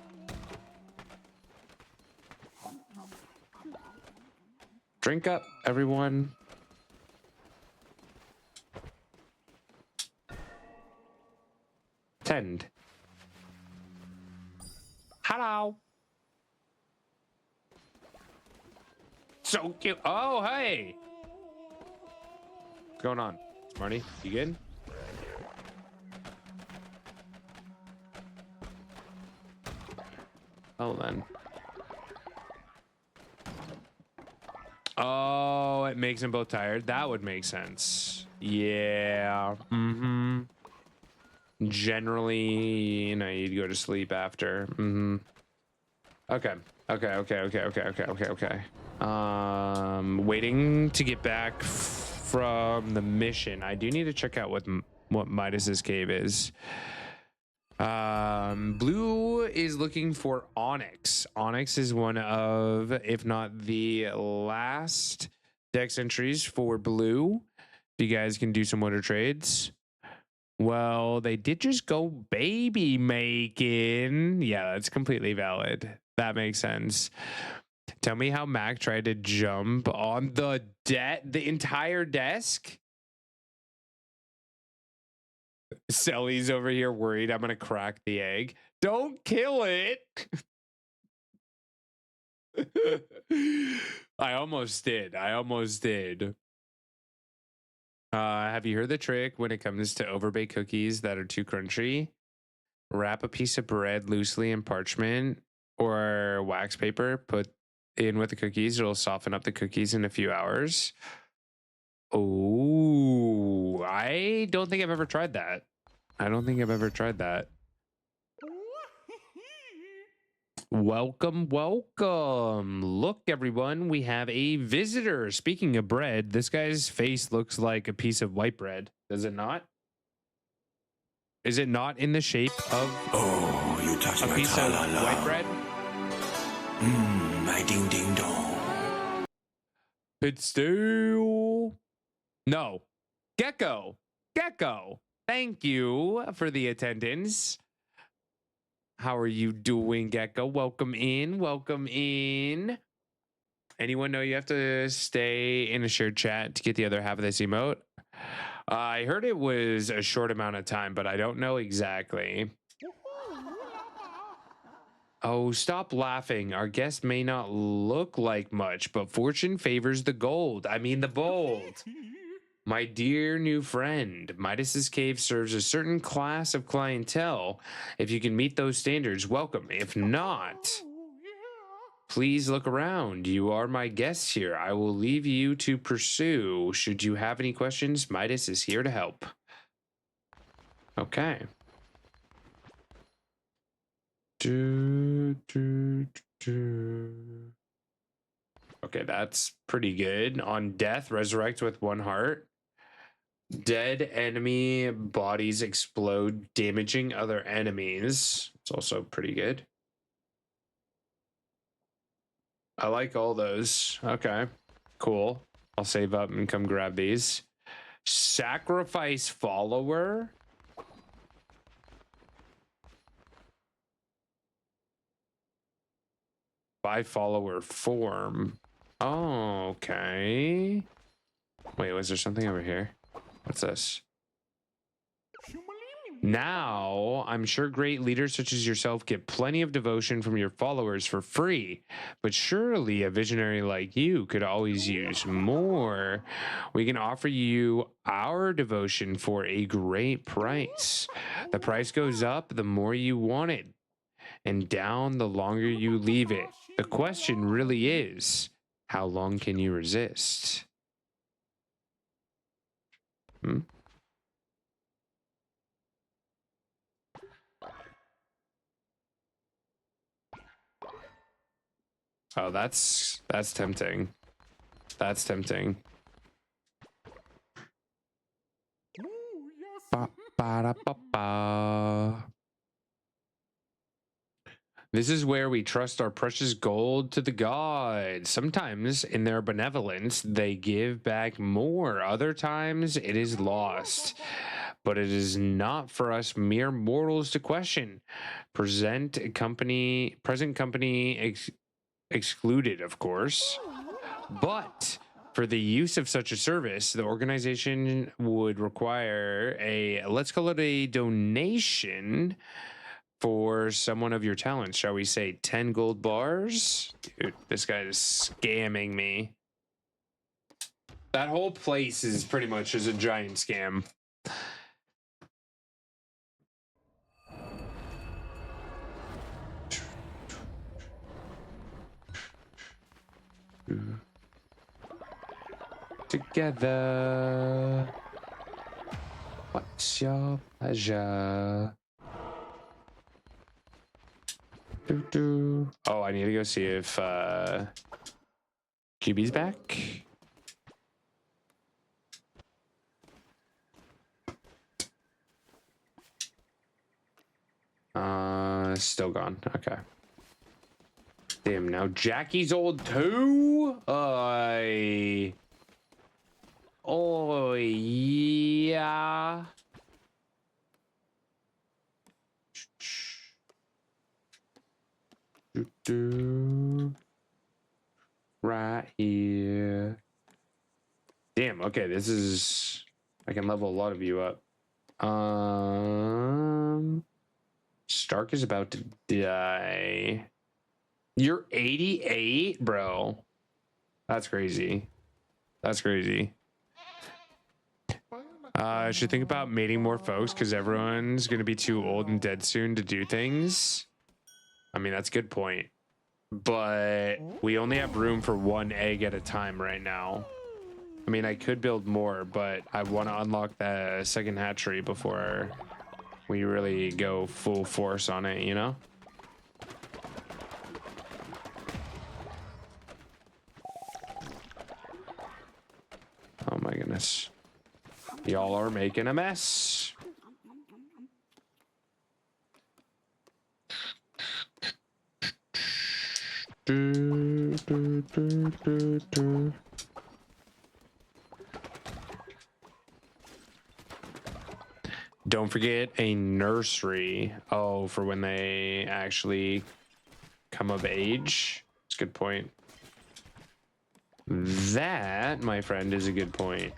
Drink up, everyone. Tend. Hello. So cute. Oh, hey. What's going on? Smarty, you good? Oh, then. Oh, it makes them both tired. That would make sense. Yeah. Mm-hmm. Generally, you know, you'd go to sleep after. Mm-hmm. Okay. Waiting to get back from the mission. I do need to check out what Midas's cave is. Blue is looking for Onyx. Onyx is one of, if not the last dex entries for blue. If you guys can do some winter trades. Well, they did just go baby making. Yeah, that's completely valid. That makes sense. Tell me how Mac tried to jump on the entire desk. Selly's over here worried I'm gonna crack the egg. Don't kill it. I almost did. Have you heard the trick when it comes to overbaked cookies that are too crunchy? Wrap a piece of bread loosely in parchment or wax paper, put in with the cookies. It'll soften up the cookies in a few hours. Oh, I don't think I've ever tried that. Welcome. Look, everyone, we have a visitor. Speaking of bread, this guy's face looks like a piece of white bread. Does it not? Is it not in the shape of you touch a my piece of tra-la-la. white bread? My ding ding dong. Pit stew. No. Gecko. Thank you for the attendance. How are you doing, Gecko? Welcome in. Anyone know you have to stay in a shared chat to get the other half of this emote? I heard it was a short amount of time, but I don't know exactly. Oh, stop laughing. Our guest may not look like much, but fortune favors the gold. I mean the bold. My dear new friend, Midas's Cave serves a certain class of clientele. If you can meet those standards, welcome. If not, please look around. You are my guests here. I will leave you to pursue. Should you have any questions, Midas is here to help. Okay. Okay, that's pretty good. On death, resurrect with 1 heart. Dead enemy bodies explode, damaging other enemies. It's also pretty good. I like all those. Okay, cool. I'll save up and come grab these. Sacrifice follower. By follower form. Oh, okay. Wait, was there something over here? What's this? Now, I'm sure great leaders such as yourself get plenty of devotion from your followers for free, but surely a visionary like you could always use more. We can offer you our devotion for a great price. The price goes up the more you want it, and down the longer you leave it. The question really is, how long can you resist? Oh, that's tempting. That's tempting. Ba-ba-da-ba-ba. This is where we trust our precious gold to the gods. Sometimes, in their benevolence, they give back more. Other times, it is lost. But it is not for us mere mortals to question. Present company excluded, of course. But for the use of such a service, the organization would require a, let's call it a donation for someone of your talents. Shall we say 10 gold bars? Dude, this guy is scamming me. That whole place is pretty much just a giant scam. Together. What's your pleasure? Oh, I need to go see if QB's back. Still gone. Okay. Damn, now Jackie's old too? Oh, yeah. Right here. Damn, okay, this is... I can level a lot of you up. Stark is about to die. You're 88, bro. That's crazy. That's crazy. I should think about mating more folks because everyone's going to be too old and dead soon to do things. I mean, that's a good point. But we only have room for 1 egg at a time right now. I mean, I could build more, but I want to unlock the second hatchery before we really go full force on it, you know? Oh my goodness. Y'all are making a mess. Don't forget a nursery. Oh, for when they actually come of age. That's a good point. That, my friend, is a good point.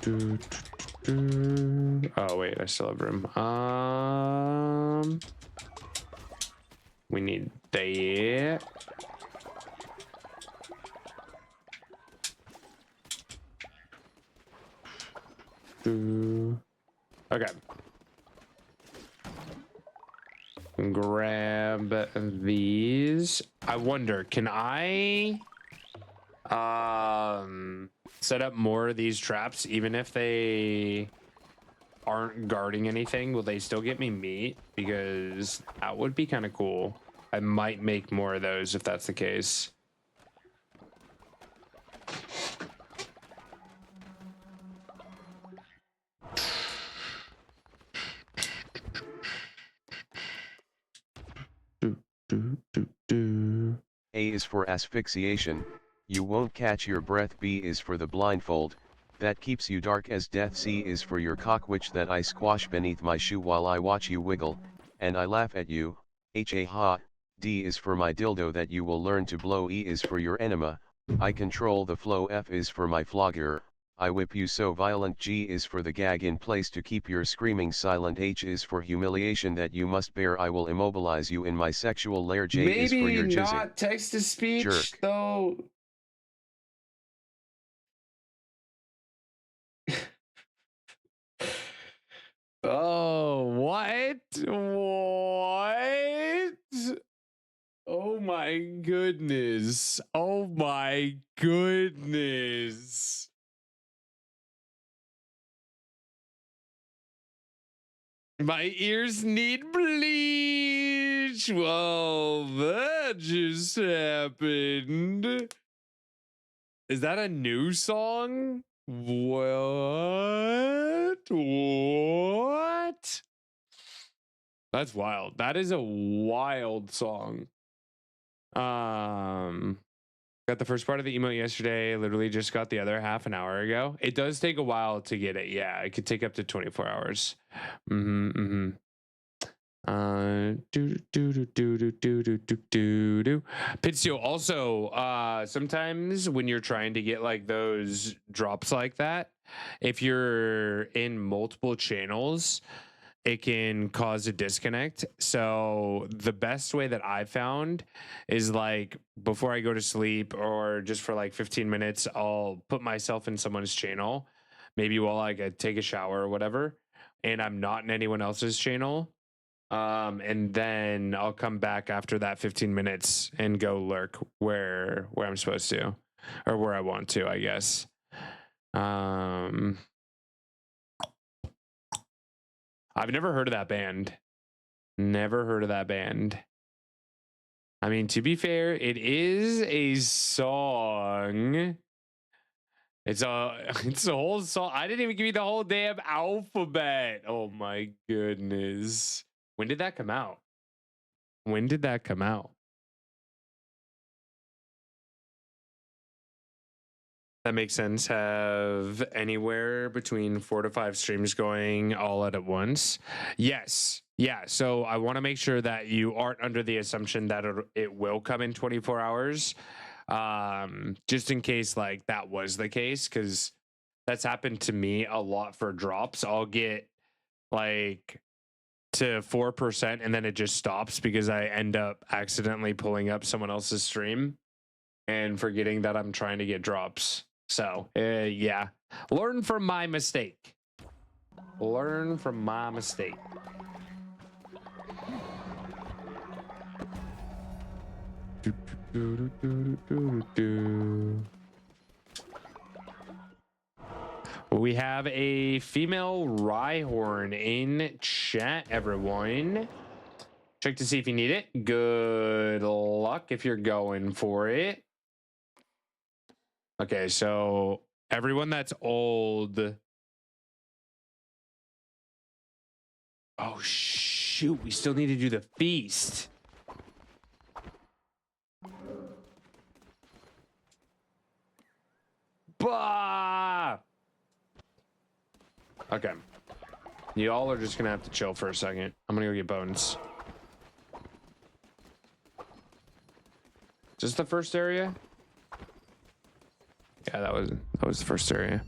Oh wait, I still have room. We need that. Okay. Grab these. I wonder, can I set up more of these traps even if they aren't guarding anything? Will they still get me meat? Because that would be kind of cool. I might make more of those if that's the case. A is for asphyxiation, you won't catch your breath. B is for the blindfold, that keeps you dark as death. C is for your cockwitch that I squash beneath my shoe while I watch you wiggle, and I laugh at you. Ha. D is for my dildo that you will learn to blow. E is for your enema, I control the flow. F is for my flogger, I whip you so violent. G is for the gag in place to keep your screaming silent. H is for humiliation that you must bear, I will immobilize you in my sexual lair. J is for your maybe jizzing. not text to speech Jerk. though. Oh, what? Oh my goodness. Oh my goodness. My ears need bleach. Well, that just happened. Is that a new song? What? That's wild. That is a wild song. Got the first part of the emote yesterday. Literally just got the other half an hour ago. It does take a while to get it. Yeah, it could take up to 24 hours. Pizio, also, sometimes when you're trying to get like those drops like that, if you're in multiple channels, it can cause a disconnect. So the best way that I found is like before I go to sleep or just for like 15 minutes, I'll put myself in someone's channel, maybe while I take a shower or whatever, and I'm not in anyone else's channel. And then I'll come back after that 15 minutes and go lurk where I'm supposed to, or where I want to, I guess. I've never heard of that band. Never heard of that band. I mean, to be fair, it is a song. It's a whole song. I didn't even give you the whole damn alphabet. Oh my goodness. When did that come out? When did that come out? That makes sense. Have anywhere between 4 to 5 streams going all at once. Yes. Yeah. So I want to make sure that you aren't under the assumption that it will come in 24 hours. Just in case like that was the case, because that's happened to me a lot for drops. I'll get like to 4% and then it just stops because I end up accidentally pulling up someone else's stream and forgetting that I'm trying to get drops. So yeah, learn from my mistake. Learn from my mistake. We have a female Rhyhorn in chat, everyone. Check to see if you need it. Good luck if you're going for it. Okay, so everyone that's old. Oh, shoot. We still need to do the feast. Bah! Okay. Y'all are just gonna have to chill for a second. I'm gonna go get bones. Is this the first area? Yeah, that was the first area.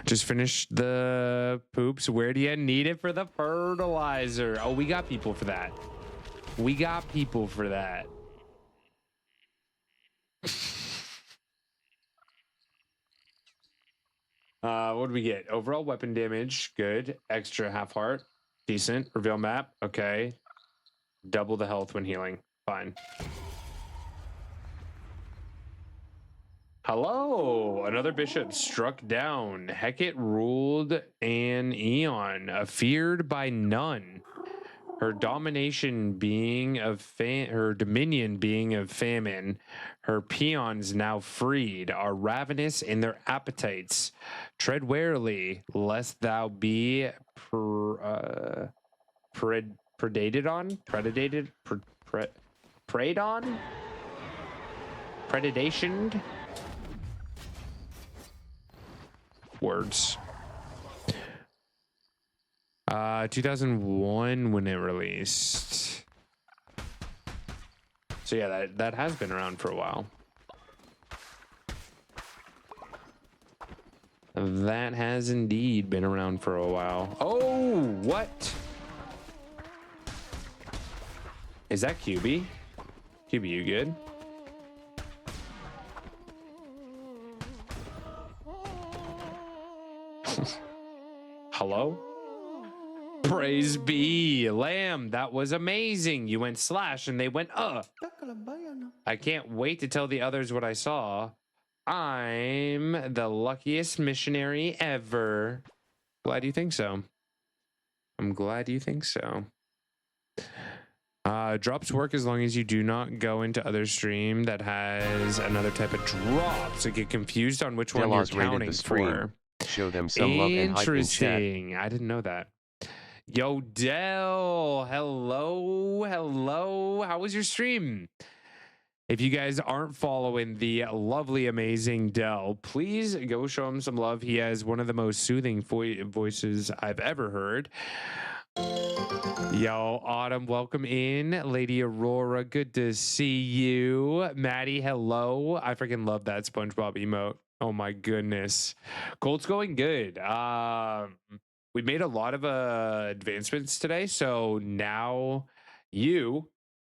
Just finished the poops. Where do you need it for the fertilizer? Oh, we got people for that. We got people for that. What did we get? Overall weapon damage, good. Extra half heart, decent. Reveal map, okay. Double the health when healing, fine. Hello, another bishop struck down. Hecate ruled an eon, feared by none. Her domination being of her dominion being of famine, her peons now freed are ravenous in their appetites. Tread warily, lest thou be predated on, preyed on, predationed. Words. 2001 when it released. So yeah, that has been around for a while. That has indeed been around for a while. Oh, what? Is that QB? QB, you good? Hello? Praise be, Lamb. That was amazing. You went slash and they went I can't wait to tell the others what I saw. I'm the luckiest missionary ever. Glad you think so. I'm glad you think so. Drops work as long as you do not go into other stream that has another type of drop. So get confused on which one you're counting for. Show them some love and hype in chat. Interesting. I didn't know that. Yo, Dell. Hello. Hello. How was your stream? If you guys aren't following the lovely, amazing Dell, please go show him some love. He has one of the most soothing voices I've ever heard. Yo, Autumn, welcome in. Lady Aurora, good to see you. Maddie, hello. I freaking love that SpongeBob emote. Oh my goodness. Colt's going good. We made a lot of advancements today, so now you,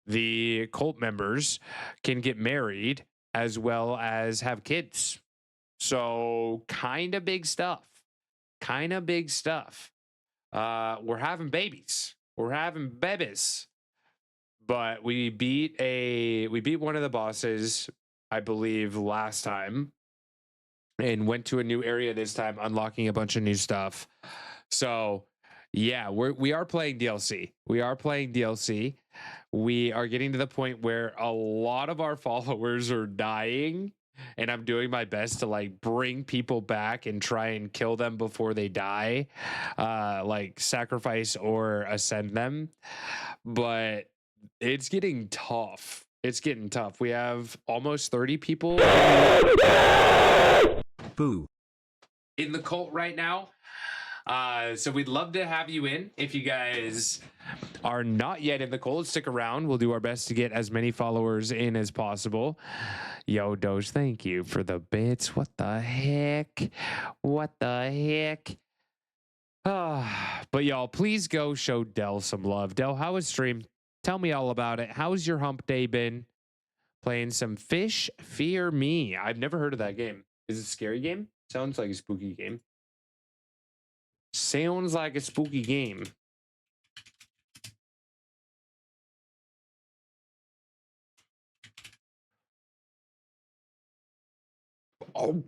the Colt members, can get married as well as have kids. So kind of big stuff. Kind of big stuff. We're having babies. We're having babies. But we beat one of the bosses, I believe, last time. And went to a new area this time, unlocking a bunch of new stuff. So, yeah, we are playing DLC. We are playing DLC. We are getting to the point where a lot of our followers are dying, and I'm doing my best to like bring people back and try and kill them before they die, like sacrifice or ascend them. But it's getting tough. It's getting tough. We have almost 30 people. Boo. In the cult right now. So we'd love to have you in. If you guys are not yet in the cult, stick around. We'll do our best to get as many followers in as possible. Yo, Doge, thank you for the bits. What the heck? What the heck? But y'all, please go show Dell some love. Dell, how was stream? Tell me all about it. How's your hump day been? Playing some Fish Fear Me. I've never heard of that game. Is it a scary game? Sounds like a spooky game. Sounds like a spooky game. Oh,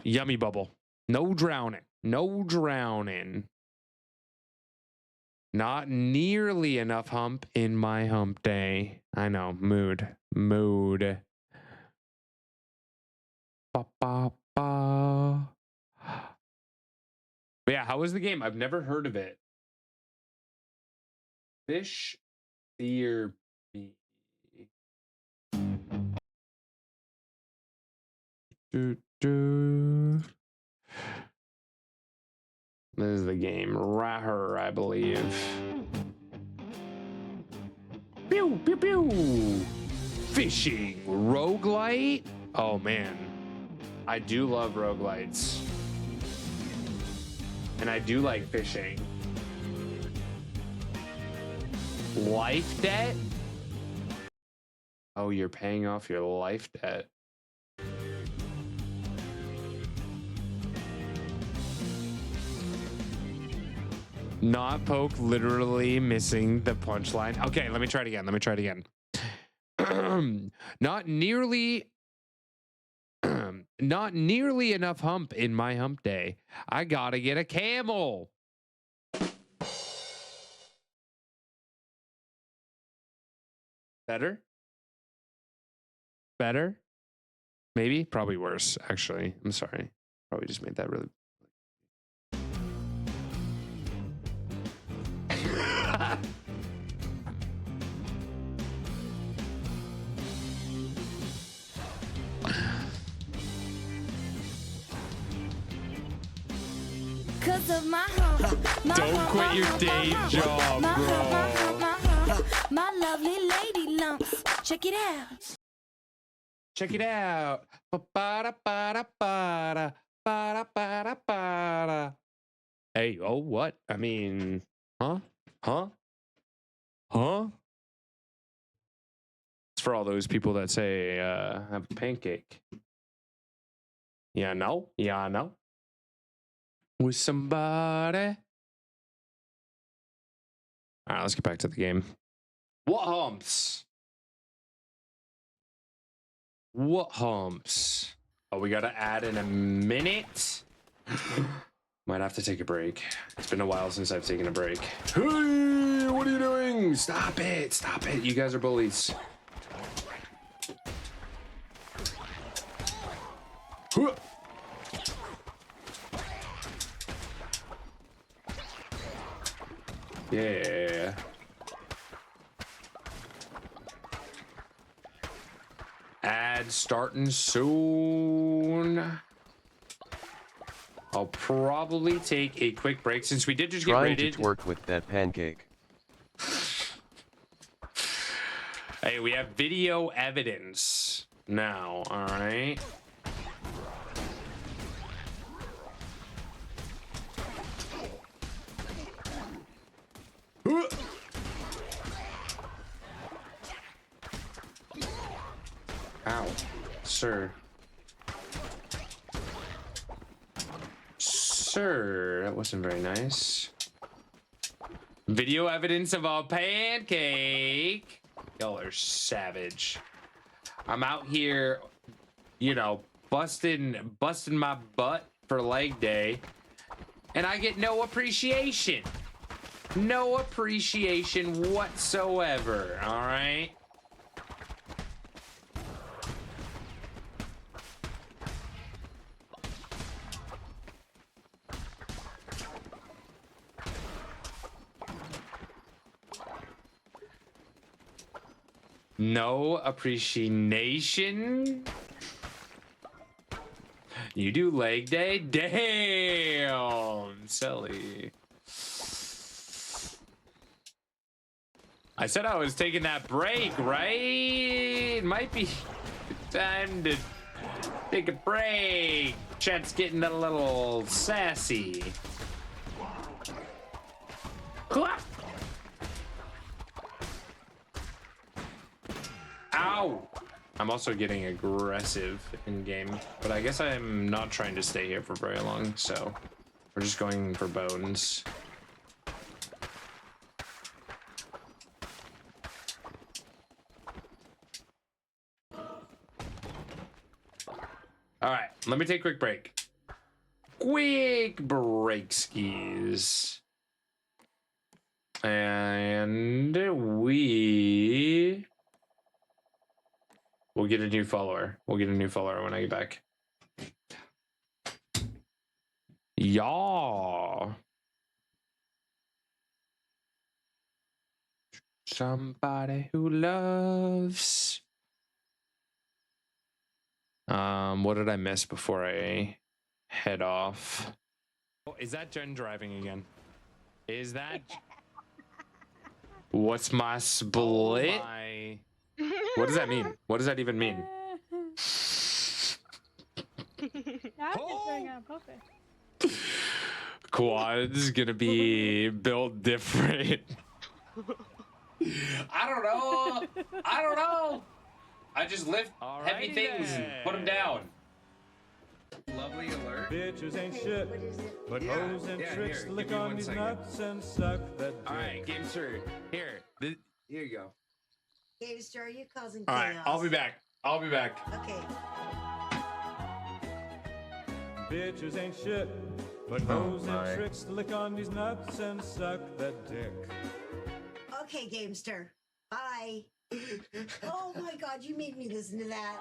yummy bubble. No drowning. No drowning. Not nearly enough hump in my hump day. I know. Mood. Mood. Ba, ba, ba. But yeah, how was the game? I've never heard of it. Fish Fear Me. This is the game. Raher, I believe. Pew, pew, pew. Fishing roguelite. Oh man, I do love roguelites. and I do like fishing. Life debt? Oh, you're paying off your life debt. Not Poke literally missing the punchline. Okay, let me try it again. Let me try it again. Not nearly not nearly enough hump in my hump day. I gotta get a camel. Better? Better? Maybe? Probably worse, actually. I'm sorry. Probably just made that really... Cause of my hump. Don't quit your day job, bro. My lovely lady lumps. Check it out. Check it out. Ba-ba-da-ba-da-ba-da. Ba-da-ba-da-ba-da. Hey, oh, what? I mean, huh? Huh? Huh? It's for all those people that say, have a pancake. Yeah, no? Yeah, no? With somebody. All right, let's get back to the game. What humps? What humps? Oh, we gotta add in a minute. Might have to take a break. It's been a while since I've taken a break. Hey, what are you doing? Stop it. Stop it. You guys are bullies. Yeah. Ad starting soon. I'll probably take a quick break since we did just get Trying rated. to twerk with that pancake. Hey, we have video evidence now, all right? Ow, sir. Sir, that wasn't very nice. Video evidence of a pancake. Y'all are savage. I'm out here, you know, busting my butt for leg day, and I get no appreciation. No appreciation whatsoever, all right? No appreciation. You do leg day? Damn, silly. I said I was taking that break, right? Might be time to take a break. Chat's getting a little sassy. Ow! I'm also getting aggressive in game, but I guess I'm not trying to stay here for very long, so we're just going for bones. All right, let me take a quick break. Quick break skis. And we'll get a new follower. We'll get a new follower when I get back. Yeah. Somebody who loves. What did I miss before I head off? Oh, is that Jen driving again? Is that? What's my split? Oh my... What does that mean? What does that even mean? quad's gonna be built different. I don't know. I don't know. I just lift heavy things and put them down. Lovely alert. Bitches ain't shit, but hoes and tricks here, lick give me on one these second. nuts and suck that dick. All right, Gamester. Here. Here you go. Gamester, are you causing All chaos? right, I'll be back. I'll be back. Okay. Bitches ain't shit, but hoes and tricks lick on these nuts and suck that dick. Okay, Gamester. Bye. Oh my God, you made me listen to that.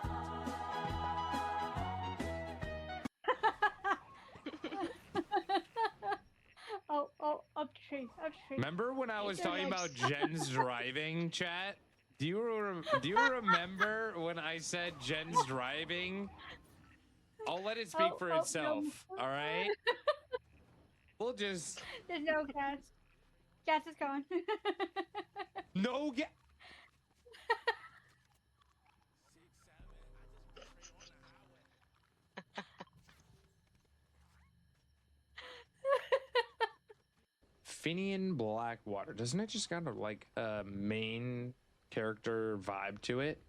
Up tree. Remember when I was talking about Jen's driving, chat? Do you remember when I said Jen's driving? I'll let it speak for itself. All right. We'll just There's no gas. Gas is gone. no gas. Finian Blackwater. Doesn't it just kind of like a main character vibe to it?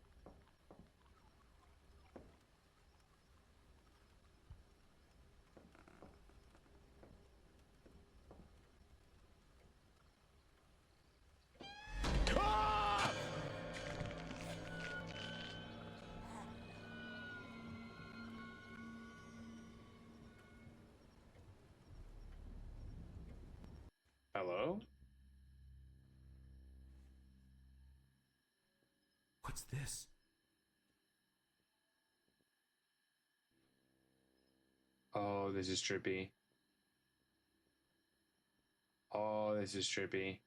Hello? What's this? Oh, this is trippy. Oh, this is trippy.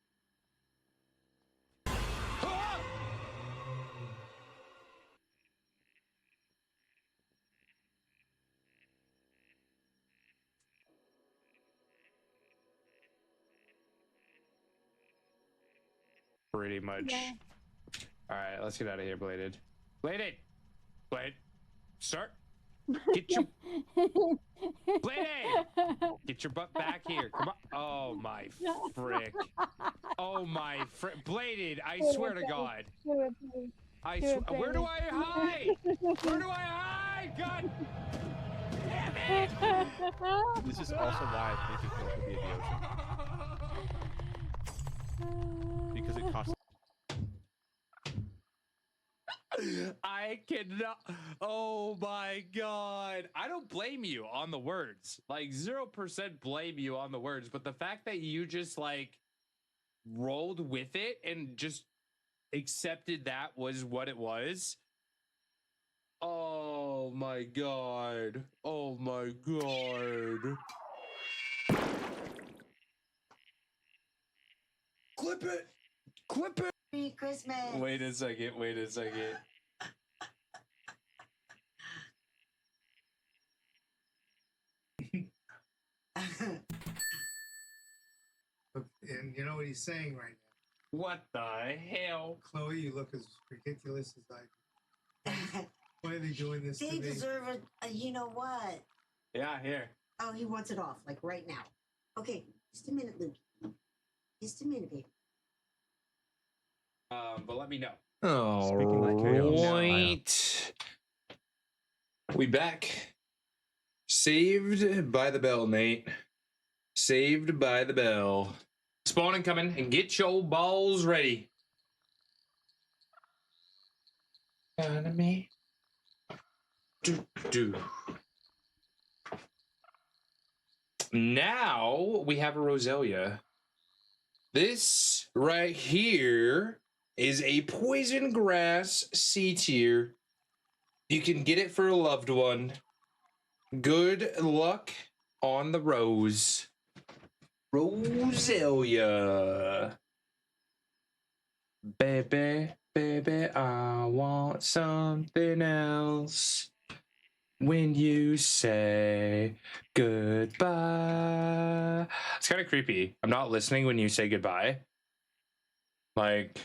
Pretty much. Yeah. All right, let's get out of here, Bladed. Bladed! Blade! Start! Get your... Bladed! Get your butt back here. Come on. Oh, my frick. Oh, my frick. Bladed, I swear to God. I swear. Where do I hide? Where do I hide? God damn it! This is also why I think it could be in the ocean. Because it costs. I cannot. Oh my God. I don't blame you on the words. Like 0% blame you on the words. But the fact that you just like rolled with it and just accepted that was what it was. Oh my God. Oh my God. Clip it. Clip it. Merry Christmas. Wait a second. Wait a second. And you know what he's saying right now? What the hell? Chloe, you look as ridiculous as I do. Why are they doing this They to me? deserve a you know what? Yeah, here. Oh, he wants it off, like right now. Okay, just a minute, Luke. Just a minute, baby. But let me know. Speaking of chaos, Right. We back. Saved by the bell, Nate. Saved by the bell. Spawning coming, and get your balls ready. Enemy. Do. Now we have a Roselia. This right here is a poison grass C tier. You can get it for a loved one. Good luck on the rose. Roselia. Baby, baby, I want something else. When you say goodbye. It's kind of creepy. I'm not listening when you say goodbye. Like,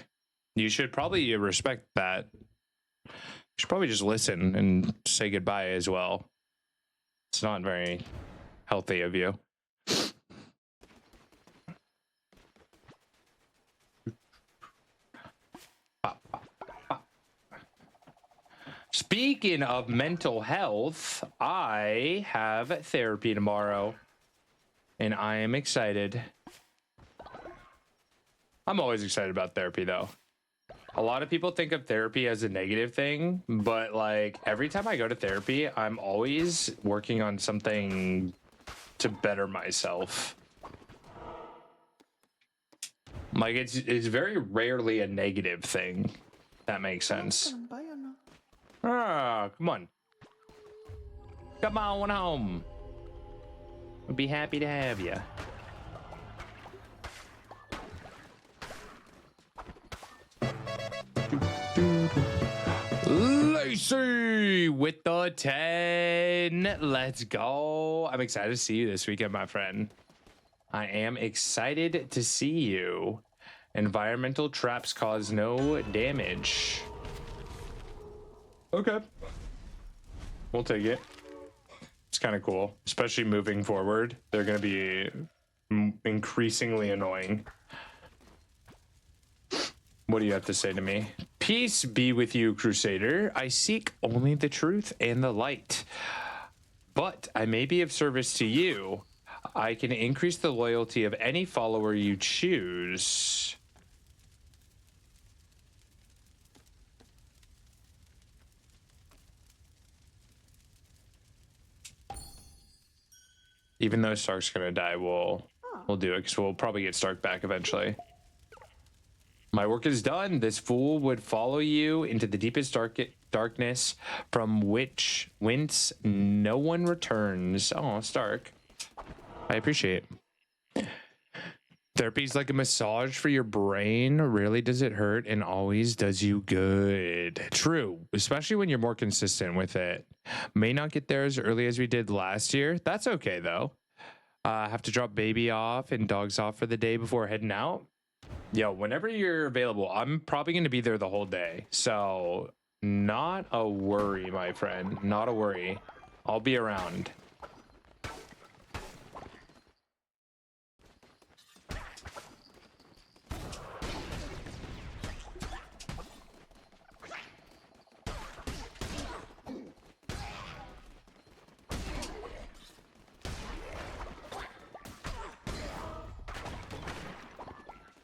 you should probably respect that. You should probably just listen and say goodbye as well. It's not very healthy of you. Speaking of mental health, I have therapy tomorrow, and I am excited. I'm always excited about therapy, though. A lot of people think of therapy as a negative thing, but like every time I go to therapy, I'm always working on something to better myself. Like it's very rarely a negative thing. That makes sense. Ah, come on. Come on home. I'd be happy to have you. Lacey with the 10. Let's go. I'm excited to see you this weekend, my friend. I am excited to see you. Environmental traps cause no damage. Okay. We'll take it. It's kind of cool, especially moving forward. They're going to be increasingly annoying. What do you have to say to me? Peace be with you, Crusader. I seek only the truth and the light. But I may be of service to you. I can increase the loyalty of any follower you choose. Even though Stark's gonna die, we'll do it because we'll probably get Stark back eventually. My work is done. This fool would follow you into the deepest darkness from whence no one returns. Oh, Stark. I appreciate it. Therapy's like a massage for your brain. Rarely does it hurt and always does you good. True, especially when you're more consistent with it. May not get there as early as we did last year. That's okay, though. Have to drop baby off and dogs off for the day before heading out. Yo, whenever you're available, I'm probably going to be there the whole day. So not a worry, my friend. Not a worry. I'll be around.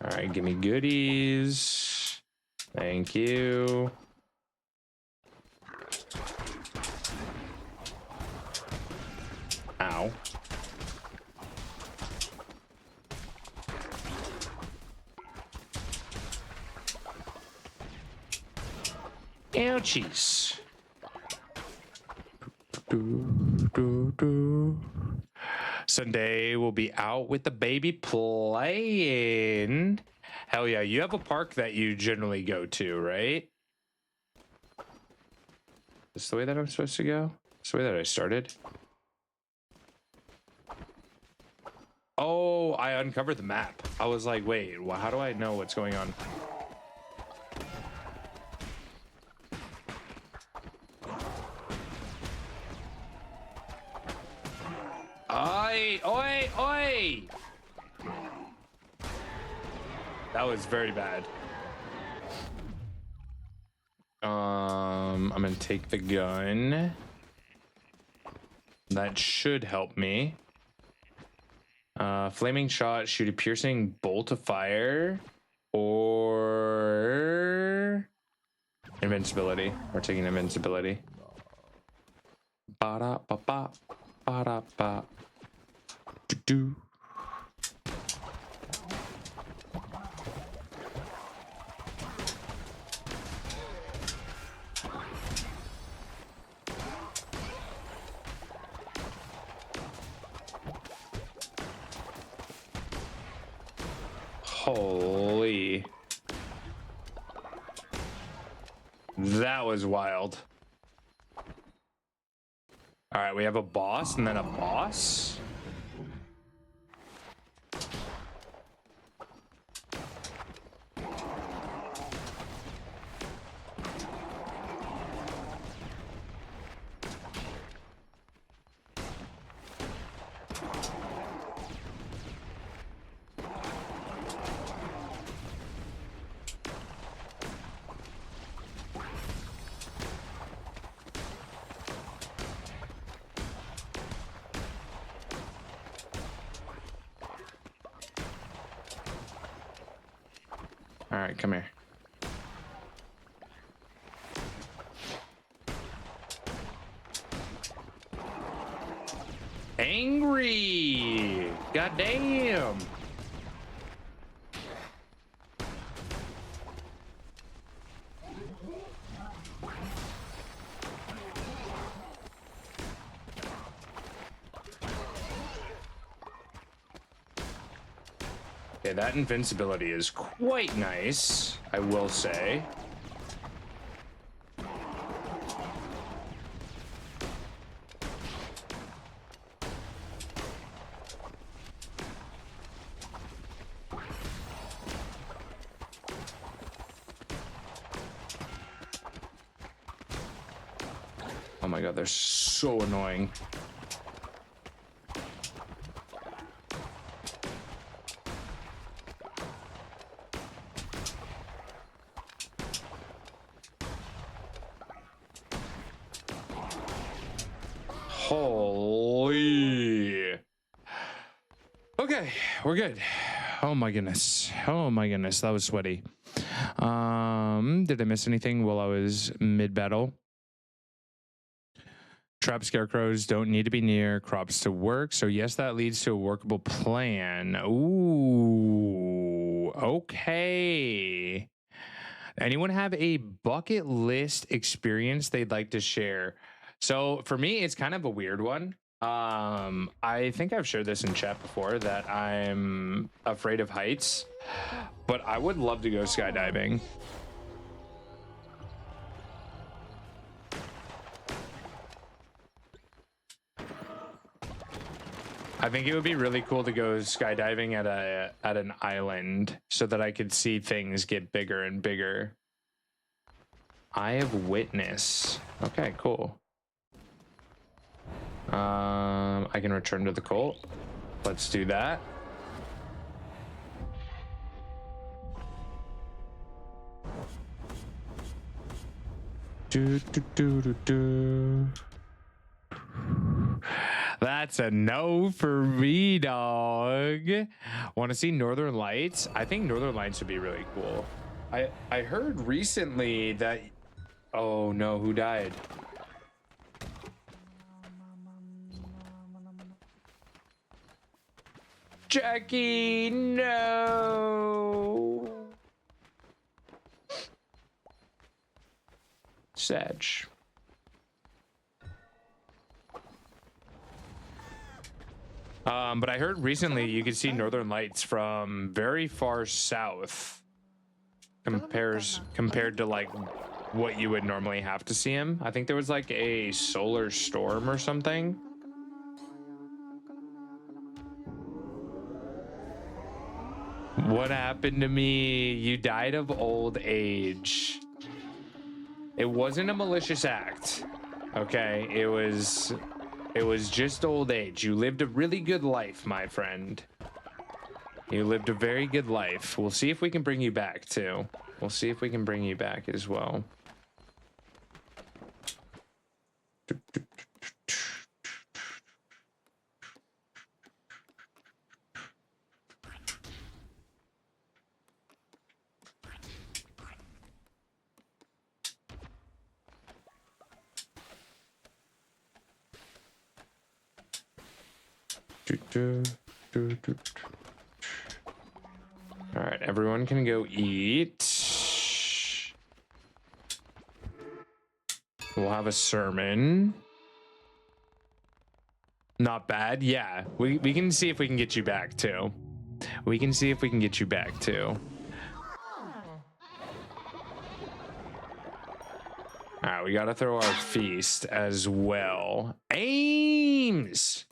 All right, give me goodies. Thank you. Ow. Ouchies. Sunday we'll be out with the baby playing. Hell yeah, you have a park that you generally go to, right? Is this the way that I'm supposed to go? Is this the way that I started? Oh, I uncovered the map. I was like, wait, how do I know what's going on? Oi, oi, oi! That was very bad. I'm gonna take the gun. That should help me. Flaming shot, shoot a piercing bolt of fire, or invincibility. We're taking invincibility. Ba-da-ba-ba, ba-da-ba. Do-do. Holy. That was wild. All right, we have a boss and then a boss. All right, come here. Angry. Goddamn. Okay, that invincibility is quite nice, I will say. Oh my god, they're so annoying. Holy. Okay, we're good. Oh my goodness. Oh my goodness, that was sweaty. Did I miss anything while I was mid-battle? Trap scarecrows don't need to be near crops to work, so yes, that leads to a workable plan. Ooh, okay. Anyone have a bucket list experience they'd like to share? So for me, it's kind of a weird one. I think I've shared this in chat before that I'm afraid of heights, but I would love to go skydiving. I think it would be really cool to go skydiving at an island so that I could see things get bigger and bigger. Eye of Witness. Okay, cool. I can return to the cult. Let's do that. That's a no for me, dog. Want to see Northern Lights? I think Northern Lights would be really cool. I heard recently that... Oh no, who died? Jackie, no. Sedge. But I heard recently you could see Northern Lights from very far south compared to like what you would normally have to see them. I think there was like a solar storm or something. What happened to me? You died of old age. It wasn't a malicious act. Okay, it was just old age. You lived a really good life, my friend. You lived a very good life. We'll see if we can bring you back too. We'll see if we can bring you back as well. All right, everyone can go eat. We'll have a sermon. Not bad. Yeah, we can see if we can get you back too. We can see if we can get you back too. All right, we got to throw our feast as well. Ames!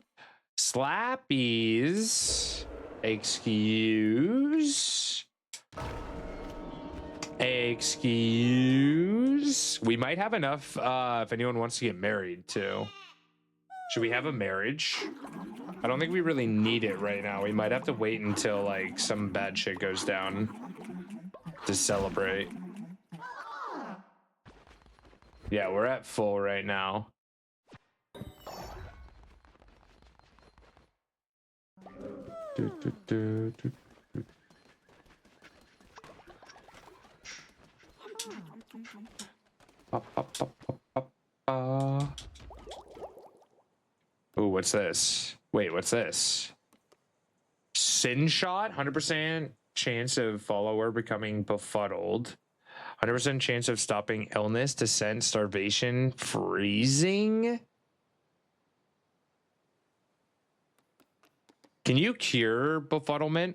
Slappies. Excuse. We might have enough if anyone wants to get married too. Should we have a marriage? I don't think we really need it right now. We might have to wait until like some bad shit goes down to celebrate. Yeah, we're at full right now. Ooh, what's this? Wait, what's this? Sin shot, 100% chance of follower becoming befuddled. 100% chance of stopping illness, descent, starvation, freezing. Can you cure befuddlement?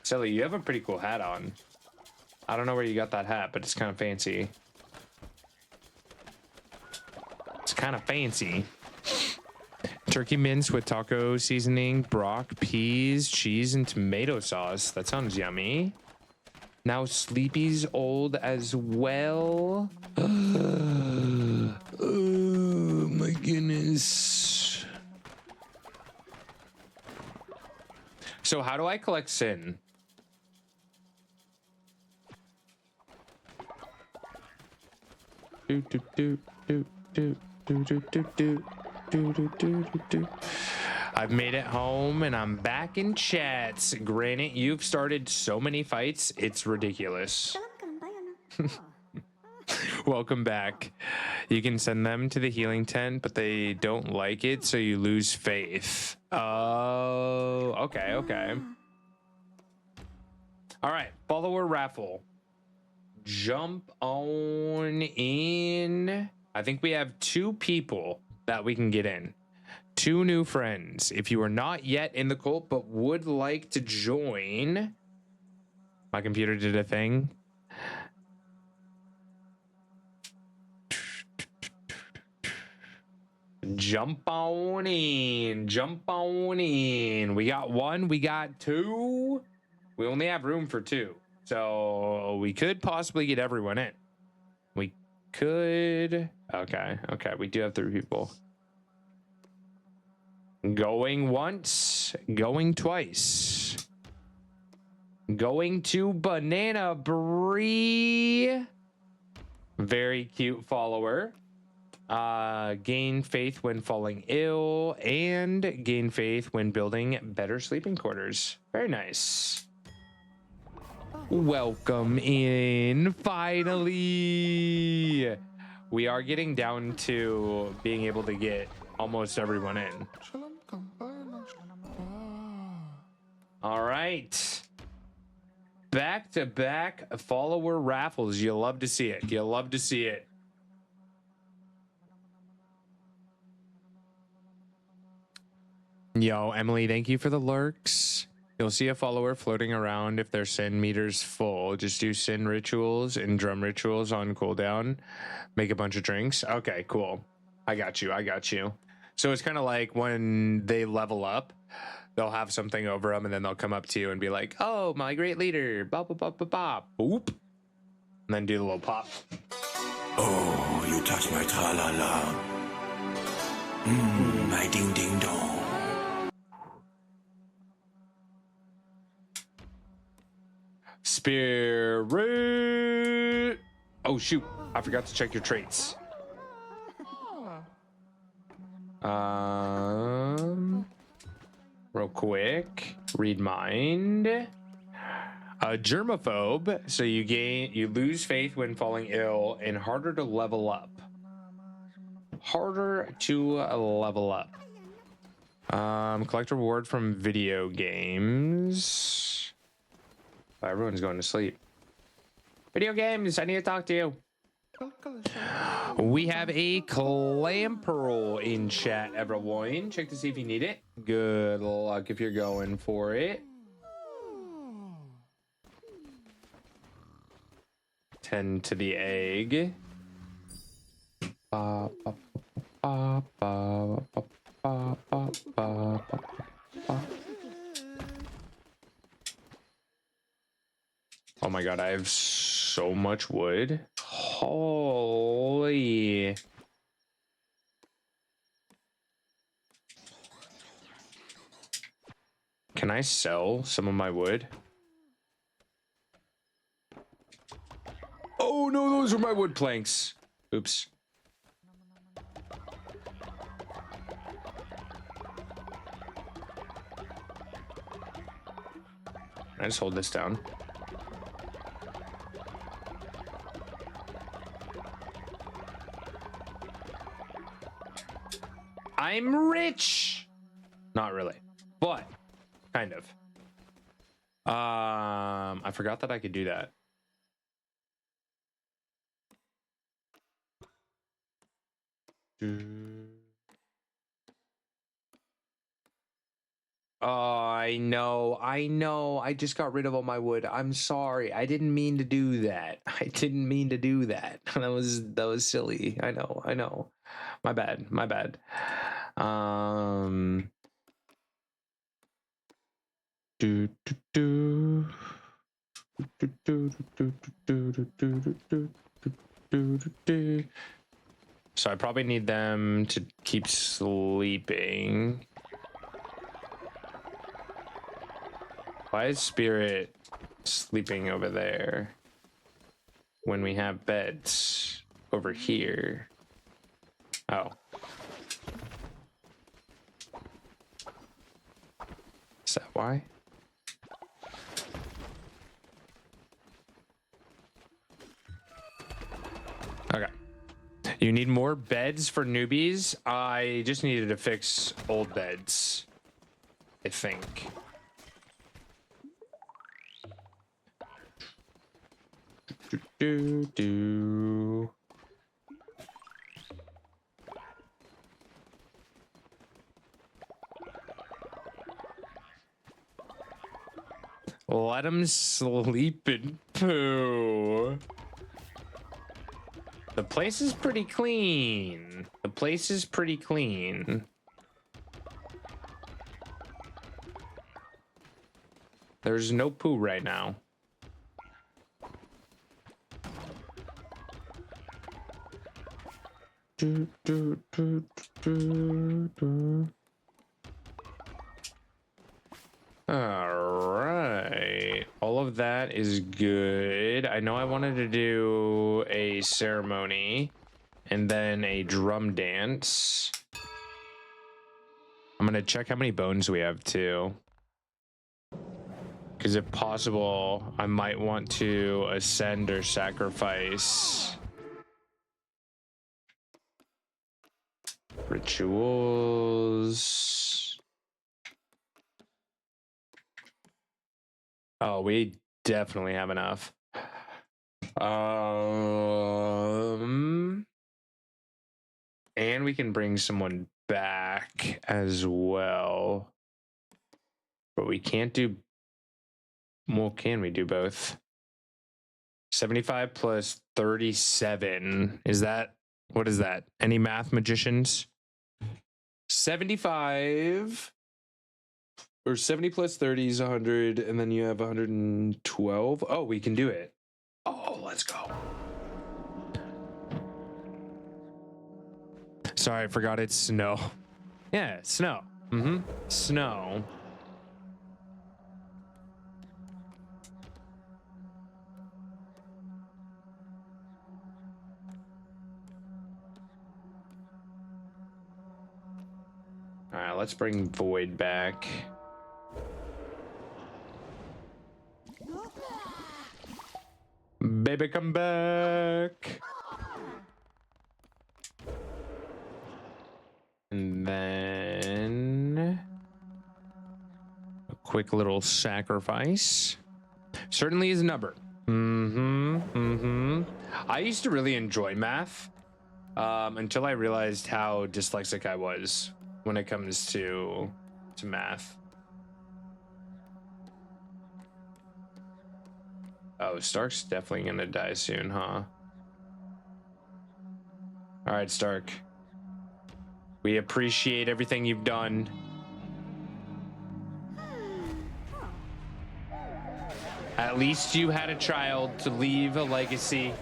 Silly, you have a pretty cool hat on. I don't know where you got that hat, but it's kind of fancy. It's kind of fancy. Turkey mince with taco seasoning, brock, peas, cheese, and tomato sauce. That sounds yummy. Now Sleepy's old as well. Oh my goodness. So how do I collect sin? I've made it home and I'm back in chats. Granted, you've started so many fights, it's ridiculous. Welcome back. You can send them to the healing tent, but they don't like it, so you lose faith. Oh, okay, okay. All right, follower raffle. Jump on in. I think we have 2 people that we can get in. 2 new friends. If you are not yet in the cult but would like to join, my computer did a thing. Jump on in. Jump on in. We got 1. We got 2. We only have room for 2. So we could possibly get everyone in. We could. Okay. Okay. We do have 3 people. Going once. Going twice. Going to Banana Brie. Very cute follower. Gain faith when falling ill and gain faith when building better sleeping quarters. Very nice. Welcome in, finally. We are getting down to being able to get almost everyone in. All right. Back to back follower raffles. You love to see it. You love to see it. Yo, Emily, thank you for the lurks. You'll see a follower floating around if their sin meter's full. Just do sin rituals and drum rituals on cooldown. Make a bunch of drinks. Okay, cool. I got you. I got you. So it's kind of like when they level up, they'll have something over them and then they'll come up to you and be like, oh, my great leader. Bop, bop, bop, bop, bop. Boop. And then do the little pop. Oh, you touch my tra-la-la. My ding-ding-dong. Spirit. Oh shoot, I forgot to check your traits. Real quick, read mind. Germaphobe, so you lose faith when falling ill and harder to level up. Harder to level up. Collect reward from video games. Everyone's going to sleep. Video games, I need to talk to you. We have a Clamperl in chat, everyone. Check to see if you need it. Good luck if you're going for it. 10 to the egg. Oh my god, I have so much wood. Holy. Can I sell some of my wood? Oh no, those are my wood planks. Oops. I just hold this down. I'm rich. Not really, but kind of. I forgot that I could do that. Oh, I know. I just got rid of all my wood. I'm sorry. I didn't mean to do that. I didn't mean to do that. That was silly. I know. My bad. Do, do, do. Do, do, do, do, do, do, do, do, do, do. So I probably need them to keep sleeping. Why is Spirit sleeping over there when we have beds over here? Oh. Is that why? Okay. You need more beds for newbies? I just needed to fix old beds, I think. Do. Let him sleep and poo. The place is pretty clean. There's no poo right now. Do, do, do, do, do. All right. All of that is good. I know I wanted to do a ceremony and then a drum dance. I'm going to check how many bones we have too. Because if possible, I might want to ascend or sacrifice. Rituals. Oh, we definitely have enough. And we can bring someone back as well. But we can't do... Well, can we do both? 75 plus 37. Is that... What is that? Any math magicians? 75 or 70 plus 30 is 100, and then you have 112. Oh, we can do it. Oh, let's go. Sorry, I forgot it's snow. Yeah, snow. Snow. All right, let's bring Void back. Baby, come back. And then a quick little sacrifice. Certainly is a number. I used to really enjoy math until I realized how dyslexic I was when it comes to math. Oh, Stark's definitely gonna die soon, huh? All right, Stark. We appreciate everything you've done. At least you had a child to leave a legacy.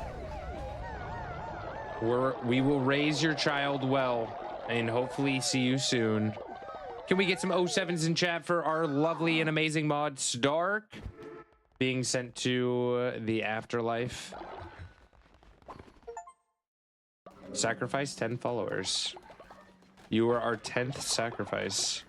We will raise your child well and hopefully see you soon. Can we get some 07s in chat for our lovely and amazing mod Stark being sent to the afterlife? Sacrifice 10 followers. You were our 10th sacrifice.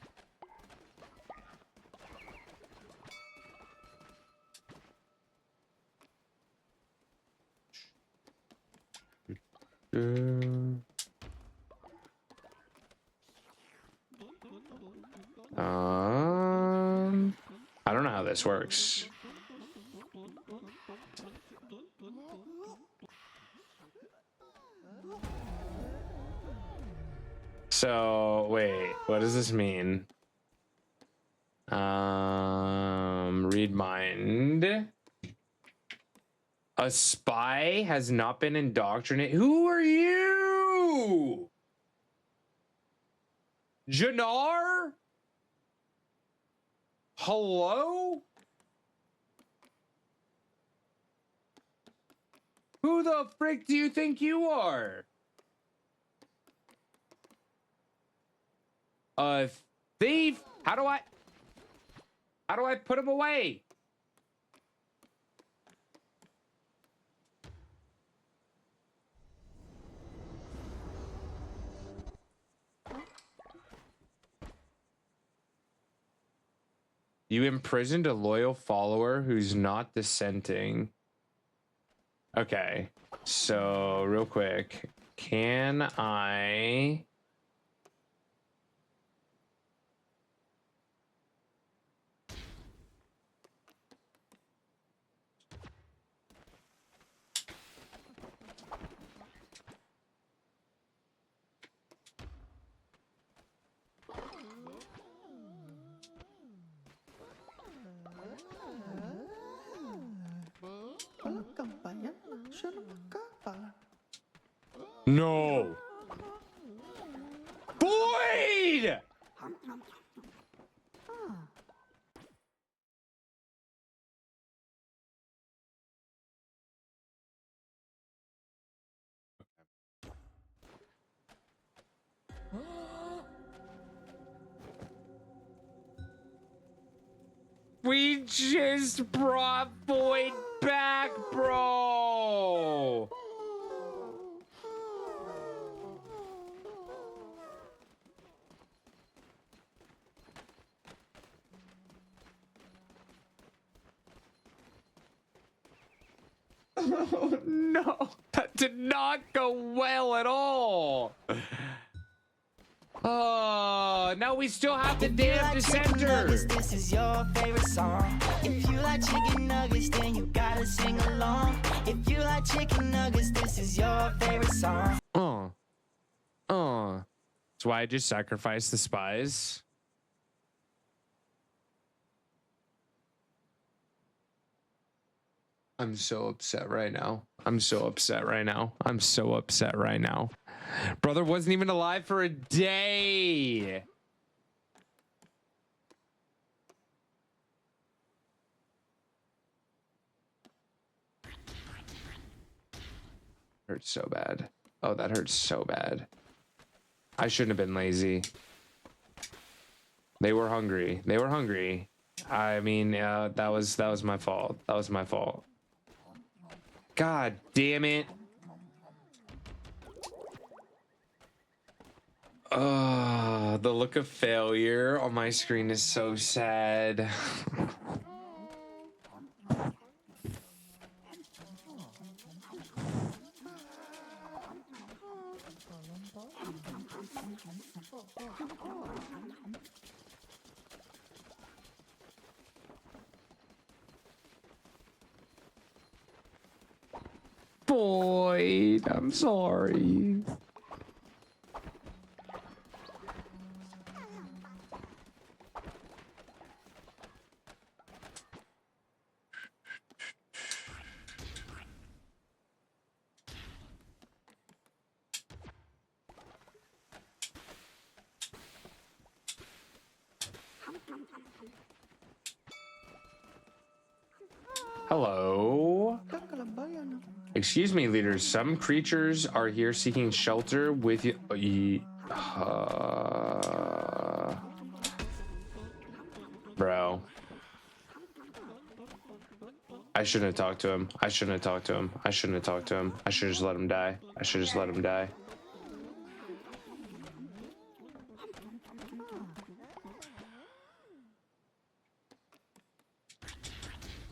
this works. So wait, what does this mean? Read mind. A spy has not been indoctrinated. Who are you? Jannar? Hello? Who the frick do you think you are? A thief? How do I put him away? You imprisoned a loyal follower who's not dissenting. Okay, so real quick, can I... No. Boyd! We just brought Boyd back, bro. Oh no, that did not go well at all. Oh, now we still have the damn dissenter. This is your favorite song. If you like chicken nuggets, then you gotta sing along. If you like chicken nuggets, this is your favorite song. That's why I just sacrificed the spies. I'm so upset right now. I'm so upset right now. I'm so upset right now. Brother wasn't even alive for a day. Hurts so bad. Oh, that hurts so bad. I shouldn't have been lazy. They were hungry. They were hungry. I mean, that was my fault. That was my fault. God damn it. The look of failure on my screen is so sad. Boyd, I'm sorry. Hello? Excuse me, leaders. Some creatures are here seeking shelter with you. Bro. I shouldn't have talked to him. I shouldn't have talked to him. I shouldn't have talked to him. I should just let him die. I should just let him die.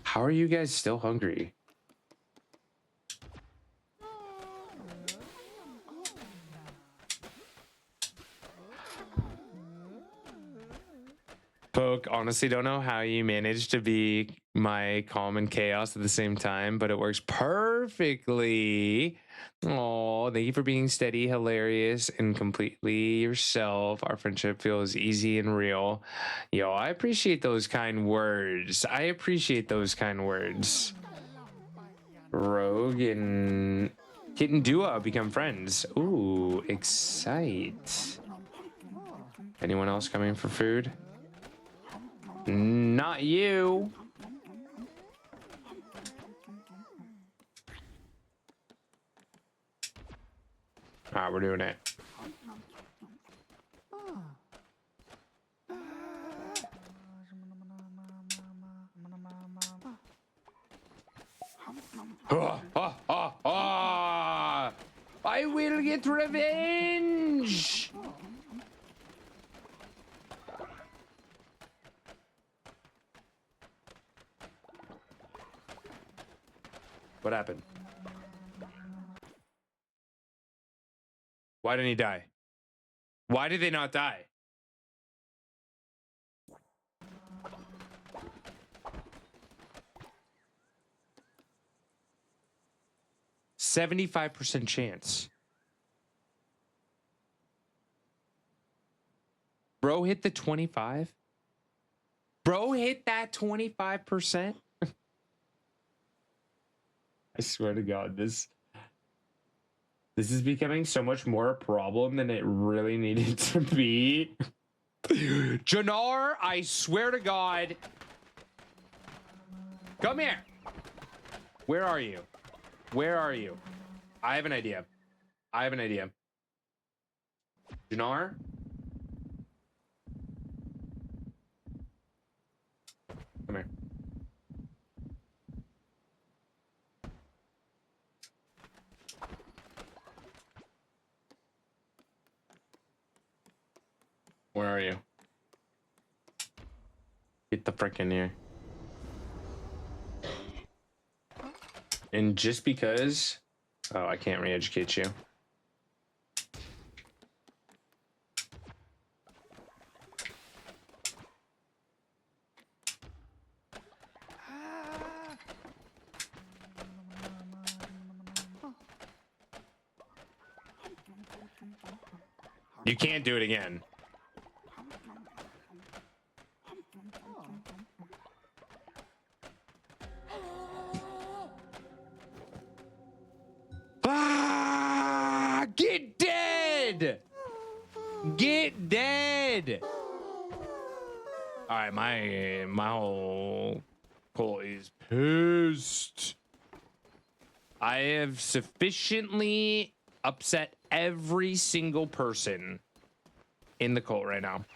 How are you guys still hungry? Poke, honestly don't know how you managed to be my calm and chaos at the same time, but it works perfectly. Oh, thank you for being steady, hilarious, and completely yourself. Our friendship feels easy and real. Yo, I appreciate those kind words. I appreciate those kind words. Rogue and Kitten Dua become friends. Ooh, excite. Anyone else coming for food? Not you. Alright, we're doing it. I will get revenge. What happened? Why didn't he die? Why did they not die? %75% chance. Bro hit the 25. Bro hit that 25%. I swear to God, this is becoming so much more a problem than it really needed to be. Jannar, I swear to God. Come here. Where are you? Where are you? I have an idea. I have an idea. Jannar? Come here. Where are you? Get the frick in here. And just because... Oh, I can't re-educate you. You can't do it again. Ah, get dead! Get dead! All right, my whole pull is pissed. I have sufficiently upset every single person in the cult right now.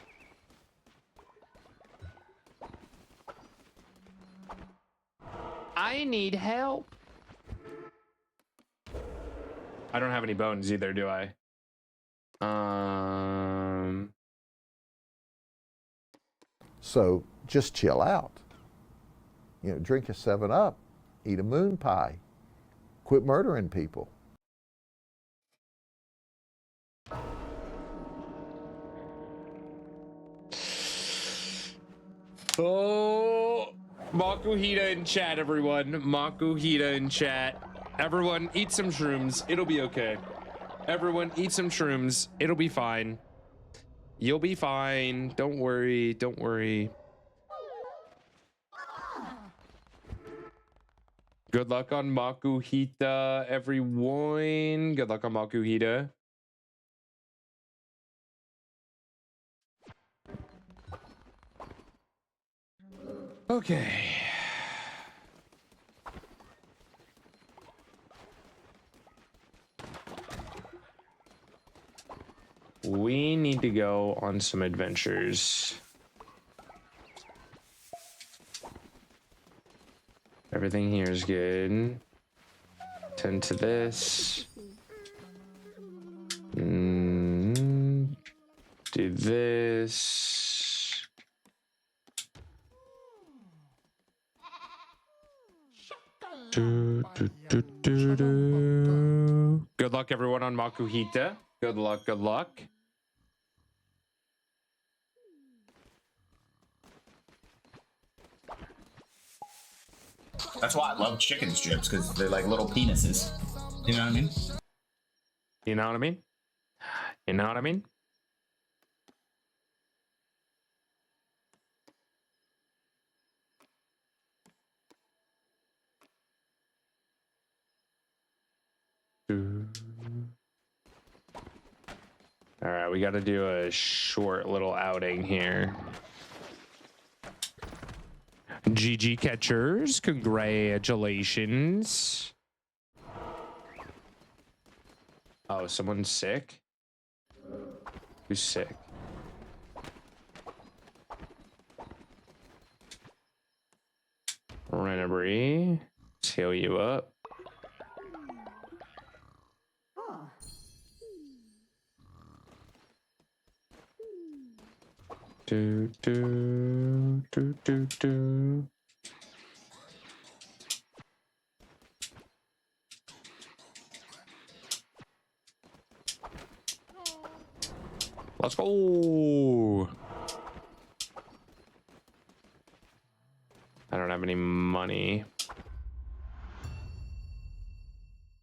I need help. I don't have any bones either, do I? So just chill out. You know, drink a 7-Up, eat a moon pie, quit murdering people. Oh, Makuhita in chat, everyone. Makuhita in chat. Everyone, eat some shrooms. It'll be okay. Everyone, eat some shrooms. It'll be fine. You'll be fine. Don't worry. Don't worry. Good luck on Makuhita, everyone. Good luck on Makuhita. Okay. We need to go on some adventures. Everything here is good. Tend to this. Do this. Good luck, everyone, on Makuhita. Good luck, good luck. That's why I love chicken strips, because they're like little penises. You know what I mean? You know what I mean? You know what I mean? All right, we got to do a short little outing here. GG catchers, congratulations. Oh, someone's sick? Who's sick? Renabri, let's heal you up. Do, do, do, do, do. Let's go. I don't have any money.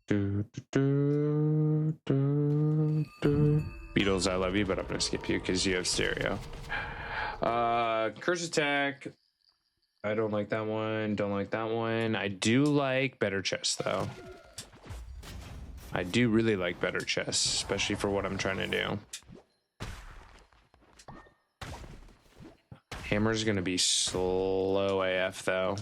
Do, do, do, do, do. Beatles, I love you, but I'm gonna skip you because you have stereo. Curse Attack. I don't like that one. Don't like that one. I do like Better Chess though. I do really like Better Chess, especially for what I'm trying to do. Hammer's gonna be slow AF though.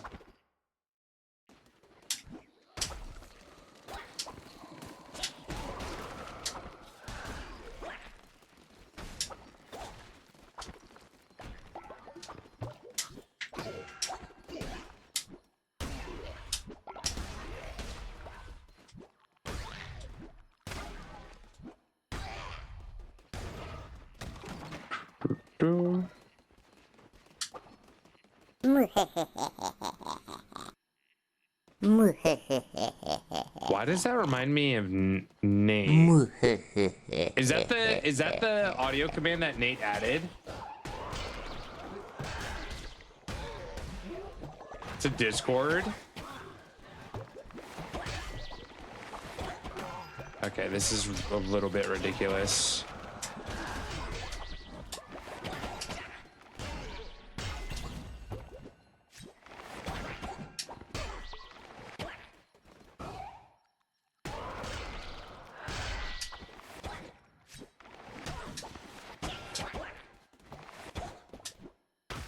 Why does that remind me of Nate? Is that the audio command that Nate added? To Discord? Okay, this is a little bit ridiculous.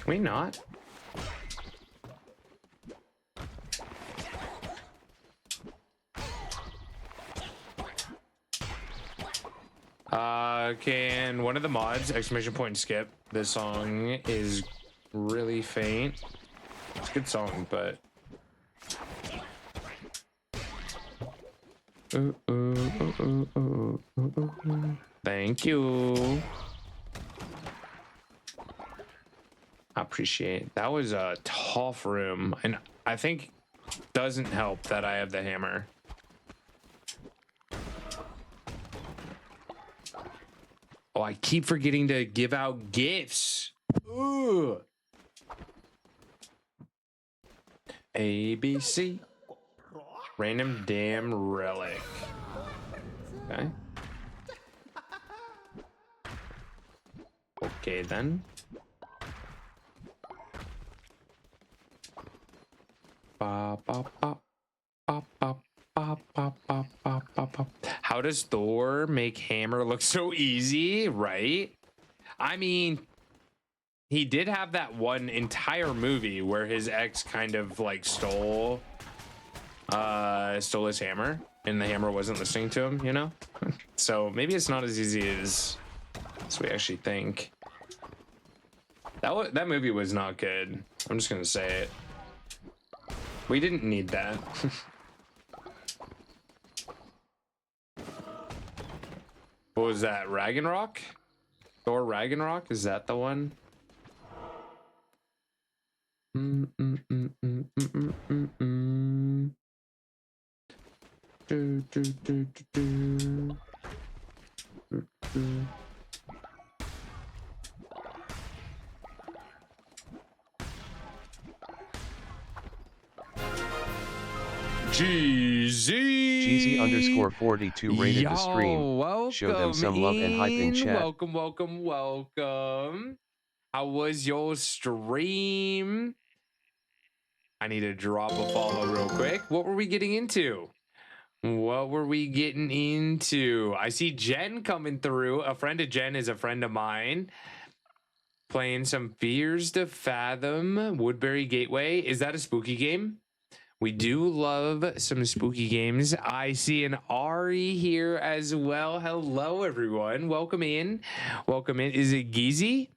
Can we not? Can one of the mods exclamation point skip? This song is really faint. It's a good song, but thank you. I appreciate it. That was a tough room, and I think doesn't help that I have the hammer. Oh, I keep forgetting to give out gifts. Ooh. ABC. Random damn relic. Okay. Okay then. How does Thor make hammer look so easy, right? I mean, he did have that one entire movie where his ex kind of like stole his hammer and the hammer wasn't listening to him, you know? So maybe it's not as easy as we actually think. That movie was not good. I'm just gonna say it. We didn't need that. What was that? Ragnarok? Thor Ragnarok? Is that the one? GZ GZ_42 rated the stream. welcome Show them some love and hype in chat. Welcome. How was your stream? I need to drop a follow real quick. What were we getting into? I see Jen coming through. A friend of Jen is a friend of mine. Playing some Fears to Fathom, Woodbury Gateway. Is that a spooky game? We do love some spooky games. I see an Ari here as well. Hello, everyone. Welcome in. Is it Geezy?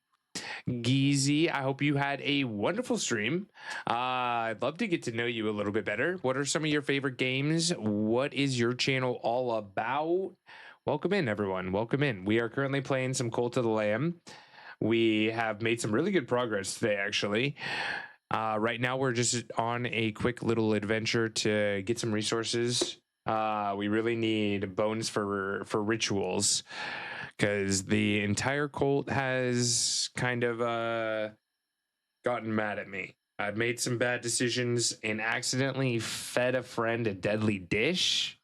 Geezy, I hope you had a wonderful stream. I'd love to get to know you a little bit better. What are some of your favorite games? What is your channel all about? Welcome in, everyone. Welcome in. We are currently playing some Cult of the Lamb. We have made some really good progress today, actually. Right now, we're just on a quick little adventure to get some resources. We really need bones for rituals, because the entire cult has kind of gotten mad at me. I've made some bad decisions and accidentally fed a friend a deadly dish,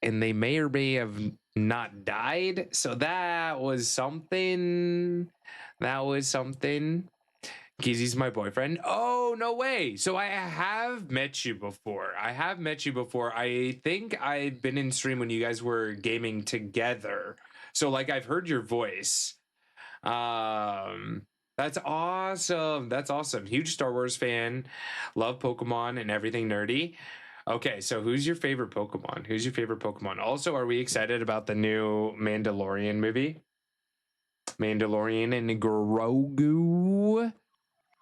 and they may or may have not died. So that was something. Geezy's my boyfriend. Oh, no way. So I have met you before. I think I've been in stream when you guys were gaming together. So like I've heard your voice. That's awesome. Huge Star Wars fan. Love Pokemon and everything nerdy. Okay, so who's your favorite Pokemon? Also, are we excited about the new Mandalorian movie? Mandalorian and Grogu.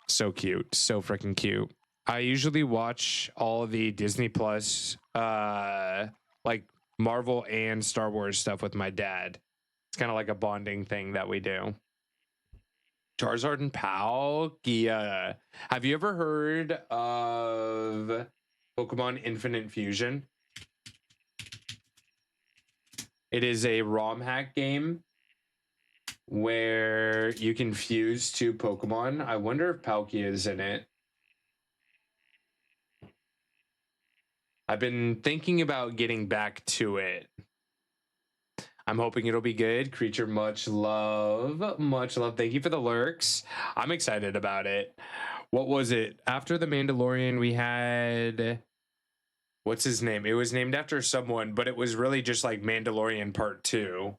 So cute. So freaking cute. I usually watch all of the Disney Plus, like Marvel and Star Wars stuff with my dad. It's kind of like a bonding thing that we do. Charizard and Palkia. Have you ever heard of Pokemon Infinite Fusion? It is a ROM hack game where you can fuse two Pokemon. I wonder if Palkia is in it. I've been thinking about getting back to it. I'm hoping it'll be good. Creature, much love. Thank you for the lurks. I'm excited about it. What was it? After the Mandalorian, we had... What's his name? It was named after someone, but it was really just like Mandalorian Part 2.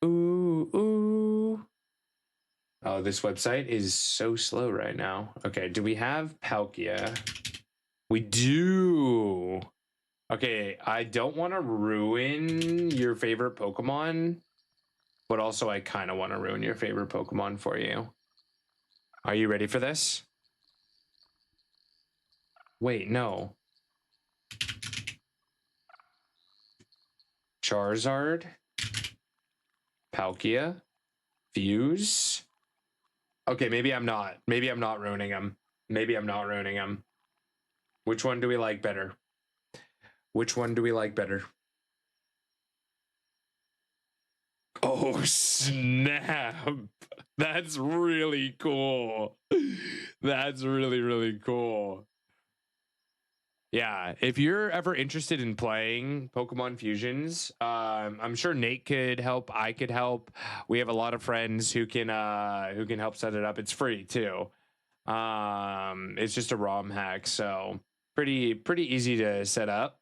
Ooh. Oh, this website is so slow right now. Okay, do we have Palkia? We do. Okay, I don't want to ruin your favorite Pokemon, but also I kind of want to ruin your favorite Pokemon for you. Are you ready for this? Wait, no. Charizard, Palkia, Fuse. Okay, maybe I'm not ruining them. Which one do we like better? Oh, snap. That's really cool. That's really, really cool. Yeah, if you're ever interested in playing Pokemon Fusions, I'm sure Nate could help. I could help. We have a lot of friends who can help set it up. It's free too. It's just a ROM hack, so pretty easy to set up.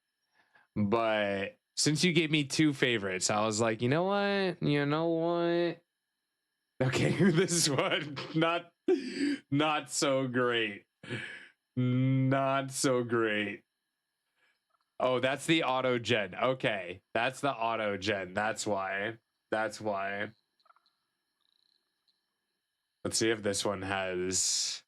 But since you gave me two favorites, I was like, you know what? Okay, this one not so great. Not so great. Oh, that's the auto gen. Okay, that's the auto gen. That's why. Let's see if this one has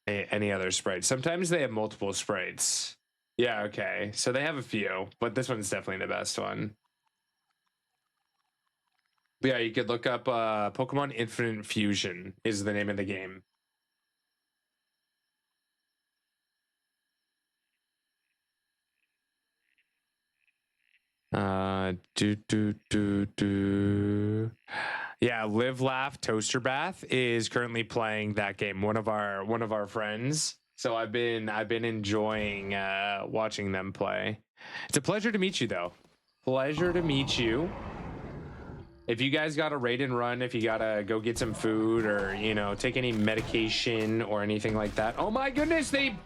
any other sprites. Sometimes they have multiple sprites. Yeah, okay. So they have a few, but this one's definitely the best one. But yeah, you could look up Pokemon Infinite Fusion is the name of the game. Yeah, Live Laugh Toaster Bath is currently playing that game. One of our friends. So I've been enjoying watching them play. It's a pleasure to meet you, though. Pleasure to meet you. If you guys got to raid and run, if you got to go get some food or, you know, take any medication or anything like that. Oh my goodness, they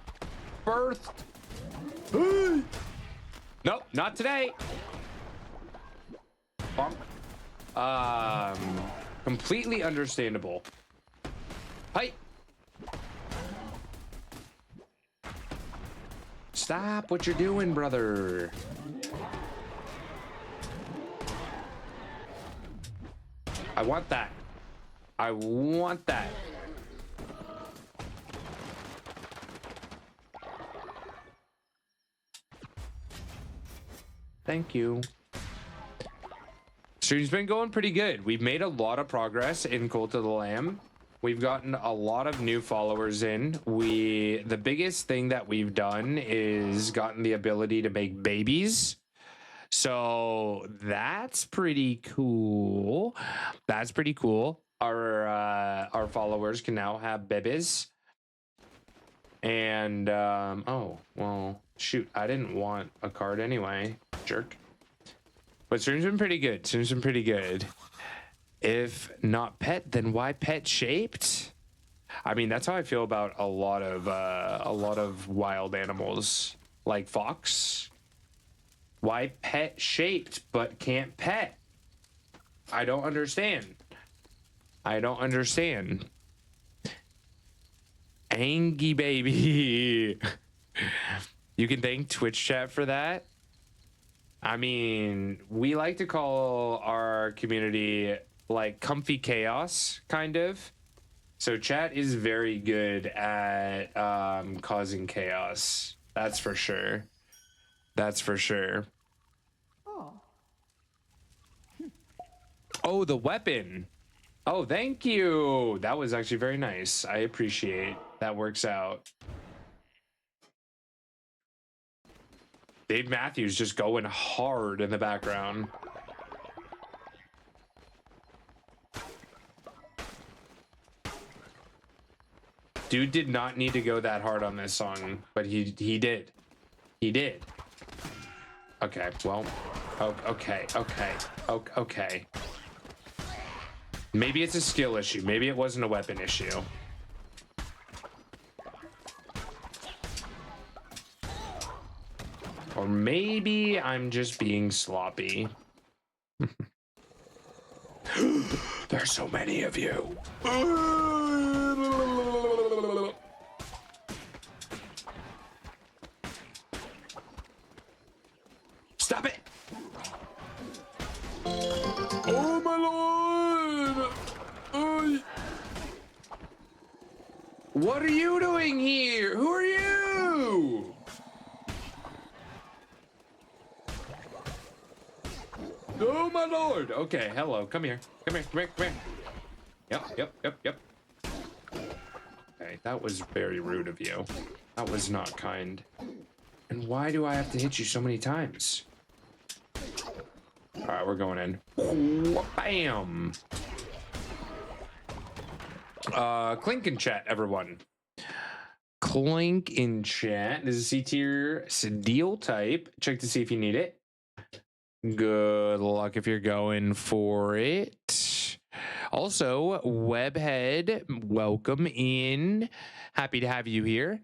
birthed. Nope, not today. Bonk. Completely understandable. Hi. Stop what you're doing, brother. I want that. I want that. Thank you. Stream's been going pretty good. We've made a lot of progress in Cult of the Lamb. We've gotten a lot of new followers in. The biggest thing that we've done is gotten the ability to make babies. So that's pretty cool. That's pretty cool. Our followers can now have babies. And oh, well, shoot, I didn't want a card anyway, jerk. But stream's been pretty good. Stream's been pretty good. If not pet, then why pet shaped? I mean, that's how I feel about a lot of wild animals, like fox. Why pet shaped but can't pet? I don't understand. I don't understand. Angie baby. You can thank Twitch chat for that. I mean, we like to call our community like comfy chaos, kind of. So chat is very good at causing chaos. That's for sure. That's for sure. Oh, the weapon. Oh, thank you. That was actually very nice. I appreciate that. Works out. Dave Matthews just going hard in the background. Dude did not need to go that hard on this song, but he did. He did. Okay, well, okay. Maybe it's a skill issue. Maybe it wasn't a weapon issue. Or maybe I'm just being sloppy. There's so many of you. Stop it! Oh my lord! What are you doing here? Who are you? Oh my lord! Okay, hello. Come here. Come here. Come here. Come here. Yep. Okay, that was very rude of you. That was not kind. And why do I have to hit you so many times? All right, we're going in. Bam! Clink in chat, everyone. Clink in chat. This is C-tier Steel type. Check to see if you need it. Good luck if you're going for it. Also, Webhead, welcome in. Happy to have you here.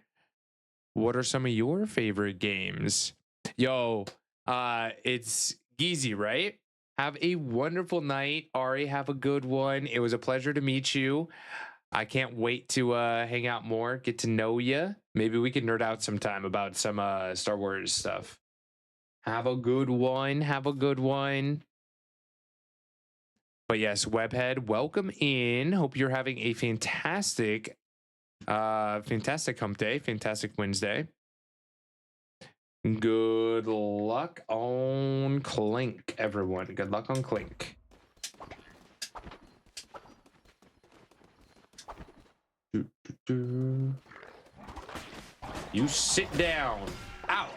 What are some of your favorite games? Yo, it's Geezy, right? Have a wonderful night. Ari, have a good one. It was a pleasure to meet you. I can't wait to hang out more, get to know you. Maybe we can nerd out sometime about some Star Wars stuff. Have a good one. Have a good one. But yes, Webhead, welcome in. Hope you're having a fantastic hump day, fantastic Wednesday. Good luck on Clink, everyone. Good luck on Clink. You sit down. Ow.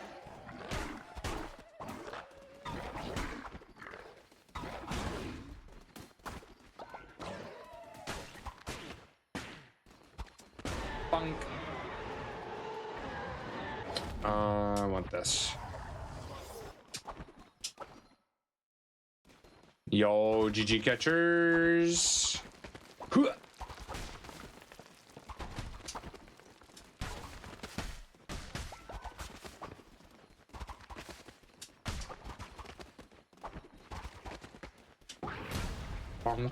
Bonk. I want this. Yo, GG catchers. Hoo. Bonk.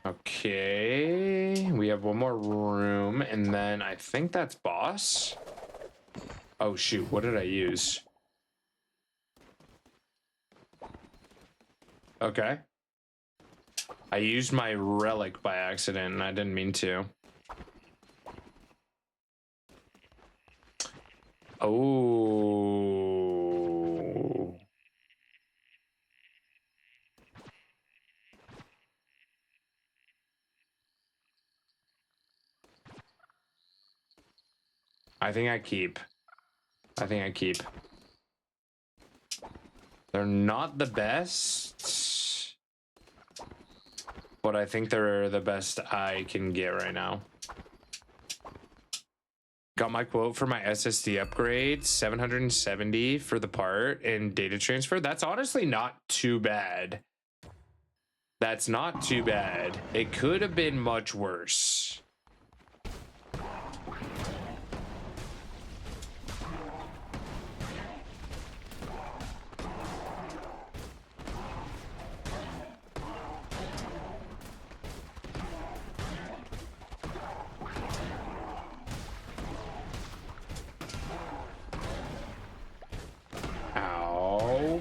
Okay, we have one more room, and then I think that's boss. Oh shoot, what did I use? Okay. I used my relic by accident, and I didn't mean to. Oh. I think I keep. They're not the best, but I think they're the best I can get right now. Got my quote for my SSD upgrade, 770 for the part and data transfer. That's honestly not too bad. That's not too bad. It could have been much worse. Ow.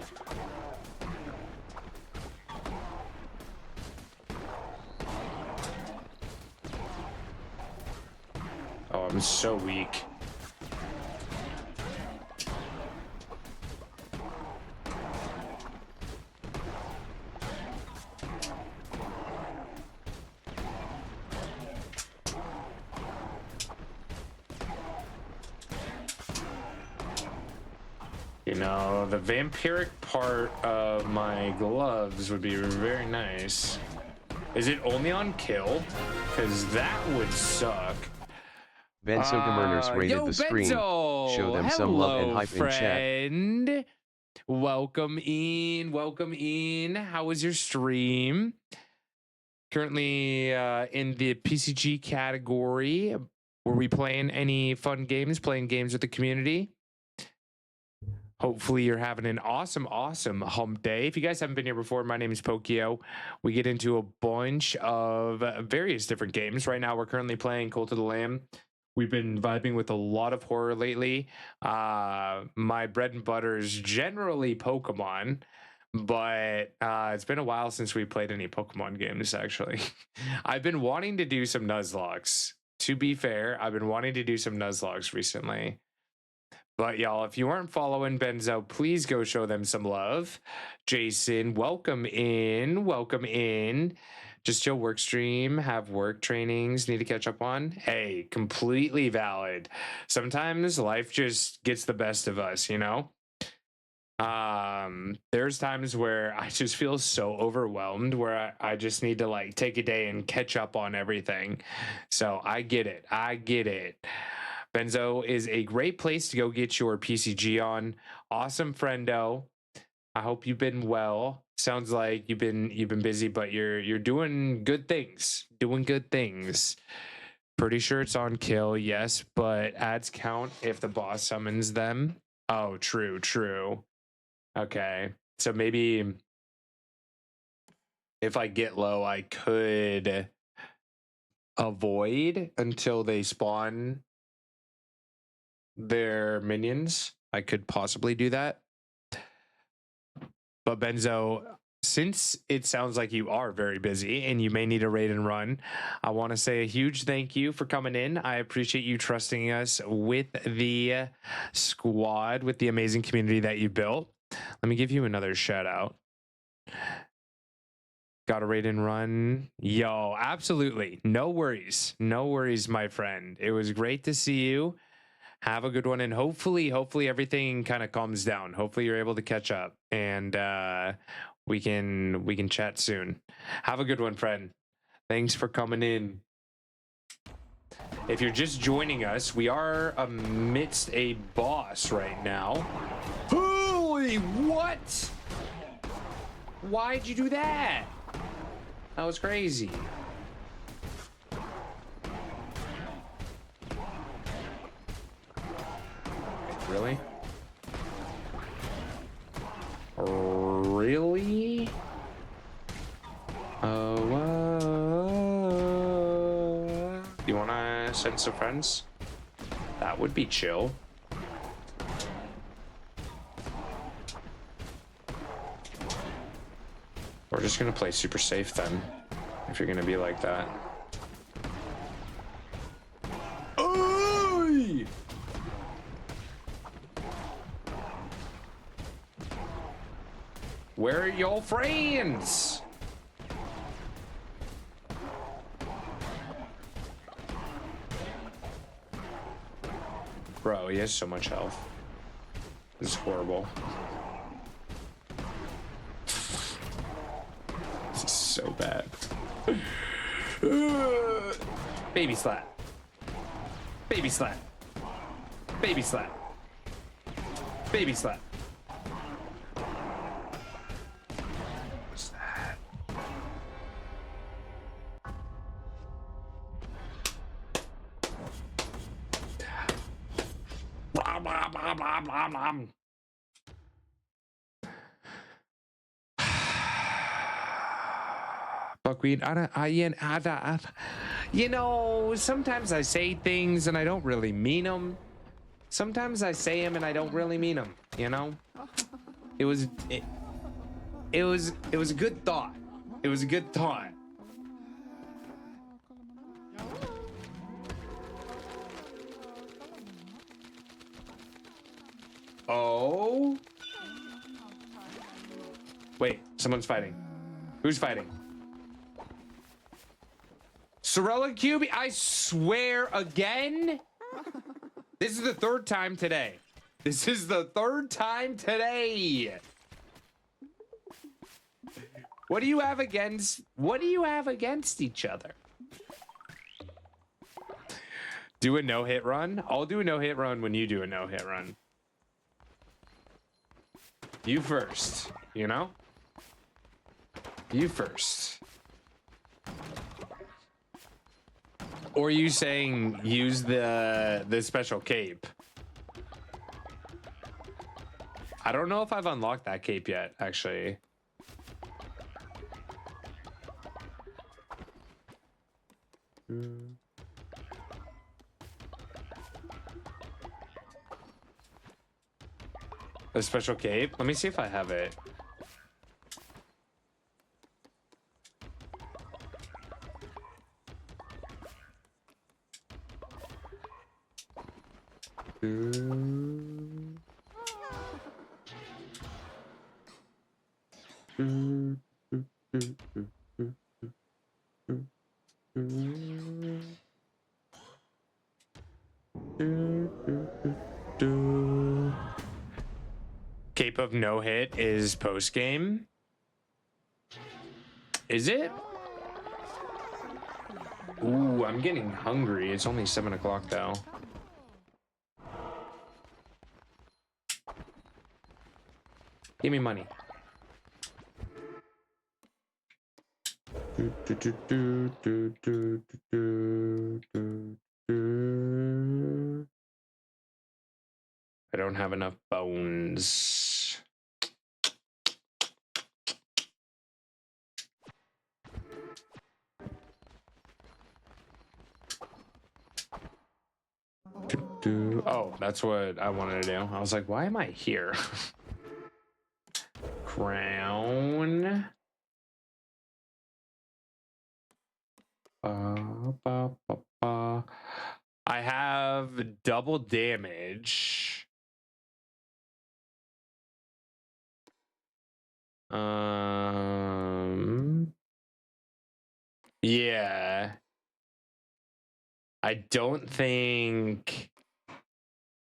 Oh, I'm so weak. You know, the vampiric part of my gloves would be very nice. Is it only on kill? Because that would suck. Benzo Gamerners rated Yo, the stream. Benzo! Show them some love and Hello, hype in chat. friend. Welcome in. Welcome in. How was your stream? Currently in the PCG category. Were we playing any fun games? Playing games with the community? Hopefully you're having an awesome hump day. If you guys haven't been here before, my name is Pokio. We get into a bunch of various different games. Right now we're currently playing Cult of the Lamb. We've been vibing with a lot of horror lately. My bread and butter is generally Pokemon, but it's been a while since we played any Pokemon games, actually. I've been wanting to do some Nuzlocke. To be fair, I've been wanting to do some Nuzlocke recently. But y'all, if you aren't following Benzo, please go show them some love. Jason, welcome in. Welcome in. Just your work stream, have work trainings, need to catch up on. Hey, completely valid. Sometimes life just gets the best of us, you know? There's times where I just feel so overwhelmed where I just need to like take a day and catch up on everything. So I get it. Benzo is a great place to go get your PCG on. Awesome friendo. I hope you've been well. Sounds like you've been busy, but you're doing good things. Pretty sure it's on kill, yes, but ads count if the boss summons them. Oh, true. Okay. So maybe if I get low, I could avoid until they spawn their minions. I could possibly do that. But Benzo, since it sounds like you are very busy and you may need a raid and run, I want to say a huge thank you for coming in. I appreciate you trusting us with the squad, with the amazing community that you built. Let me give you another shout out. Got a raid and run? Yo, absolutely. No worries, my friend. It was great to see you. Have a good one, and hopefully everything kind of calms down. Hopefully you're able to catch up, and we can chat soon. Have a good one, friend. Thanks for coming in. If you're just joining us, we are amidst a boss right now. Holy what? Why'd you do that? That was crazy. Really? Really? You wanna send some friends? That would be chill. We're just gonna play super safe then, if you're gonna be like that. Oy! Where are y'all friends? Bro, he has so much health. This is horrible. This is so bad. Baby slap. Baby slap. Baby slap. Baby slap. What's that? Blah, blah, blah, blah, blah, blah. Buckwheat, you know, sometimes I say things and I don't really mean them. Sometimes I say them and I don't really mean them, you know? It was a good thought. It was a good thought. Oh. Wait, someone's fighting. Who's fighting? Sorella QB, I swear again. This is the third time today. This is the third time today. What do you have against each other? Do a no-hit run? I'll do a no-hit run when you do a no-hit run. You first, you know? You first. Or you saying use the special cape? I don't know if I've unlocked that cape yet, actually. A special cape? Let me see if I have it. Cape of no hit is post game. Is it? Ooh, I'm getting hungry. It's only 7 o'clock though. Give me money. I don't have enough bones. Oh, that's what I wanted to do. I was like, why am I here? Crown. I have double damage. Yeah. I don't think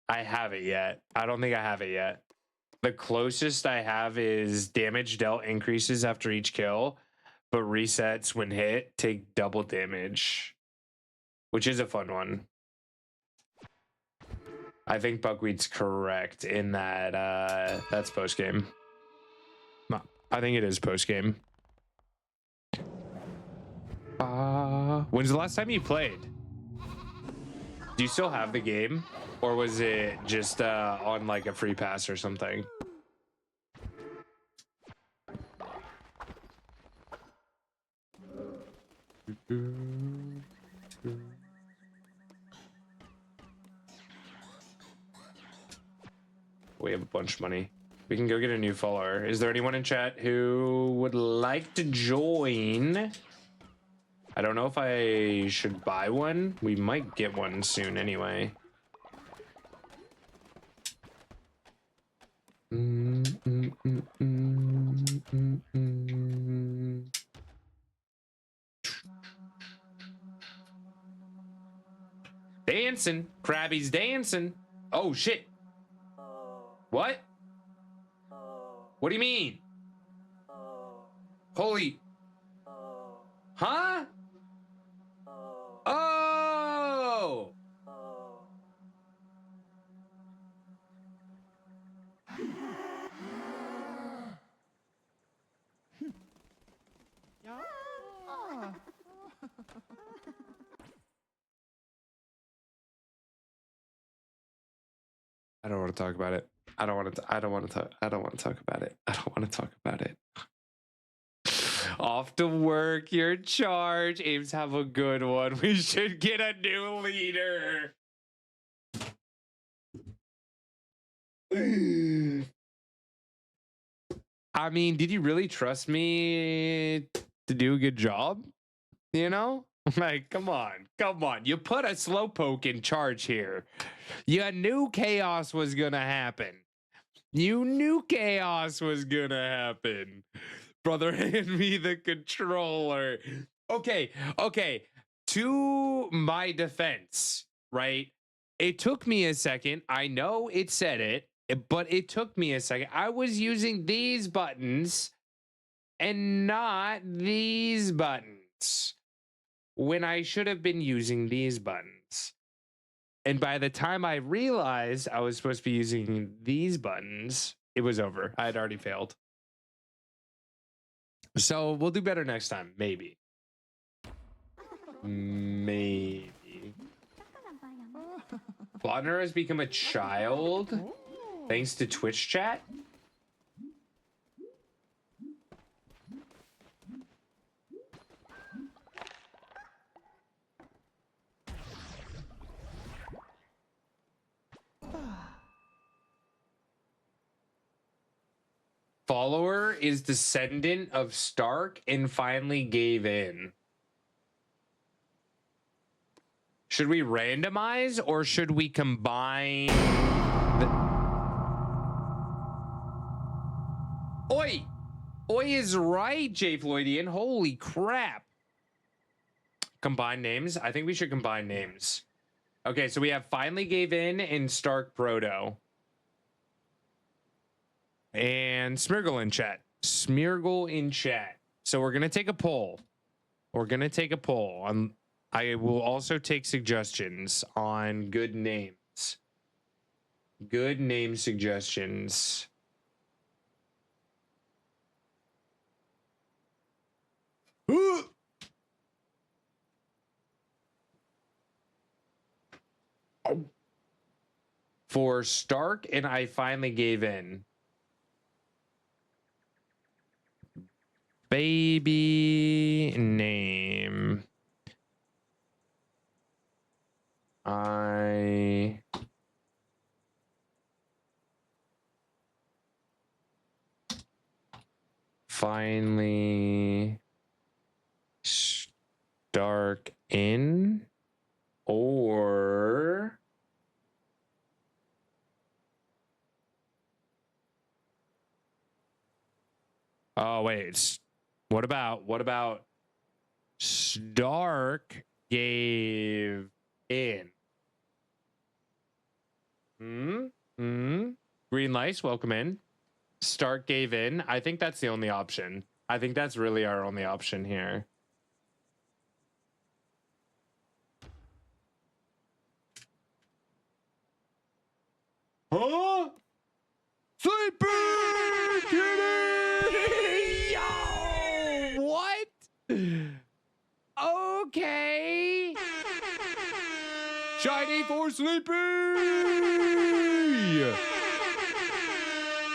I have it yet. I don't think I have it yet. The closest I have is damage dealt increases after each kill, but resets when hit take double damage, which is a fun one. I think Buckwheat's correct in that that's post game. I think it is post game. When's the last time you played? Do you still have the game, or was it just on like a free pass or something? We have a bunch of money. We can go get a new follower. Is there anyone in chat who would like to join? I don't know if I should buy one. We might get one soon anyway. Dancing. Krabby's dancing. Oh, shit. What? What do you mean? Holy. Huh? Oh! I don't want to talk about it. I don't want to talk about it. I don't want to talk about it. Off to work, your charge. Ames, have a good one. We should get a new leader. I mean, did you really trust me to do a good job? You know? Like, come on. You put a slowpoke in charge here. You knew chaos was gonna happen. Brother, hand me the controller. Okay. To my defense, right? It took me a second. I know it said it, but it took me a second. I was using these buttons and not these buttons when I should have been using these buttons. And by the time I realized I was supposed to be using these buttons, it was over. I had already failed. So we'll do better next time. Maybe. Plotner has become a child thanks to Twitch chat. Follower is descendant of Stark and finally gave in. Should we randomize or should we combine Oi! Oi is right, J Floydian. Holy crap. Combine names? I think we should combine names. Okay, so we have finally gave in and Stark Proto. And Smeargle in chat. So we're gonna take a poll. I will also take suggestions on good names. Good name suggestions. For Stark and I finally gave in. Baby name. I finally Stark in or oh wait. What about Stark gave in? Hmm? Green Lice, welcome in. Stark gave in. I think that's the only option. I think that's really our only option here. Huh? Sleepy Kitty! Yo! What? Okay. Shiny for Sleepy!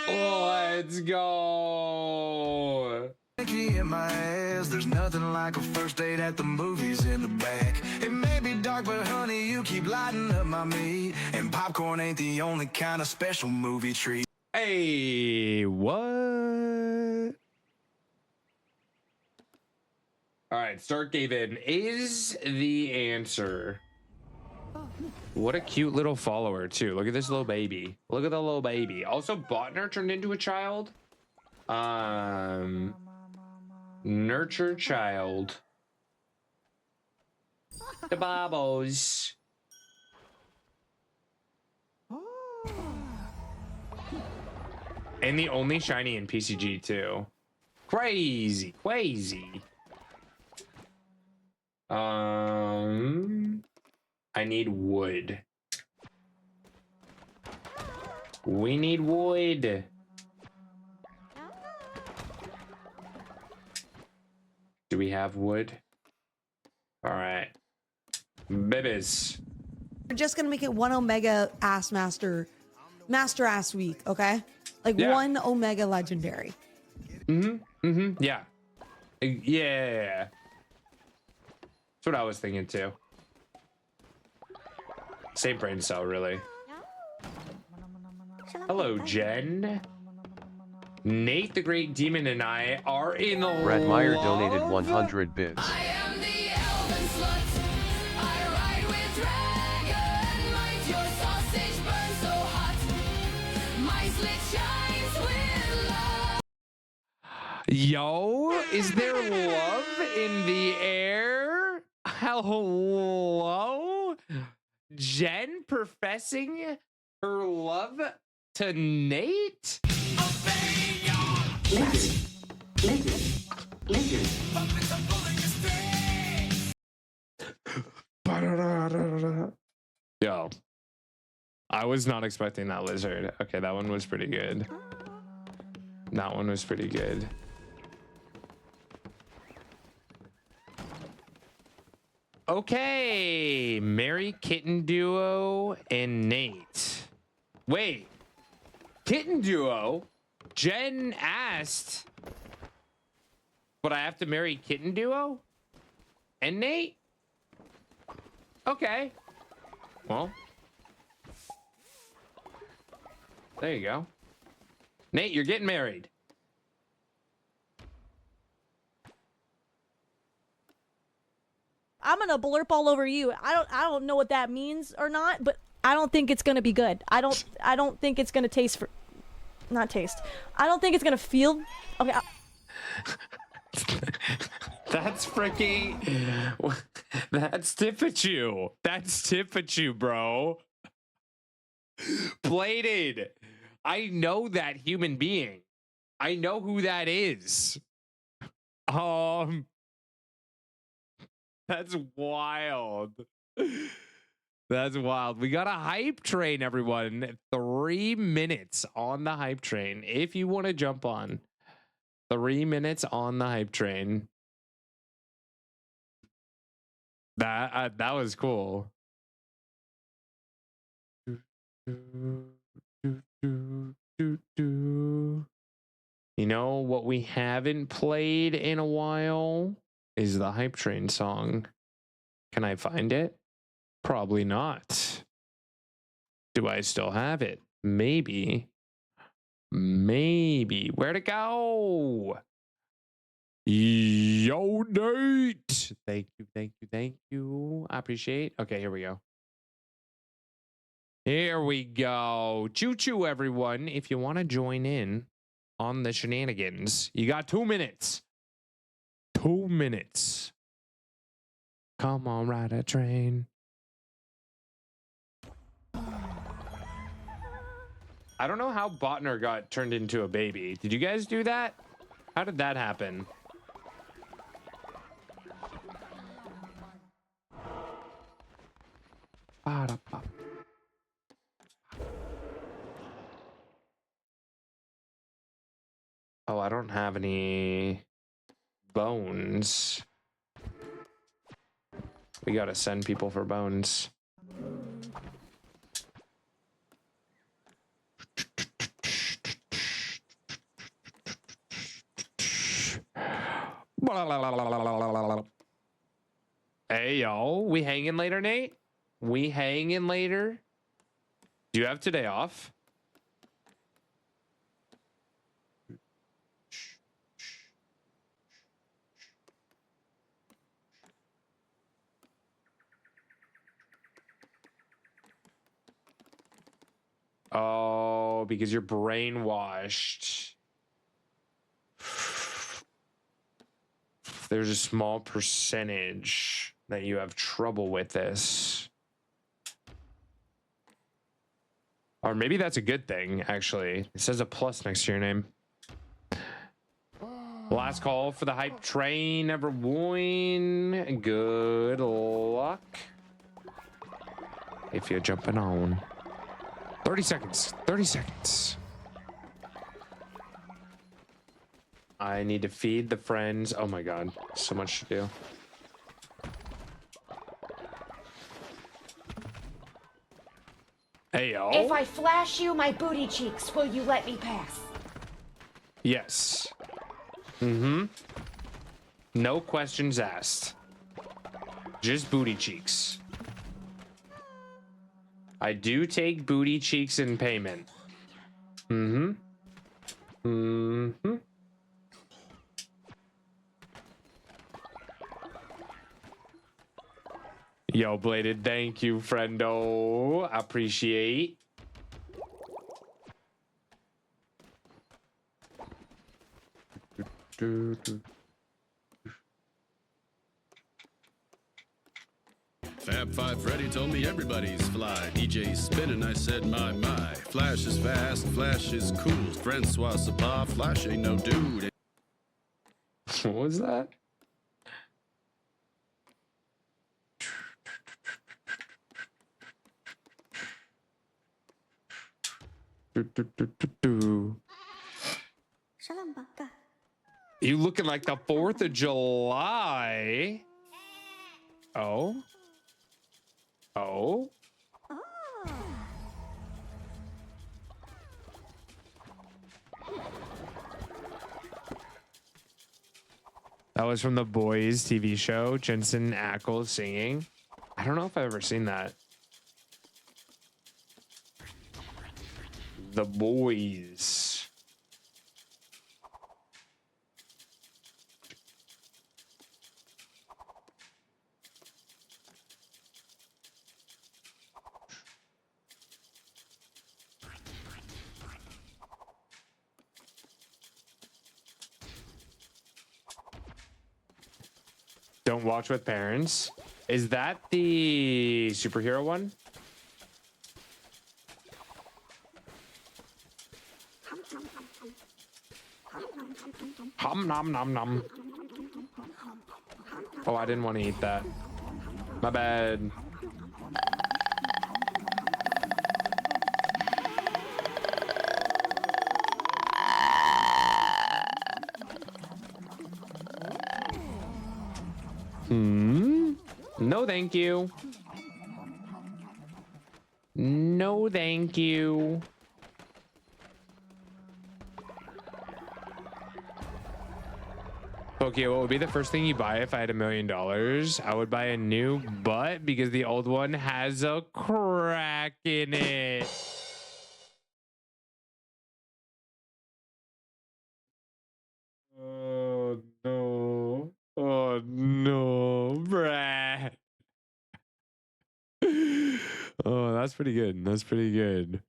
Let's go. In my ass, there's nothing like a first date at the movies in the back. It may be dark, but honey, you keep lighting up my meat. And popcorn ain't the only kind of special movie treat. Hey, what? All right, Stark gave in is the answer. What a cute little follower, too. Look at this little baby. Look at the little baby. Also, Botner turned into a child. Nurture child. The bobos. And the only shiny in PCG, too. Crazy. I need wood. We need wood. Do we have wood? All right. Babies. We're just gonna make it one Omega Ass Master Ass Week, okay? Like one Omega Legendary. Yeah. Yeah. That's what I was thinking too. Same brain cell, really. Hello, Jen. Nate the Great Demon and I are in love. Brad Meyer donated 100 bits. Yo, is there love in the air? Hello? Jen professing her love to Nate? Yo, I was not expecting that lizard. Okay, that one was pretty good. That one was pretty good. Okay, Mary Kitten Duo and Nate. Wait, Kitten Duo? Jen asked, but I have to marry Kitten Duo and Nate? Okay. Well, there you go. Nate, you're getting married. I'm gonna blurp all over you. I don't know what that means or not, but I don't think it's gonna be good. I don't think it's gonna taste for, not taste. I don't think it's gonna feel. Okay. That's freaking. That's Tipachu. That's Tipachu, bro. Plated. I know that human being. I know who that is. That's wild. That's wild. We got a hype train, everyone. 3 minutes on the hype train. If you want to jump on. 3 minutes on the hype train. That was cool. You know what we haven't played in a while is the hype train song. Can I find it? Probably not. Do I still have it? Maybe. Where'd it go? Yo, Nate. Thank you. I appreciate. Okay, here we go. Choo choo, everyone. If you want to join in on the shenanigans, you got 2 minutes. 2 minutes. Come on, ride a train. I don't know how Botner got turned into a baby. Did you guys do that? How did that happen? Oh, I don't have any bones. We gotta send people for bones. Hey, yo, we hanging later, Nate? We hanging later? Do you have today off? Oh, because you're brainwashed. There's a small percentage that you have trouble with this. Or maybe that's a good thing, actually. It says a plus next to your name. Last call for the hype train, everyone. Good luck. If you're jumping on. 30 seconds. 30 seconds. I need to feed the friends. Oh my god. So much to do. Hey, yo. If I flash you my booty cheeks, will you let me pass? Yes. Mm-hmm. No questions asked. Just booty cheeks. I do take booty cheeks in payment. Mm-hmm. Mm-hmm. Yo, Bladed, thank you, friendo. Appreciate. Fab Five Freddy told me everybody's fly. DJ spinning, I said my. Flash is fast, Flash is cool. Francois Sapa, Flash ain't no dude. What was that? You looking like the 4th of July. Oh. Oh. That was from The Boys TV show. Jensen Ackles singing. I don't know if I've ever seen that. The Boys. Don't watch with parents. Is that the superhero one? Hum nom nom nom. Oh, I didn't want to eat that. My bad. No, thank you. No, thank you. Okay, what would be the first thing you buy if I had $1 million? I would buy a new butt because the old one has a crack in it. Oh no. Oh no, Brad. Oh, that's pretty good. That's pretty good.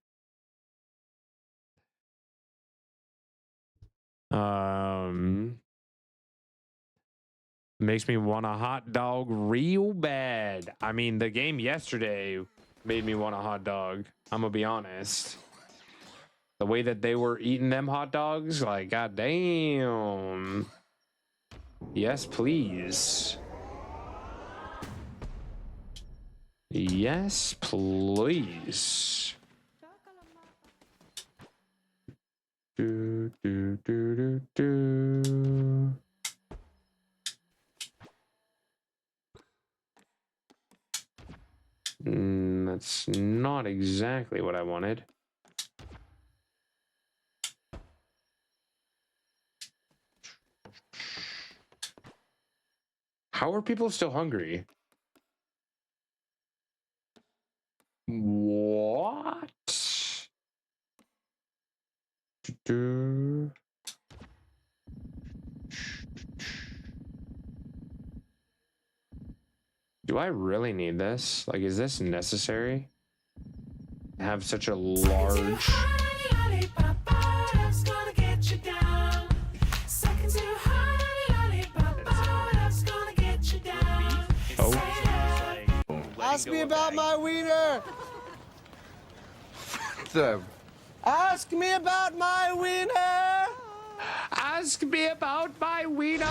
Makes me want a hot dog real bad. I mean, the game yesterday made me want a hot dog. I'm gonna be honest. The way that they were eating them hot dogs, like, goddamn. Yes, please. Yes, please. Do, do, do, do, do. That's not exactly what I wanted. How are people still hungry? What? Do I really need this? Like, is this necessary? To have such a large... Ask me about my wiener. Ask me about my wiener. Ask me about my wiener.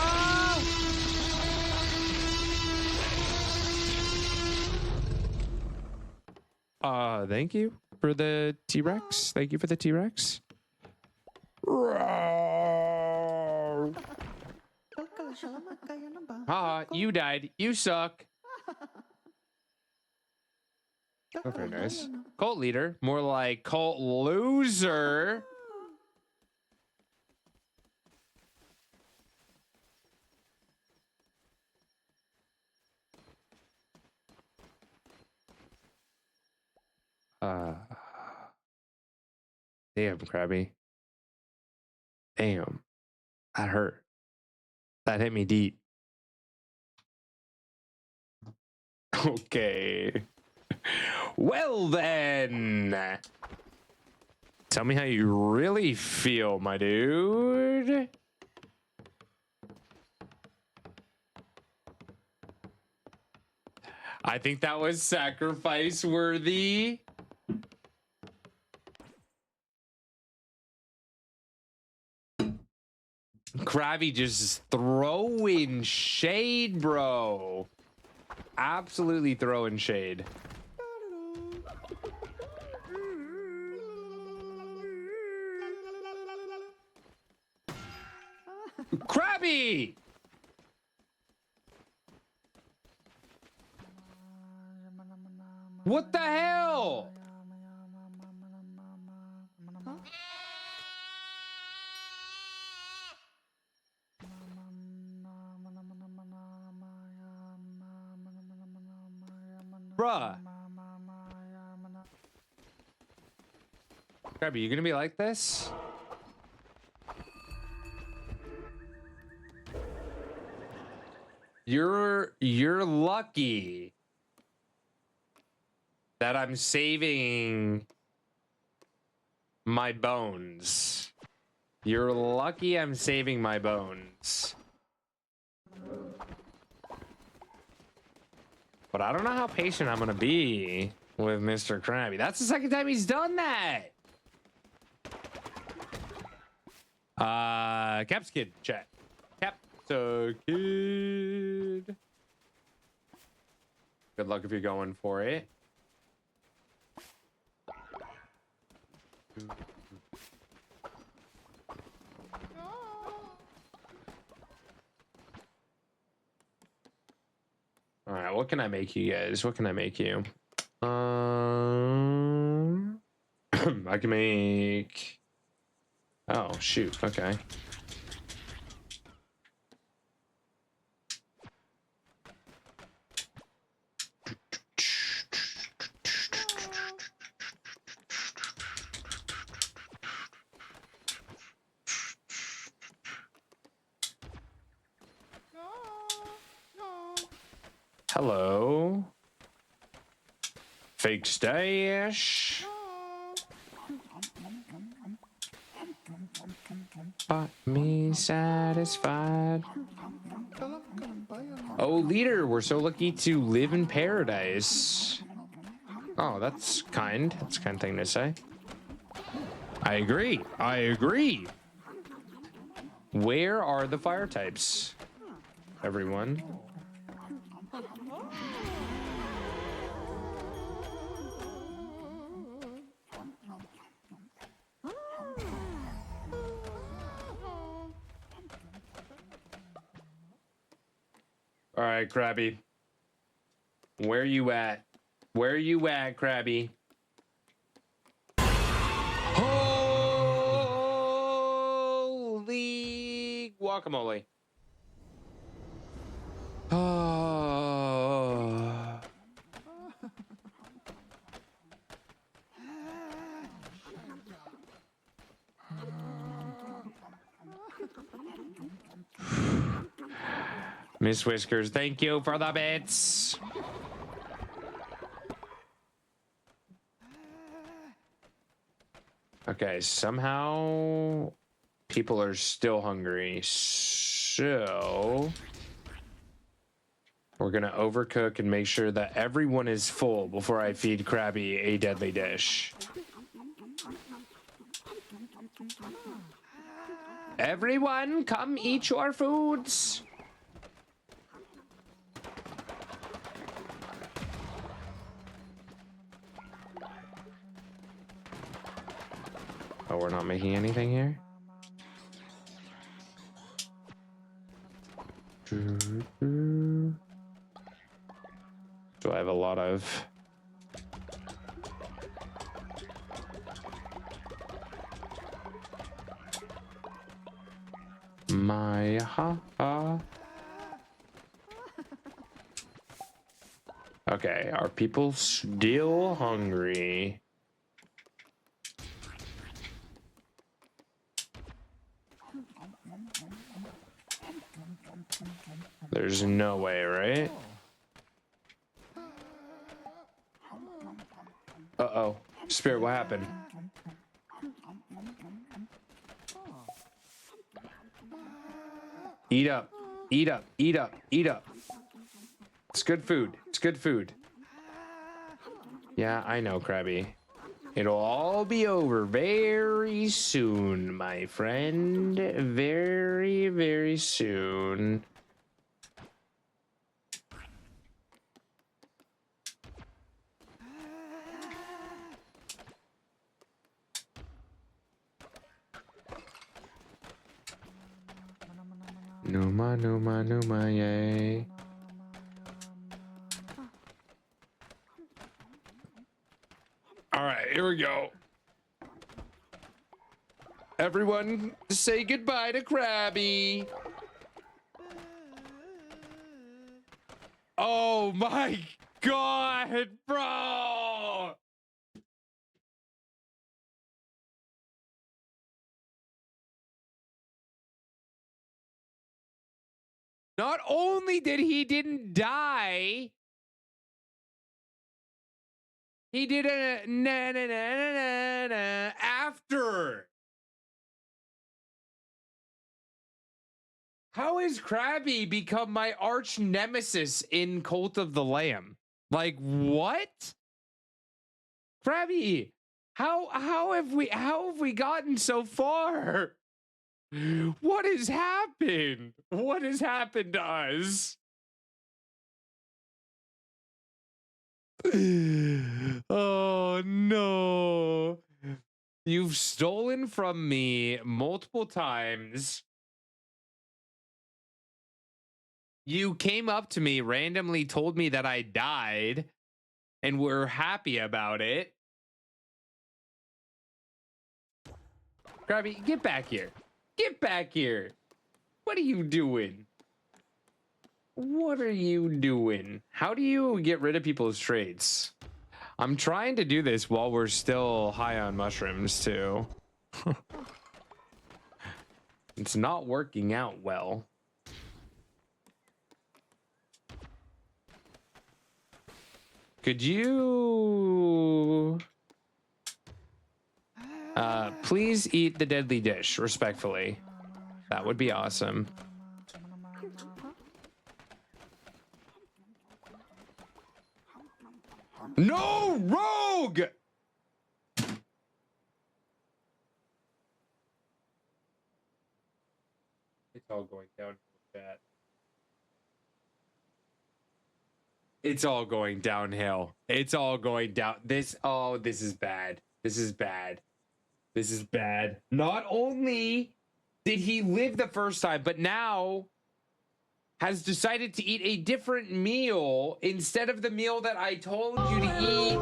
Thank you for the T-Rex. Thank you for the T-Rex. You died. You suck. Oh, very nice. Cult leader. More like cult loser. Damn, Krabby. Damn. That hurt. That hit me deep. Okay. Well then. Tell me how you really feel, my dude. I think that was sacrifice worthy. Krabby just throwing shade, bro. Absolutely throwing shade. Krabby! What the hell? Bruh. Krabby, you gonna be like this? You're lucky that I'm saving my bones. You're lucky I'm saving my bones. But I don't know how patient I'm gonna be with Mr. Krabby. That's the second time he's done that. Caps Kid, chat. Capsa Kid. Good luck if you're going for it. All right, what can I make you guys? What can I make you? I can make... Oh, shoot. Okay. Hello. Fake stash. Got me satisfied. Oh, leader, we're so lucky to live in paradise. Oh, that's kind. That's a kind thing to say. I agree. I agree. Where are the fire types, everyone? All right, Krabby. Where you at? Where you at, Krabby? Holy guacamole. Oh. Miss Whiskers, thank you for the bits. Okay, somehow people are still hungry, so we're gonna overcook and make sure that everyone is full before I feed Krabby a deadly dish. Everyone, come eat your foods. Oh, we're not making anything here? Do I have a lot of... My ha-ha. Okay, are people still hungry? There's no way, right? Uh-oh. Spirit, what happened? Eat up. Eat up. Eat up. Eat up. It's good food. It's good food. Yeah, I know, Krabby. It'll all be over very soon, my friend. Very, very soon. Numa, numa, numa, yay. All right, here we go. Everyone, say goodbye to Krabby. Oh my God, bro. Not only did he didn't die, he did a na na na na na na after. How has Krabby become my arch nemesis in Cult of the Lamb? Like what? Krabby, how have we gotten so far? What has happened? What has happened to us? Oh no. You've stolen from me multiple times. You came up to me, randomly told me that I died, and were happy about it. Krabby, get back here. Get back here. What are you doing? What are you doing? How do you get rid of people's traits? I'm trying to do this while we're still high on mushrooms, too. It's not working out well. Could you... please eat the deadly dish, respectfully. That would be awesome. No, rogue! all going downhill, chat. It's all going downhill. It's all going down. This is bad. This is bad. This is bad. Not only did he live the first time, but now has decided to eat a different meal instead of the meal that I told you to eat.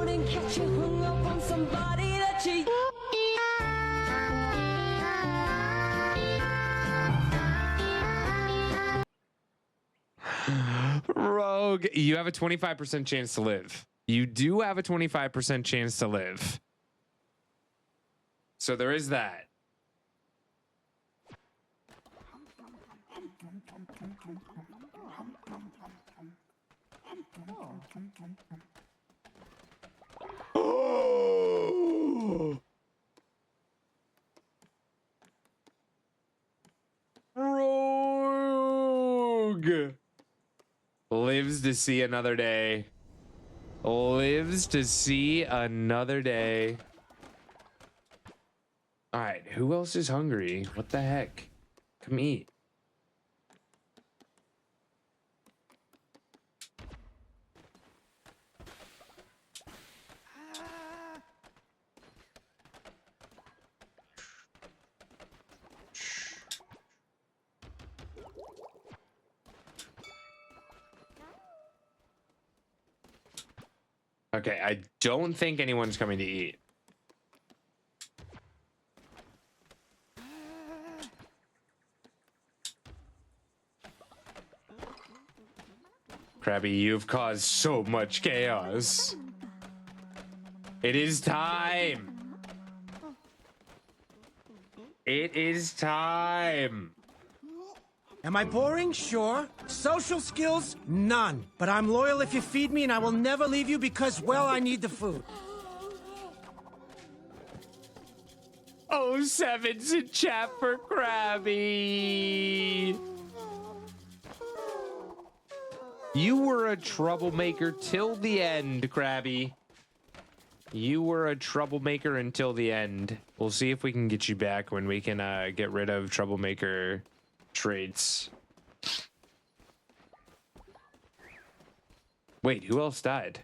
Rogue, you have a 25% chance to live. You do have a 25% chance to live. So there is that. Rogue lives to see another day. Lives to see another day. All right, who else is hungry? What the heck? Come eat. Okay, I don't think anyone's coming to eat. Krabby, you've caused so much chaos. It is time. It is time. Am I boring? Sure. Social skills? None. But I'm loyal if you feed me, and I will never leave you because, well, I need the food. Oh, sevens in chat for Krabby. You were a troublemaker till the end, Krabby. You were a troublemaker until the end. We'll see if we can get you back when we can get rid of troublemaker traits. Wait, who else died?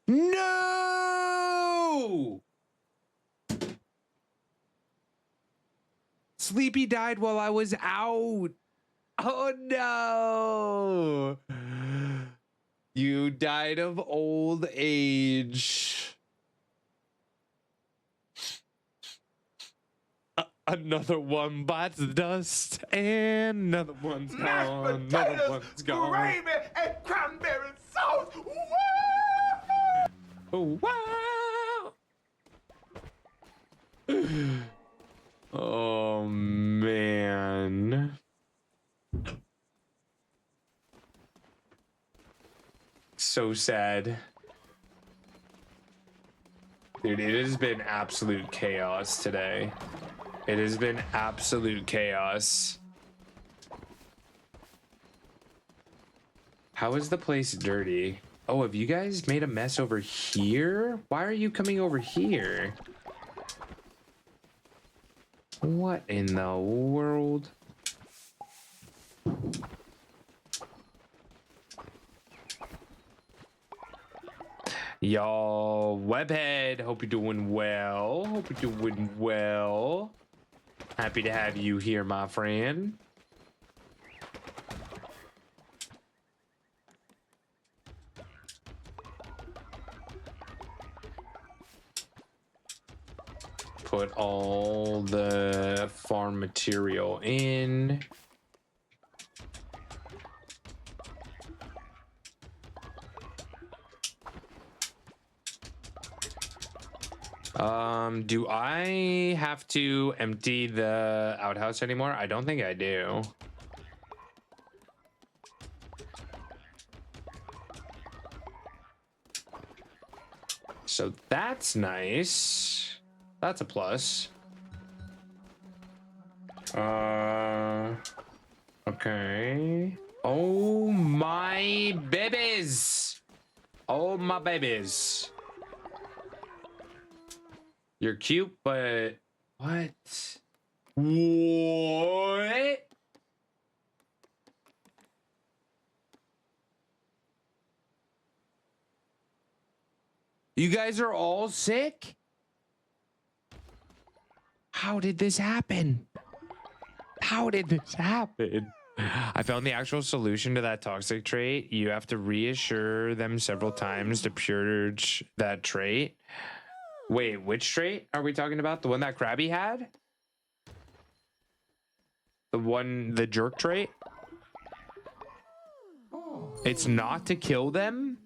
No! Sleepy died while I was out. Oh no! You died of old age. Another one bites the dust, and another one's gone. Another one's gone. Gravy and cranberry sauce. Oh, wow! Oh man. So sad. Dude, it has been absolute chaos today. It has been absolute chaos. How is the place dirty? Oh, have you guys made a mess over here? Why are you coming over here? What in the world? Y'all, Webhead, hope you're doing well. Hope you're doing well. Happy to have you here, my friend. Put all the farm material in. Do I have to empty the outhouse anymore? I don't think I do. So that's nice. That's a plus. Okay. Oh my babies. Oh my babies. You're cute, but what? What? You guys are all sick? How did this happen? How did this happen? I found the actual solution to that toxic trait. You have to reassure them several times to purge that trait. Wait, which trait are we talking about? The one that Krabby had? The jerk trait? It's not to kill them?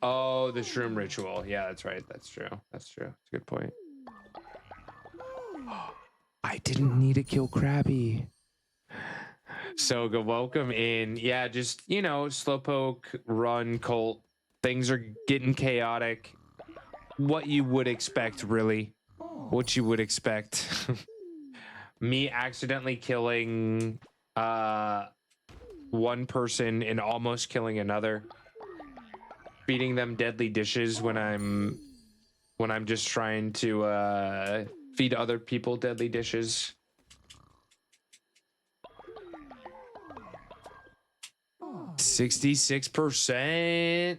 Oh, the shroom ritual. Yeah, that's right. That's true. That's true. That's a good point. I didn't need to kill Krabby. So go welcome in. Yeah, just, you know, slowpoke, run, Colt. Things are getting chaotic. What you would expect, really. What you would expect. Me accidentally killing one person and almost killing another. Feeding them deadly dishes when I'm just trying to feed other people deadly dishes. 66%.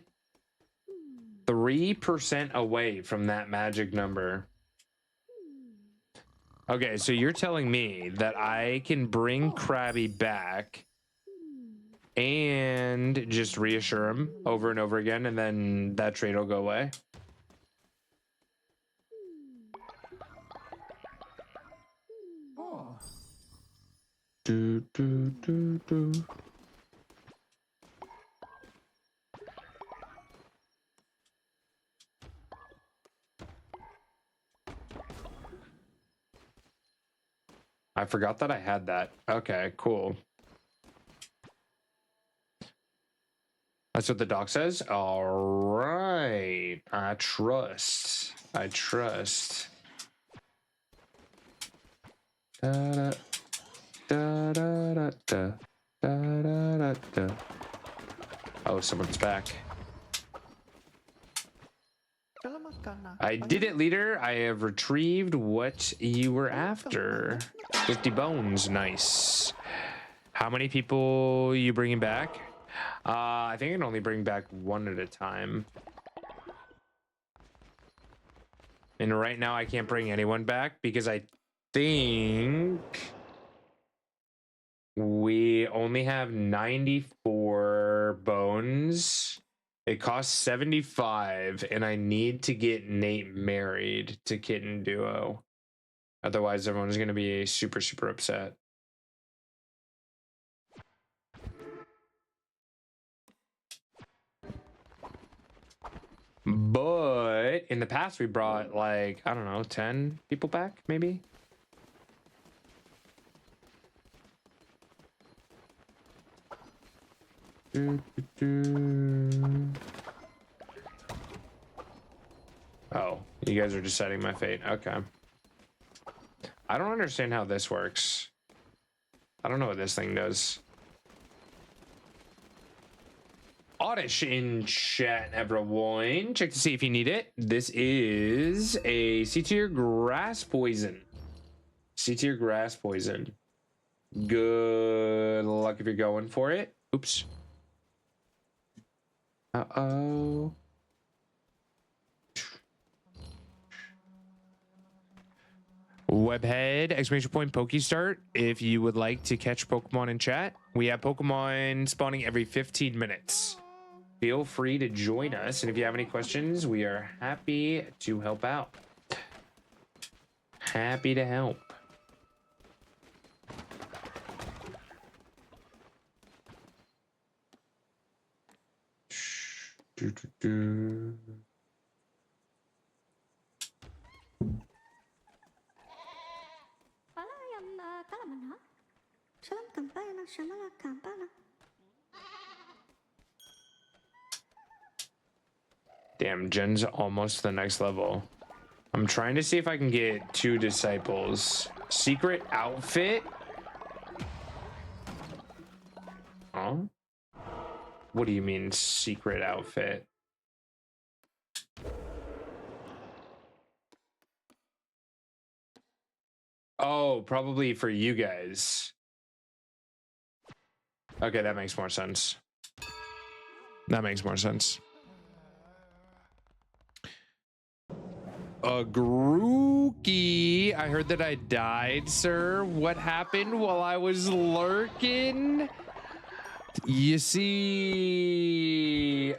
3% away from that magic number. Okay, so you're telling me that I can bring Krabby back and just reassure him over and over again, and then that trait will go away? Do, do, do, do. I forgot that I had that. Okay, cool. That's what the doc says? All right. I trust. I trust. Da, da, da, da, da, da, da, da, da. Oh, someone's back. I did it, leader. I have retrieved what you were after. 50 bones. Nice. How many people are you bringing back? I think I can only bring back one at a time. And right now I can't bring anyone back because I think we only have 94 bones. It costs 75, and I need to get Nate married to Kitten Duo. Otherwise, everyone's going to be super, super upset. But in the past, we brought, like, I don't know, 10 people back, maybe? Oh, you guys are deciding my fate. Okay. I don't understand how this works. I don't know what this thing does. Oddish in chat, everyone. Check to see if you need it. This is a C-tier grass poison. C-tier grass poison. Good luck if you're going for it. Oops. Uh-oh. Webhead, exclamation point, Pokestart. If you would like to catch Pokemon in chat, we have Pokemon spawning every 15 minutes. Feel free to join us, and if you have any questions, we are happy to help out. Happy to help. Damn, Jen's almost the next level. I'm trying to see if I can get 2 disciples. Secret outfit? Huh? What do you mean, secret outfit? Oh, probably for you guys. Okay, that makes more sense. That makes more sense. A Grookey. I heard that I died, sir. What happened while I was lurking? You see,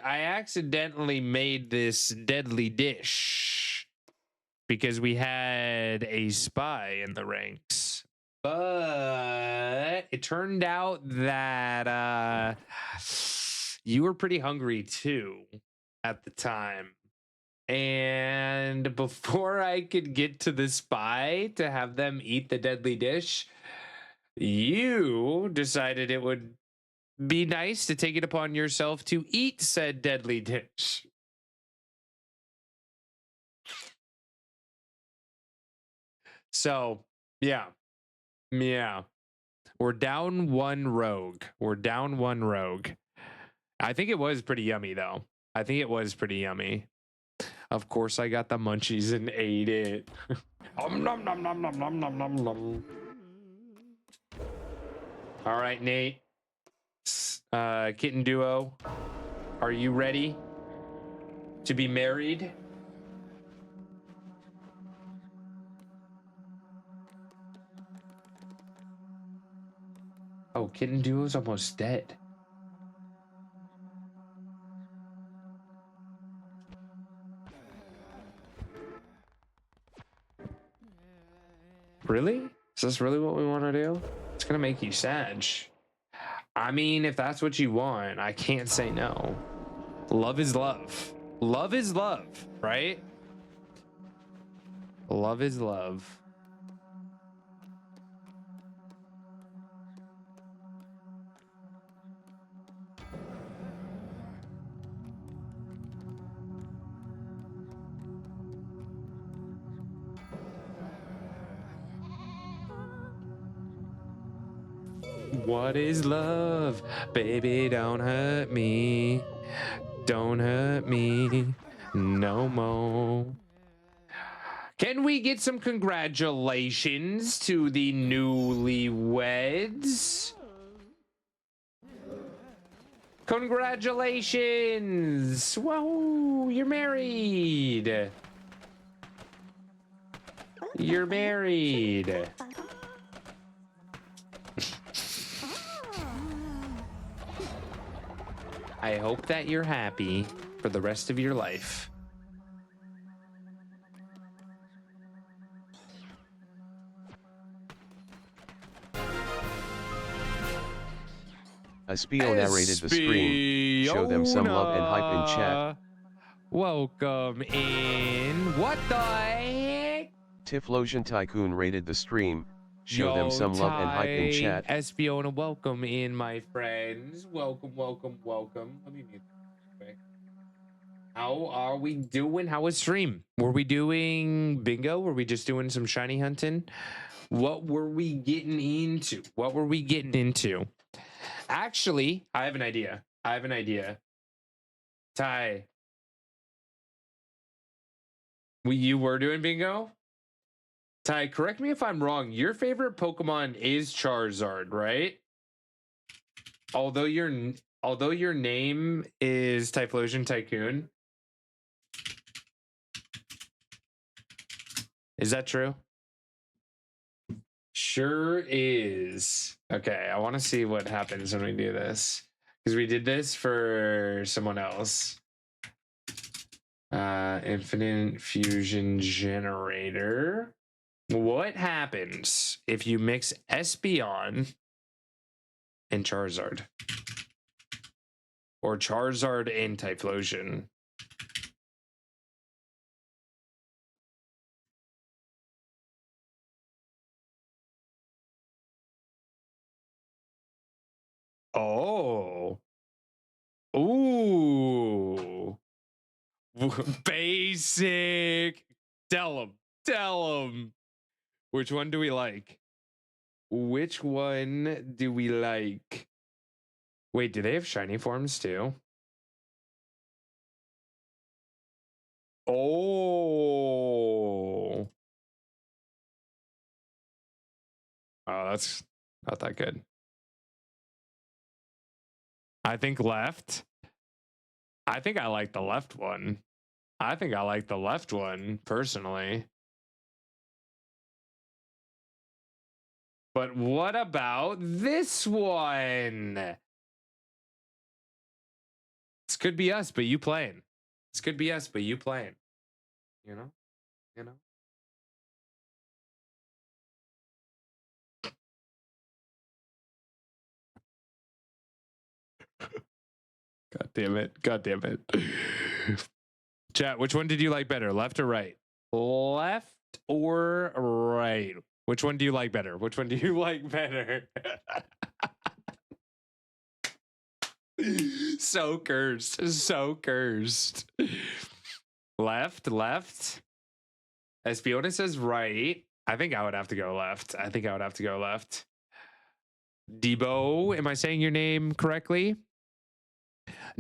I accidentally made this deadly dish because we had a spy in the ranks. But it turned out that you were pretty hungry too at the time. And before I could get to the spy to have them eat the deadly dish, you decided it would be nice to take it upon yourself to eat said deadly dish. So, yeah. Yeah. We're down one rogue. We're down one rogue. I think it was pretty yummy, though. I think it was pretty yummy. Of course, I got the munchies and ate it. Nom, nom, nom, nom, nom, nom, nom, nom, nom. All right, Nate. Kitten Duo, are you ready to be married? Oh, Kitten Duo's almost dead. Really? Is this really what we want to do? It's gonna make you sad. I mean, if that's what you want, I can't say no. Love is love. Love is love, right? Love is love. What is love? Baby, don't hurt me. Don't hurt me no more. Can we get some congratulations to the newlyweds? Congratulations! Whoa, you're married. You're married. I hope that you're happy for the rest of your life. Espio narrated the stream. Show them some love and hype in chat. Welcome in. What the heck? Tiflosion Tycoon rated the stream. Show them some love and hype in chat. Espiona, welcome in, my friends. Welcome, welcome, welcome. Let me mute that quick. How are we doing? How was stream? Were we doing bingo? Were we just doing some shiny hunting? What were we getting into? What were we getting into? Actually, I have an idea. Ty, you were doing bingo? Ty, correct me if I'm wrong. Your favorite Pokemon is Charizard, right? Although your name is Typhlosion Tycoon. Is that true? Sure is. Okay, I want to see what happens when we do this. Because we did this for someone else. Infinite Fusion Generator. What happens if you mix Espeon and Charizard? Or Charizard and Typhlosion? Oh. Ooh. Basic. Tell him. Which one do we like? Which one do we like? Wait, do they have shiny forms too? Oh. Oh, that's not that good. I think left. I think I like the left one. I think I like the left one personally. But what about this one? This could be us, but you playing. This could be us, but you playing. You know? You know? God damn it. God damn it. Chat, which one did you like better? Left or right? Left or right? Which one do you like better? Which one do you like better? So cursed. So cursed. Left, left. Espiona says right. I think I would have to go left. I think I would have to go left. Debo, am I saying your name correctly?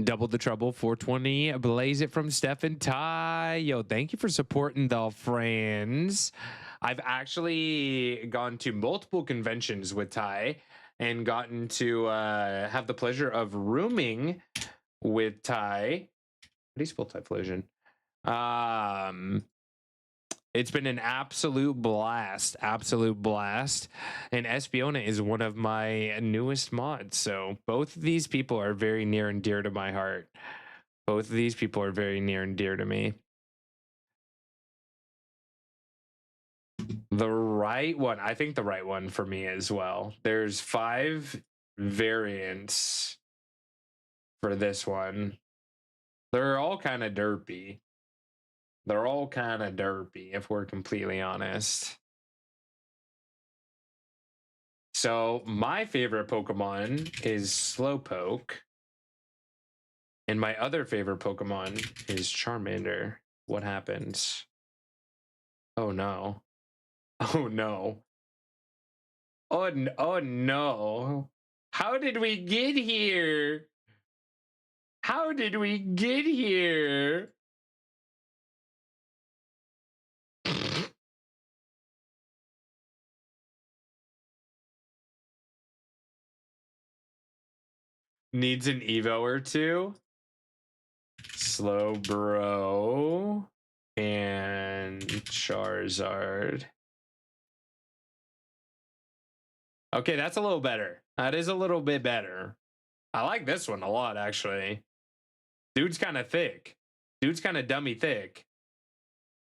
Double the trouble, 420. Blaze it from Steph and Ty. Yo, thank you for supporting the friends. I've actually gone to multiple conventions with Ty and gotten to have the pleasure of rooming with Ty. How do you spell Typhlosion? It's been an absolute blast, absolute blast. And Espiona is one of my newest mods. So both of these people are very near and dear to my heart. Both of these people are very near and dear to me. The right one, I think the right one for me as well. There's 5 variants for this one. They're all kind of derpy. They're all kind of derpy, if we're completely honest. So my favorite Pokemon is Slowpoke. And my other favorite Pokemon is Charmander. What happens? Oh no. Oh no. Oh no. How did we get here? How did we get here? Needs an Evo or two. Slowbro and Charizard. Okay, that's a little better. That is a little bit better. I like this one a lot, actually. Dude's kind of thick. Dude's kind of dummy thick.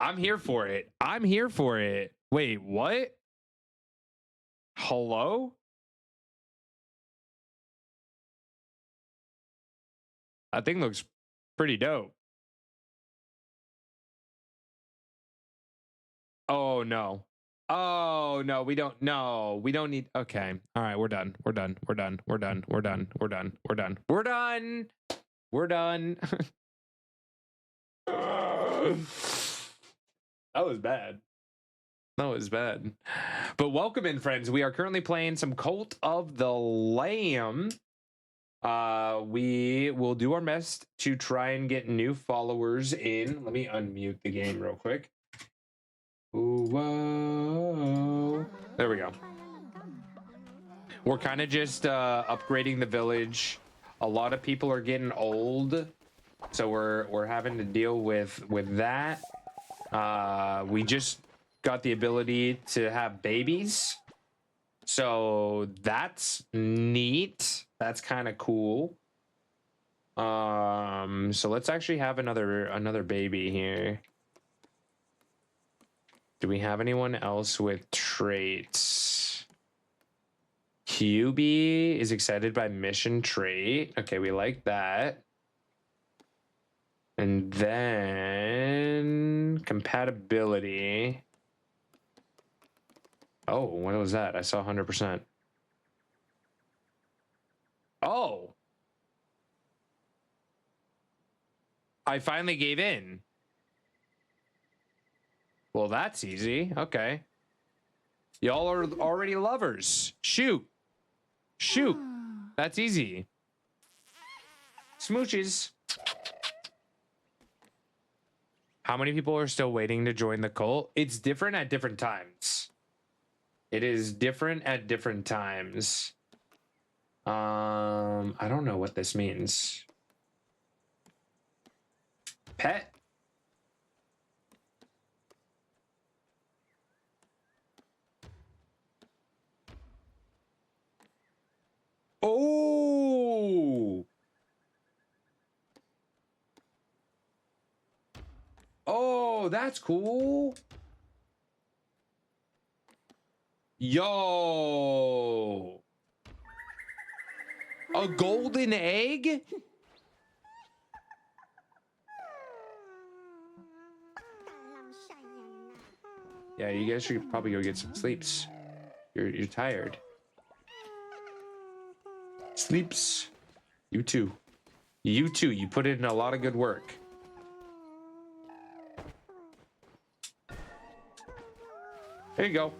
I'm here for it. I'm here for it. Wait, what? Hello? That thing looks pretty dope. Oh no. Oh no, we don't need. Okay. All right, we're done. We're done. We're done. We're done. We're done. We're done. We're done. We're done. We're done. That was bad. That was bad. But welcome in, friends. We are currently playing some Cult of the Lamb. We will do our best to try and get new followers in. Let me unmute the game real quick. Ooh, whoa. There we go. We're kind of just upgrading the village. A lot of people are getting old, so we're having to deal with that. We just got the ability to have babies, so that's neat. That's kind of cool. So let's actually have another baby here. Do we have anyone else with traits? QB is excited by mission trait. Okay, we like that. And then compatibility. Oh, what was that? I saw 100%. Oh. I finally gave in. Well, that's easy. Okay. Y'all are already lovers. Shoot. Shoot. That's easy. Smooches. How many people are still waiting to join the cult? It's different at different times. It is different at different times. I don't know what this means. Pet? Oh! Oh, that's cool. Yo. A golden egg? Yeah, you guys should probably go get some sleeps. You're tired. Sleeps. You too. You too. You put in a lot of good work. There you go.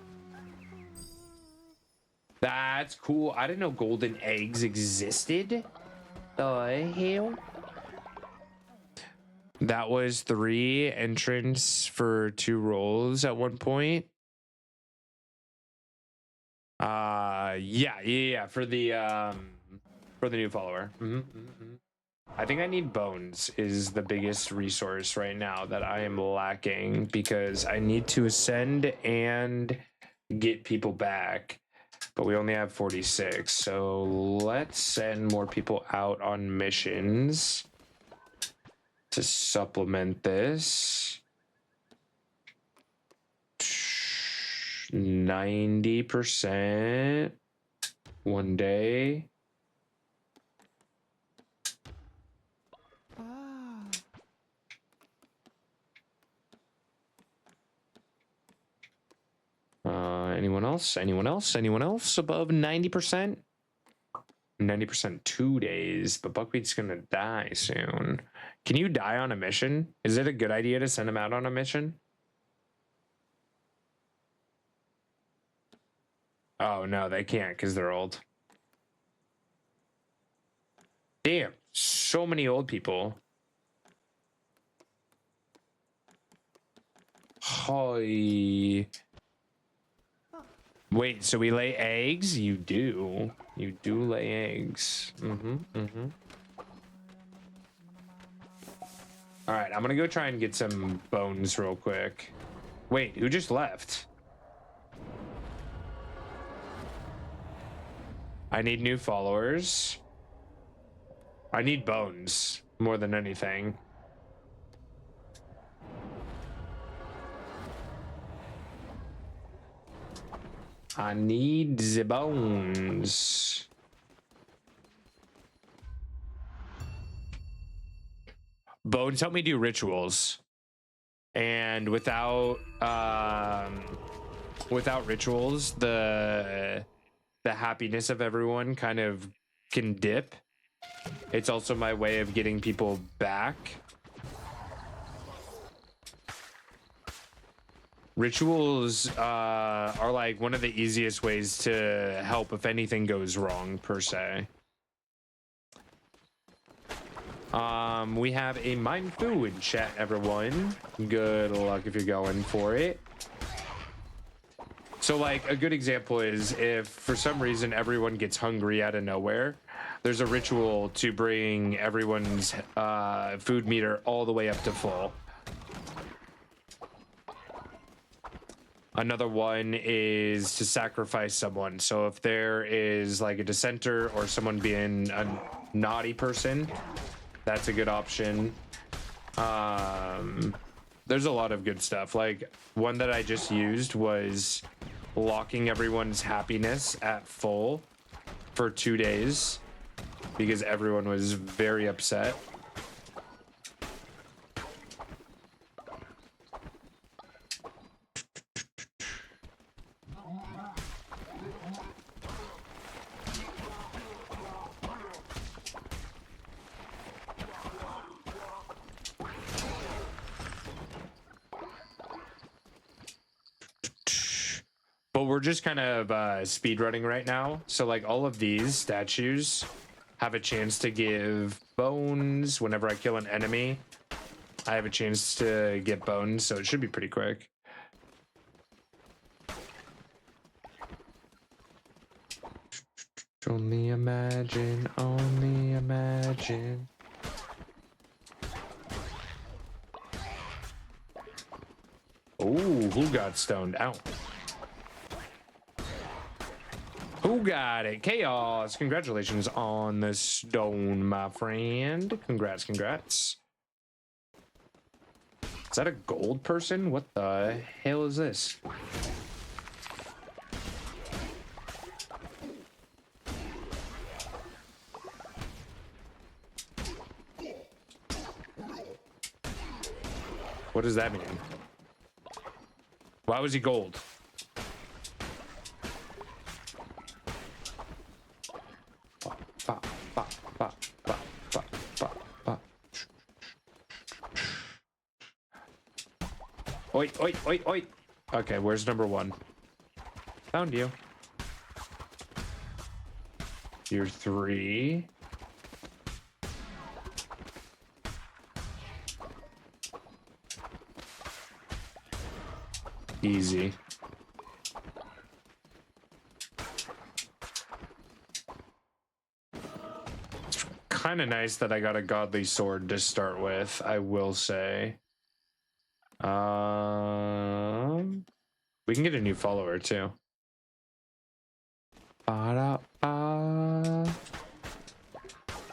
That's cool. I didn't know golden eggs existed. The hell? That was 3 entrants for 2 roles at one point. Yeah, for the new follower. I think I need bones is the biggest resource right now that I am lacking because I need to ascend and get people back. But we only have 46, so let's send more people out on missions to supplement this. 90% one day. Anyone else? Anyone else? Anyone else above 90%? 90% 2 days, but Buckwheat's gonna die soon. Can you die on a mission? Is it a good idea to send him out on a mission? Oh no, they can't because they're old. Damn, so many old people. Hi. Wait, so we lay eggs? You do. You do lay eggs. All right, I'm gonna go try and get some bones real quick. Wait, who just left? I need new followers. I need bones more than anything. I need the bones. Bones help me do rituals. And without rituals, the happiness of everyone kind of can dip. It's also my way of getting people back. Rituals are like one of the easiest ways to help if anything goes wrong, per se. We have a mine fu in chat, everyone. Good luck if you're going for it. So, like, a good example is if for some reason everyone gets hungry out of nowhere, there's a ritual to bring everyone's food meter all the way up to full. Another one is to sacrifice someone. So if there is like a dissenter or someone being a naughty person, that's a good option. There's a lot of good stuff. Like one that I just used was locking everyone's happiness at full for 2 days because everyone was very upset. But we're just kind of speed running right now. So like all of these statues have a chance to give bones. Whenever I kill an enemy, I have a chance to get bones. So it should be pretty quick. Only imagine, only imagine. Oh, who got stoned out? Who got it? Chaos. Congratulations on the stone, my friend. Congrats, congrats. Is that a gold person? What the hell is this? What does that mean? Why was he gold? Oi, oi, oi, oi. Okay, where's number one? Found you. You're 3. Easy. It's kind of nice that I got a godly sword to start with, I will say. We can get a new follower too. Ba-da-ba.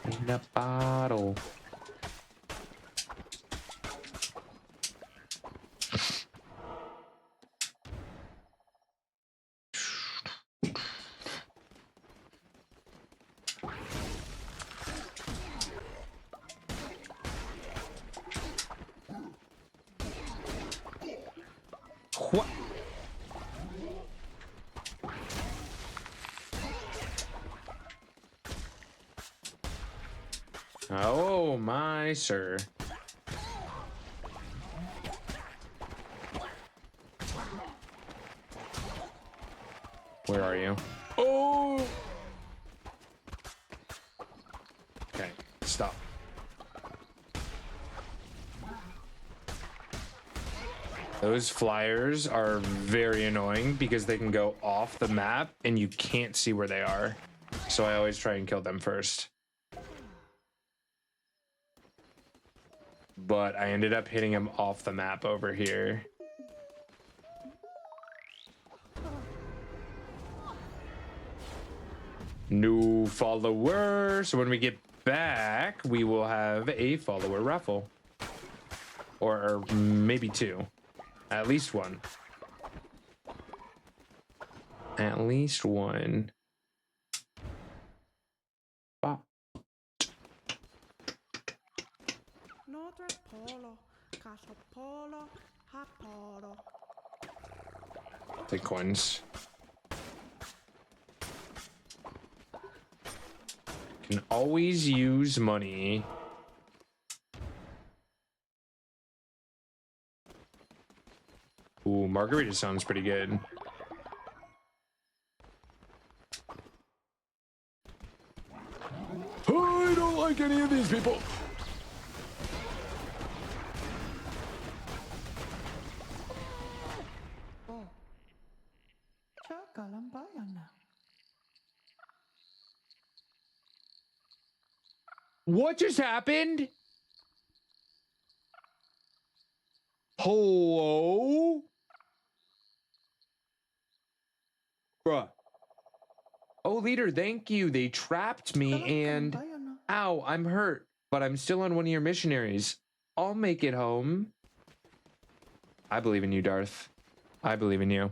In a bottle. What? Oh my sir. Where are you? Oh. Okay, stop. Those flyers are very annoying because they can go off the map and you can't see where they are. So I always try and kill them first. But I ended up hitting him off the map over here. New follower. So when we get back, we will have a follower raffle. Or maybe 2. At least 1. At least 1. Bop. Take coins. Can always use money. Ooh, margarita sounds pretty good. I don't like any of these people. What just happened? Hello? Bruh. Oh, leader, thank you. They trapped me and... Ow, I'm hurt, but I'm still on one of your missionaries. I'll make it home. I believe in you, Darth. I believe in you.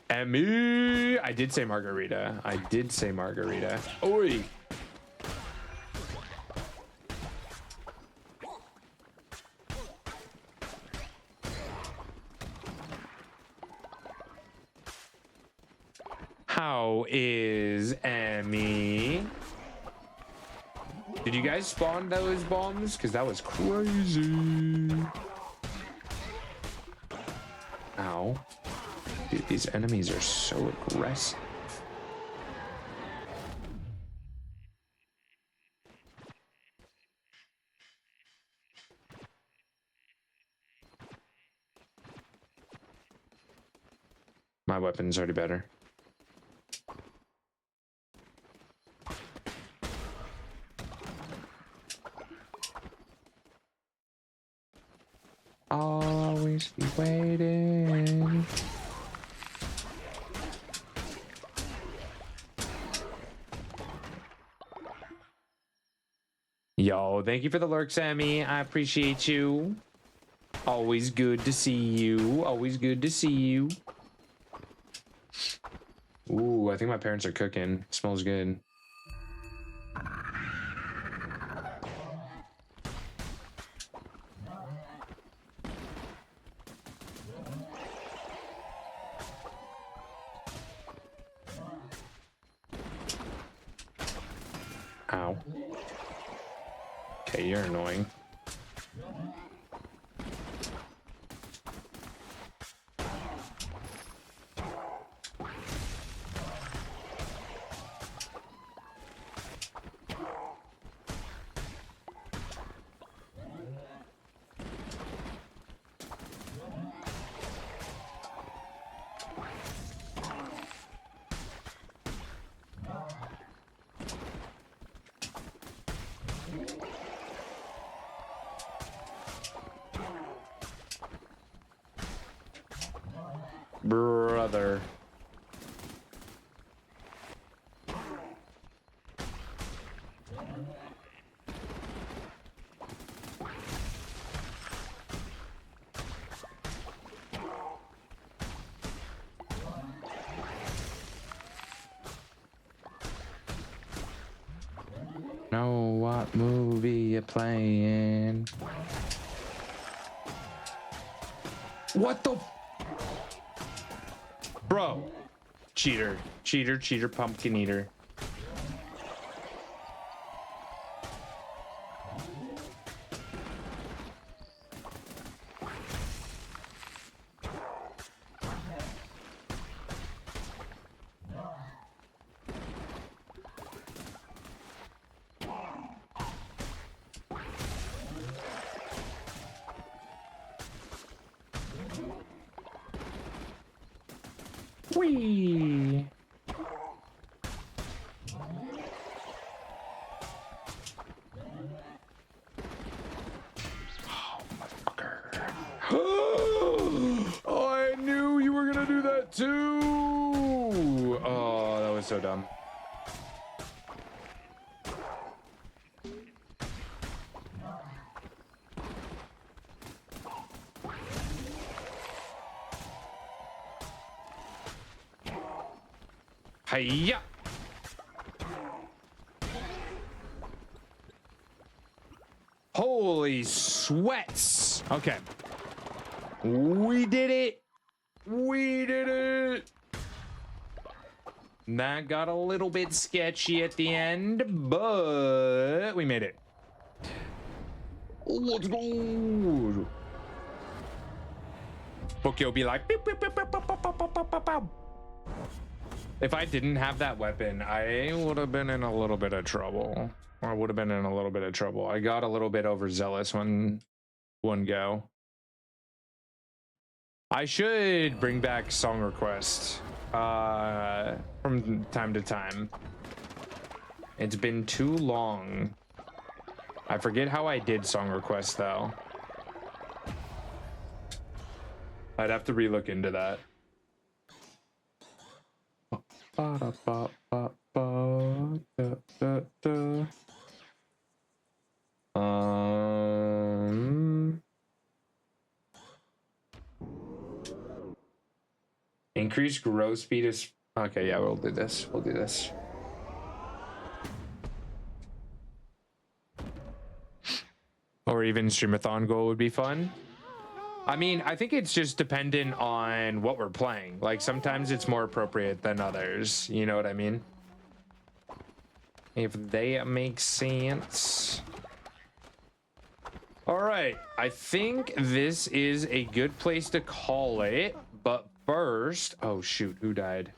And me! I did say margarita. I did say margarita. Oi! How is Emmy? Did you guys spawn those bombs? Because that was crazy. Ow. Dude, these enemies are so aggressive. My weapon's already better. always be waiting. Yo, thank you for the lurk, Sammy. I appreciate you. Always good to see you. Always good to see you. Ooh, I think my parents are cooking. Smells good. Ow. Okay, you're annoying. Brother. Know what movie you're playing? What the? Bro, cheater, cheater, cheater, pumpkin eater. Whee! Oh, I knew you were gonna do that too. Oh, that was so dumb. Hiya! Holy sweats! Okay. We did it! We did it! That got a little bit sketchy at the end, but we made it. Let's go! Pokio be like, beep, beep, beep, beep, beep, beep, beep, beep, beep, beep. If I didn't have that weapon, I would have been in a little bit of trouble. I would have been in a little bit of trouble. I got a little bit overzealous one go. I should bring back song requests from time to time. It's been too long. I forget how I did song requests though. I'd have to relook into that. Increase growth speed is okay. Yeah, we'll do this. We'll do this. Or even streamathon goal would be fun. I mean, I think it's just dependent on what we're playing. Like sometimes it's more appropriate than others. You know what I mean? If they make sense. All right, I think this is a good place to call it. But first, oh shoot, who died?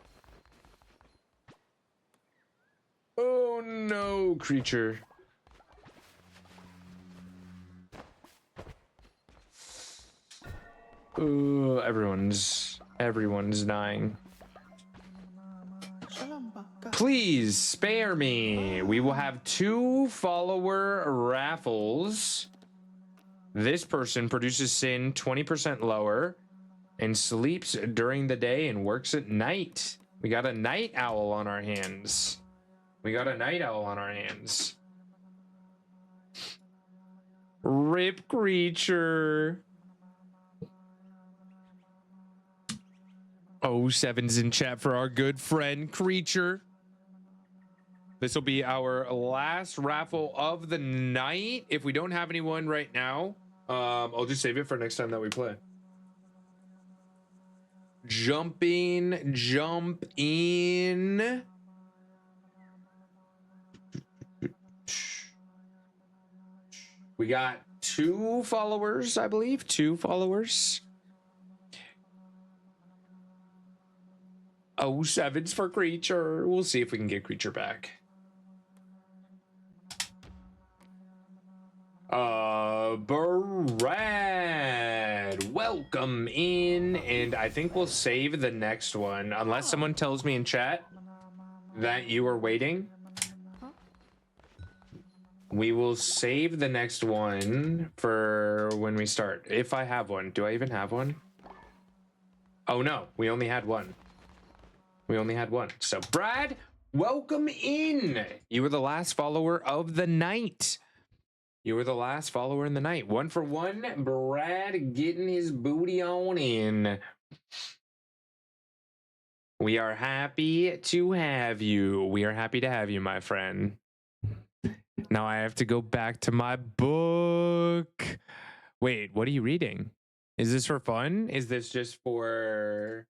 Oh no, creature. Ooh, everyone's dying. Please spare me. We will have 2 follower raffles This person produces sin 20% lower and sleeps during the day and works at night. We got a night owl on our hands. Rip creature. Oh, 7's in chat for our good friend Creature. This will be our last raffle of the night. If we don't have anyone right now, I'll just save it for next time that we play. Jump in. We got 2 followers, I believe. 2 followers. Oh, 7's for Creature. We'll see if we can get Creature back. Brad, welcome in, and I think we'll save the next one unless someone tells me in chat that you are waiting. We will save the next one for when we start. If I have one. Do I even have one? Oh no, we only had one. So Brad, welcome in. You were the last follower of the night. 1 for 1. Brad getting his booty on in. We are happy to have you. My friend. Now I have to go back to my book. Wait, what are you reading? Is this for fun? Is this just for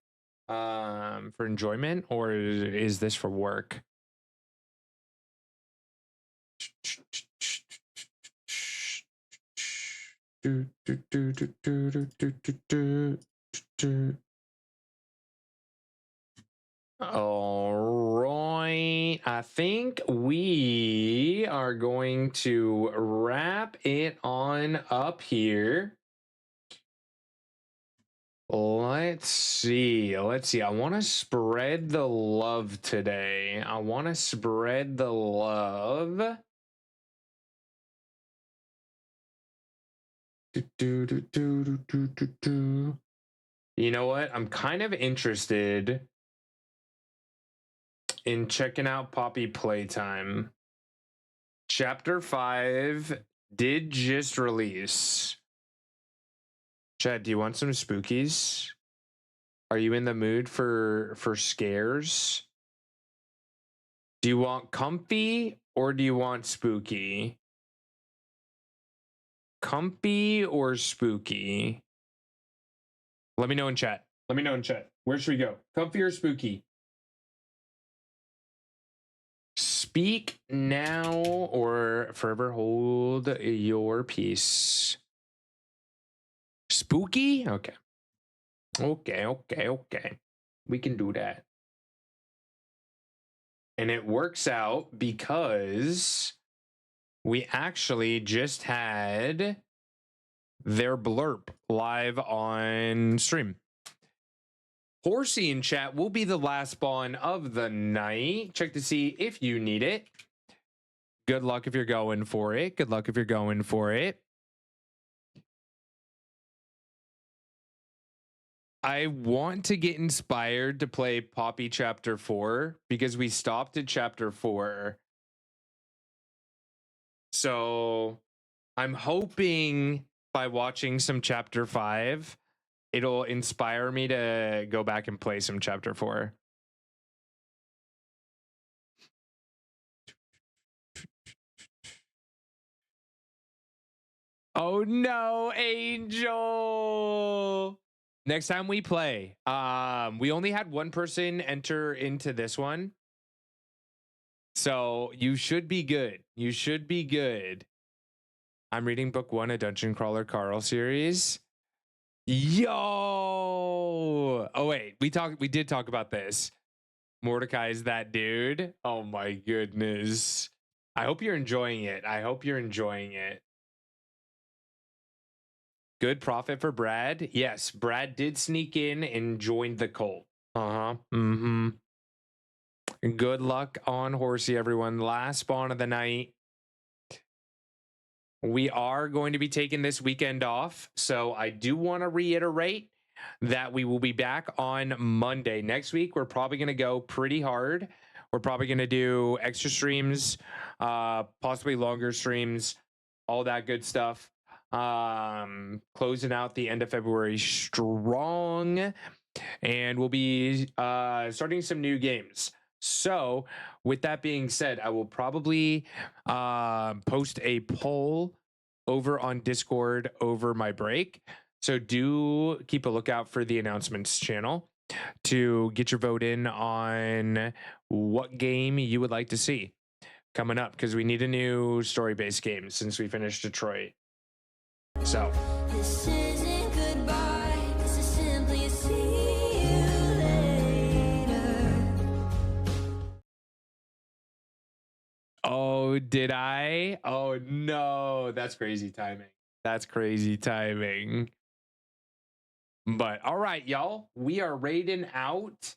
enjoyment, or is this for work? All right, I think we are going to wrap it on up here. Let's see. I want to spread the love today. You know what? I'm kind of interested in checking out Poppy Playtime. Chapter 5 did just release. Chad, do you want some spookies? Are you in the mood for scares? Do you want comfy or do you want spooky? Comfy or spooky? Let me know in chat. Where should we go? Comfy or spooky? Speak now or forever hold your peace. Spooky? Okay. We can do that. And it works out because we actually just had their blurb live on stream. Horsey in chat will be the last spawn of the night. Check to see if you need it. Good luck if you're going for it. I want to get inspired to play Poppy Chapter 4 because we stopped at Chapter 4. So I'm hoping by watching some Chapter 5, it'll inspire me to go back and play some Chapter 4. Oh no, Angel! Next time we play, we only had one person enter into this one. So you should be good. I'm reading book 1 of Dungeon Crawler Carl series. Yo! Oh wait, we did talk about this. Mordecai is that dude. Oh my goodness. I hope you're enjoying it. Good profit for Brad. Yes, Brad did sneak in and joined the cult. Good luck on Horsey, everyone. Last spawn of the night. we are going to be taking this weekend off. So I do want to reiterate that we will be back on Monday. Next week, we're probably going to go pretty hard. We're probably going to do extra streams, possibly longer streams, all that good stuff. Closing out the end of February strong. And we'll be starting some new games. So with that being said, I will probably post a poll over on Discord over my break. So do keep a lookout for the announcements channel to get your vote in on what game you would like to see coming up, because we need a new story-based game since we finished Detroit. So This isn't goodbye. This is simply a see you later. oh, did I? Oh no, that's crazy timing. That's crazy timing. But all right, y'all, we are raiding out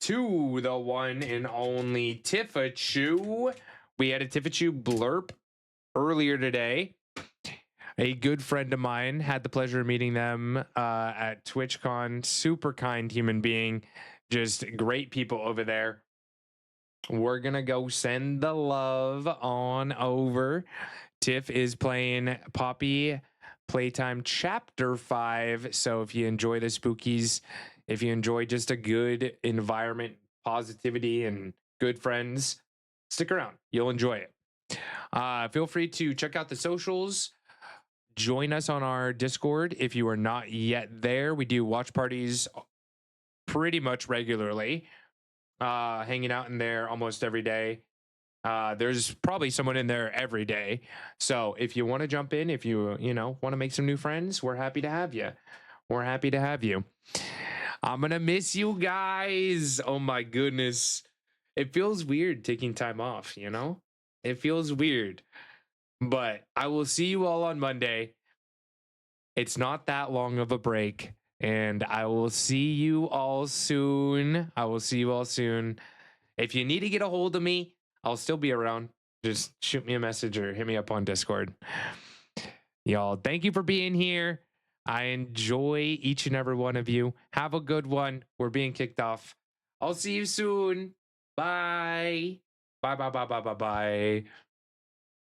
to the one and only Tiffachu. We had a Tiffachu blurp earlier today. A good friend of mine, had the pleasure of meeting them at TwitchCon. Super kind human being, just great people over there. We're gonna go send the love on over. Tiff is playing Poppy Playtime Chapter 5. So if you enjoy the spookies, if you enjoy just a good environment, positivity, and good friends, stick around. You'll enjoy it. Feel free to check out the socials. Join us on our Discord if you are not yet there. We do watch parties pretty much regularly, hanging out in there almost every day. There's probably someone in there every day. So if you want to jump in, if you want to make some new friends, we're happy to have you. We're happy to have you. I'm going to miss you guys. Oh my goodness. It feels weird taking time off, It feels weird. But I will see you all on Monday. It's not that long of a break. And I will see you all soon. If you need to get a hold of me, I'll still be around. Just shoot me a message or hit me up on Discord. Y'all, thank you for being here. I enjoy each and every one of you. Have a good one. We're being kicked off. I'll see you soon. Bye. Bye.